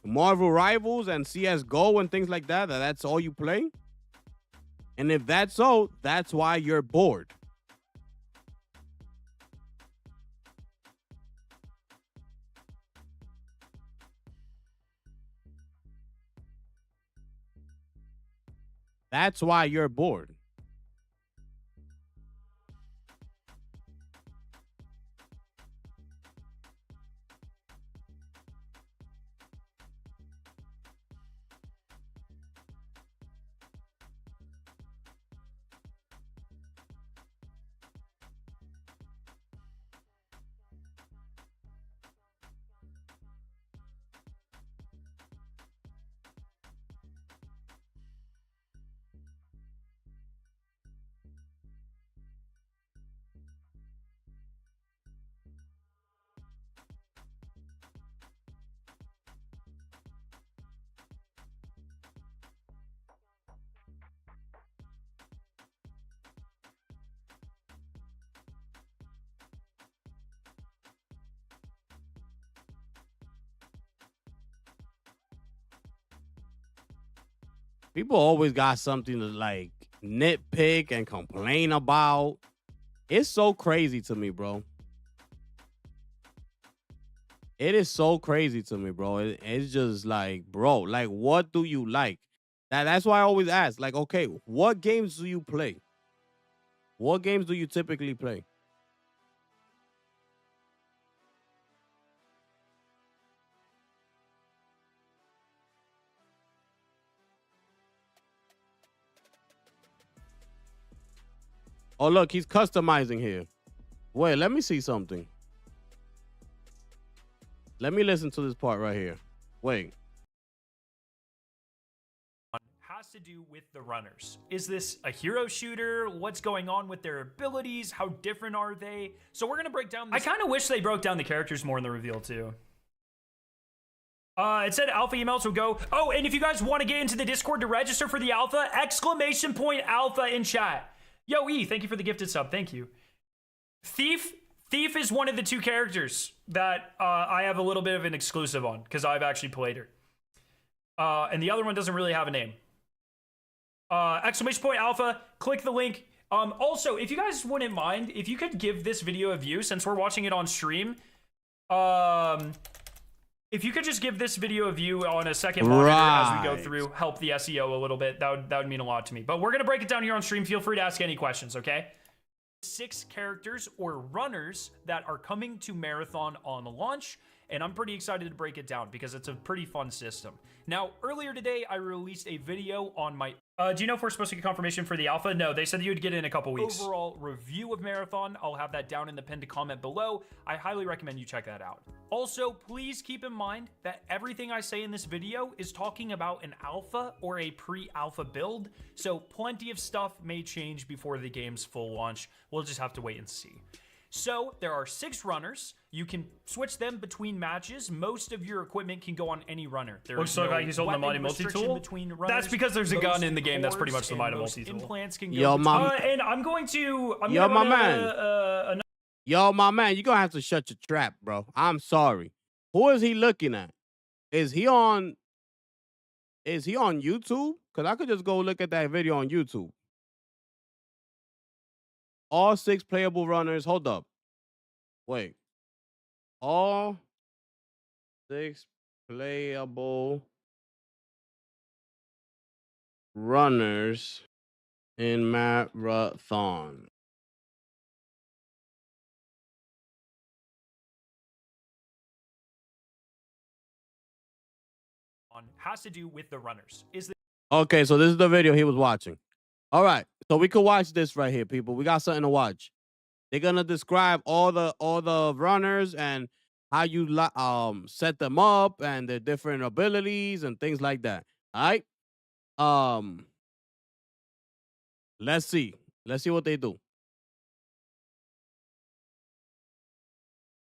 Marvel Rivals and CSGO and things like that? That's all you play? And if that's so, that's why you're bored. That's why you're bored. People always got something to like nitpick and complain about. It's so crazy to me, bro. It is so crazy to me, bro. It's just like, bro, like, what do you like? That's why I always ask, like, okay, what games do you play? What games do you typically play? Oh, look, he's customizing here. Wait, let me see something. Let me listen to this part right here. Wait. Has to do with the runners. Is this a hero shooter? What's going on with their abilities? How different are they? So we're going to break down this. I kind of wish they broke down the characters more in the reveal too. It said alpha emails will go. Oh, and if you guys want to get into the Discord to register for the alpha, !alpha in chat. Yo, E, thank you for the gifted sub. Thank you. Thief is one of the two characters that I have a little bit of an exclusive on because I've actually played her. And the other one doesn't really have a name. !alpha, click the link. Also, if you guys wouldn't mind, if you could give this video a view since we're watching it on stream. If you could just give this video a view on a second monitor as we go through, help the SEO a little bit, that would mean a lot to me. But we're going to break it down here on stream. Feel free to ask any questions, okay? 6 characters or runners that are coming to Marathon on launch, and I'm pretty excited to break it down because it's a pretty fun system. Now, earlier today, I released a video on my... do you know if we're supposed to get confirmation for the alpha? No, they said you'd get it in a couple weeks. Overall review of Marathon, I'll have that down in the pinned comment below. I highly recommend you check that out. Also, please keep in mind that everything I say in this video is talking about an alpha or a pre-alpha build, so plenty of stuff may change before the game's full launch. We'll just have to wait and see. So, there are 6 runners. You can switch them between matches. Most of your equipment can go on any runner. Looks like he's holding the Mighty Multi-Tool. That's because there's a gun in the game. That's pretty much the Mighty Multi-Tool. Implants can go Yo, my and I'm going to... Yo, my man. Yo, my man, you're going to have to shut your trap, bro. I'm sorry. Who is he looking at? Is he on YouTube? Because I could just go look at that video on YouTube. all 6 playable runners. Hold up. Wait. All 6 playable runners in Marathon. Has to do with the runners. Okay, so this is the video he was watching. All right, so we could watch this right here, people. We got something to watch. They're gonna describe all the runners and how you set them up and their different abilities and things like that. All right. Let's see what they do.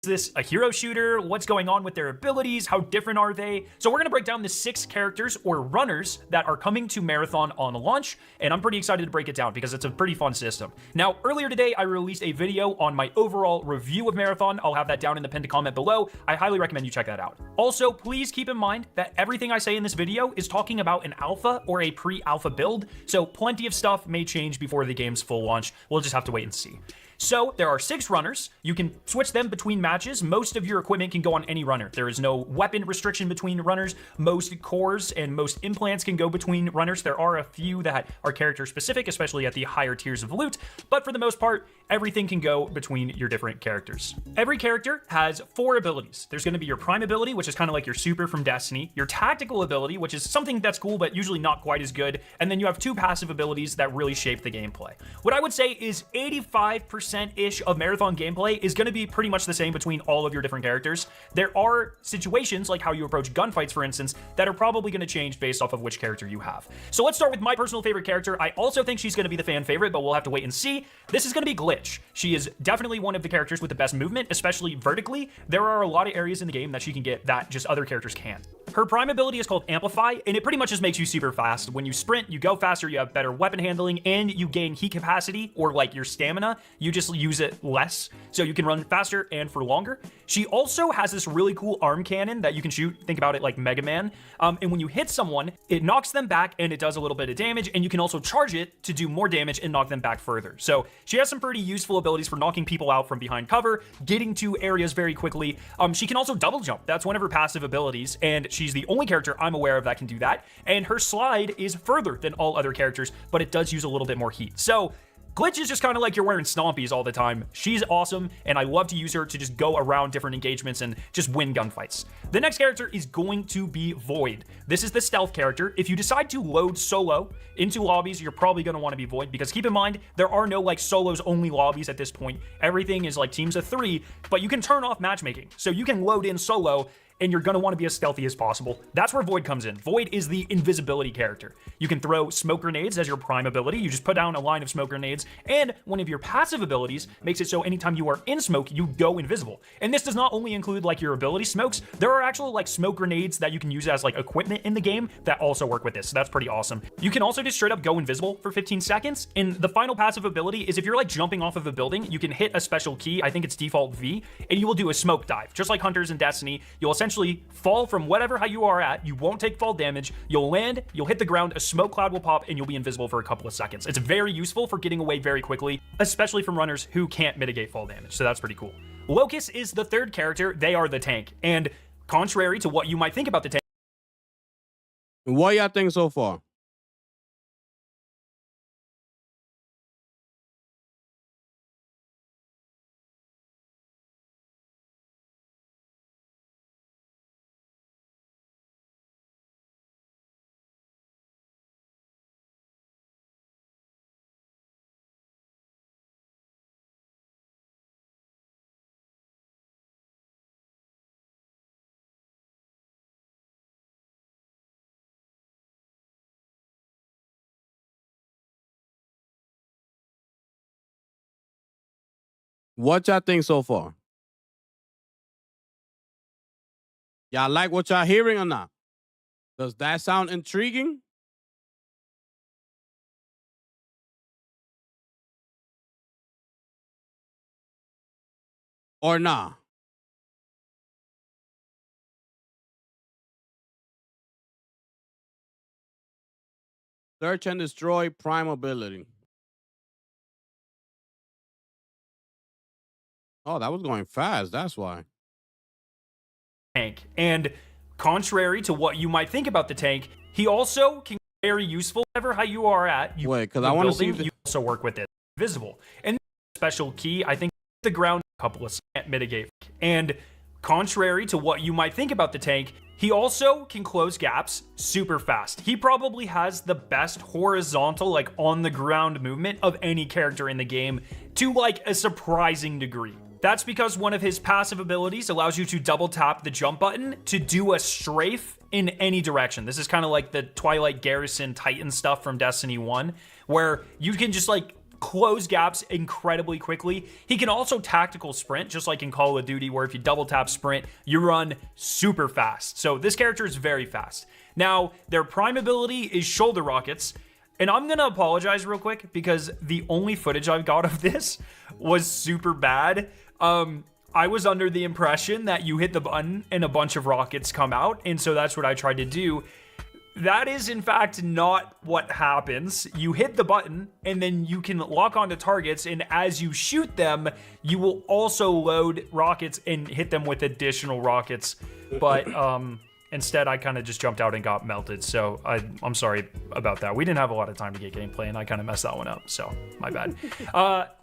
Is this a hero shooter? What's going on with their abilities? How different are they? So we're going to break down the 6 characters or runners that are coming to Marathon on launch, and I'm pretty excited to break it down because it's a pretty fun system. Now, earlier today, I released a video on my overall review of Marathon. I'll have that down in the pinned comment below. I highly recommend you check that out. Also, please keep in mind that everything I say in this video is talking about an alpha or a pre-alpha build, so plenty of stuff may change before the game's full launch. We'll just have to wait and see. So there are 6 runners. You can switch them between matches. Most of your equipment can go on any runner. There is no weapon restriction between runners. Most cores and most implants can go between runners. There are a few that are character specific, especially at the higher tiers of loot. But for the most part, everything can go between your different characters. Every character has 4 abilities. There's going to be your prime ability, which is kind of like your super from Destiny, your tactical ability, which is something that's cool, but usually not quite as good. And then you have 2 passive abilities that really shape the gameplay. What I would say is 85%-ish of Marathon gameplay is going to be pretty much the same between all of your different characters. There are situations, like how you approach gunfights, for instance, that are probably going to change based off of which character you have. So let's start with my personal favorite character. I also think she's going to be the fan favorite, but we'll have to wait and see. This is going to be Glitch. She is definitely one of the characters with the best movement, especially vertically. There are a lot of areas in the game that she can get that just other characters can't. Her prime ability is called Amplify, and it pretty much just makes you super fast. When you sprint, you go faster, you have better weapon handling, and you gain heat capacity, or like your stamina. You just use it less, so you can run faster and for longer. She also has this really cool arm cannon that you can shoot. Think about it like Mega Man. And when you hit someone, it knocks them back, and it does a little bit of damage, and you can also charge it to do more damage and knock them back further. So she has some pretty useful abilities for knocking people out from behind cover, getting to areas very quickly. She can also double jump. That's one of her passive abilities, and she's the only character I'm aware of that can do that. And her slide is further than all other characters, but it does use a little bit more heat. So Glitch is just kind of like you're wearing Stompies all the time. She's awesome, and I love to use her to just go around different engagements and just win gunfights. The next character is going to be Void. This is the stealth character. If you decide to load solo into lobbies, you're probably going to want to be Void, because keep in mind, there are no like solos only lobbies at this point. Everything is like teams of 3, but you can turn off matchmaking. So you can load in solo, and you're going to want to be as stealthy as possible. That's where Void comes in. Void is the invisibility character. You can throw smoke grenades as your prime ability. You just put down a line of smoke grenades, and one of your passive abilities makes it so anytime you are in smoke, you go invisible. And this does not only include like your ability smokes, there are actually like smoke grenades that you can use as like equipment in the game that also work with this. So that's pretty awesome. You can also just straight up go invisible for 15 seconds. And the final passive ability is if you're like jumping off of a building, you can hit a special key. I think it's default V, and you will do a smoke dive. Just like Hunters in Destiny, you'll essentially fall from whatever height you are at. You won't take fall damage. You'll land, you'll hit the ground, a smoke cloud will pop, and you'll be invisible for a couple of seconds. It's very useful for getting away very quickly, especially from runners who can't mitigate fall damage. So that's pretty cool. Locust is the third character. They are the tank. And contrary to what you might think about the tank, what y'all think so far? What y'all think so far? Y'all like what y'all hearing or not? Does that sound intriguing? Or nah? Search and destroy prime ability. Oh, that was going fast. That's why. Tank. And contrary to what you might think about the tank, he also can be very useful whatever how you are at. You Wait, because I want to see. you also work with it. Visible. And special key, I think the ground couple of can't mitigate. And contrary to what you might think about the tank, he also can close gaps super fast. He probably has the best horizontal, like on the ground movement of any character in the game to like a surprising degree. That's because one of his passive abilities allows you to double tap the jump button to do a strafe in any direction. This is kind of like the Twilight Garrison Titan stuff from Destiny 1, where you can just like close gaps incredibly quickly. He can also tactical sprint, just like in Call of Duty, where if you double tap sprint, you run super fast. So this character is very fast. Now, their prime ability is shoulder rockets. And I'm going to apologize real quick because the only footage I've got of this was super bad. I was under the impression that you hit the button and a bunch of rockets come out. And so that's what I tried to do. That is, in fact, not what happens. You hit the button, and then you can lock onto targets, and as you shoot them, you will also load rockets and hit them with additional rockets. But instead, I kind of just jumped out and got melted, so I'm sorry about that. We didn't have a lot of time to get gameplay, and I kind of messed that one up, so my bad.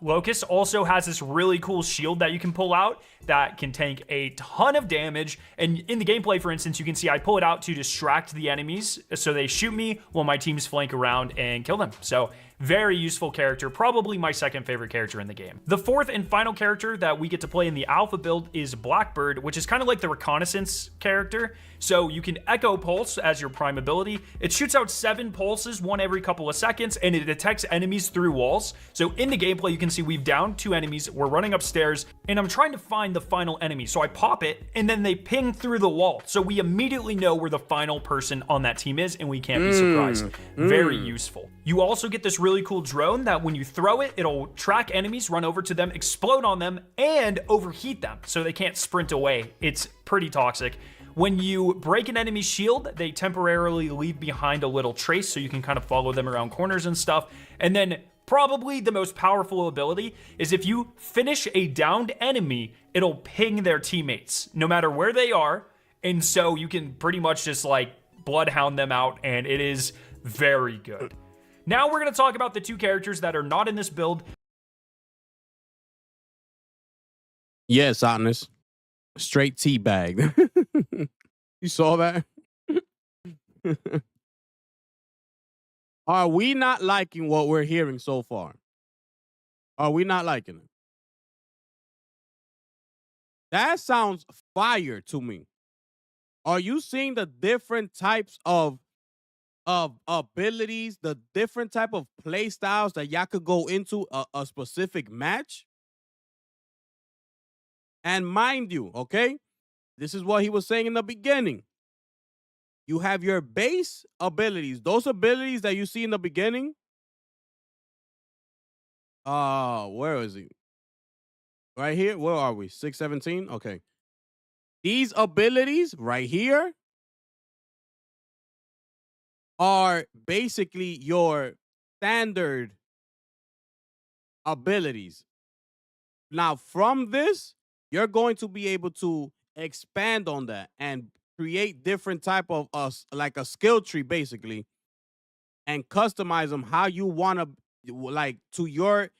Locust also has this really cool shield that you can pull out that can tank a ton of damage. And in the gameplay, for instance, you can see I pull it out to distract the enemies so they shoot me while my teams flank around and kill them. So very useful character, probably my second favorite character in the game. The fourth and final character that we get to play in the alpha build is Blackbird, which is kind of like the reconnaissance character. So you can Echo Pulse as your prime ability. It shoots out 7 pulses, one every couple of seconds, and it detects enemies through walls. So in the gameplay, you can see we've downed 2 enemies, we're running upstairs, and I'm trying to find the final enemy. So I pop it, and then they ping through the wall. So we immediately know where the final person on that team is, and we can't be surprised. Very useful. You also get this really cool drone that when you throw it, it'll track enemies, run over to them, explode on them, and overheat them so they can't sprint away. It's pretty toxic. When you break an enemy's shield, they temporarily leave behind a little trace so you can kind of follow them around corners and stuff. And then probably the most powerful ability is if you finish a downed enemy, it'll ping their teammates no matter where they are. And so you can pretty much just like bloodhound them out, and it is very good. Now we're going to talk about the 2 characters that are not in this build. Yes, Otnus. Straight teabag. You saw that? Are we not liking what we're hearing so far? Are we not liking it? That sounds fire to me. Are you seeing the different types of abilities, the different type of play styles that y'all could go into a specific match? And mind you, okay, this is what he was saying in the beginning. You have your base abilities. Those abilities that you see in the beginning. Where is he? Right here. Where are we? 617? Okay. These abilities right here are basically your standard abilities. Now, from this, you're going to be able to expand on that and create different type of like a skill tree basically, and customize them how you want to, like, to your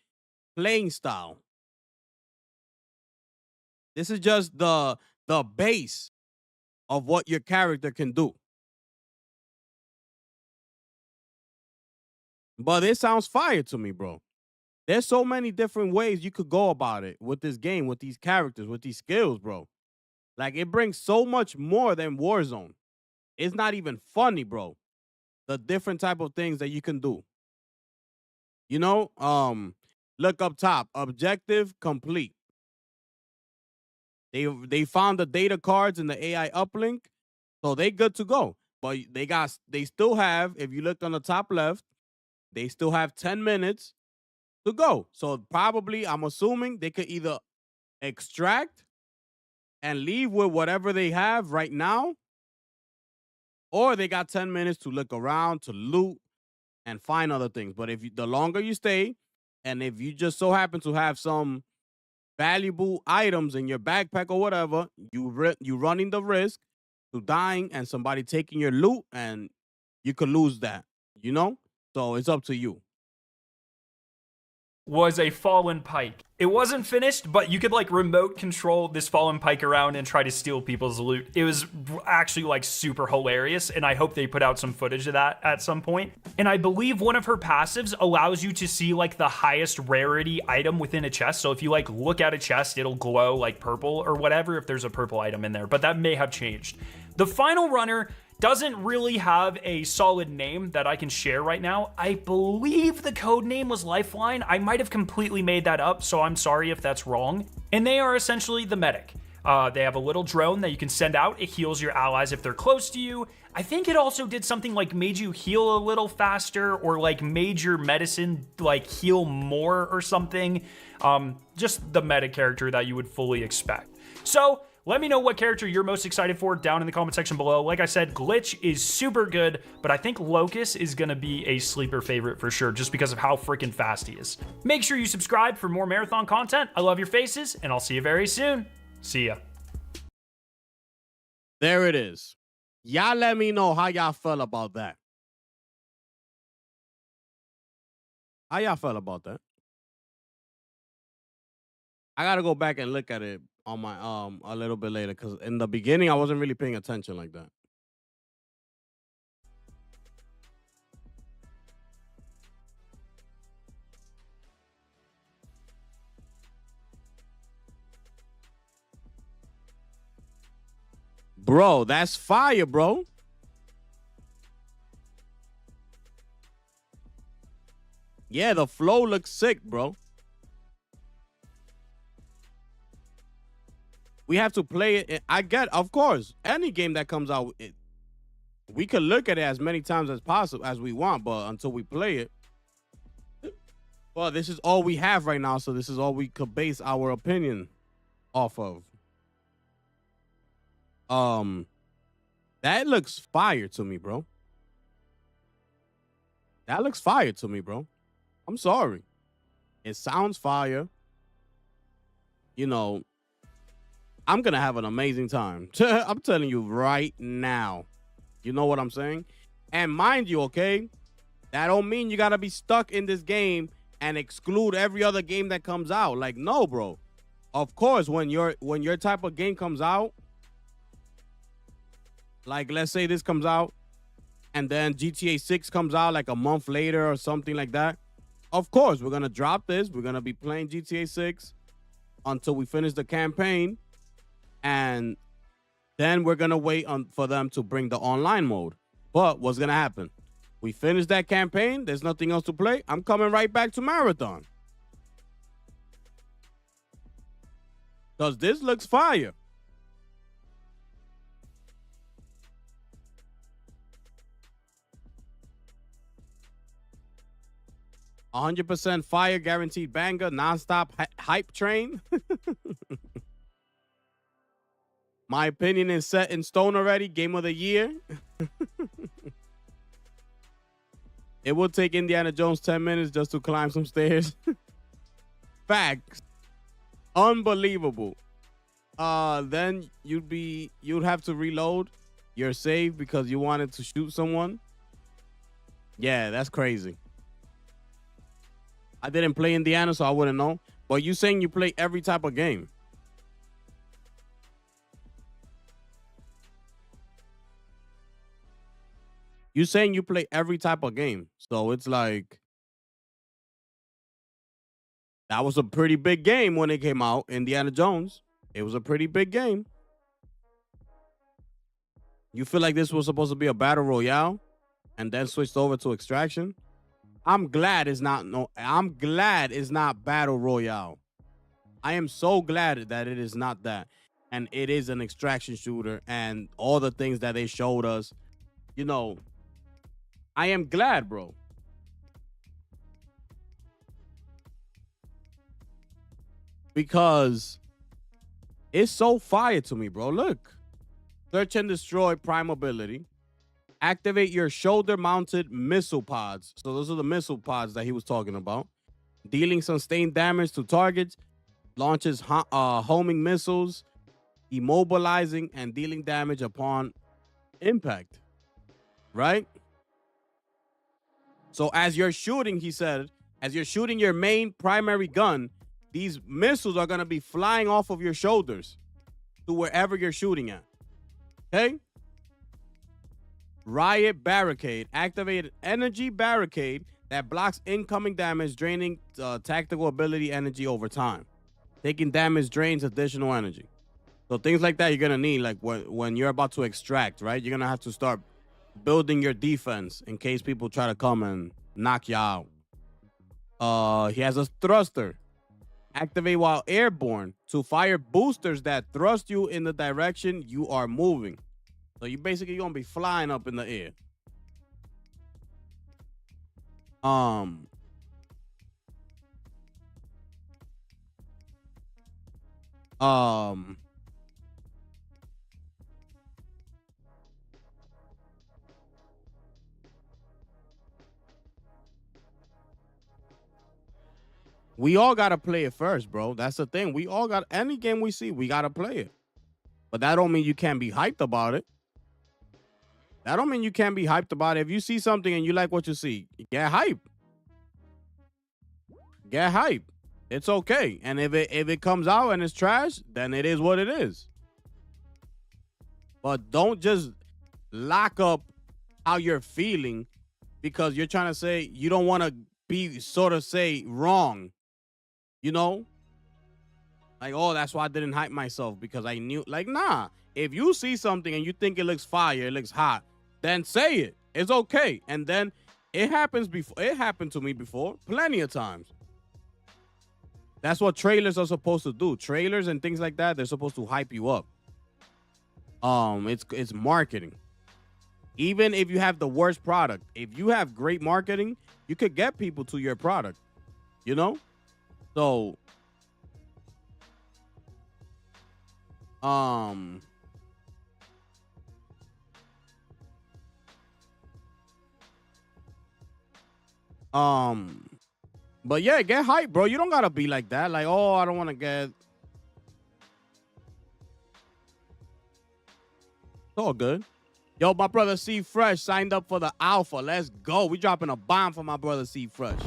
playing style. This is just the base of what your character can do. But it sounds fire to me, bro. There's so many different ways you could go about it with this game, with these characters, with these skills, bro. Like, it brings so much more than Warzone. It's not even funny, bro. The different type of things that you can do. You know, look up top, objective complete. They found the data cards in the AI uplink, so they good to go. But they still have, if you look on the top left, they still have 10 minutes to go. So probably, I'm assuming they could either extract and leave with whatever they have right now, or they got 10 minutes to look around, to loot, and find other things. But the longer you stay, and if you just so happen to have some valuable items in your backpack or whatever, you running the risk to dying and somebody taking your loot, and you could lose that, you know? So it's up to you. Was a fallen pike. It wasn't finished, but you could like remote control this fallen pike around and try to steal people's loot. It was actually like super hilarious, and I hope they put out some footage of that at some point. And I believe one of her passives allows you to see like the highest rarity item within a chest. So if you like look at a chest, it'll glow like purple or whatever if there's a purple item in there, but that may have changed. The final runner doesn't really have a solid name that I can share right now. I believe the code name was Lifeline. I might have completely made that up, so I'm sorry if that's wrong. And they are essentially the medic. They have a little drone that you can send out. It heals your allies if they're close to you. I think it also did something like made you heal a little faster, or like made your medicine like heal more or something. Just the meta character that you would fully expect. So let me know what character you're most excited for down in the comment section below. Like I said, Glitch is super good, but I think Locust is going to be a sleeper favorite for sure, just because of how freaking fast he is. Make sure you subscribe for more Marathon content. I love your faces, and I'll see you very soon. See ya. There it is. Y'all let me know how y'all felt about that. How y'all felt about that? I got to go back and look at it on my a little bit later, because in the beginning I wasn't really paying attention like that. Bro, that's fire, bro. Yeah, the flow looks sick, bro. We have to play it. I get, of course, any game that comes out, we could look at it as many times as possible as we want, but until we play it, well, this is all we have right now, so this is all we could base our opinion off of. That looks fire to me, bro. That looks fire to me, bro. I'm sorry. It sounds fire. You know, I'm going to have an amazing time. I'm telling you right now. You know what I'm saying? And mind you, okay, that don't mean you got to be stuck in this game and exclude every other game that comes out. Like, no, bro. Of course, when your type of game comes out, like let's say this comes out and then GTA 6 comes out like a month later or something like that. Of course, we're going to drop this. We're going to be playing GTA 6 until we finish the campaign. And then we're going to wait for them to bring the online mode. But what's going to happen? We finish that campaign. There's nothing else to play. I'm coming right back to Marathon. Because this looks fire. $100% fire, guaranteed banger, nonstop hype train. My opinion is set in stone already. Game of the year. It will take Indiana Jones 10 minutes just to climb some stairs. Facts. Unbelievable. Then you'd have to reload your save because you wanted to shoot someone. Yeah, that's crazy. I didn't play Indiana, so I wouldn't know. But you saying you play every type of game. You saying you play every type of game. So it's like, that was a pretty big game when it came out, Indiana Jones. It was a pretty big game. You feel like this was supposed to be a battle royale and then switched over to extraction? I'm glad it's not battle royale. I am so glad that it is not that. And it is an extraction shooter and all the things that they showed us. You know, I am glad, bro. Because it's so fire to me, bro. Look. Search and destroy prime ability. Activate your shoulder-mounted missile pods. So those are the missile pods that he was talking about. Dealing sustained damage to targets. launches homing missiles, immobilizing and dealing damage upon impact. Right? So as you're shooting, he said, as you're shooting your main primary gun, these missiles are going to be flying off of your shoulders to wherever you're shooting at. Okay? Riot Barricade. Activate energy barricade that blocks incoming damage, draining tactical ability energy over time. Taking damage drains additional energy. So things like that you're going to need, like when you're about to extract, right? You're going to have to start building your defense in case people try to come and knock you out. He has a thruster. Activate while airborne to fire boosters that thrust you in the direction you are moving. So you basically gonna be flying up in the air. We all gotta play it first, bro. That's the thing. We all got any game we see, we gotta play it. But that don't mean you can't be hyped about it. That don't mean you can't be hyped about it. If you see something and you like what you see, get hype. Get hype. It's okay. And if it comes out and it's trash, then it is what it is. But don't just lock up how you're feeling because you're trying to say you don't want to be sort of say wrong. You know? Like, oh, that's why I didn't hype myself because I knew. Like, nah. If you see something and you think it looks fire, it looks hot, then say it. It's okay. And then it happens before. It happened to me before plenty of times. That's what trailers are supposed to do. Trailers and things like that, they're supposed to hype you up. It's marketing. Even if you have the worst product, if you have great marketing, you could get people to your product. You know? So but yeah, get hype, bro. You don't gotta be like that. Like, oh, I don't want to get. It's all good. Yo, my brother C Fresh signed up for the alpha. Let's go. We dropping a bomb for my brother C Fresh.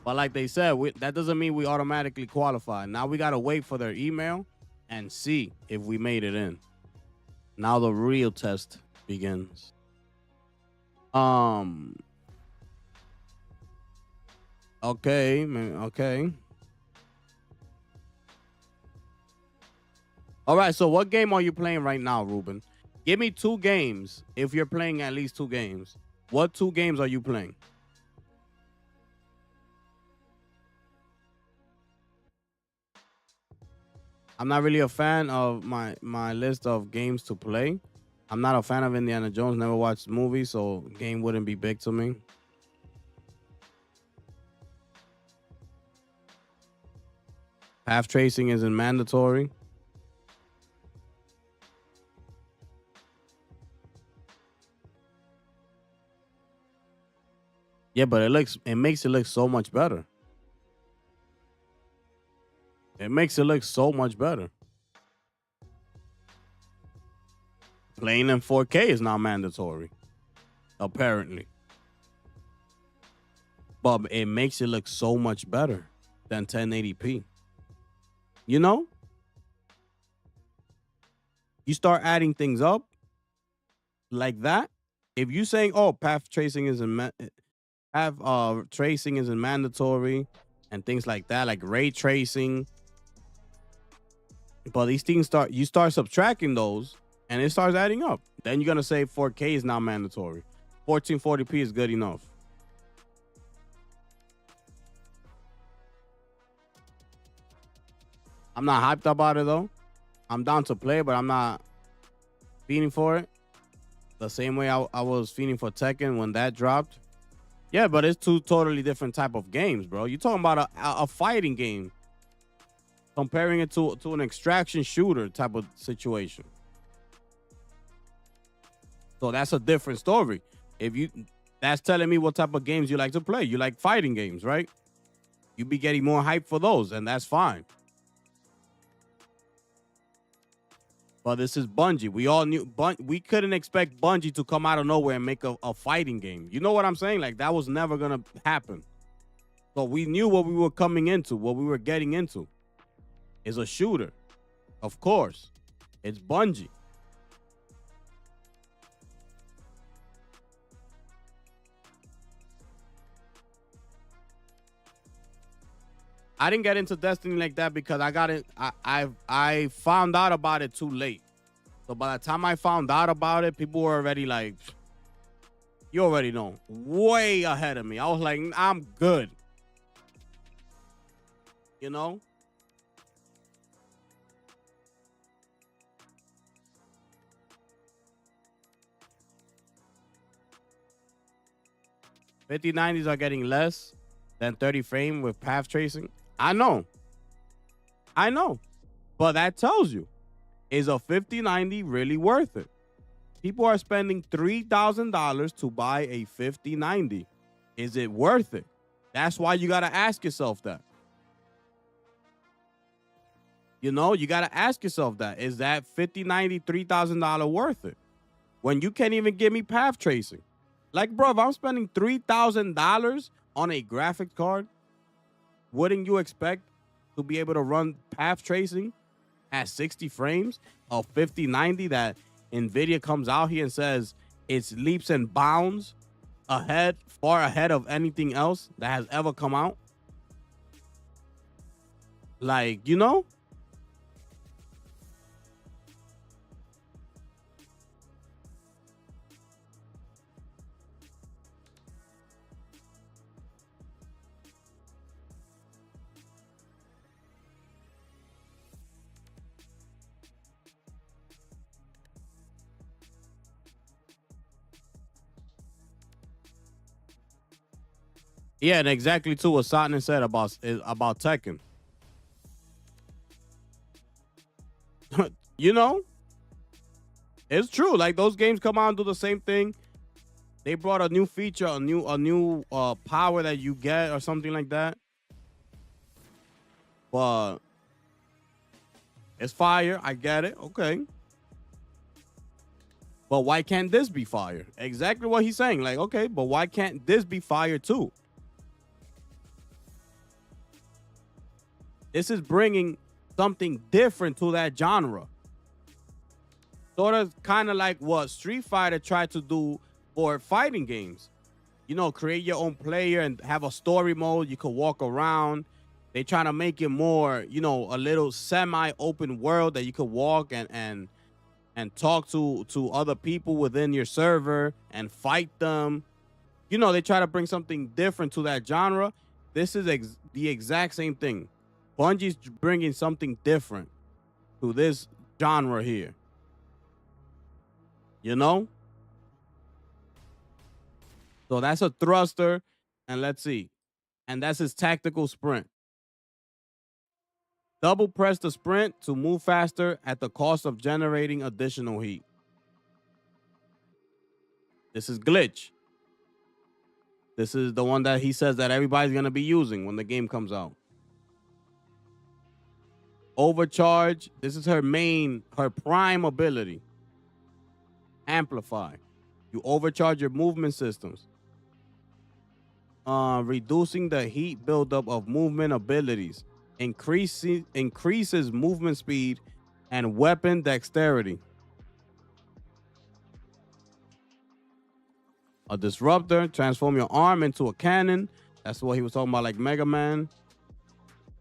But like they said, that doesn't mean we automatically qualify. Now we gotta wait for their email and see if we made it in. Now the real test begins. Okay, man. Okay. All right. So what game are you playing right now, Ruben? Give me 2 games. If you're playing at least 2 games, what 2 games are you playing? I'm not really a fan of my list of games to play. I'm not a fan of Indiana Jones. Never watched movies, so game wouldn't be big to me. Path tracing isn't mandatory. Yeah, but it makes it look so much better. It makes it look so much better. Playing in 4K is not mandatory, apparently. But it makes it look so much better than 1080p. You know? You start adding things up like that. If you saying, oh, path tracing isn't tracing isn't mandatory and things like that, like ray tracing. But these things you start subtracting those and it starts adding up. Then you're going to say 4K is not mandatory. 1440p is good enough. I'm not hyped about it though. I'm down to play, but I'm not feeling for it. The same way I was feeling for Tekken when that dropped. Yeah, but it's 2 totally different type of games, bro. You're talking about a fighting game. Comparing it to an extraction shooter type of situation. So that's a different story. that's telling me what type of games you like to play. You like fighting games, right? You be getting more hype for those, and that's fine. But this is Bungie. We all knew we couldn't expect Bungie to come out of nowhere and make a fighting game. You know what I'm saying? Like, that was never gonna happen. So we knew what we were coming into, what we were getting into. Is a shooter. Of course. It's Bungie. I didn't get into Destiny like that because I got it. I found out about it too late. So by the time I found out about it, people were already like, you already know, way ahead of me. I was like, I'm good. You know? $5090s are getting less than 30 frame with path tracing. I know. But that tells you, is a 5090 really worth it? People are spending $3,000 to buy a 5090. Is it worth it? That's why you got to ask yourself that. You know, you got to ask yourself that. Is that 5090 $3,000 worth it? When you can't even give me path tracing. Like, bro, if I'm spending $3,000 on a graphics card, wouldn't you expect to be able to run path tracing at 60 frames of 5090 that NVIDIA comes out here and says it's leaps and bounds ahead, far ahead of anything else that has ever come out? Like, you know? Yeah, and exactly too what Satnan said about Tekken. You know, it's true. Like, those games come out and do the same thing. They brought a new feature, a new power that you get or something like that. But it's fire. I get it. Okay. But why can't this be fire? Exactly what he's saying. Like, okay, but why can't this be fire too? This is bringing something different to that genre. Sort of kind of like what Street Fighter tried to do for fighting games. You know, create your own player and have a story mode. You could walk around. They trying to make it more, you know, a little semi-open world that you could walk and talk to other people within your server and fight them. You know, they try to bring something different to that genre. This is the exact same thing. Bungie's bringing something different to this genre here. You know? So that's a thruster. And let's see. And that's his tactical sprint. Double press the sprint to move faster at the cost of generating additional heat. This is Glitch. This is the one that he says that everybody's going to be using when the game comes out. Overcharge. This is her prime ability. Amplify. You overcharge your movement systems. Reducing the heat buildup of movement abilities. Increases movement speed and weapon dexterity. A disruptor. Transform your arm into a cannon. That's what he was talking about, like Mega Man.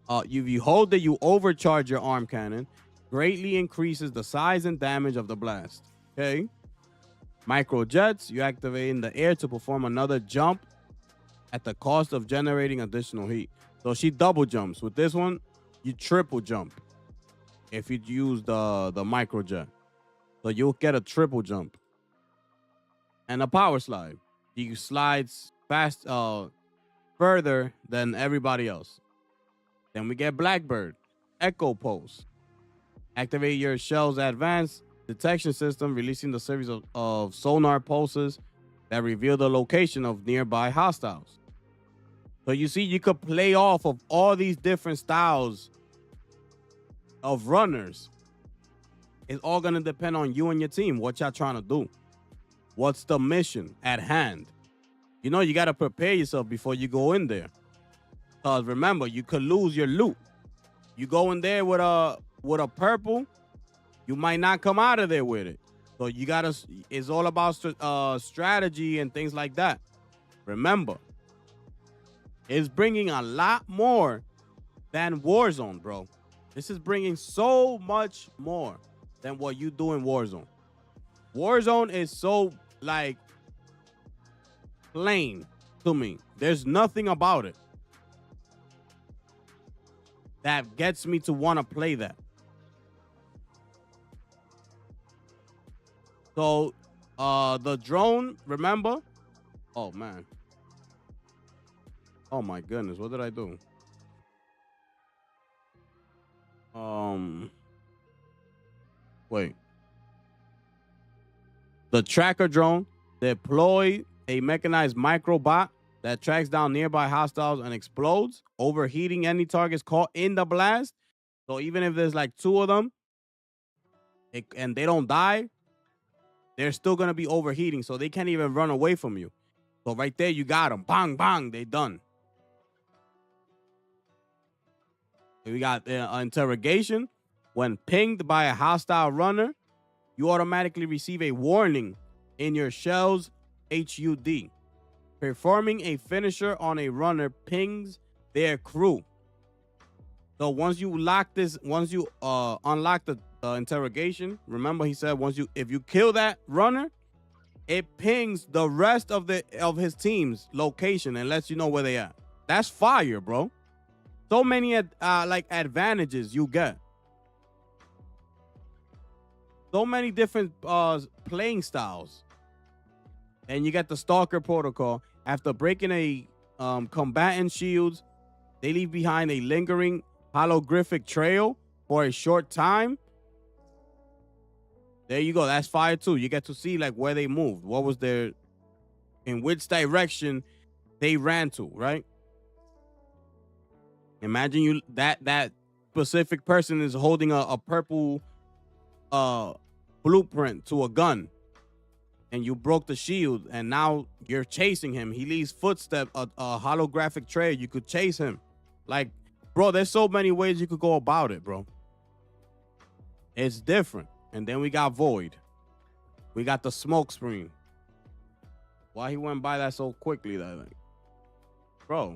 If you hold it, you overcharge your arm cannon. Greatly increases the size and damage of the blast. Okay. Micro jets. You activate in the air to perform another jump at the cost of generating additional heat. So she double jumps. With this one, you triple jump if you use the micro jet. So you'll get a triple jump. And a power slide. You slide fast, further than everybody else. Then we get Blackbird. Echo Pulse. Activate your shell's advanced detection system, releasing the series of sonar pulses that reveal the location of nearby hostiles. So you see, you could play off of all these different styles of runners. It's all going to depend on you and your team, what y'all trying to do. What's the mission at hand? You know, you got to prepare yourself before you go in there. Because remember, you could lose your loot. You go in there with a purple, you might not come out of there with it. So you got to, it's all about strategy and things like that. Remember, it's bringing a lot more than Warzone, bro. This is bringing so much more than what you do in Warzone. Warzone is so, like, plain to me. There's nothing about it that gets me to want to play that. So, the drone, remember? Oh, man. Oh, my goodness. What did I do? Wait. The tracker drone deploy a mechanized microbot that tracks down nearby hostiles and explodes, overheating any targets caught in the blast. So even if there's like 2 of them and they don't die, they're still going to be overheating, so they can't even run away from you. So right there, you got them. Bang, bang, they done. We got interrogation. When pinged by a hostile runner, you automatically receive a warning in your shell's HUD. Performing a finisher on a runner pings their crew. So once you unlock the interrogation, remember he said if you kill that runner, it pings the rest of his team's location and lets you know where they at. That's fire, bro. So many like advantages you get. So many different playing styles. And you got the Stalker protocol. After breaking a combatant shields, they leave behind a lingering holographic trail for a short time. There you go. That's fire too. You get to see like where they moved. What was in which direction they ran to, right? Imagine that specific person is holding a purple blueprint to a gun, and you broke the shield, and now you're chasing him. He leaves footsteps, a holographic trail. You could chase him. Like, bro, there's so many ways you could go about it, bro. It's different. And then we got Void. We got the smoke screen. Why he went by that so quickly, that like, bro.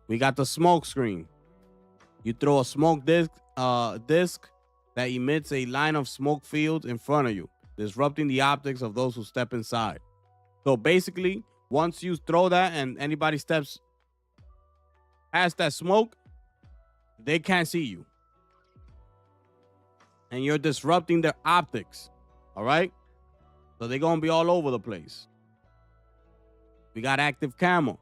We got the smoke screen. You throw a smoke disc that emits a line of smoke fields in front of you, disrupting the optics of those who step inside. So basically, once you throw that and anybody steps past that smoke, they can't see you. And you're disrupting their optics. All right? So they're going to be all over the place. We got active camo.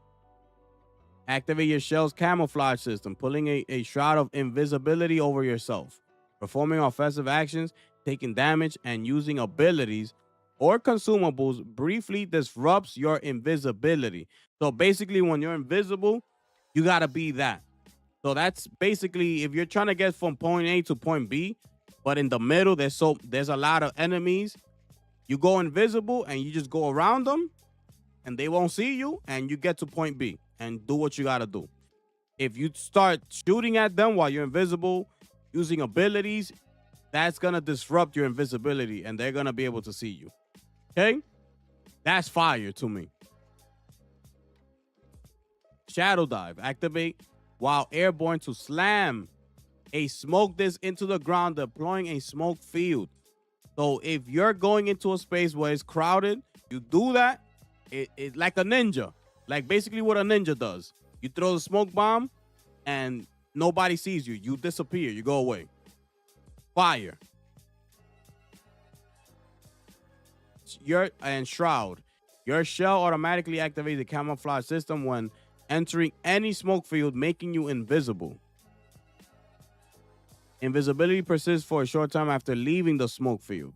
Activate your shell's camouflage system, pulling a shroud of invisibility over yourself. Performing offensive actions, taking damage, and using abilities or consumables briefly disrupts your invisibility. So basically, when you're invisible, you got to be that. So that's basically, if you're trying to get from point A to point B, but in the middle, there's a lot of enemies, you go invisible and you just go around them and they won't see you and you get to point B and do what you got to do. If you start shooting at them while you're invisible, using abilities, that's going to disrupt your invisibility and they're going to be able to see you. Okay? That's fire to me. Shadow dive. Activate while airborne to slam a smoke disc into the ground, deploying a smoke field. So if you're going into a space where it's crowded, you do that. It's like a ninja. Like basically what a ninja does. You throw the smoke bomb and nobody sees you. You disappear. You go away. Fire. And Shroud. Your shell automatically activates the camouflage system when entering any smoke field, making you invisible. Invisibility persists for a short time after leaving the smoke field.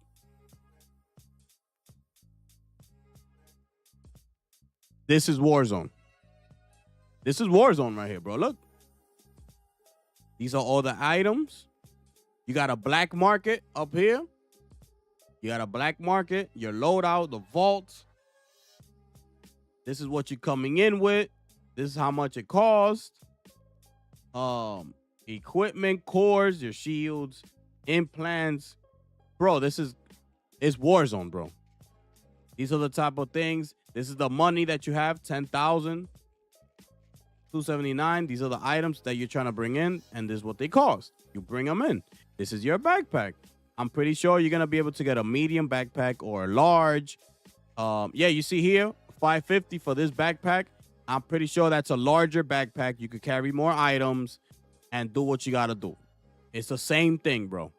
This is Warzone. This is Warzone right here, bro. Look. These are all the items. You got a black market up here. You got a black market, your loadout, the vaults. This is what you're coming in with. This is how much it costs. Equipment, cores, your shields, implants. Bro, it's Warzone, bro. These are the type of things. This is the money that you have, 10,000, 279. These are the items that you're trying to bring in, and this is what they cost. You bring them in. This is your backpack. I'm pretty sure you're gonna be able to get a medium backpack or a large. Yeah, you see here, $550 for this backpack. I'm pretty sure that's a larger backpack. You could carry more items and do what you gotta do. It's the same thing, bro.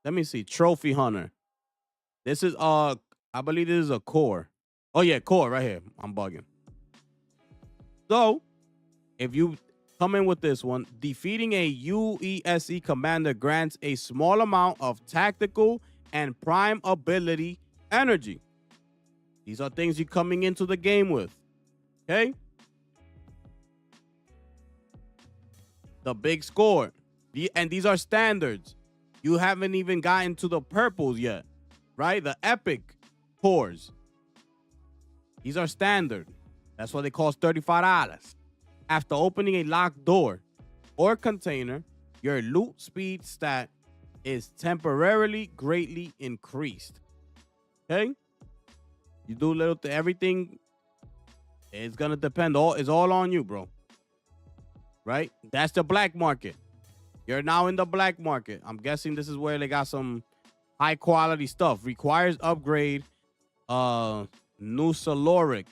Let me see. Trophy Hunter. This is I believe this is a core. Oh yeah, core right here. I'm bugging. So, if you come in with this one, defeating a UESE commander grants a small amount of tactical and prime ability energy. These are things you're coming into the game with. Okay? The big score. And these are standards. You haven't even gotten to the purples yet, right? The epic cores. These are standard. That's why they cost $35. After opening a locked door or container, your loot speed stat is temporarily greatly increased. Okay? You do a little to everything. It's gonna depend. It's all on you, bro. Right? That's the black market. You're now in the black market. I'm guessing this is where they got some high quality stuff. Requires upgrade. Nusaloric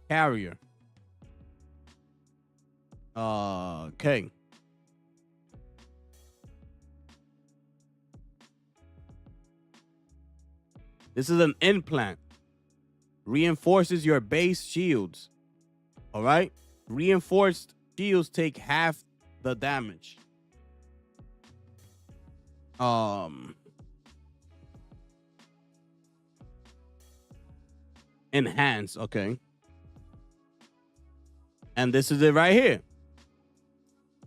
carrier. Okay. This is an implant. Reinforces your base shields. All right? Reinforced shields take half the damage. Enhance, okay. And this is it right here.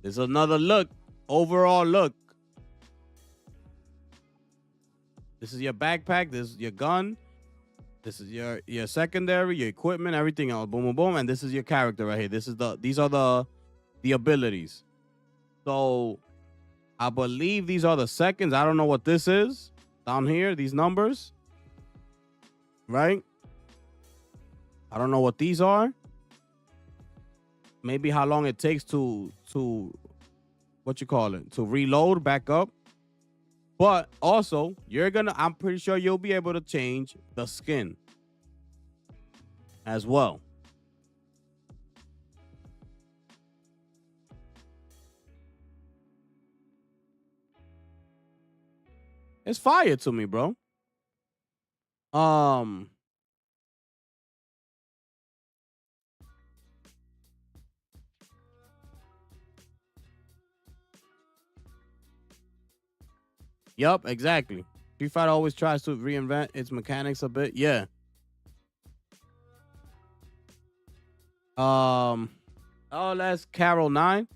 There's another look, overall look. This is your backpack, this is your gun, this is your secondary, your equipment, everything else. Boom, boom, boom. And this is your character right here. These are the abilities. So I believe these are the seconds. I don't know what this is down here, these numbers. Right? I don't know what these are. Maybe how long it takes to what you call it, to reload back up. But also, I'm pretty sure you'll be able to change the skin as well. It's fire to me, bro. Yup, exactly. Street Fighter always tries to reinvent its mechanics a bit. Yeah. Oh, that's Carol 9.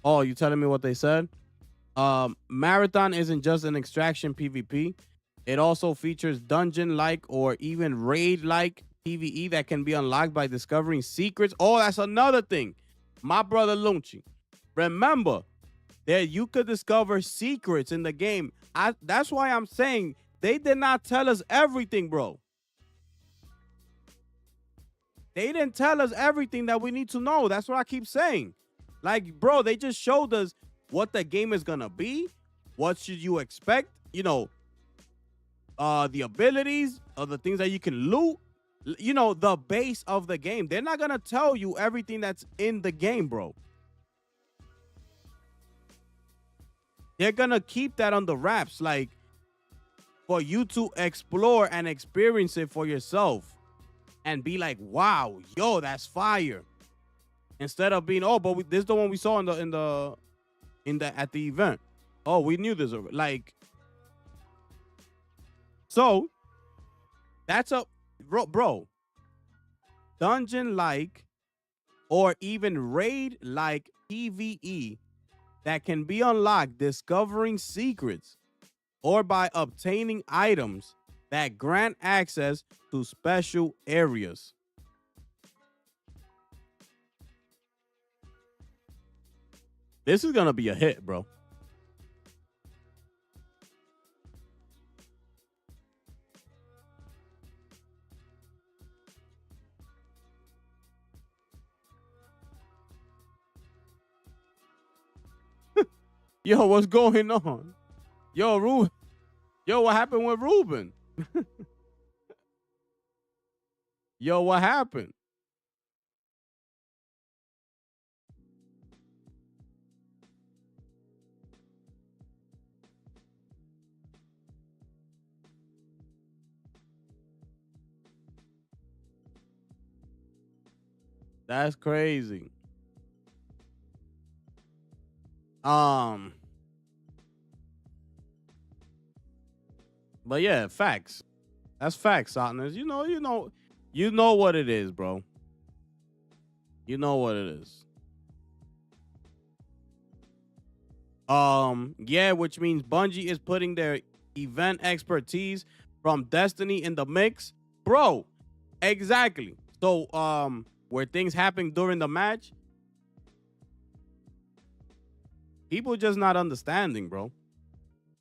Oh, you telling me what they said? Marathon isn't just an extraction PvP. It also features dungeon-like or even raid-like PvE that can be unlocked by discovering secrets. Oh, that's another thing. My brother Lunchi. Remember that you could discover secrets in the game. That's why I'm saying they did not tell us everything, bro. They didn't tell us everything that we need to know. That's what I keep saying. Like, bro, they just showed us what the game is gonna be. What should you expect? You know, the abilities, the things that you can loot. You know, the base of the game. They're not gonna tell you everything that's in the game, bro. They're gonna keep that on the wraps, like, for you to explore and experience it for yourself. and be like, wow, yo, that's fire. Instead of being, oh, but this is the one we saw at the event. Oh, we knew this already. Like, so that's a bro. Dungeon like or even raid like PvE that can be unlocked discovering secrets or by obtaining items that grant access to special areas. This is gonna be a hit, bro. Yo, what's going on? Yo, what happened with Ruben? Yo, what happened? That's crazy. But yeah, facts. That's facts, Sotness. You know what it is, bro. You know what it is. Yeah, which means Bungie is putting their event expertise from Destiny in the mix. Bro, exactly. So, where things happen during the match, people just not understanding, bro.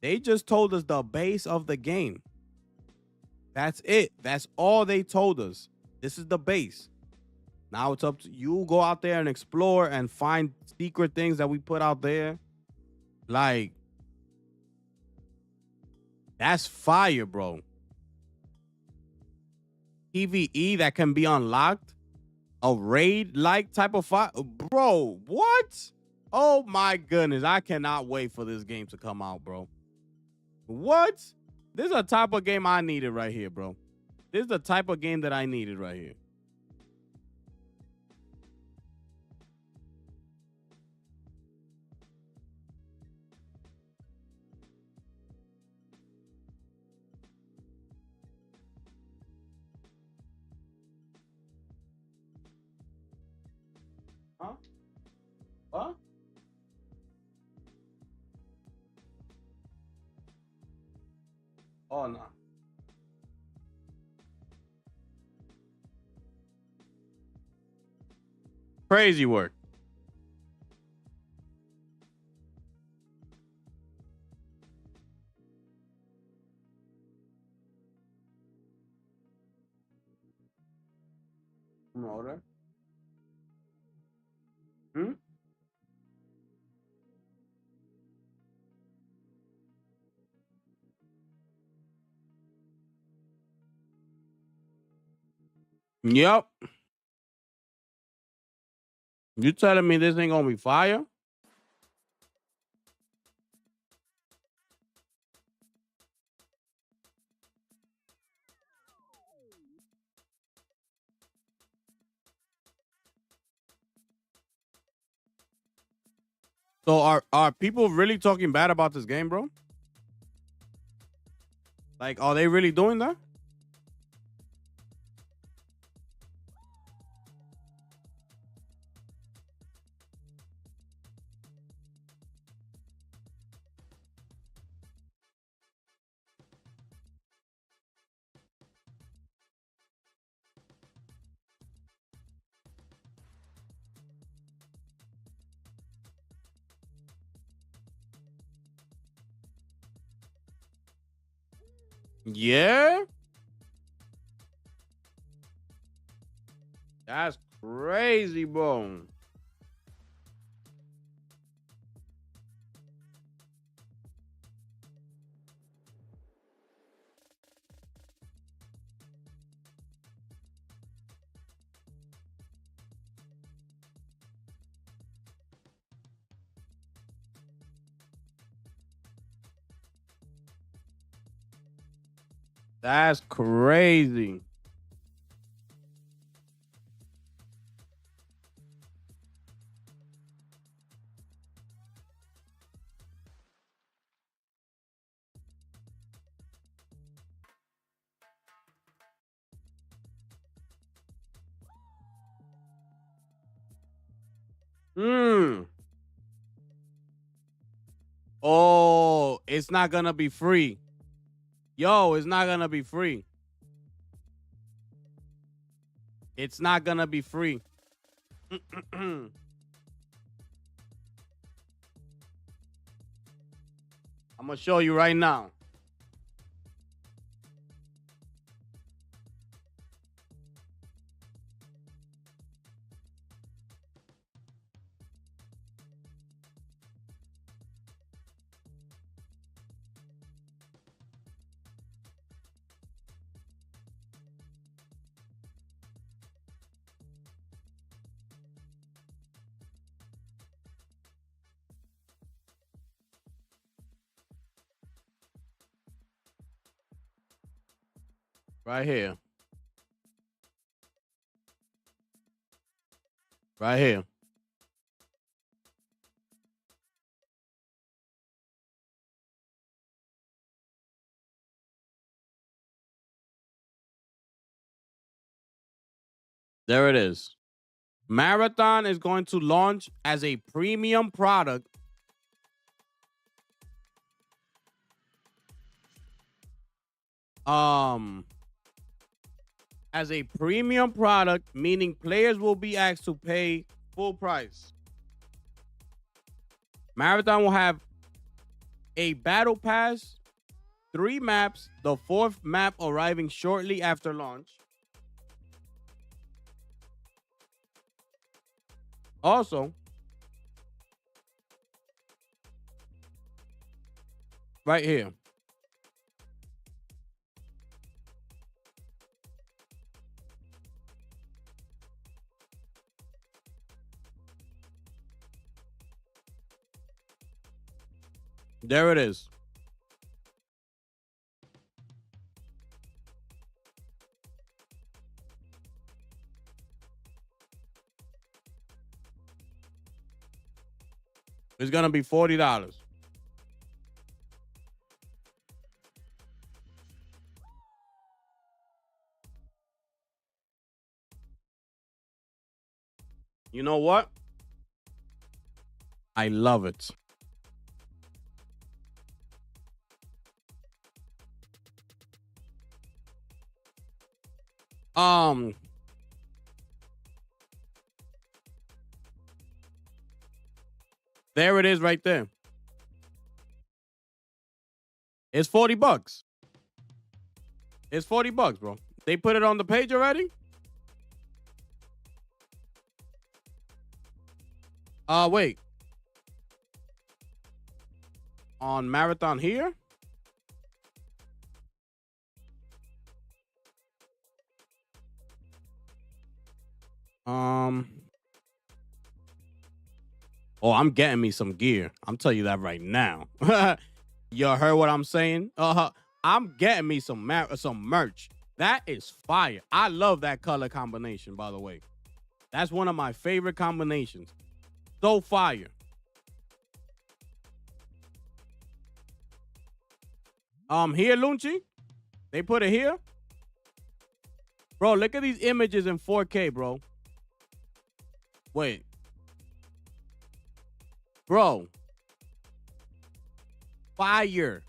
They just told us the base of the game. That's it. That's all they told us. This is the base. Now it's up to you. Go out there and explore and find secret things that we put out there. Like, that's fire, bro. PvE that can be unlocked. A raid-like type of fire. Bro, what? Oh my goodness. I cannot wait for this game to come out, bro. What? This is a type of game I needed right here, bro. This is the type of game that I needed right here. Huh? What? Oh, no. Crazy work. Motor. Hmm? Yep. You telling me this ain't gonna be fire? So are people really talking bad about this game, bro? Like, are they really doing that? Yeah. That's crazy, bro. That's crazy. Oh, it's not gonna be free. Yo, it's not gonna be free. It's not gonna be free. I'm gonna show you right now. Right here. Right here. There it is. Marathon is going to launch as a premium product. As a premium product, meaning players will be asked to pay full price. Marathon will have a battle pass, 3 maps, the 4th map arriving shortly after launch. Also, right here. There it is. It's going to be $40. You know what? I love it. There it is right there. It's $40. It's $40, bro. They put it on the page already? Wait. On Marathon here? Oh, I'm getting me some gear. I'm telling you that right now. You heard what I'm saying? I'm getting me some merch. That is fire. I love that color combination, by the way. That's one of my favorite combinations. So fire. Here, Lunchi. They put it here. Bro, look at these images in 4K, bro. Wait. Bro. Fire.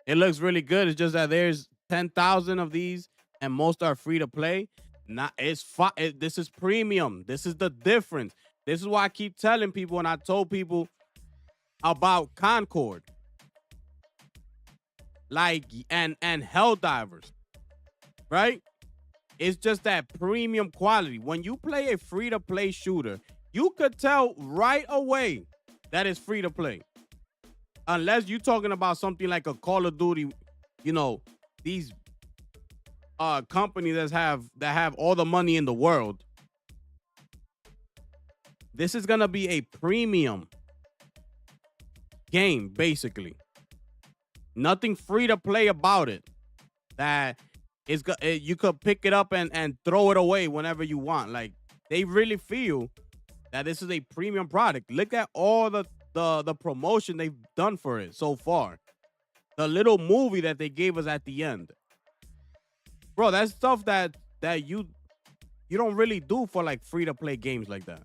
It looks really good. It's just that there's 10,000 of these and most are free to play. This is premium. This is the difference. This is why I keep telling people, and I told people about Concord, like, and Helldivers, right? It's just that premium quality. When you play a free-to-play shooter, you could tell right away that it's free to play. Unless you're talking about something like a Call of Duty, you know, these companies that have all the money in the world. This is gonna be a premium game, basically. Nothing free to play about it. That is, you could pick it up and throw it away whenever you want. Like, they really feel that this is a premium product. Look at all the promotion they've done for it so far. The little movie that they gave us at the end. Bro, that's stuff that you don't really do for like free-to-play games like that.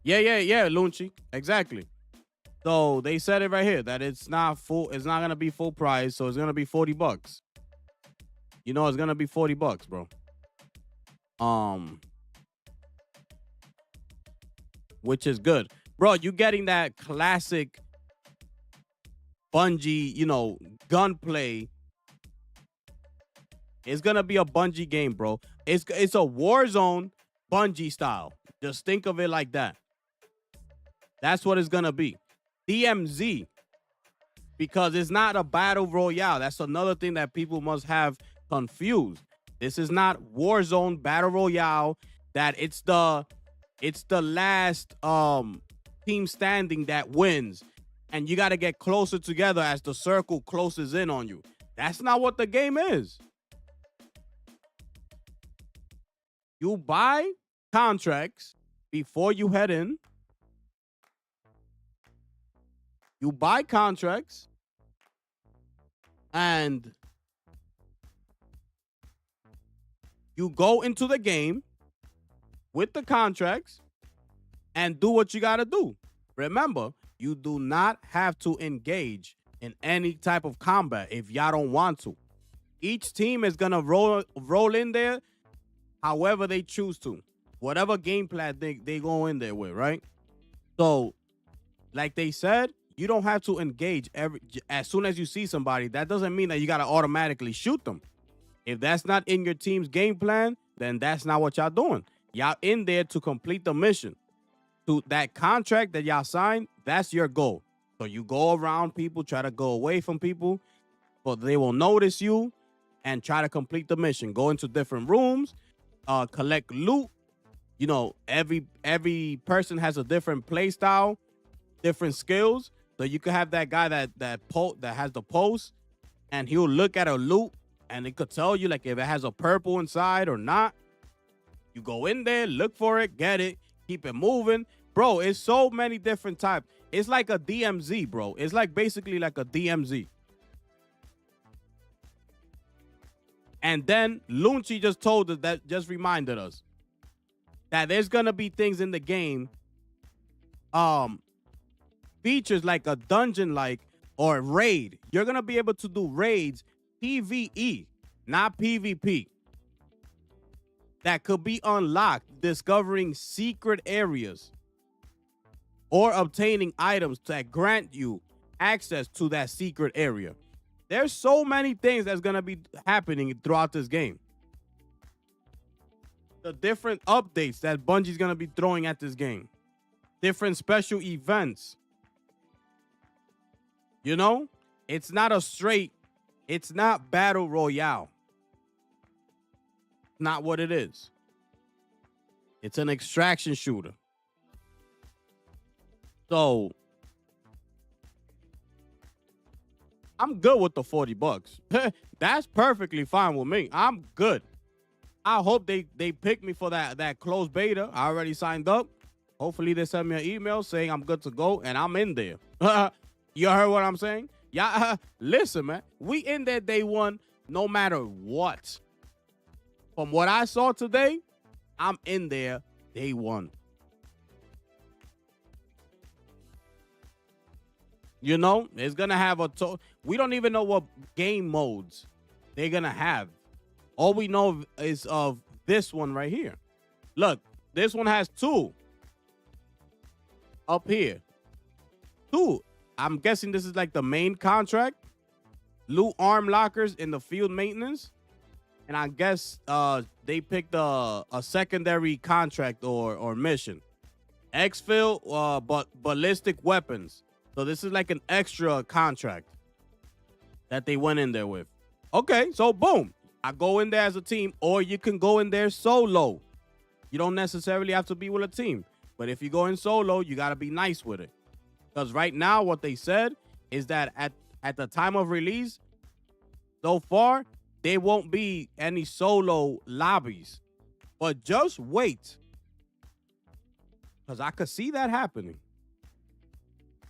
Yeah, Lunchi. Exactly. So they said it right here that it's not gonna be full price, so it's gonna be $40. You know, it's gonna be $40, bro. Which is good. Bro, you getting that classic Bungie, you know, gunplay. It's gonna be a Bungie game, bro. It's a Warzone Bungie style. Just think of it like that. That's what it's gonna be. DMZ, because it's not a battle royale. That's another thing that people must have confused. This is not Warzone battle royale. That it's the last team standing that wins, and you got to get closer together as the circle closes in on you. That's not what the game is. You buy contracts before you head in. You buy contracts and you go into the game with the contracts and do what you got to do. Remember, you do not have to engage in any type of combat if y'all don't want to. Each team is going to roll in there however they choose to. Whatever game plan they go in there with, right? So, like they said, you don't have to engage as soon as you see somebody. That doesn't mean that you got to automatically shoot them. If that's not in your team's game plan, then that's not what y'all doing. Y'all in there to complete the mission. To that contract that y'all signed, that's your goal. So you go around people, try to go away from people, but they will notice you and try to complete the mission. Go into different rooms, collect loot. You know, every person has a different play style, different skills. So you could have that guy that has the post, and he'll look at a loot, and it could tell you like if it has a purple inside or not. You go in there, look for it, get it, keep it moving. Bro, it's so many different types. It's like a DMZ, bro. It's like basically like a DMZ. And then Lunchi just told us that, just reminded us that there's gonna be things in the game, features like a dungeon like or raid. You're gonna be able to do raids PvE, not PvP. That could be unlocked, discovering secret areas or obtaining items that grant you access to that secret area. There's so many things that's gonna be happening throughout this game. The different updates that Bungie's gonna be throwing at this game. Different special events. You know, it's not battle royale. Not what it is. It's an extraction shooter. So I'm good with the $40. That's perfectly fine with me. I'm good. I hope they pick me for that closed beta. I already signed up. Hopefully they send me an email saying I'm good to go and I'm in there. You heard what I'm saying? Yeah, listen, man. We in there day one no matter what. From what I saw today, I'm in there day one. You know, it's going to have we don't even know what game modes they're going to have. All we know is of this one right here. Look, this one has 2 up here. 2. I'm guessing this is like the main contract. Loot arm lockers in the field maintenance. And I guess they picked a secondary contract or mission. Exfil, but ballistic weapons. So this is like an extra contract that they went in there with. Okay, so boom. I go in there as a team, or you can go in there solo. You don't necessarily have to be with a team. But if you go in solo, you got to be nice with it. Because right now, what they said is that at the time of release, so far, there won't be any solo lobbies. But just wait. Because I could see that happening.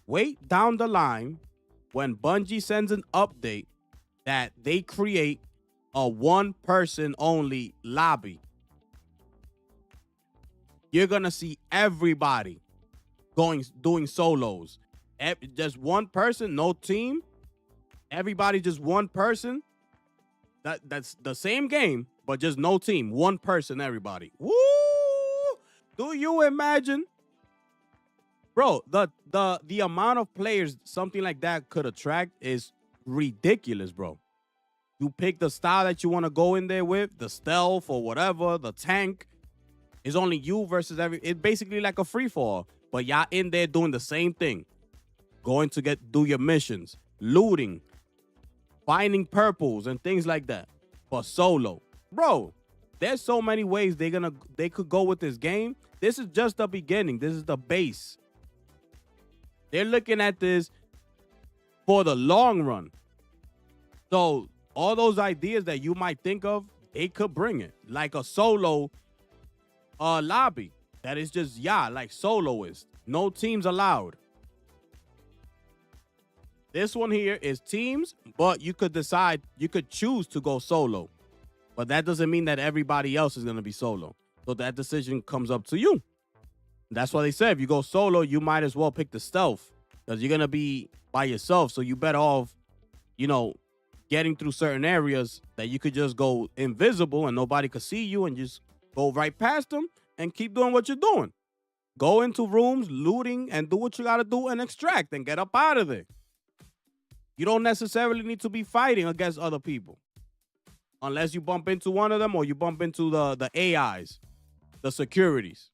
Wait down the line when Bungie sends an update that they create a one-person only lobby. You're going to see everybody doing solos. Just one person, no team. Everybody just one person. That's the same game, but just no team. One person, everybody. Woo! Do you imagine? Bro, the amount of players something like that could attract is ridiculous, bro. You pick the style that you want to go in there with, the stealth or whatever, the tank. It's only you versus it's basically like a free-for-all. But y'all in there doing the same thing. Going to do your missions, looting, finding purples and things like that. But solo. Bro, there's so many ways they could go with this game. This is just the beginning. This is the base. They're looking at this for the long run. So all those ideas that you might think of, they could bring it. Like a solo lobby. That is just, like soloist. No teams allowed. This one here is teams, but you could decide, you could choose to go solo. But that doesn't mean that everybody else is going to be solo. So that decision comes up to you. That's why they said if you go solo, you might as well pick the stealth. Because you're going to be by yourself. So you better off, getting through certain areas that you could just go invisible and nobody could see you and just go right past them and keep doing what you're doing. Go into rooms, looting, and do what you got to do and extract and get up out of there. You don't necessarily need to be fighting against other people. Unless you bump into one of them or you bump into the AIs, the securities.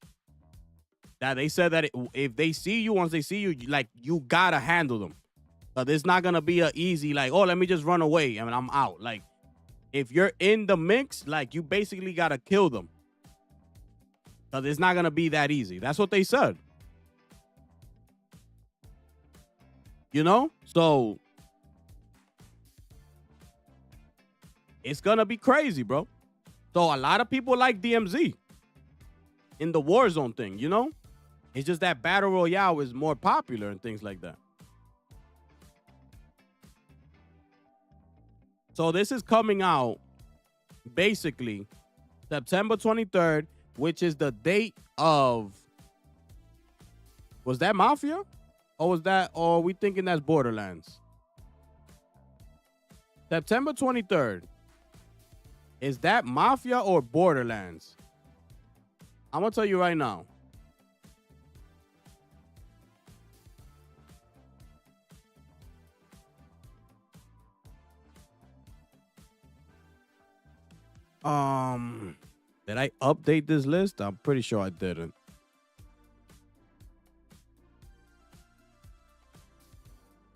That they said that if they see you, once they see you, you got to handle them. But it's not going to be an easy, let me just run away and I'm out. If you're in the mix, you basically got to kill them. Because it's not going to be that easy. That's what they said. So it's going to be crazy, bro. So a lot of people like DMZ in the Warzone thing, It's just that Battle Royale is more popular and things like that. So this is coming out basically September 23rd, which is the date of, was that Mafia? Or are we thinking that's Borderlands? September 23rd. Is that Mafia or Borderlands? I'm going to tell you right now. Did I update this list? I'm pretty sure I didn't.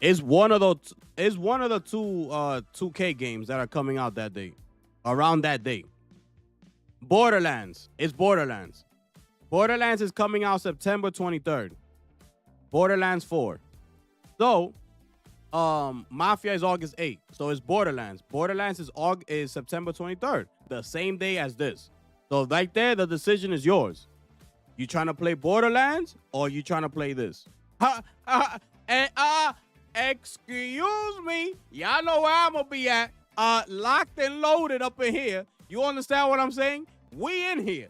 It's one of the two 2K games that are coming out that day. Around that date. Borderlands. It's Borderlands. Borderlands is coming out September 23rd. Borderlands 4. So, Mafia is August 8th. So it's Borderlands. Borderlands is September 23rd. The same day as this. So right there, the decision is yours. You trying to play Borderlands or you trying to play this? Excuse me. Y'all know where I'm going to be at. Locked and loaded up in here. You understand what I'm saying? We in here.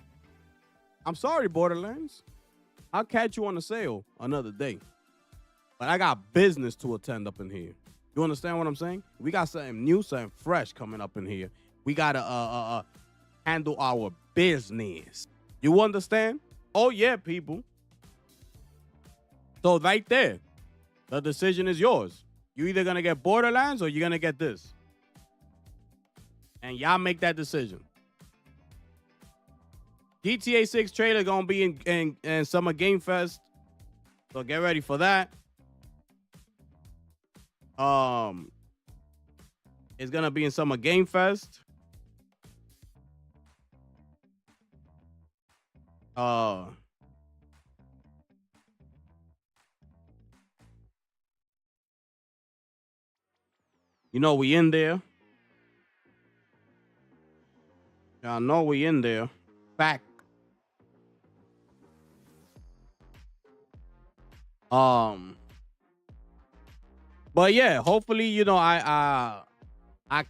I'm sorry, Borderlands. I'll catch you on the sale another day. But I got business to attend up in here. You understand what I'm saying? We got something new, something fresh coming up in here. We got to handle our business. You understand? Oh, yeah, people. So right there, the decision is yours. You either going to get Borderlands or you're going to get this. And y'all make that decision. GTA 6 trailer going to be in Summer Game Fest. So get ready for that. It's going to be in Summer Game Fest. You know we in there. Y'all know we in there. Fact. But yeah, hopefully, you know, I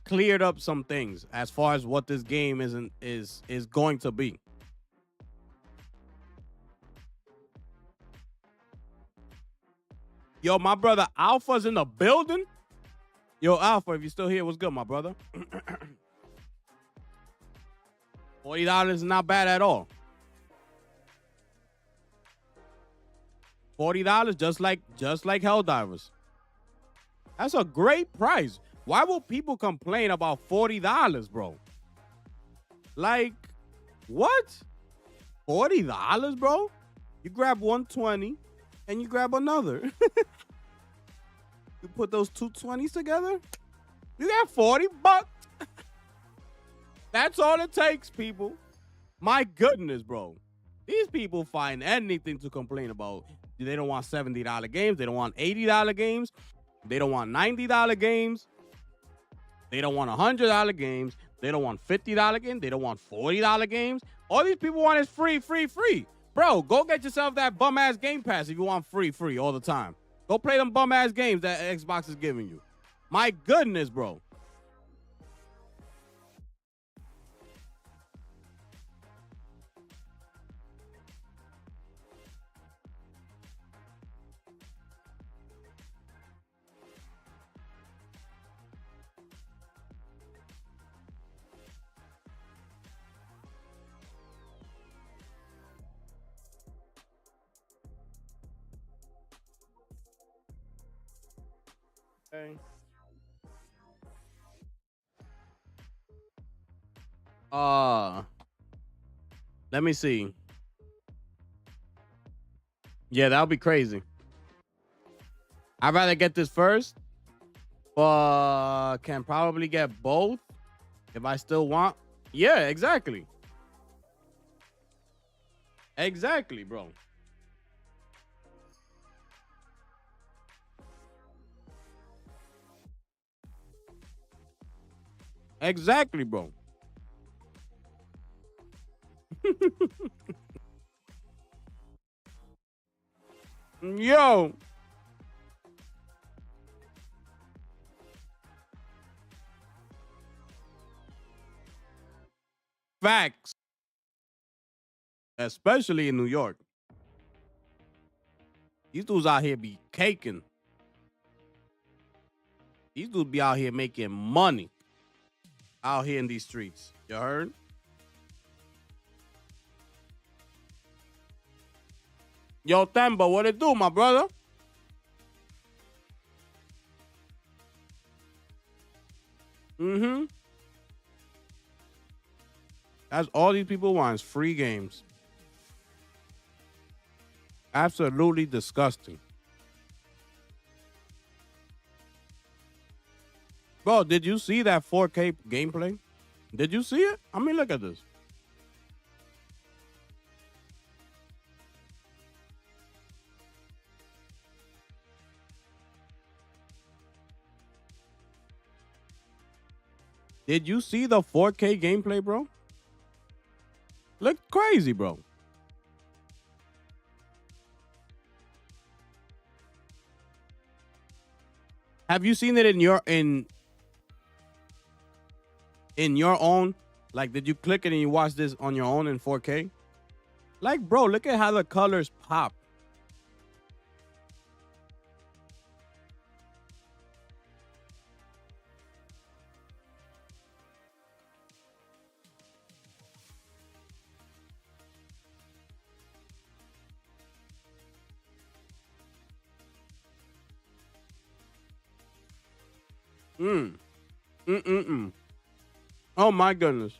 cleared up some things as far as what this game is going to be. Yo, my brother Alpha's in the building. Yo, Alpha, if you're still here, what's good, my brother? $40 is not bad at all. $40, just like Helldivers. That's a great price. Why will people complain about $40, bro? Like, what? $40, bro? You grab 120 and you grab another. You put those two 20s together, you got $40. That's all it takes, people. My goodness, bro. These people find anything to complain about. They don't want $70 games. They don't want $80 games. They don't want $90 games. They don't want $100 games. They don't want $50 games. They don't want $40 games. All these people want is free, free, free. Bro, go get yourself that bum-ass Game Pass if you want free, free all the time. Go play them bum-ass games that Xbox is giving you. My goodness, bro. Okay. Let me see. Yeah, that would be crazy. I'd rather get this first, but can probably get both if I still want. Yeah, exactly. Exactly, bro. Exactly, bro. Yo. Facts. Especially in New York. These dudes out here be caking. These dudes be out here making money. Out here in these streets. You heard? Yo, Themba, what it do, my brother? Mm-hmm. That's all these people want is free games. Absolutely disgusting. Bro, did you see that 4K gameplay? Did you see it? I mean, look at this. Did you see the 4K gameplay, bro? Look crazy, bro. Have you seen it in your own? Like, did you click it and you watch this on your own in 4K? Like, bro, look at how the colors pop. Oh my goodness.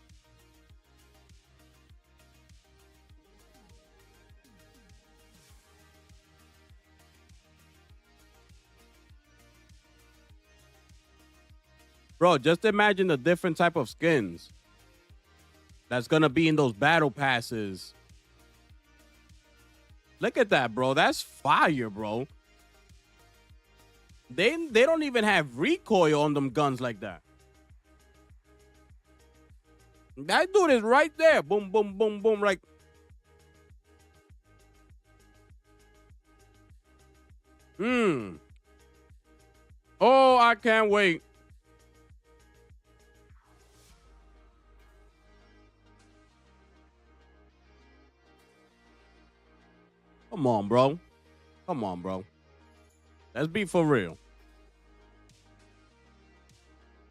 Bro, just imagine the different type of skins that's gonna be in those battle passes. Look at that, bro. That's fire, bro. They don't even have recoil on them guns like that. That dude is right there. Boom, boom, boom, boom. Like, oh, I can't wait. Come on, bro. Come on, bro. Let's be for real.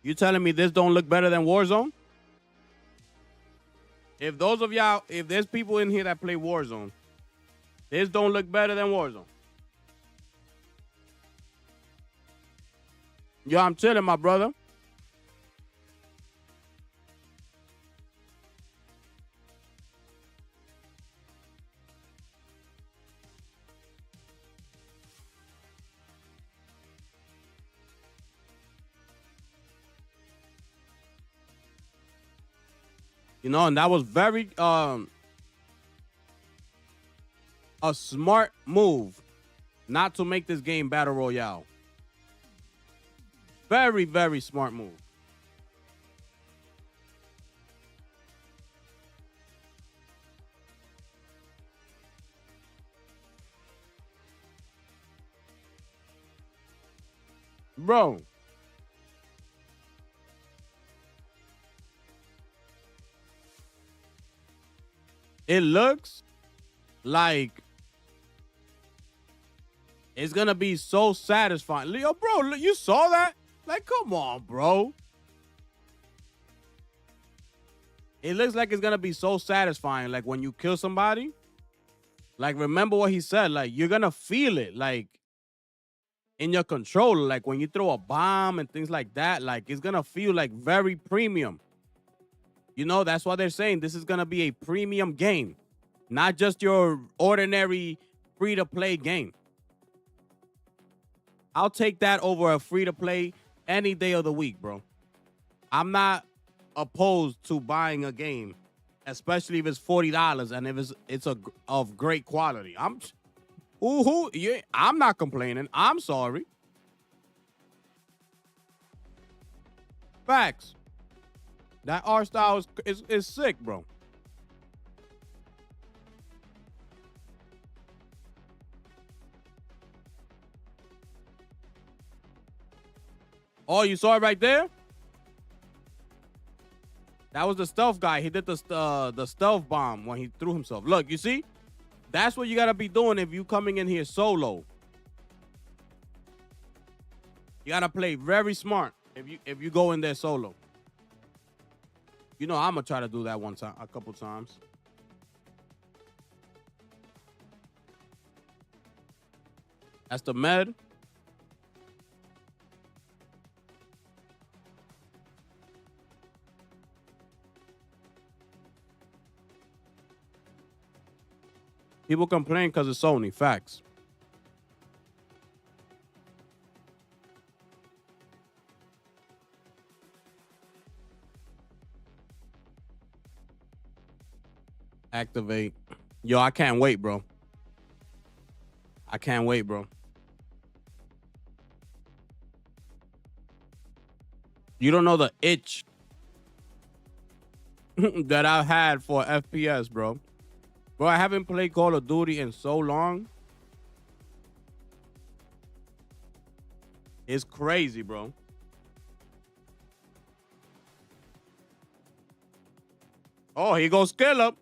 You telling me this don't look better than Warzone? If those of y'all, if there's people in here that play Warzone, this don't look better than Warzone. Yo, I'm chilling, my brother. You know, and that was very a smart move not to make this game Battle Royale. Very, very smart move. Bro. It looks like it's gonna be so satisfying. Leo, bro, you saw that? Like, come on, bro. It looks like it's gonna be so satisfying. Like, when you kill somebody, like, remember what he said. Like, you're gonna feel it, like, in your controller. Like, when you throw a bomb and things like that, like, it's gonna feel like very premium. You know, that's why they're saying this is going to be a premium game, not just your ordinary free-to-play game. I'll take that over a free-to-play any day of the week, bro. I'm not opposed to buying a game, especially if it's $40 and if it's of great quality. I'm not complaining. I'm sorry. Facts. That art style is sick, bro. Oh, you saw it right there? That was the stealth guy. He did the stealth bomb when he threw himself. Look, you see? That's what you got to be doing if you coming in here solo. You got to play very smart if you go in there solo. You know, I'm going to try to do that a couple times. That's the med. People complain because it's Sony. Facts. Activate. Yo, I can't wait, bro. I can't wait, bro. You don't know the itch that I've had for FPS, bro. Bro, I haven't played Call of Duty in so long. It's crazy, bro. Oh, here goes Skill Up.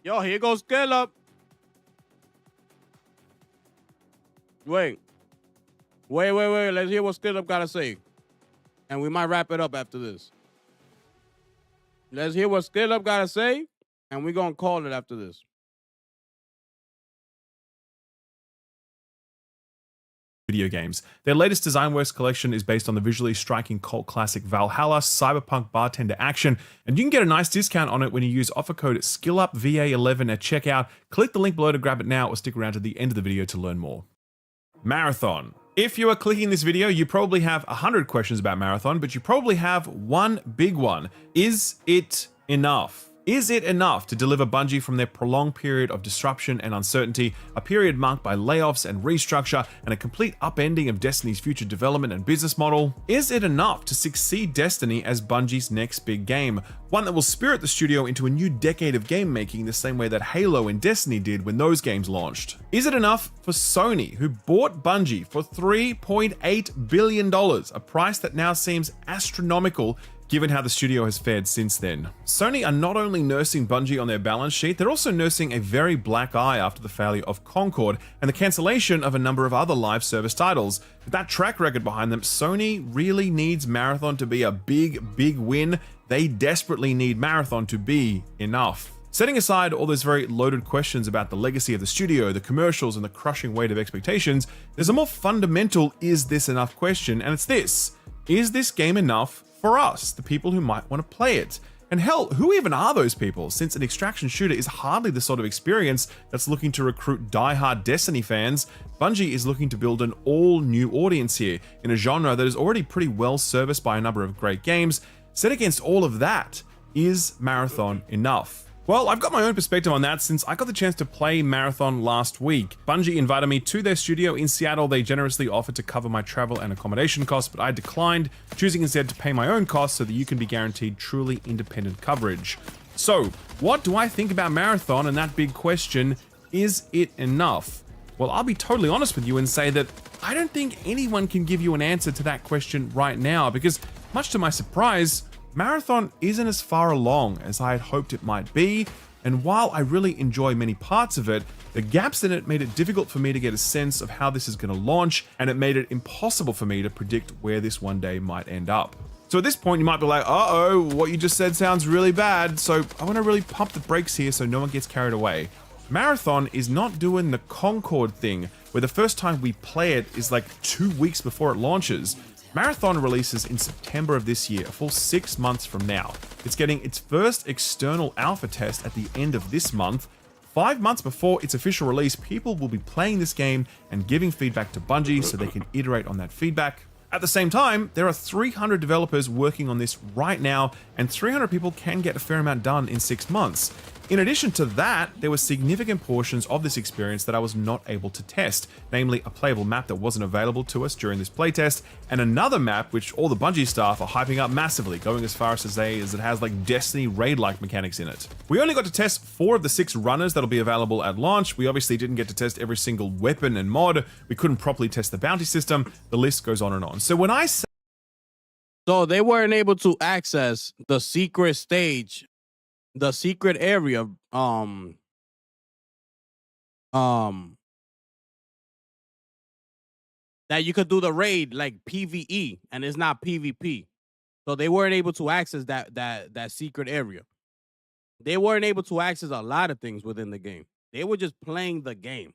Yo, here goes Skill Up. Wait. Let's hear what Skill Up got to say. And we might wrap it up after this. Let's hear what Skill Up got to say. And we're going to call it after this. Video games. Their latest Design Works collection is based on the visually striking cult classic Valhalla Cyberpunk Bartender Action, and you can get a nice discount on it when you use offer code SkillUpVA11 at checkout. Click the link below to grab it now or stick around to the end of the video to learn more. Marathon. If you are clicking this video, you probably have 100 questions about Marathon, but you probably have one big one. Is it enough? Is it enough to deliver Bungie from their prolonged period of disruption and uncertainty, a period marked by layoffs and restructure, and a complete upending of Destiny's future development and business model? Is it enough to succeed Destiny as Bungie's next big game, one that will spirit the studio into a new decade of game making the same way that Halo and Destiny did when those games launched? Is it enough for Sony, who bought Bungie for $3.8 billion, a price that now seems astronomical given how the studio has fared since then? Sony are not only nursing Bungie on their balance sheet, they're also nursing a very black eye after the failure of Concord and the cancellation of a number of other live service titles. With that track record behind them, Sony really needs Marathon to be a big win. They desperately need Marathon to be enough. Setting aside all those very loaded questions about the legacy of the studio, the commercials, and the crushing weight of expectations, there's a more fundamental is this enough question, and it's this. Is this game enough for us, the people who might want to play it? And hell, who even are those people, since an extraction shooter is hardly the sort of experience that's looking to recruit die-hard Destiny fans? Bungie is looking to build an all-new audience here, in a genre that is already pretty well serviced by a number of great games. Set against all of that, is Marathon enough? Well, I've got my own perspective on that since I got the chance to play Marathon last week. Bungie invited me to their studio in Seattle. They generously offered to cover my travel and accommodation costs, but I declined, choosing instead to pay my own costs so that you can be guaranteed truly independent coverage. So, what do I think about Marathon and that big question, is it enough? Well, I'll be totally honest with you and say that I don't think anyone can give you an answer to that question right now, because much to my surprise, Marathon isn't as far along as I had hoped it might be, and while I really enjoy many parts of it, the gaps in it made it difficult for me to get a sense of how this is going to launch, and it made it impossible for me to predict where this one day might end up. So at this point you might be like, uh-oh, what you just said sounds really bad, so I want to really pump the brakes here so no one gets carried away. Marathon is not doing the Concord thing, where the first time we play it is like 2 weeks before it launches. Marathon releases in September of this year, a full 6 months from now. It's getting its first external alpha test at the end of this month. 5 months before its official release, people will be playing this game and giving feedback to Bungie so they can iterate on that feedback. At the same time, there are 300 developers working on this right now, and 300 people can get a fair amount done in 6 months. In addition to that, there were significant portions of this experience that I was not able to test, namely a playable map that wasn't available to us during this playtest, and another map which all the Bungie staff are hyping up massively, going as far as to say is it has like Destiny raid-like mechanics in it. We only got to test 4 of the 6 runners that'll be available at launch. We obviously didn't get to test every single weapon and mod. We couldn't properly test the bounty system. The list goes on and on. So when I say... So they weren't able to access the secret stage, the secret area, that you could do the raid like PvE and it's not PvP. So they weren't able to access that secret area. They weren't able to access a lot of things within the game. They were just playing the game.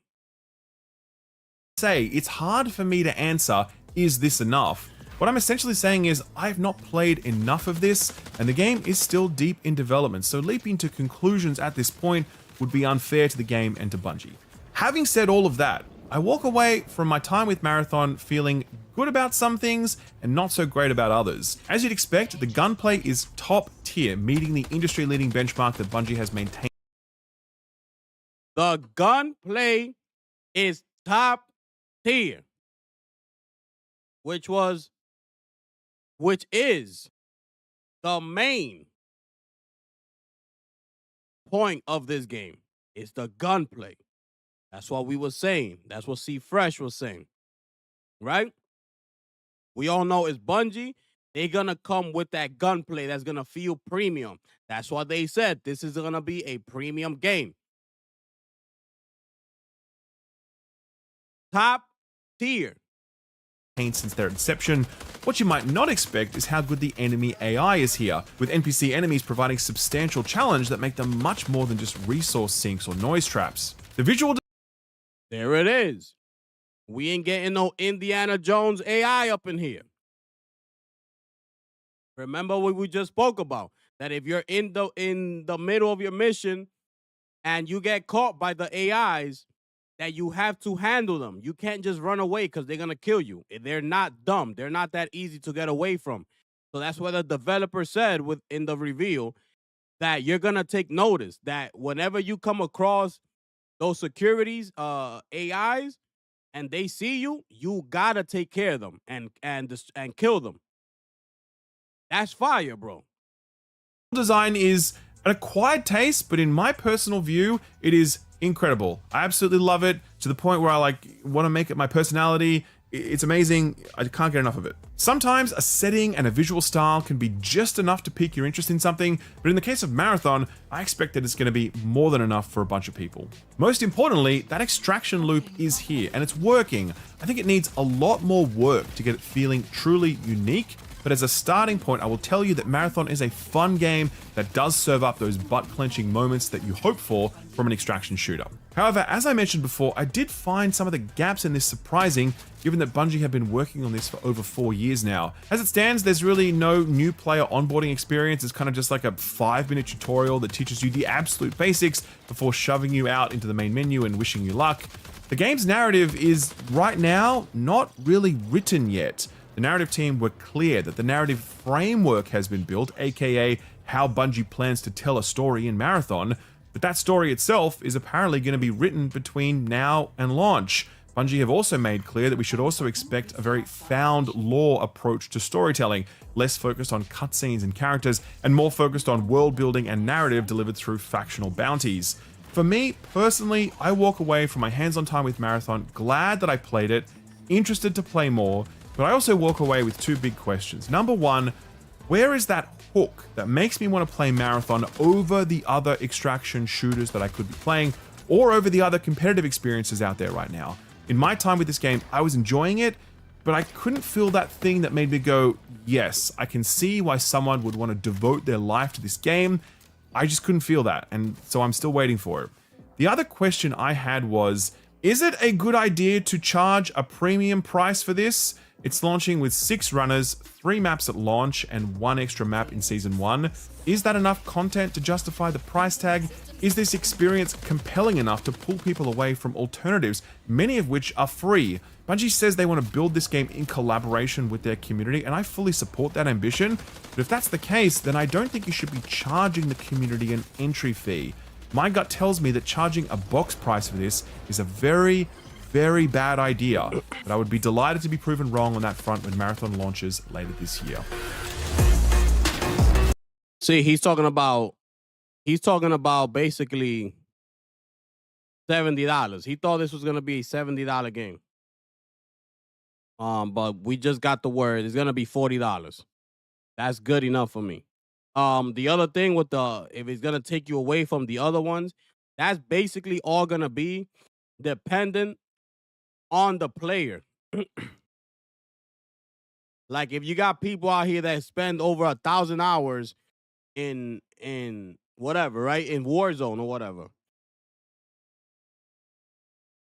Say it's hard for me to answer, is this enough? What I'm essentially saying is I have not played enough of this, and the game is still deep in development, so leaping to conclusions at this point would be unfair to the game and to Bungie. Having said all of that, I walk away from my time with Marathon feeling good about some things and not so great about others. As you'd expect, the gunplay is top tier, meeting the industry-leading benchmark that Bungie has maintained. The gunplay is top tier, which is the main point of this game. It's the gunplay. That's what we were saying. That's what C Fresh was saying. Right? We all know it's Bungie. They're going to come with that gunplay that's going to feel premium. That's what they said. This is going to be a premium game. Top tier. Since their inception. What you might not expect is how good the enemy AI is here, with NPC enemies providing substantial challenge that make them much more than just resource sinks or noise traps. The visual... There it is. We ain't getting no Indiana Jones AI up in here. Remember what we just spoke about, that if you're in the middle of your mission and you get caught by the AIs, that you have to handle them. You can't just run away because they're going to kill you. They're not dumb. They're not that easy to get away from. So that's what the developer said in the reveal. that you're gonna take notice that whenever you come across those securities, AIs, and they see you, you gotta take care of them and kill them. That's fire, bro. Design is an acquired taste, but in my personal view, it is incredible. I absolutely love it to the point where I want to make it my personality. It's amazing. I can't get enough of it. Sometimes a setting and a visual style can be just enough to pique your interest in something, but in the case of Marathon, I expect that it's going to be more than enough for a bunch of people. Most importantly, that extraction loop is here, and it's working. I think it needs a lot more work to get it feeling truly unique, but as a starting point, I will tell you that Marathon is a fun game that does serve up those butt-clenching moments that you hope for from an extraction shooter. However, as I mentioned before, I did find some of the gaps in this surprising, given that Bungie have been working on this for over 4 years now. As it stands, there's really no new player onboarding experience. It's kind of just like a 5-minute tutorial that teaches you the absolute basics before shoving you out into the main menu and wishing you luck. The game's narrative is, right now, not really written yet. The narrative team were clear that the narrative framework has been built, aka how Bungie plans to tell a story in Marathon, but that story itself is apparently going to be written between now and launch. Bungie have also made clear that we should also expect a very found lore approach to storytelling, less focused on cutscenes and characters, and more focused on world building and narrative delivered through factional bounties. For me, personally, I walk away from my hands-on time with Marathon glad that I played it, interested to play more, but I also walk away with 2 big questions. Number 1, where is that hook that makes me want to play Marathon over the other extraction shooters that I could be playing, or over the other competitive experiences out there right now? In my time with this game, I was enjoying it, but I couldn't feel that thing that made me go, yes, I can see why someone would want to devote their life to this game. I just couldn't feel that, and so I'm still waiting for it. The other question I had was, is it a good idea to charge a premium price for this? It's launching with 6 runners, 3 maps at launch, and 1 extra map in Season 1. Is that enough content to justify the price tag? Is this experience compelling enough to pull people away from alternatives, many of which are free? Bungie says they want to build this game in collaboration with their community, and I fully support that ambition. But if that's the case, then I don't think you should be charging the community an entry fee. My gut tells me that charging a box price for this is a very bad idea, but I would be delighted to be proven wrong on that front when Marathon launches later this year. See, he's talking about basically $70. He thought this was gonna be a $70 game. But we just got the word it's gonna be $40. That's good enough for me. The other thing with if it's gonna take you away from the other ones, that's basically all gonna be dependent on the player. Like if you got people out here that spend over 1,000 hours in whatever, right? In Warzone or whatever.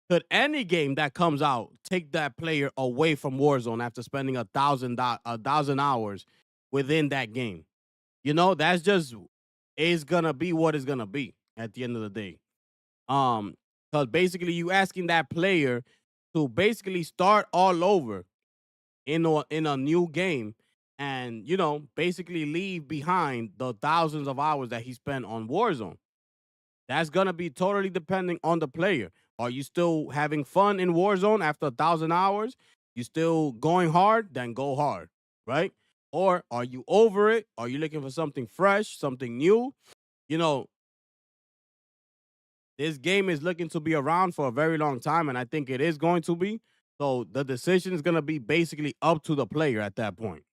Could any game that comes out take that player away from Warzone after spending 1,000 hours within that game? You know, that's just is gonna be what it's gonna be at the end of the day. Because basically you asking that player to basically start all over in a new game and, you know, basically leave behind the thousands of hours that he spent on Warzone. That's going to be totally depending on the player. Are you still having fun in Warzone after 1,000 hours? You still going hard? Then go hard, right? Or are you over it? Are you looking for something fresh, something new? You know, this game is looking to be around for a very long time, and I think it is going to be. So the decision is going to be basically up to the player at that point.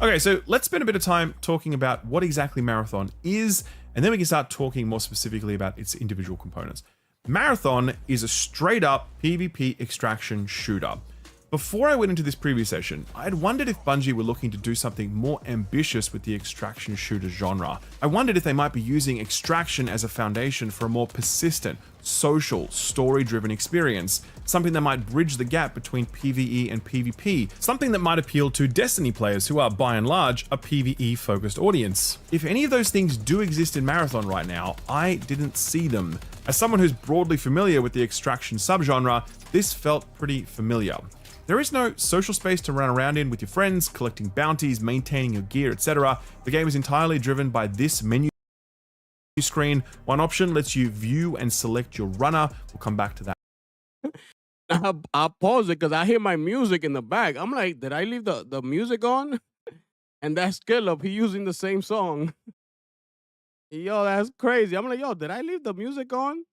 Okay, so let's spend a bit of time talking about what exactly Marathon is, and then we can start talking more specifically about its individual components. Marathon is a straight-up PvP extraction shooter. Before I went into this preview session, I had wondered if Bungie were looking to do something more ambitious with the extraction shooter genre. I wondered if they might be using extraction as a foundation for a more persistent, social, story-driven experience, something that might bridge the gap between PvE and PvP, something that might appeal to Destiny players who are, by and large, a PvE-focused audience. If any of those things do exist in Marathon right now, I didn't see them. As someone who's broadly familiar with the extraction subgenre, this felt pretty familiar. There is no social space to run around in with your friends, collecting bounties, maintaining your gear, etc. The game is entirely driven by this menu screen. One option lets you view and select your runner. We'll come back to that. I'll pause it because I hear my music in the back. I'm like, did I leave the music on? And that's Skillup. He using the same song. Yo, that's crazy. I'm like, yo, did I leave the music on?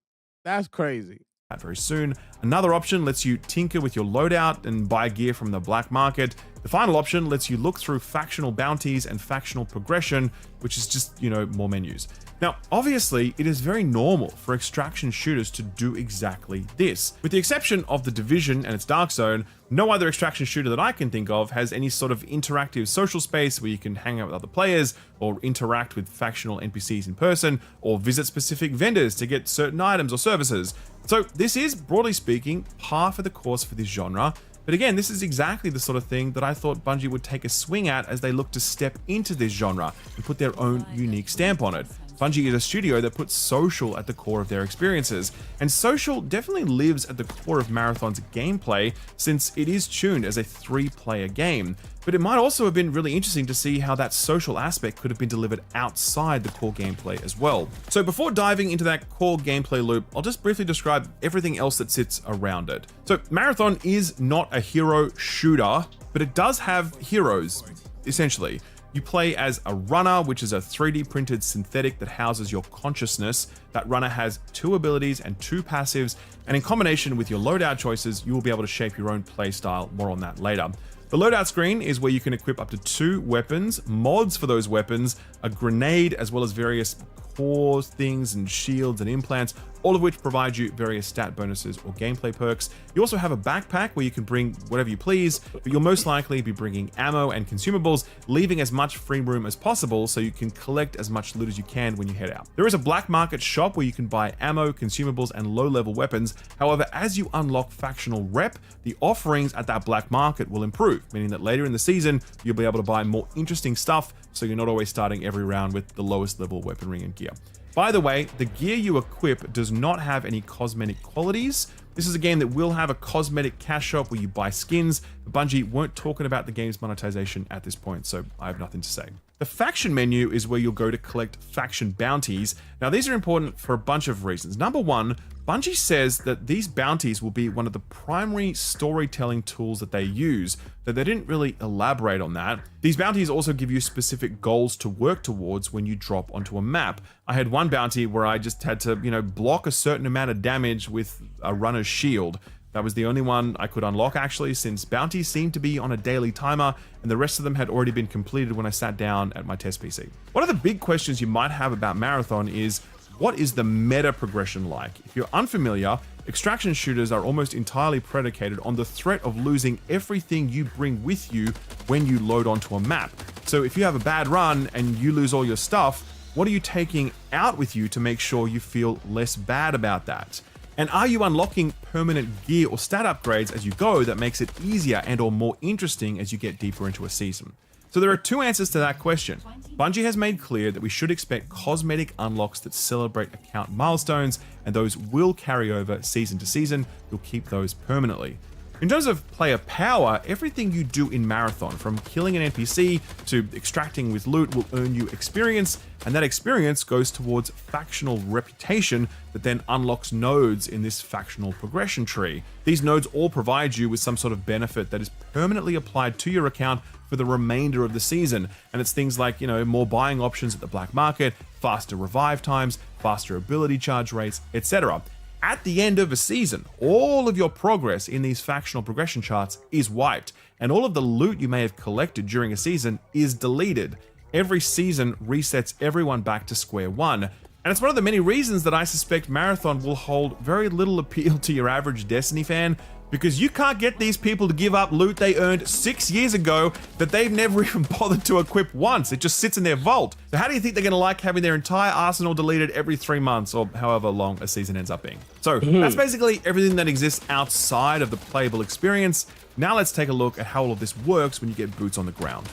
That's crazy. Very soon. Another option lets you tinker with your loadout and buy gear from the black market. The final option lets you look through factional bounties and factional progression, which is just, more menus. Now, obviously, it is very normal for extraction shooters to do exactly this. With the exception of The Division and its Dark Zone, no other extraction shooter that I can think of has any sort of interactive social space where you can hang out with other players, or interact with factional NPCs in person, or visit specific vendors to get certain items or services. So this is, broadly speaking, par for the course for this genre. But again, this is exactly the sort of thing that I thought Bungie would take a swing at as they look to step into this genre and put their own unique stamp on it. Bungie is a studio that puts social at the core of their experiences, and social definitely lives at the core of Marathon's gameplay since it is tuned as a 3-player game. But it might also have been really interesting to see how that social aspect could have been delivered outside the core gameplay as well. So before diving into that core gameplay loop, I'll just briefly describe everything else that sits around it. So Marathon is not a hero shooter, but it does have heroes, essentially. You play as a runner, which is a 3D printed synthetic that houses your consciousness. That runner has 2 abilities and 2 passives, and in combination with your loadout choices, you will be able to shape your own playstyle. More on that later. The loadout screen is where you can equip up to 2 weapons, mods for those weapons, a grenade, as well as various core things and shields and implants, all of which provide you various stat bonuses or gameplay perks. You also have a backpack where you can bring whatever you please, but you'll most likely be bringing ammo and consumables, leaving as much free room as possible so you can collect as much loot as you can when you head out. There is a black market shop where you can buy ammo, consumables, and low-level weapons. However, as you unlock factional rep, the offerings at that black market will improve, meaning that later in the season, you'll be able to buy more interesting stuff, so you're not always starting every round with the lowest level weaponry and gear. By the way, the gear you equip does not have any cosmetic qualities. This is a game that will have a cosmetic cash shop where you buy skins, but Bungie weren't talking about the game's monetization at this point, so I have nothing to say. The faction menu is where you'll go to collect faction bounties. Now, these are important for a bunch of reasons. Number one, Bungie says that these bounties will be one of the primary storytelling tools that they use, though they didn't really elaborate on that. These bounties also give you specific goals to work towards when you drop onto a map. I had one bounty where I just had to, block a certain amount of damage with a runner's shield. That was the only one I could unlock actually, since bounties seemed to be on a daily timer and the rest of them had already been completed when I sat down at my test PC. One of the big questions you might have about Marathon is, what is the meta progression like? If you're unfamiliar, extraction shooters are almost entirely predicated on the threat of losing everything you bring with you when you load onto a map. So if you have a bad run and you lose all your stuff, what are you taking out with you to make sure you feel less bad about that? And are you unlocking permanent gear or stat upgrades as you go that makes it easier and or more interesting as you get deeper into a season? So there are 2 answers to that question. Bungie has made clear that we should expect cosmetic unlocks that celebrate account milestones, and those will carry over season to season. You'll keep those permanently. In terms of player power, everything you do in Marathon, from killing an NPC to extracting with loot, will earn you experience, and that experience goes towards factional reputation that then unlocks nodes in this factional progression tree. These nodes all provide you with some sort of benefit that is permanently applied to your account for the remainder of the season, and it's things like, more buying options at the black market, faster revive times, faster ability charge rates, etc. At the end of a season, all of your progress in these factional progression charts is wiped, and all of the loot you may have collected during a season is deleted. Every season resets everyone back to square one, and it's one of the many reasons that I suspect Marathon will hold very little appeal to your average Destiny fan, because you can't get these people to give up loot they earned 6 years ago that they've never even bothered to equip once. It just sits in their vault. So how do you think they're going to like having their entire arsenal deleted every 3 months or however long a season ends up being? So that's basically everything that exists outside of the playable experience. Now let's take a look at how all of this works when you get boots on the ground.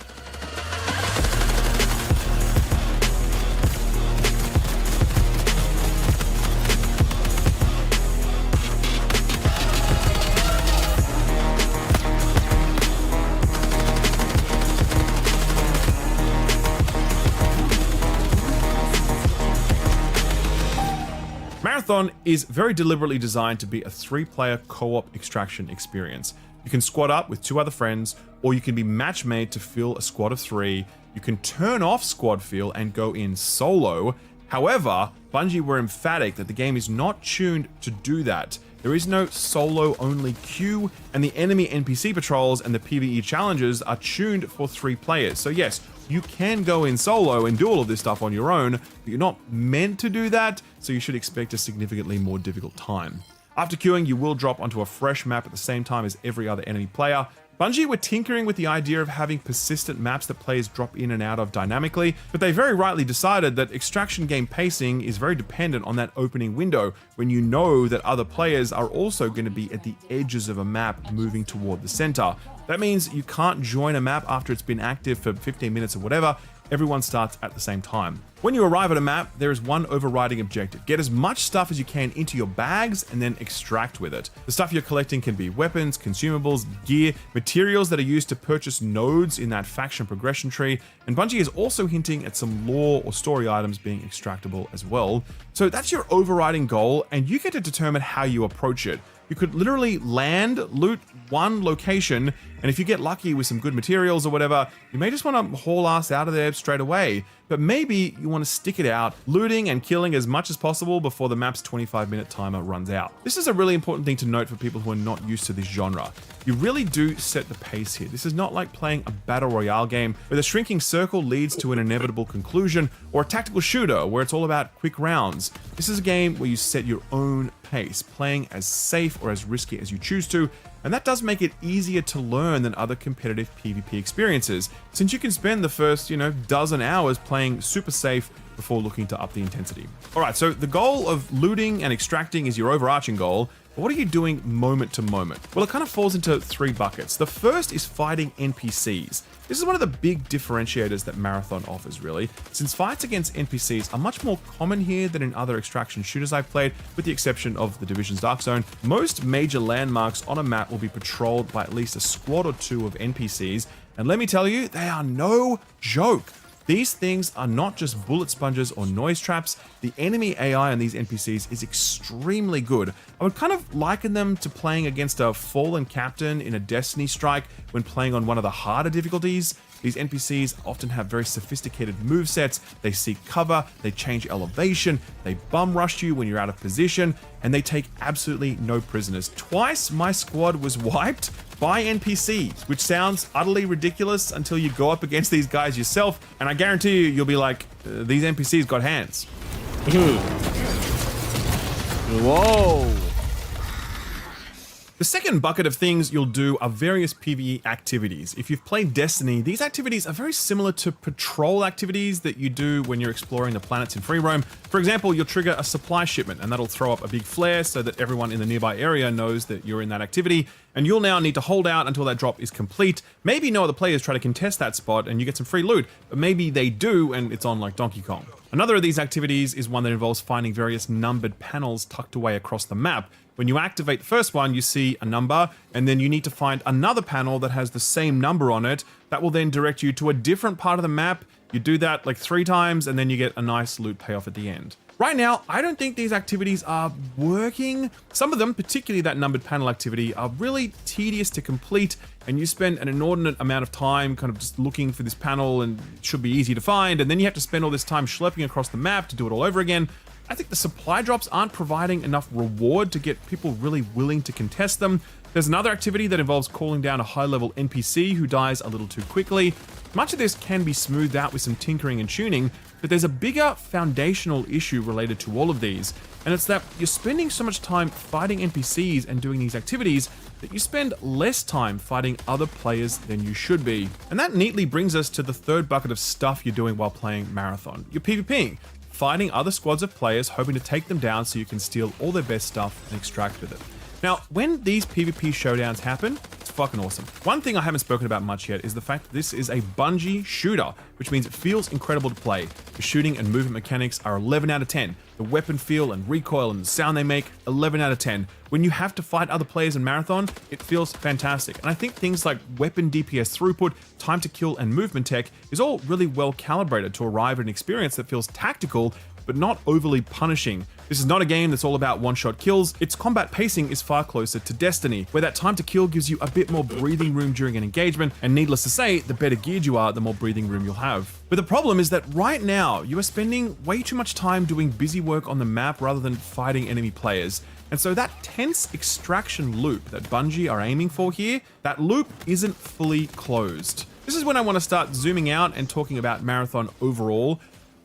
Marathon is very deliberately designed to be a 3-player co-op extraction experience. You can squad up with 2 other friends, or you can be match made to fill a squad of 3. You can turn off squad feel and go in solo. However, Bungie were emphatic that the game is not tuned to do that. There is no solo only queue, and the enemy NPC patrols and the PvE challenges are tuned for 3 players. So yes, you can go in solo and do all of this stuff on your own, but you're not meant to do that, so you should expect a significantly more difficult time. After queuing, you will drop onto a fresh map at the same time as every other enemy player. Bungie were tinkering with the idea of having persistent maps that players drop in and out of dynamically, but they very rightly decided that extraction game pacing is very dependent on that opening window when you know that other players are also going to be at the edges of a map moving toward the center. That means you can't join a map after it's been active for 15 minutes or whatever. Everyone starts at the same time. When you arrive at a map, there is one overriding objective. Get as much stuff as you can into your bags and then extract with it. The stuff you're collecting can be weapons, consumables, gear, materials that are used to purchase nodes in that faction progression tree, and Bungie is also hinting at some lore or story items being extractable as well. So that's your overriding goal, and you get to determine how you approach it. You could literally land, loot one location, and if you get lucky with some good materials or whatever, you may just want to haul ass out of there straight away. But maybe you want to stick it out, looting and killing as much as possible before the map's 25-minute timer runs out. This is a really important thing to note for people who are not used to this genre. You really do set the pace here. This is not like playing a battle royale game where the shrinking circle leads to an inevitable conclusion, or a tactical shooter where it's all about quick rounds. This is a game where you set your own pace, playing as safe or as risky as you choose to, and that does make it easier to learn than other competitive PvP experiences, since you can spend the first, dozen hours playing super safe before looking to up the intensity. Alright, so the goal of looting and extracting is your overarching goal, but what are you doing moment to moment? Well, it kind of falls into 3 buckets. The first is fighting NPCs. This is one of the big differentiators that Marathon offers, really, since fights against NPCs are much more common here than in other extraction shooters I've played, with the exception of the Division's Dark Zone. Most major landmarks on a map will be patrolled by at least a squad or 2 of NPCs, and let me tell you, they are no joke. These things are not just bullet sponges or noise traps. The enemy AI on these NPCs is extremely good. I would kind of liken them to playing against a fallen captain in a Destiny strike when playing on one of the harder difficulties. These NPCs often have very sophisticated movesets. They seek cover, they change elevation, they bum rush you when you're out of position, and they take absolutely no prisoners. Twice my squad was wiped by NPCs, which sounds utterly ridiculous until you go up against these guys yourself, and I guarantee you, you'll be like, these NPCs got hands. Whoa. The second bucket of things you'll do are various PvE activities. If you've played Destiny, these activities are very similar to patrol activities that you do when you're exploring the planets in free roam. For example, you'll trigger a supply shipment, and that'll throw up a big flare so that everyone in the nearby area knows that you're in that activity, and you'll now need to hold out until that drop is complete. Maybe no other players try to contest that spot and you get some free loot, but maybe they do and it's on like Donkey Kong. Another of these activities is one that involves finding various numbered panels tucked away across the map. When you activate the first one, you see a number, and then you need to find another panel that has the same number on it. That will then direct you to a different part of the map. You do that like 3 times, and then you get a nice loot payoff at the end. Right now, I don't think these activities are working. Some of them, particularly that numbered panel activity, are really tedious to complete, and you spend an inordinate amount of time kind of just looking for this panel, and it should be easy to find, and then you have to spend all this time schlepping across the map to do it all over again. I think the supply drops aren't providing enough reward to get people really willing to contest them. There's another activity that involves calling down a high-level NPC who dies a little too quickly. Much of this can be smoothed out with some tinkering and tuning, but there's a bigger foundational issue related to all of these, and it's that you're spending so much time fighting NPCs and doing these activities that you spend less time fighting other players than you should be. And that neatly brings us to the third bucket of stuff you're doing while playing Marathon. You're PvPing, fighting other squads of players, hoping to take them down so you can steal all their best stuff and extract with it. Now, when these PvP showdowns happen, it's fucking awesome. One thing I haven't spoken about much yet is the fact that this is a Bungie shooter, which means it feels incredible to play. The shooting and movement mechanics are 11 out of 10. The weapon feel and recoil and the sound they make, 11 out of 10. When you have to fight other players in Marathon, it feels fantastic. And I think things like weapon DPS throughput, time to kill, and movement tech is all really well calibrated to arrive at an experience that feels tactical, but not overly punishing. This is not a game that's all about one-shot kills. Its combat pacing is far closer to Destiny, where that time to kill gives you a bit more breathing room during an engagement, and needless to say, the better geared you are, the more breathing room you'll have. But the problem is that right now, you are spending way too much time doing busy work on the map rather than fighting enemy players. And so that tense extraction loop that Bungie are aiming for here, that loop isn't fully closed. This is when I want to start zooming out and talking about Marathon overall.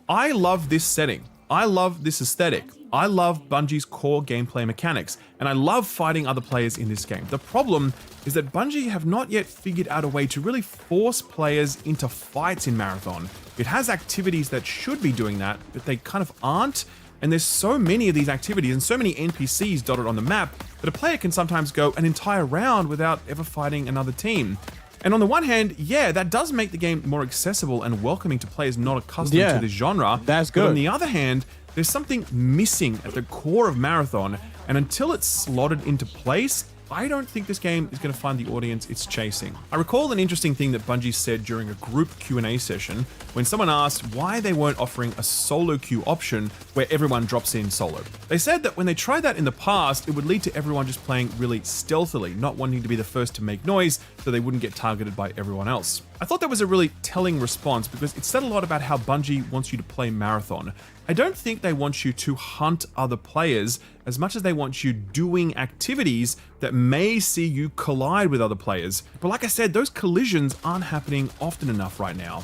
I love this setting. I love this aesthetic. I love Bungie's core gameplay mechanics, and I love fighting other players in this game. The problem is that Bungie have not yet figured out a way to really force players into fights in Marathon. It has activities that should be doing that, but they kind of aren't, and there's so many of these activities and so many NPCs dotted on the map that a player can sometimes go an entire round without ever fighting another team. And on the one hand, yeah, that does make the game more accessible and welcoming to players not accustomed to this genre. That's good. But on the other hand, there's something missing at the core of Marathon, and until it's slotted into place, I don't think this game is going to find the audience it's chasing. I recall an interesting thing that Bungie said during a group Q&A session when someone asked why they weren't offering a solo queue option where everyone drops in solo. They said that when they tried that in the past, it would lead to everyone just playing really stealthily, not wanting to be the first to make noise so they wouldn't get targeted by everyone else. I thought that was a really telling response because it said a lot about how Bungie wants you to play Marathon. I don't think they want you to hunt other players as much as they want you doing activities that may see you collide with other players. But like I said, those collisions aren't happening often enough right now.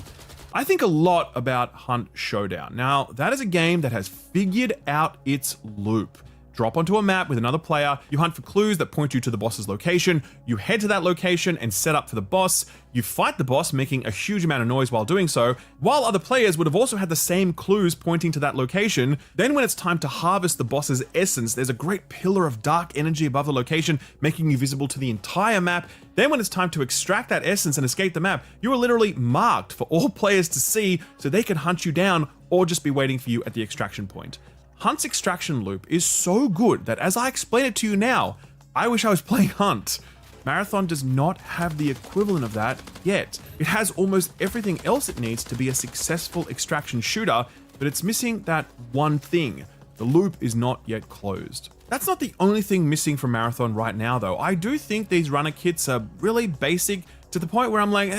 I think a lot about Hunt Showdown. Now, that is a game that has figured out its loop. Drop onto a map with another player, you hunt for clues that point you to the boss's location, you head to that location and set up for the boss, you fight the boss, making a huge amount of noise while doing so, while other players would have also had the same clues pointing to that location. Then when it's time to harvest the boss's essence, there's a great pillar of dark energy above the location, making you visible to the entire map. Then when it's time to extract that essence and escape the map, you are literally marked for all players to see so they can hunt you down or just be waiting for you at the extraction point. Hunt's extraction loop is so good that as I explain it to you now, I wish I was playing Hunt. Marathon does not have the equivalent of that yet. It has almost everything else it needs to be a successful extraction shooter, but it's missing that one thing. The loop is not yet closed. That's not the only thing missing from Marathon right now though. I do think these runner kits are really basic to the point where I'm like,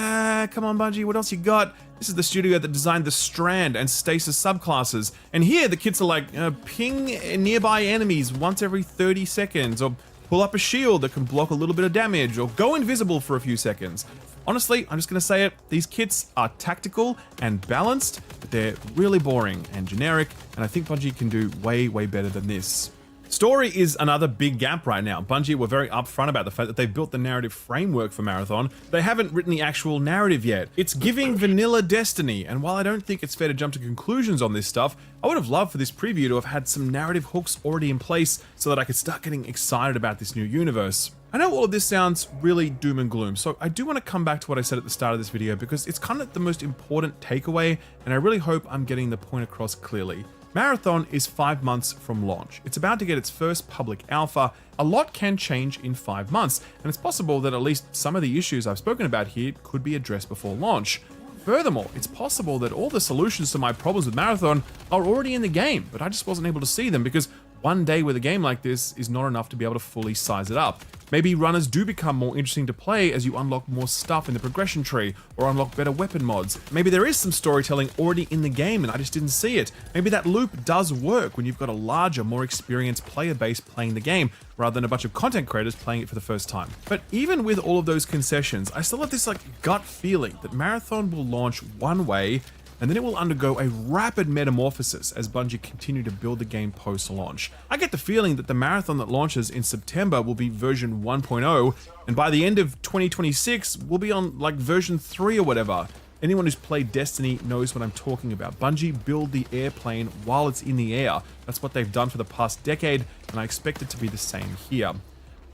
come on Bungie, what else you got? This is the studio that designed the Strand and Stasis subclasses. And here the kits are like, ping nearby enemies once every 30 seconds, or pull up a shield that can block a little bit of damage, or go invisible for a few seconds. Honestly, I'm just gonna say it, these kits are tactical and balanced, but they're really boring and generic, and I think Bungie can do way, way better than this. Story is another big gap right now. Bungie were very upfront about the fact that they built the narrative framework for Marathon. They haven't written the actual narrative yet. It's giving vanilla Destiny, and while I don't think it's fair to jump to conclusions on this stuff, I would have loved for this preview to have had some narrative hooks already in place so that I could start getting excited about this new universe. I know all of this sounds really doom and gloom, so I do want to come back to what I said at the start of this video because it's kind of the most important takeaway, and I really hope I'm getting the point across clearly. Marathon is 5 months from launch. It's about to get its first public alpha. A lot can change in 5 months, and it's possible that at least some of the issues I've spoken about here could be addressed before launch. Furthermore, it's possible that all the solutions to my problems with Marathon are already in the game, but I just wasn't able to see them because one day with a game like this is not enough to be able to fully size it up. Maybe runners do become more interesting to play as you unlock more stuff in the progression tree or unlock better weapon mods. Maybe there is some storytelling already in the game and I just didn't see it. Maybe that loop does work when you've got a larger, more experienced player base playing the game rather than a bunch of content creators playing it for the first time. But even with all of those concessions, I still have this gut feeling that Marathon will launch one way and then it will undergo a rapid metamorphosis as Bungie continue to build the game post-launch. I get the feeling that the Marathon that launches in September will be version 1.0, and by the end of 2026, we'll be on version 3 or whatever. Anyone who's played Destiny knows what I'm talking about. Bungie build the airplane while it's in the air. That's what they've done for the past decade, and I expect it to be the same here.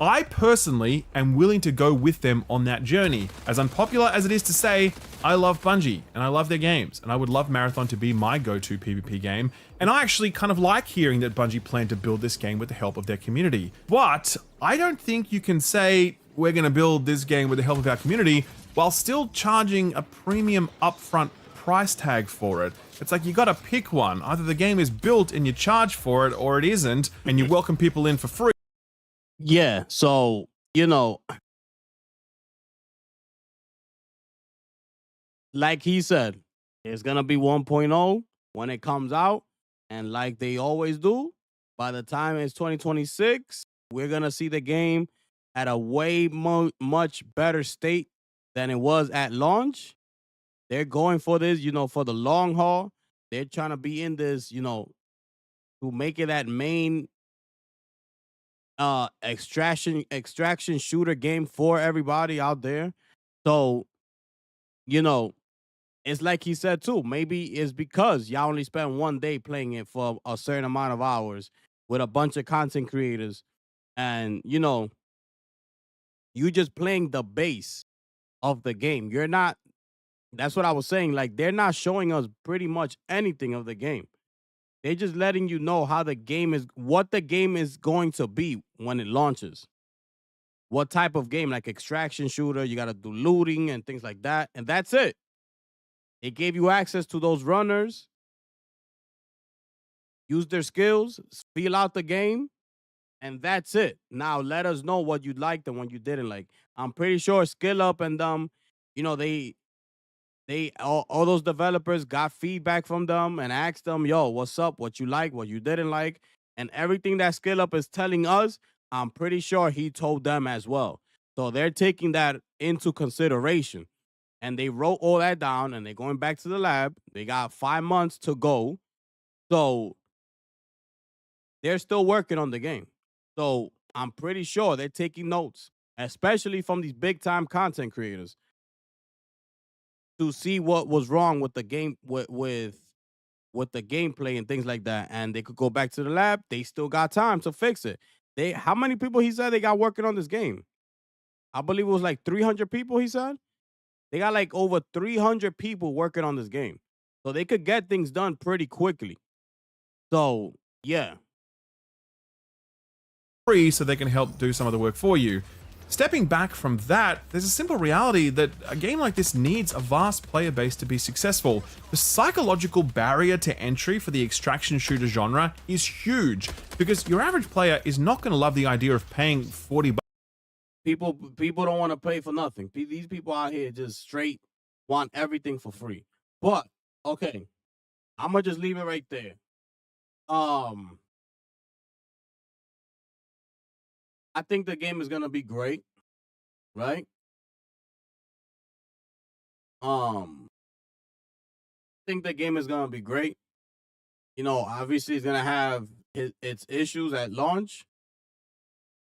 I personally am willing to go with them on that journey. As unpopular as it is to say, I love Bungie and I love their games, and I would love Marathon to be my go-to PvP game. And I actually kind of like hearing that Bungie plan to build this game with the help of their community. But I don't think you can say we're going to build this game with the help of our community while still charging a premium upfront price tag for it. It's like you gotta pick one. Either the game is built and you charge for it, or it isn't, and you welcome people in for free. Yeah, so, like he said, it's going to be 1.0 when it comes out. And like they always do, by the time it's 2026, we're going to see the game at a way much better state than it was at launch. They're going for this, for the long haul. They're trying to be in this, to make it that main extraction shooter game for everybody out there. So it's like he said too, maybe it's because y'all only spend one day playing it for a certain amount of hours with a bunch of content creators, and you just playing the base of the game. You're not, that's what I was saying, they're not showing us pretty much anything of the game. They're just letting you know how the game is, what the game is going to be when it launches. What type of game, like extraction shooter, you got to do looting and things like that. And that's it. It gave you access to those runners, use their skills, feel out the game, and that's it. Now let us know what you liked and what you didn't like. I'm pretty sure Skill Up and all those developers got feedback from them and asked them, yo, what's up, what you like, what you didn't like, and everything that Skill Up is telling us, I'm pretty sure he told them as well. So they're taking that into consideration, and they wrote all that down, and they're going back to the lab. They got 5 months to go, so they're still working on the game. So I'm pretty sure they're taking notes, especially from these big-time content creators, to see what was wrong with the game, with the gameplay and things like that, and they could go back to the lab. They still got time to fix it. How many people he said they got working on this game? I believe it was 300 people. He said they got over 300 people working on this game, so they could get things done pretty quickly. So yeah, free so they can help do some of the work for you. Stepping back from that, there's a simple reality that a game like this needs a vast player base to be successful. The psychological barrier to entry for the extraction shooter genre is huge, because your average player is not going to love the idea of paying $40. People don't want to pay for nothing. These people out here just straight want everything for free. But okay, I'm gonna just leave it right there. I think the game is gonna be great, right? I think the game is gonna be great. Obviously it's gonna have its issues at launch.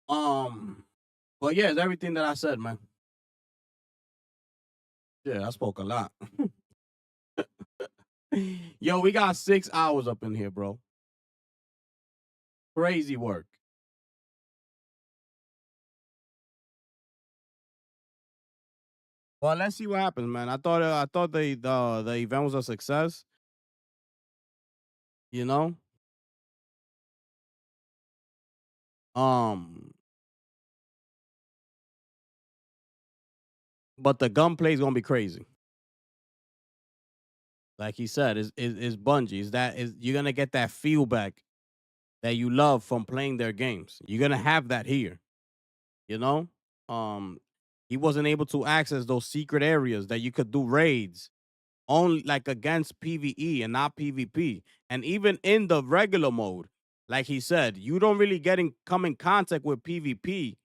But yeah, it's everything that I said, man. Yeah, I spoke a lot. Yo, we got 6 hours up in here, bro. Crazy work. Well, let's see what happens, man. I thought the event was a success. But the gunplay is gonna be crazy. Like he said, is Bungie. You're gonna get that feel back that you love from playing their games. You're gonna have that here. You know, he wasn't able to access those secret areas that you could do raids only like against PvE and not PvP. And even in the regular mode, like he said, you don't really come in contact with PvP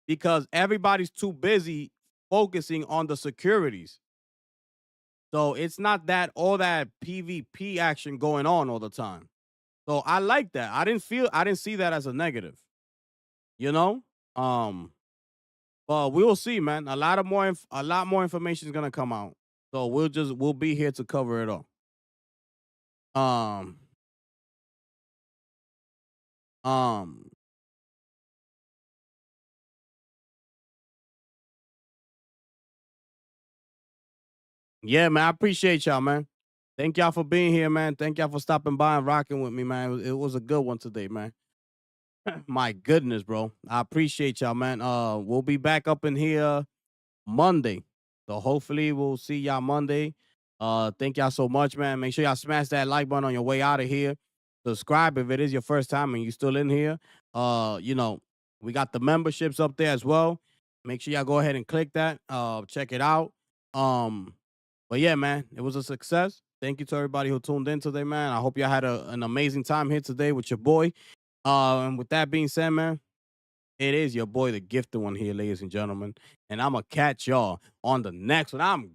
because everybody's too busy focusing on the securities. So it's not that all that PvP action going on all the time. So I like that. I didn't see that as a negative. You know? But we will see, man. A lot more information is gonna come out. So we'll be here to cover it all. Yeah, man. I appreciate y'all, man. Thank y'all for being here, man. Thank y'all for stopping by and rocking with me, man. It was a good one today, man. My goodness, bro. I appreciate y'all, man. We'll be back up in here Monday. So hopefully we'll see y'all Monday. Thank y'all so much, man. Make sure y'all smash that like button on your way out of here. Subscribe if it is your first time and you're still in here. You know, we got the memberships up there as well. Make sure y'all go ahead and click that. Check it out. But yeah, man, it was a success. Thank you to everybody who tuned in today, man. I hope y'all had an amazing time here today with your boy. And with that being said, man, it is your boy, the gifted one here, ladies and gentlemen. And I'm going to catch y'all on the next one. I'm